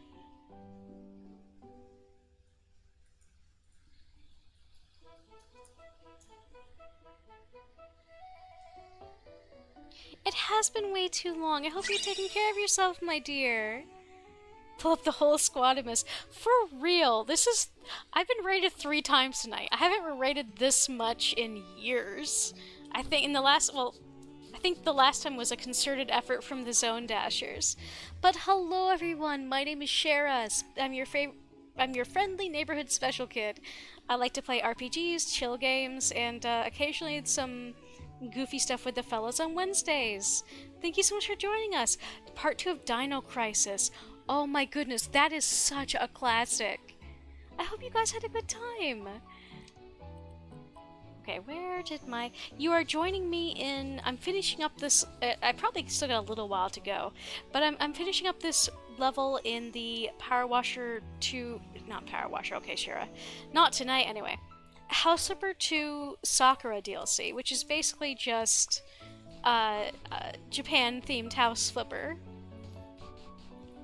It has been way too long. I hope you're taking care of yourself, my dear. Pull up the whole squadimus. For real, I've been rated 3 times tonight. I haven't been rated this much in years. I think the last time was a concerted effort from the Zone Dashers. But hello everyone, my name is Shara. I'm your friendly neighborhood special kid. I like to play RPGs, chill games, and occasionally some goofy stuff with the fellas on Wednesdays. Thank you so much for joining us. Part 2 of Dino Crisis. Oh my goodness, that is such a classic. I hope you guys had a good time. Okay, where did you are joining me in, I'm finishing up this, I probably still got a little while to go, but I'm finishing up this level in the Power Washer 2, not Power Washer, okay, Shara. Not tonight, anyway. House Flipper 2 Sakura DLC, which is basically just, Japan-themed House Flipper.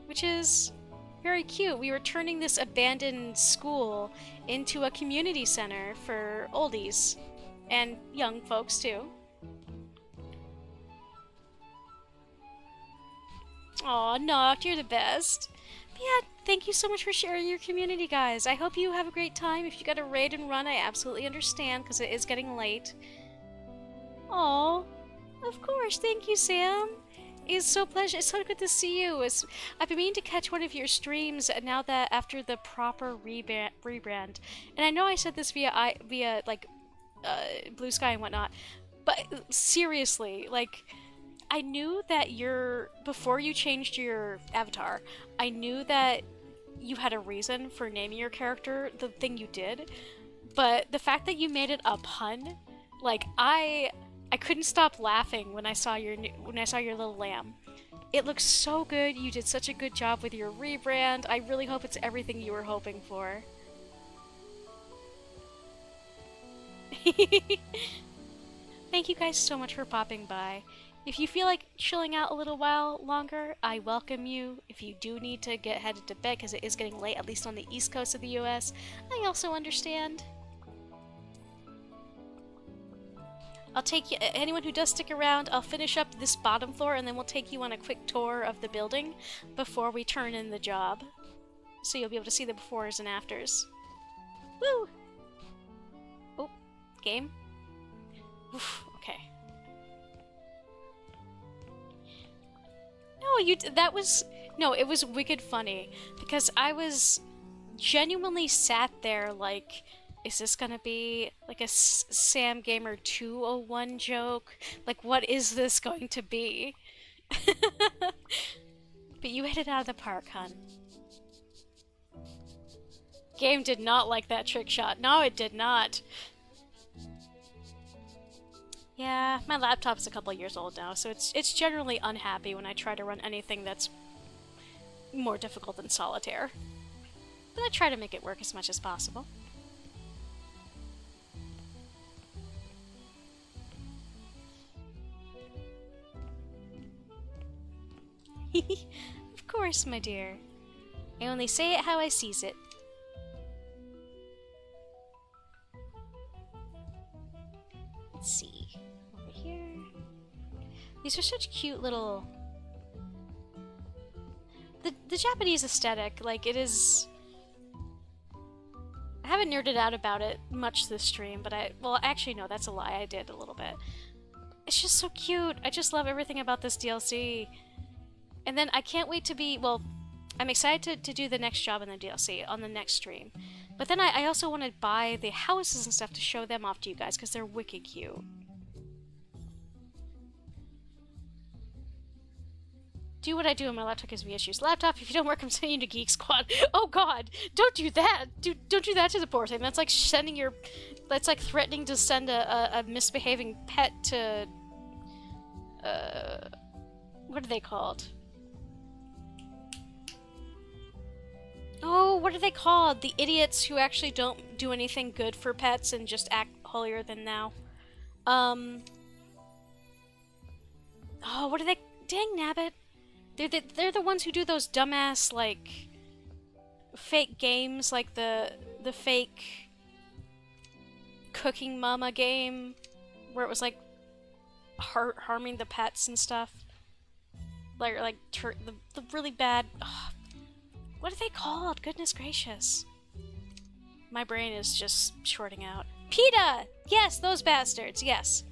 Which is very cute. We were turning this abandoned school into a community center for oldies. And young folks, too. Aw, Noct, you're the best. But yeah, thank you so much for sharing your community, guys. I hope you have a great time. If you got to raid and run, I absolutely understand, because it is getting late. Aw, of course. Thank you, Sam. It's so pleasure. It's so good to see you. I've been meaning to catch one of your streams now that after the proper rebrand. And I know I said this via like Blue Sky and whatnot, but seriously, like, I knew that before you changed your avatar, I knew that you had a reason for naming your character the thing you did, but the fact that you made it a pun, like, I couldn't stop laughing when I saw your little lamb. It looks so good. You did such a good job with your rebrand. I really hope it's everything you were hoping for. Thank you guys so much for popping by. If you feel like chilling out a little while longer, I welcome you. If you do need to get headed to bed because it is getting late, at least on the east coast of the US, I also understand. I'll take you, anyone who does stick around, I'll finish up this bottom floor and then we'll take you on a quick tour of the building before we turn in the job. So you'll be able to see the befores and afters. Woo! Oh, game? Oof, okay. No, it was wicked funny because I was genuinely sat there like, is this gonna be like a Sam Gamer 201 joke? Like, what is this going to be? But you hit it out of the park, hun. Game did not like that trick shot. No, it did not. Yeah, my laptop's a couple years old now, so it's generally unhappy when I try to run anything that's more difficult than solitaire. But I try to make it work as much as possible. Of course, my dear. I only say it how I sees it. Let's see. Over here. These are such cute little... The Japanese aesthetic, like, it is... I haven't nerded out about it much this stream, but well, actually, no, that's a lie. I did a little bit. It's just so cute. I just love everything about this DLC. And then I can't wait to be... Well, I'm excited to do the next job in the DLC on the next stream. But then I also want to buy the houses and stuff to show them off to you guys, because they're wicked cute. Do what I do on my laptop gives me issues. Laptop, if you don't work, I'm sending you to Geek Squad. Oh god! Don't do that! Don't do that to the poor thing. That's like sending your... That's like threatening to send a misbehaving pet to... What are they called? Oh, what are they called? The idiots who actually don't do anything good for pets and just act holier than thou. Oh, what are they? Dang nabbit. They're the ones who do those dumbass, like, fake games, like the fake Cooking Mama game, where it was, like, harming the pets and stuff. Like the really bad... Oh, what are they called? Goodness gracious. My brain is just shorting out. PETA! Yes, those bastards, yes.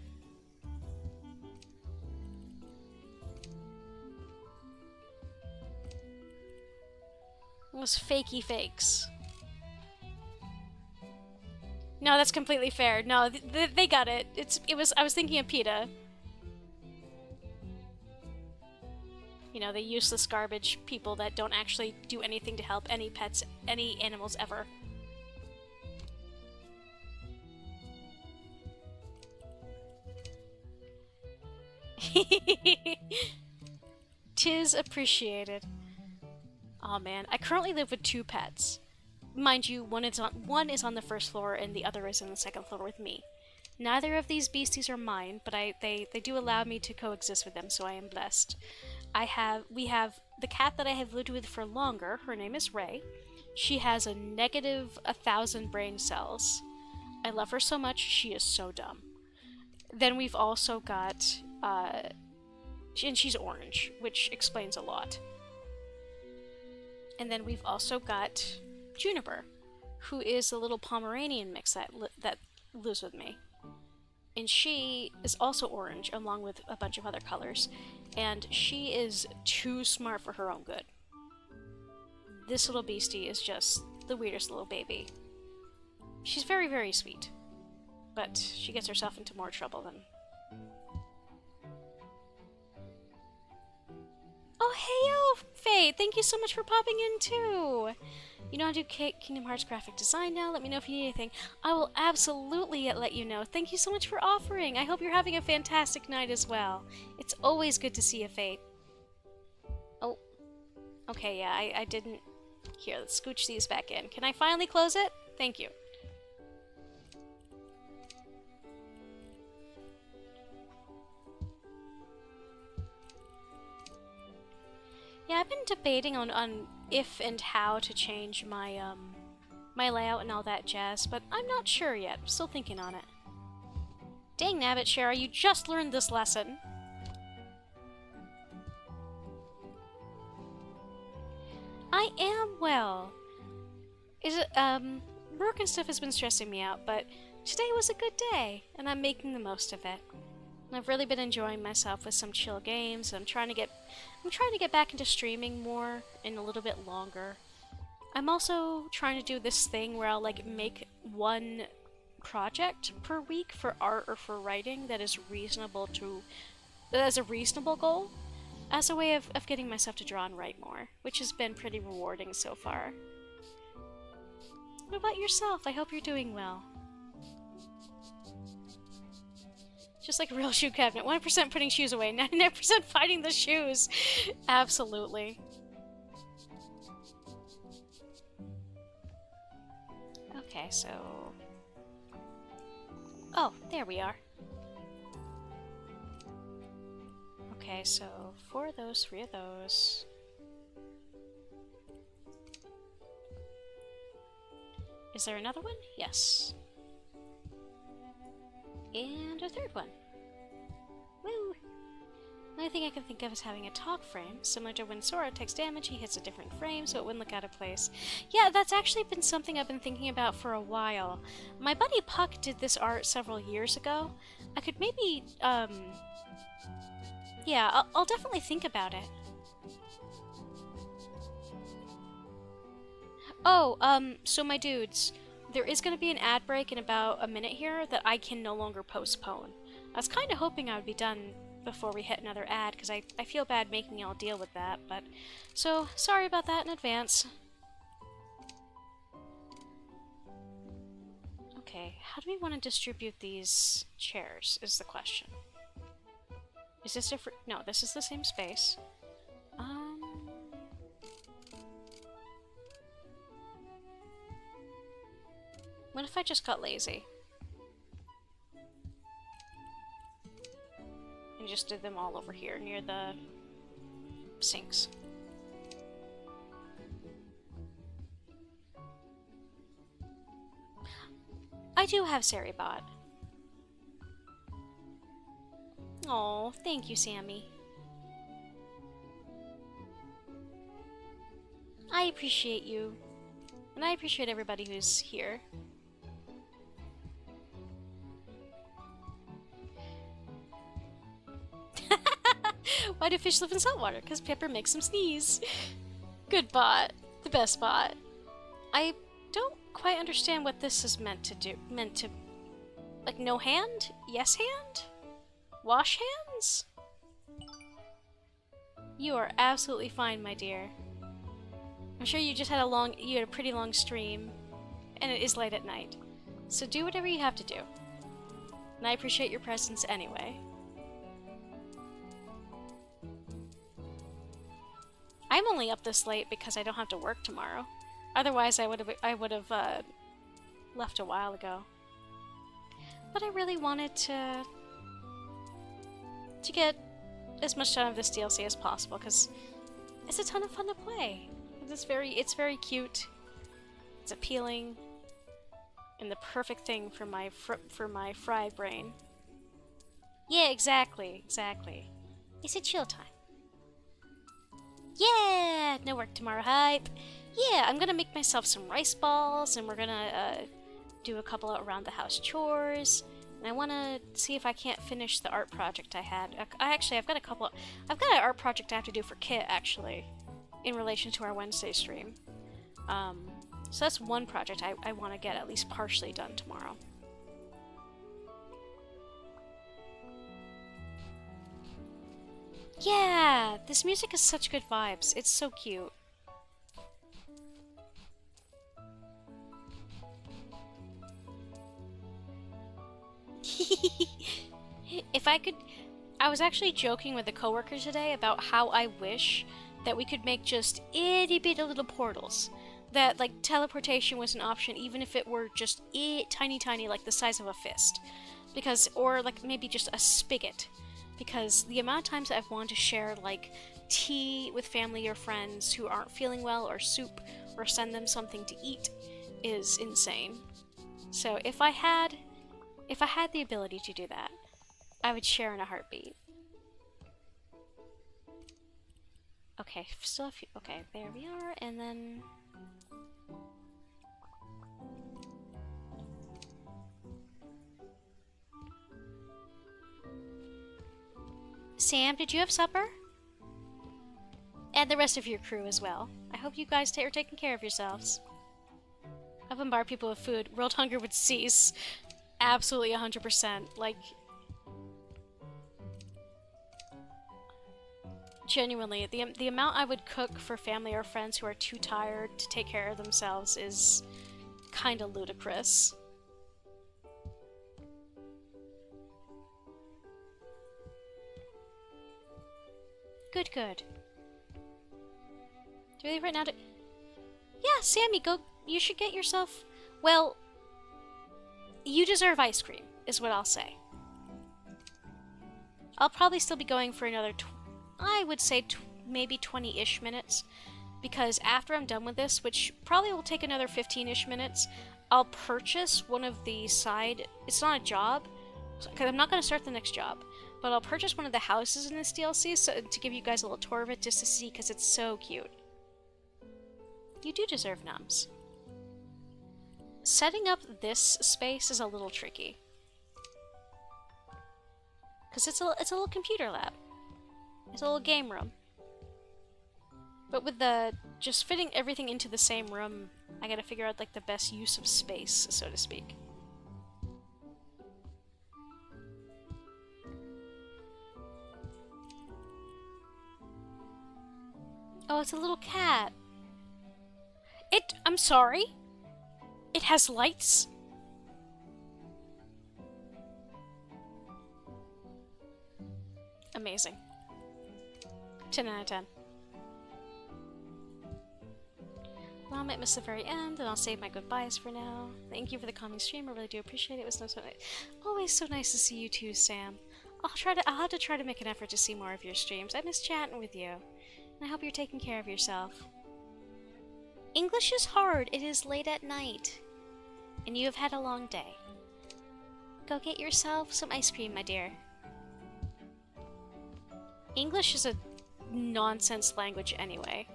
Those fakey fakes. No, that's completely fair. No, they got it. I was thinking of PETA. You know, the useless garbage people that don't actually do anything to help any pets, any animals ever. Tis appreciated. Aw, man. I currently live with 2 pets. Mind you, one is on the first floor and the other is on the second floor with me. Neither of these beasties are mine, but they do allow me to coexist with them, so I am blessed. We have the cat that I have lived with for longer. Her name is Ray. She has a negative 1,000 brain cells. I love her so much, she is so dumb. Then we've also got And she's orange, which explains a lot. And then we've also got Juniper, who is a little Pomeranian mix that lives with me. And she is also orange, along with a bunch of other colors. And she is too smart for her own good. This little beastie is just the weirdest little baby. She's very, very sweet. But she gets herself into more trouble than... Oh, heyo, Faye! Thank you so much for popping in, too! You know how to do Kingdom Hearts graphic design now? Let me know if you need anything. I will absolutely let you know. Thank you so much for offering. I hope you're having a fantastic night as well. It's always good to see you, Fate. Oh. Okay, yeah, I didn't... Here, let's scooch these back in. Can I finally close it? Thank you. Yeah, I've been debating on if and how to change my, my layout and all that jazz, but I'm not sure yet. I'm still thinking on it. Dang nabbit, Shara, you just learned this lesson. I am well. Work and stuff has been stressing me out, but today was a good day, and I'm making the most of it. I've really been enjoying myself with some chill games. I'm trying to get back into streaming more and a little bit longer. I'm also trying to do this thing where I'll like make one project per week for art or for writing that is reasonable as a reasonable goal, as a way of getting myself to draw and write more, which has been pretty rewarding so far. What about yourself? I hope you're doing well. Just like a real shoe cabinet. 1% putting shoes away, 99% finding the shoes. Absolutely. Okay, so... Oh, there we are. Okay, so 4 of those, 3 of those. Is there another one? Yes. And a 3rd one. Woo! The only thing I can think of is having a talk frame. Similar to when Sora takes damage, he hits a different frame, so it wouldn't look out of place. Yeah, that's actually been something I've been thinking about for a while. My buddy Puck did this art several years ago. I could maybe, yeah, I'll definitely think about it. Oh, so my dudes, there is going to be an ad break in about a minute here that I can no longer postpone. I was kind of hoping I would be done before we hit another ad, because I feel bad making y'all deal with that, but... So, sorry about that in advance. Okay, how do we want to distribute these chairs, is the question. Is this different? No, this is the same space. What if I just got lazy? And just did them all over here, near the sinks. I do have Saribot. Oh, thank you, Sammy. I appreciate you. And I appreciate everybody who's here. Why do fish live in salt water? Because Pepper makes them sneeze. Good bot. The best bot. I don't quite understand what this is meant to do. Like, no hand? Yes hand? Wash hands? You are absolutely fine, my dear. I'm sure you just had a pretty long stream, and it is late at night. So do whatever you have to do. And I appreciate your presence anyway. I'm only up this late because I don't have to work tomorrow. Otherwise, I would have left a while ago. But I really wanted to get as much done of this DLC as possible because it's a ton of fun to play. It's very cute. It's appealing, and the perfect thing for my fried brain. Yeah, exactly. It's a chill time. Yeah! No work tomorrow hype. Yeah, I'm gonna make myself some rice balls, and we're gonna do a couple of around the house chores. And I wanna see if I can't finish the art project I had. I've got an art project I have to do for Kit, actually, in relation to our Wednesday stream. So that's one project I want to get at least partially done tomorrow. Yeah, this music is such good vibes. It's so cute. If I could... I was actually joking with a coworker today about how I wish that we could make just itty bitty little portals. That, like, teleportation was an option even if it were just tiny, like the size of a fist. Because, or like maybe just a spigot. Because the amount of times I've wanted to share, like, tea with family or friends who aren't feeling well, or soup, or send them something to eat is insane. So if I had the ability to do that, I would share in a heartbeat. Okay, still a few. Okay, there we are, and then. Sam, did you have supper? And the rest of your crew as well. I hope you guys are taking care of yourselves. I bombard people with food. World hunger would cease. Absolutely 100%. Like, genuinely, the amount I would cook for family or friends who are too tired to take care of themselves is kind of ludicrous. Good, good. Do we leave right now to... Yeah, Sammy, go... You should get yourself... Well... You deserve ice cream, is what I'll say. I'll probably still be going for another... I would say maybe 20-ish minutes. Because after I'm done with this, which probably will take another 15-ish minutes, I'll purchase one of the side... It's not a job, because I'm not going to start the next job. But I'll purchase one of the houses in this DLC so, to give you guys a little tour of it just to see, because it's so cute. You do deserve nums. Setting up this space is a little tricky. Because it's a little computer lab. It's a little game room. But with the just fitting everything into the same room, I gotta figure out like the best use of space, so to speak. Oh, it's a little cat. I'm sorry? It has lights? Amazing. 10 out of 10. Well, I might miss the very end, and I'll save my goodbyes for now. Thank you for the coming stream, I really do appreciate it. It was so nice. Always so nice to see you too, Sam. I'll have to try to make an effort to see more of your streams. I miss chatting with you. And I hope you're taking care of yourself. English is hard. It is late at night. And you have had a long day. Go get yourself some ice cream, my dear. English is a nonsense language anyway.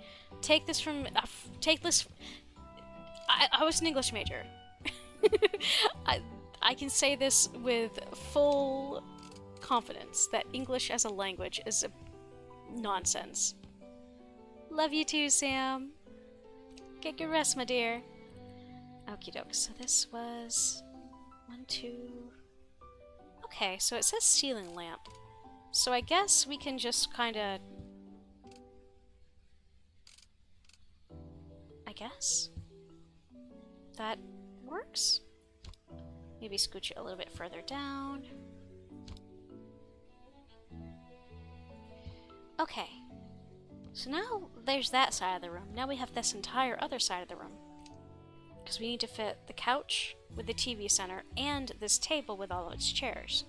Take this from... I was an English major. I can say this with full confidence that English as a language is a nonsense. Love you too, Sam. Get good rest, my dear. Okie doke. So this was 1, 2. Okay, so it says ceiling lamp. So I guess we can just kind of. I guess that works. Maybe scooch it a little bit further down. Okay. So now there's that side of the room. Now we have this entire other side of the room. Because we need to fit the couch with the TV center and this table with all of its chairs.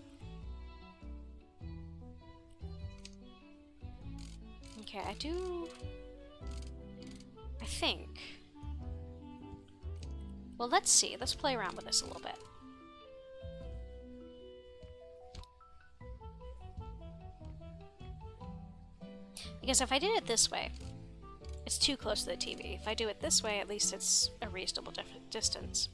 Okay, I think... Well, let's see. Let's play around with this a little bit. Because if I did it this way, it's too close to the TV. If I do it this way, at least it's a reasonable distance.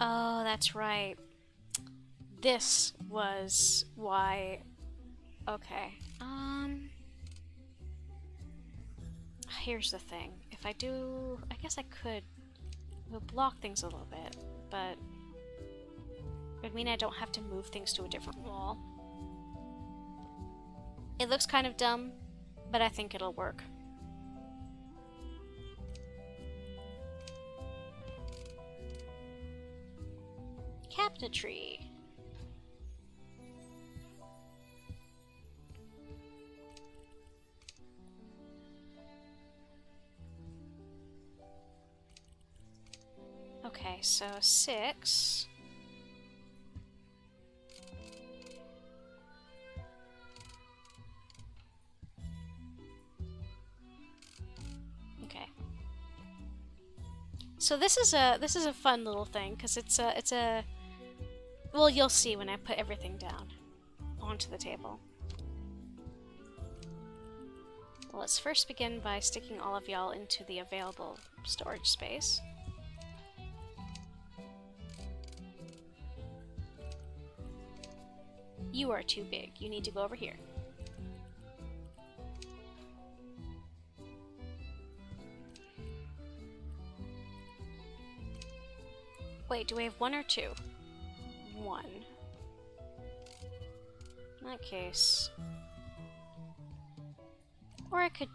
Oh, that's right. This was why... Okay. Here's the thing. If I do... I guess I could... It would block things a little bit, but... It would mean I don't have to move things to a different wall. It looks kind of dumb, but I think it'll work. Cabinetry. Okay, so 6. Okay. So this is a fun little thing because it's a well, you'll see when I put everything down onto the table. Well, let's first begin by sticking all of y'all into the available storage space. You are too big. You need to go over here. Wait, do we have 1 or 2? 1. In that case... Or I could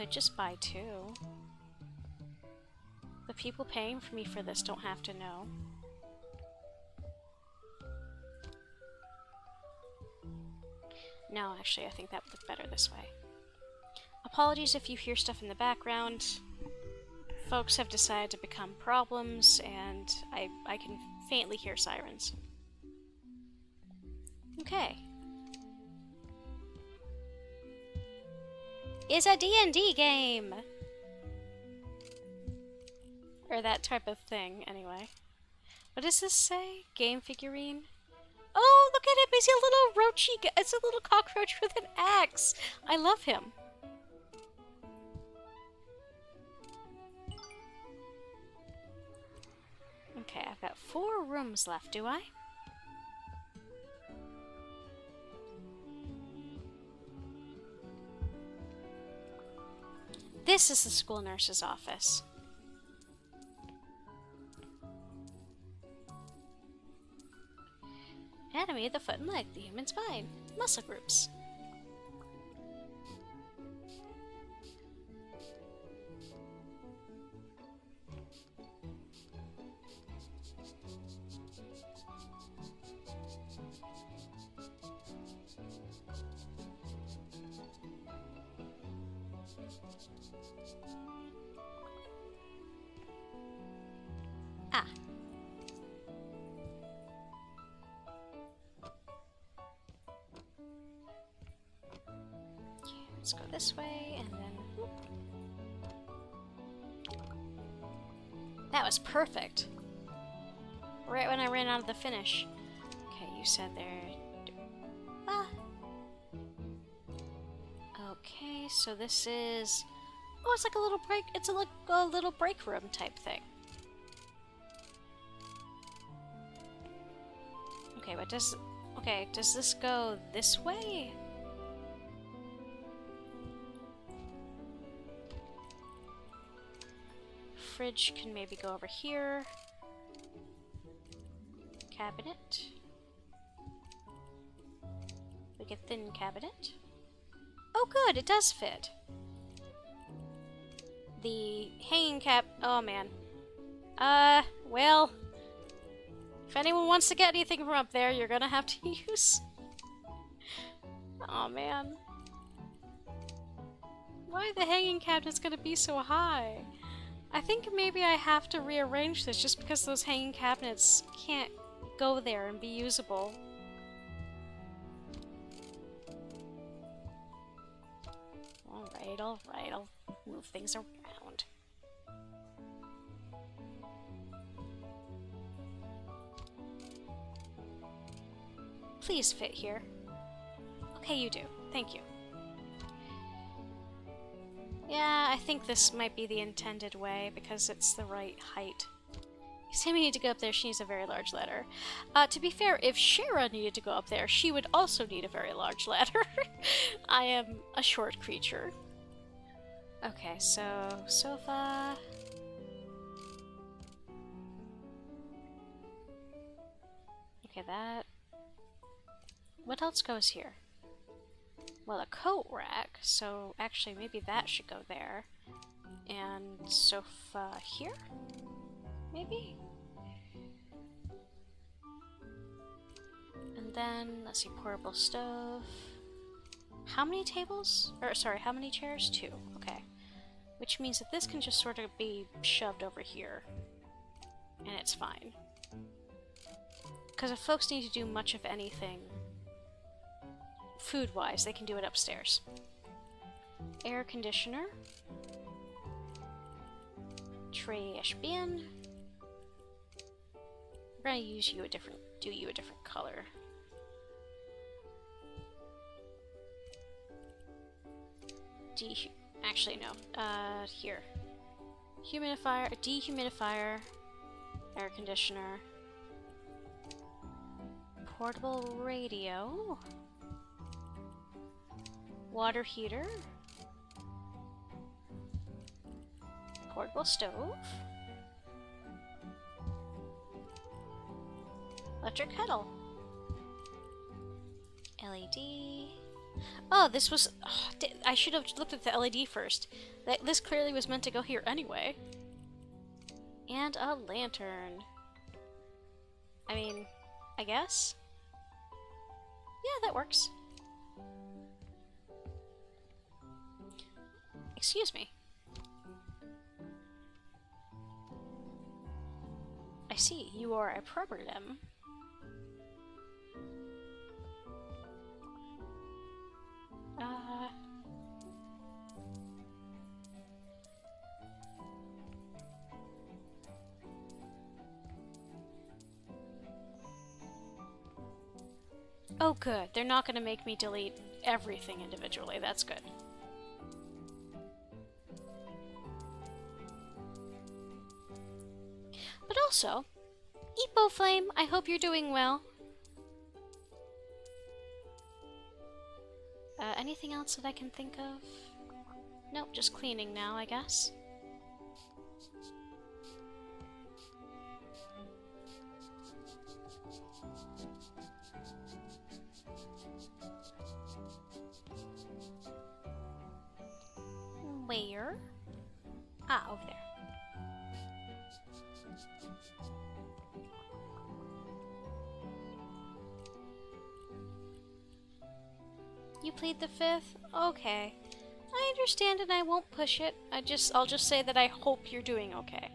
just buy 2. The people paying for me for this don't have to know. No, actually, I think that would look better this way. Apologies if you hear stuff in the background. Folks have decided to become problems, and I can faintly hear sirens. Okay. It's a D&D game! Or that type of thing, anyway. What does this say? Game figurine? Oh, look at him! He's a little roachy... It's a little cockroach with an axe! I love him. Okay, I've got 4 rooms left, do I? This is the school nurse's office. Anatomy of the foot and leg, the human spine, muscle groups. Ah. Okay, let's go this way and then whoop. That was perfect. Right when I ran out of the finish. Okay, you said there. Ah. Okay, so this is... Oh, it's like a little break. It's a little break room type thing. Okay, but does... Okay, does this go this way? Fridge can maybe go over here. Cabinet. Like a thin cabinet. Oh good, it does fit. The hanging cap... Oh man. Well... If anyone wants to get anything from up there, you're gonna have to use... Oh man. Why the hanging cabinet's gonna be so high? I think maybe I have to rearrange this just because those hanging cabinets can't go there and be usable. Alright, I'll move things around. Please fit here. Okay, you do. Thank you. Yeah, I think this might be the intended way because it's the right height. Sammy needed to go up there, she needs a very large ladder. To be fair, if Shara needed to go up there, she would also need a very large ladder. I am a short creature. Okay, so sofa. Okay, that. What else goes here? Well, a coat rack, so actually maybe that should go there. And sofa here? Maybe? And then, let's see, portable stove. How many tables? Or, sorry, how many chairs? 2. Okay. Which means that this can just sort of be shoved over here. And it's fine. Because if folks need to do much of anything, food-wise, they can do it upstairs. Air conditioner. Trash bin. We're gonna use you do you a different color. Actually, no. Here. Humidifier, dehumidifier, air conditioner, portable radio, water heater, portable stove, electric kettle, LED. Oh, this was... Oh, I should have looked at the LED first. This clearly was meant to go here anyway. And a lantern. I mean, I guess? Yeah, that works. Excuse me. I see, you are a problem. Oh good, they're not gonna make me delete everything individually, that's good. But also, Epo Flame, I hope you're doing well. Anything else that I can think of? Nope, just cleaning now, I guess. Where? Ah, over there. You plead the 5th? Okay. I understand and I won't push it. I'll just say that I hope you're doing okay.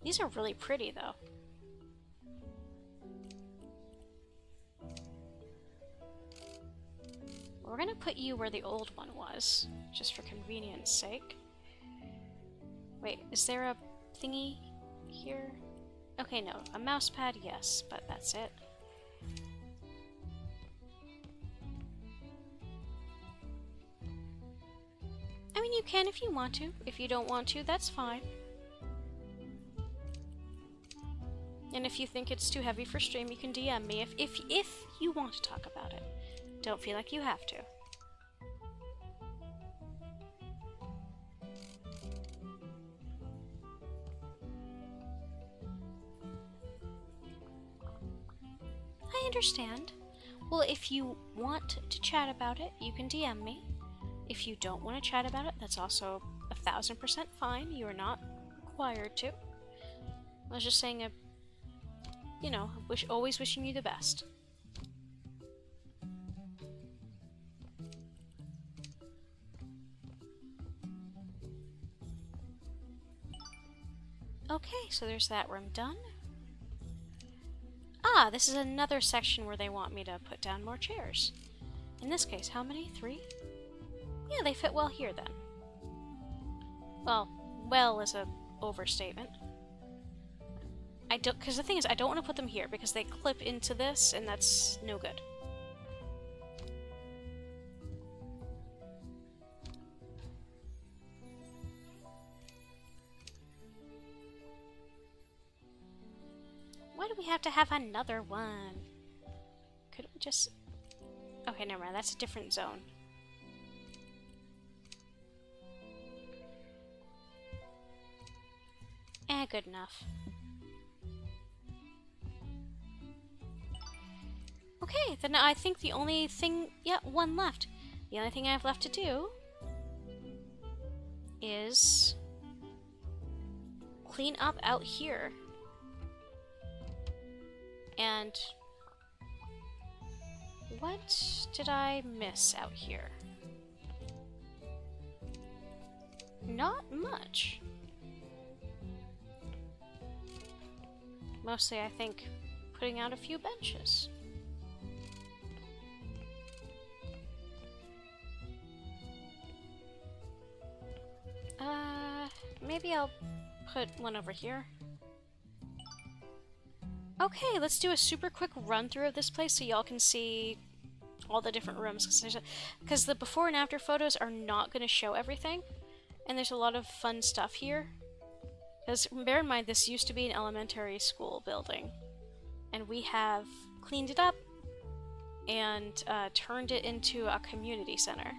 These are really pretty though. We're gonna put you where the old one was, just for convenience sake. Wait, is there a thingy here? Okay, no. A mouse pad, yes, but that's it. I mean, you can if you want to. If you don't want to, that's fine. And if you think it's too heavy for stream, you can DM me if you want to talk about it. Don't feel like you have to. I understand. Well, if you want to chat about it, you can DM me. If you don't want to chat about it, that's also 1000% fine. You are not required to. I was just saying, you know, always wishing you the best. Okay, so there's that room done. Ah, this is another section where they want me to put down more chairs. In this case, how many? 3? Yeah, they fit well here then. Well is a overstatement. Because the thing is, I don't want to put them here because they clip into this and that's no good. Why do we have to have another one? Could we just... Okay, never mind. That's a different zone. Good enough. Okay, then I think the only thing... Yeah, one left. The only thing I have left to do is clean up out here. And what did I miss out here? Not much. Mostly, I think, putting out a few benches. Maybe I'll put one over here. Okay, let's do a super quick run through of this place so y'all can see all the different rooms. Because the before and after photos are not going to show everything. And there's a lot of fun stuff here. Because bear in mind, this used to be an elementary school building. And we have cleaned it up and turned it into a community center.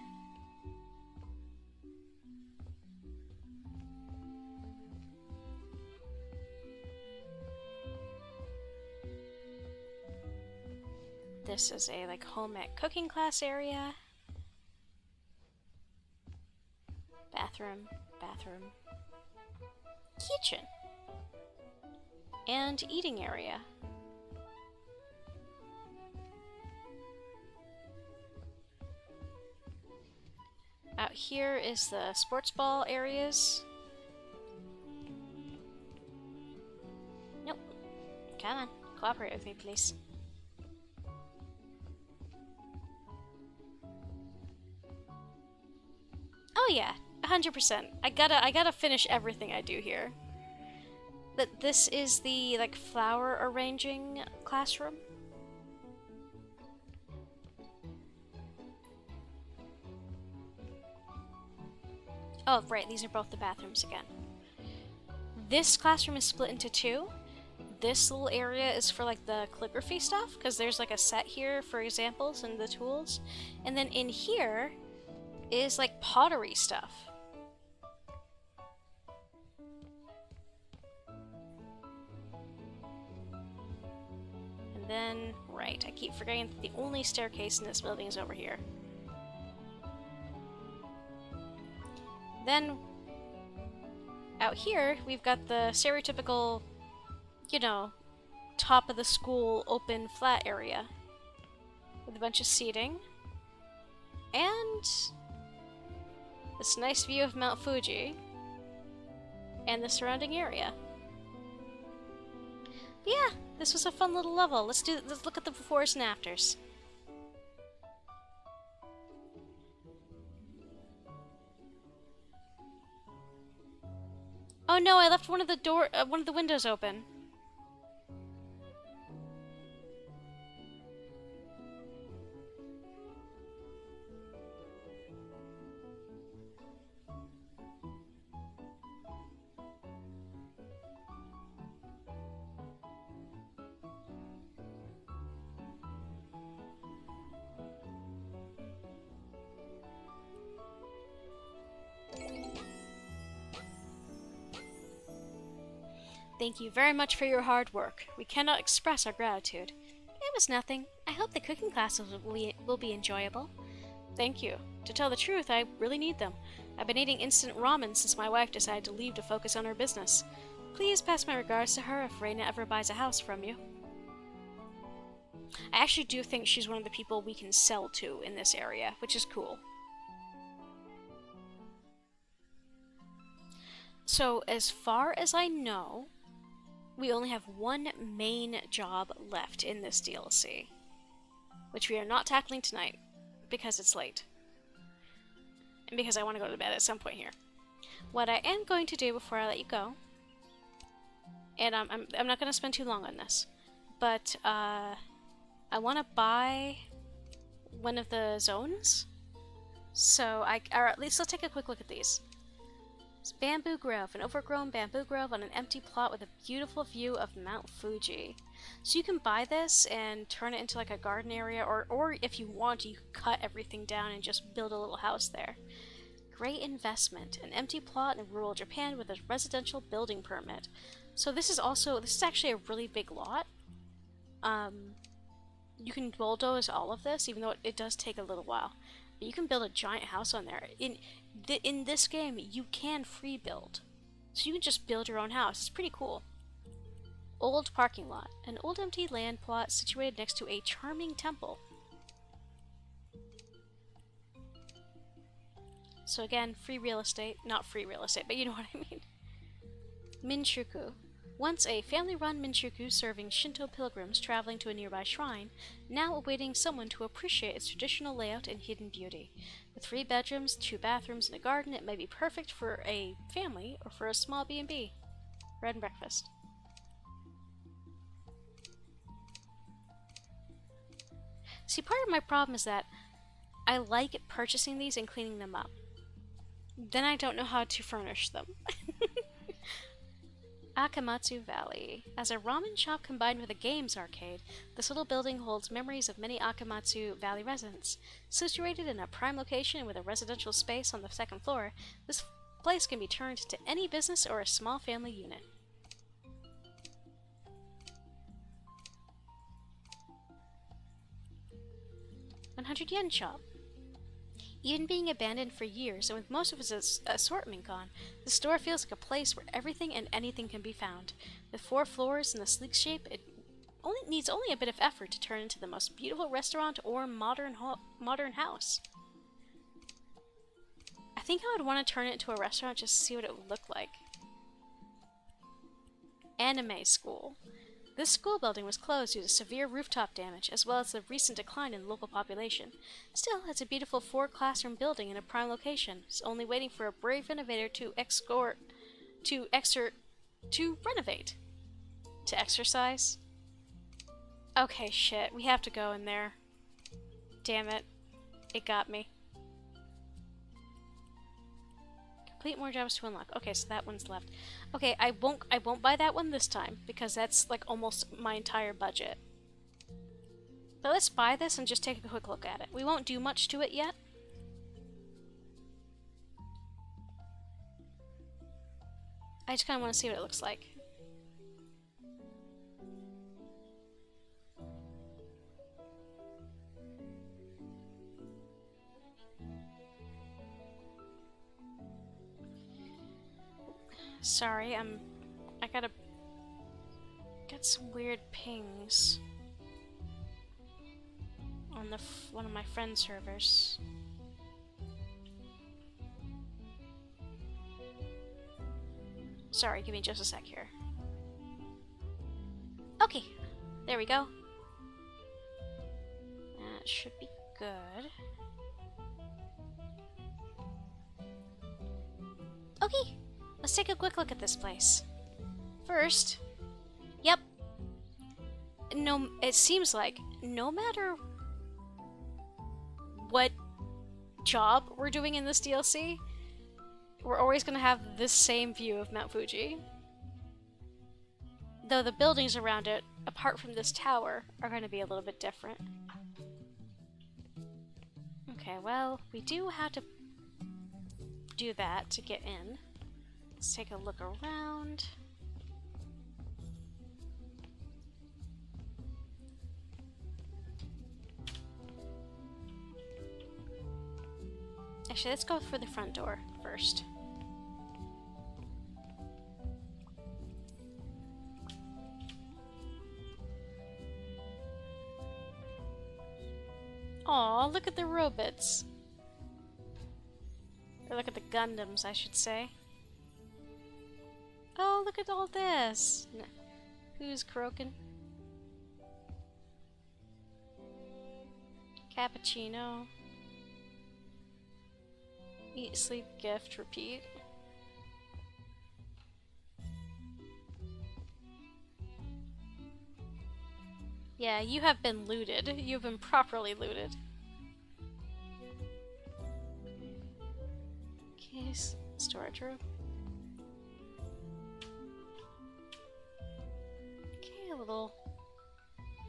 This is a like home ec cooking class area. Bathroom, bathroom. Kitchen. And eating area. Out here is the sports ball areas. Nope. Come on, cooperate with me, please. Oh yeah, 100%. I gotta finish everything I do here. But this is the like flower arranging classroom. Oh right, these are both the bathrooms again. This classroom is split into 2. This little area is for like the calligraphy stuff, because there's like a set here for examples and the tools. And then in here is like pottery stuff. And then, right, I keep forgetting that the only staircase in this building is over here. Then, out here, we've got the stereotypical, you know, top of the school open flat area with a bunch of seating. And this nice view of Mount Fuji and the surrounding area. But yeah, this was a fun little level. Let's look at the befores and afters. Oh no, I left one of the windows open. Thank you very much for your hard work. We cannot express our gratitude. It was nothing. I hope the cooking classes will be enjoyable. Thank you. To tell the truth, I really need them. I've been eating instant ramen since my wife decided to leave to focus on her business. Please pass my regards to her if Reina ever buys a house from you. I actually do think she's one of the people we can sell to in this area, which is cool. So as far as I know, we only have one main job left in this DLC, which we are not tackling tonight because it's late and because I want to go to bed at some point here. What I am going to do before I let you go, and I'm not going to spend too long on this, but I want to buy one of the zones. So or at least let's take a quick look at these. It's Bamboo Grove, an overgrown bamboo grove on an empty plot with a beautiful view of Mount Fuji. So you can buy this and turn it into like a garden area, or if you want, you can cut everything down and just build a little house there. Great investment. An empty plot in rural Japan with a residential building permit. So this is actually a really big lot. You can bulldoze all of this, even though it does take a little while. But you can build a giant house on there. In this game, you can free build. So you can just build your own house. It's pretty cool. Old parking lot. An old empty land plot situated next to a charming temple. So again, free real estate. Not free real estate, but you know what I mean. Minshuku. Once a family-run Minshuku serving Shinto pilgrims traveling to a nearby shrine, now awaiting someone to appreciate its traditional layout and hidden beauty. With 3 bedrooms, 2 bathrooms, and a garden, it may be perfect for a family or for a small B&B. Bread and breakfast. See, part of my problem is that I like purchasing these and cleaning them up. Then I don't know how to furnish them. Akamatsu Valley. As a ramen shop combined with a games arcade, this little building holds memories of many Akamatsu Valley residents. Situated in a prime location with a residential space on the 2nd floor, this place can be turned into any business or a small family unit. $100 shop. Even being abandoned for years, and with most of its assortment gone, the store feels like a place where everything and anything can be found. With 4 floors and a sleek shape, it needs only a bit of effort to turn into the most beautiful restaurant or modern house. I think I would want to turn it into a restaurant just to see what it would look like. Anime school. This school building was closed due to severe rooftop damage, as well as the recent decline in the local population. Still, it's a beautiful 4-classroom building in a prime location. It's only waiting for a brave renovator to renovate. To exercise? Okay, shit. We have to go in there. Damn it. It got me. Complete more jobs to unlock. Okay, so that one's left. Okay, I won't buy that one this time because that's like almost my entire budget. But let's buy this and just take a quick look at it. We won't do much to it yet. I just kind of want to see what it looks like. Sorry, I gotta get some weird pings on one of my friend servers. Sorry, give me just a sec here. Okay, there we go. That should be good. Okay. Let's take a quick look at this place. First, yep. No, it seems like no matter what job we're doing in this DLC, we're always going to have this same view of Mount Fuji. Though the buildings around it, apart from this tower, are going to be a little bit different. Okay, well, we do have to do that to get in. Let's take a look around. Actually, let's go for the front door first. Aw, look at the robots. Or look at the Gundams, I should say. Oh, look at all this! Who's croaking? Cappuccino. Eat, sleep, gift, repeat. Yeah, you have been looted. You've been properly looted. Okay, storage room. Okay, a little...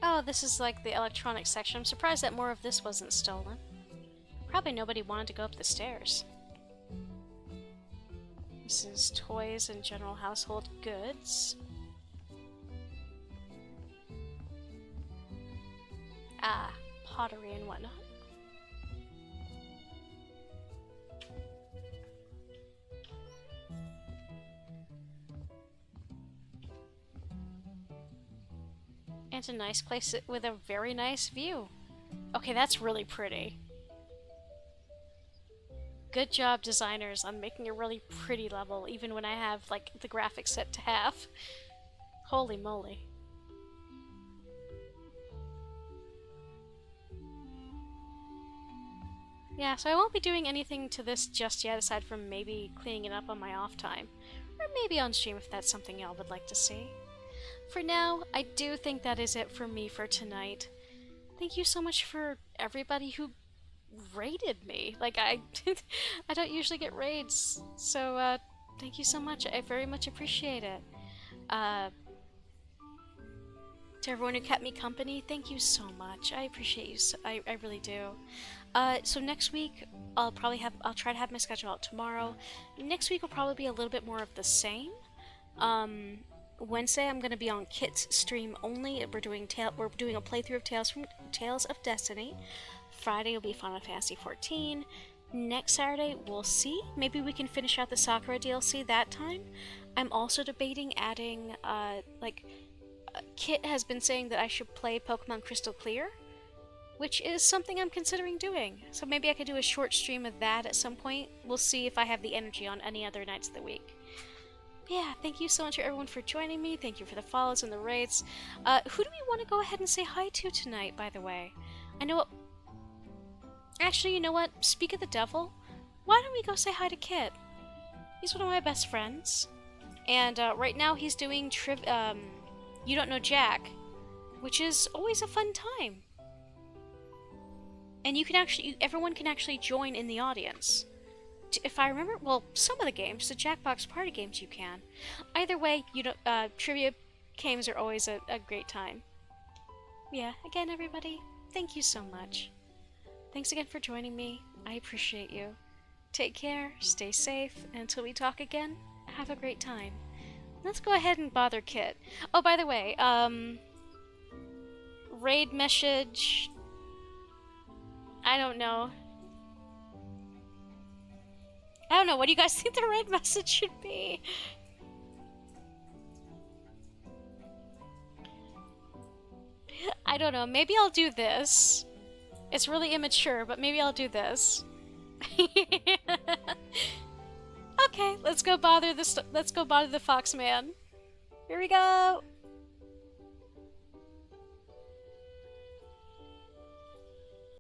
Oh, this is like the electronics section. I'm surprised that more of this wasn't stolen. Probably nobody wanted to go up the stairs. This is toys and general household goods. Ah, pottery and whatnot. And a nice place with a very nice view. Okay, that's really pretty. Good job, designers, on making a really pretty level, even when I have, like, the graphics set to half. Holy moly. Yeah, so I won't be doing anything to this just yet, aside from maybe cleaning it up on my off time. Or maybe on stream if that's something y'all would like to see. For now, I do think that is it for me for tonight. Thank you so much for everybody who raided me. Like, I don't usually get raids, so thank you so much. I very much appreciate it. To everyone who kept me company, thank you so much. I appreciate you. I really do. So next week I'll try to have my schedule out tomorrow. Next week will probably be a little bit more of the same. Wednesday I'm gonna be on Kit's stream only. We're doing a playthrough of Tales of Destiny. Friday will be Final Fantasy 14. Next Saturday we'll see. Maybe we can finish out the Sakura DLC that time. I'm also debating adding Kit has been saying that I should play Pokemon Crystal Clear, which is something I'm considering doing. So maybe I could do a short stream of that at some point. We'll see if I have the energy on any other nights of the week. Yeah, thank you so much to everyone for joining me. Thank you for the follows and the raids. Who do we want to go ahead and say hi to tonight, by the way? I know... Actually, you know what? Speak of the devil. Why don't we go say hi to Kit? He's one of my best friends. And right now he's doing You Don't Know Jack, which is always a fun time. And everyone can actually join in the audience. If I remember, well, some of the games, the Jackbox Party games, you can. Either way, trivia games are always a great time. Yeah, again, everybody, thank you so much. Thanks again for joining me. I appreciate you. Take care, stay safe, and until we talk again, have a great time. Let's go ahead and bother Kit. Oh, by the way, raid message... I don't know. What do you guys think the raid message should be? I don't know, maybe I'll do this. It's really immature, but maybe I'll do this. Okay, let's go bother the Fox Man. Here we go!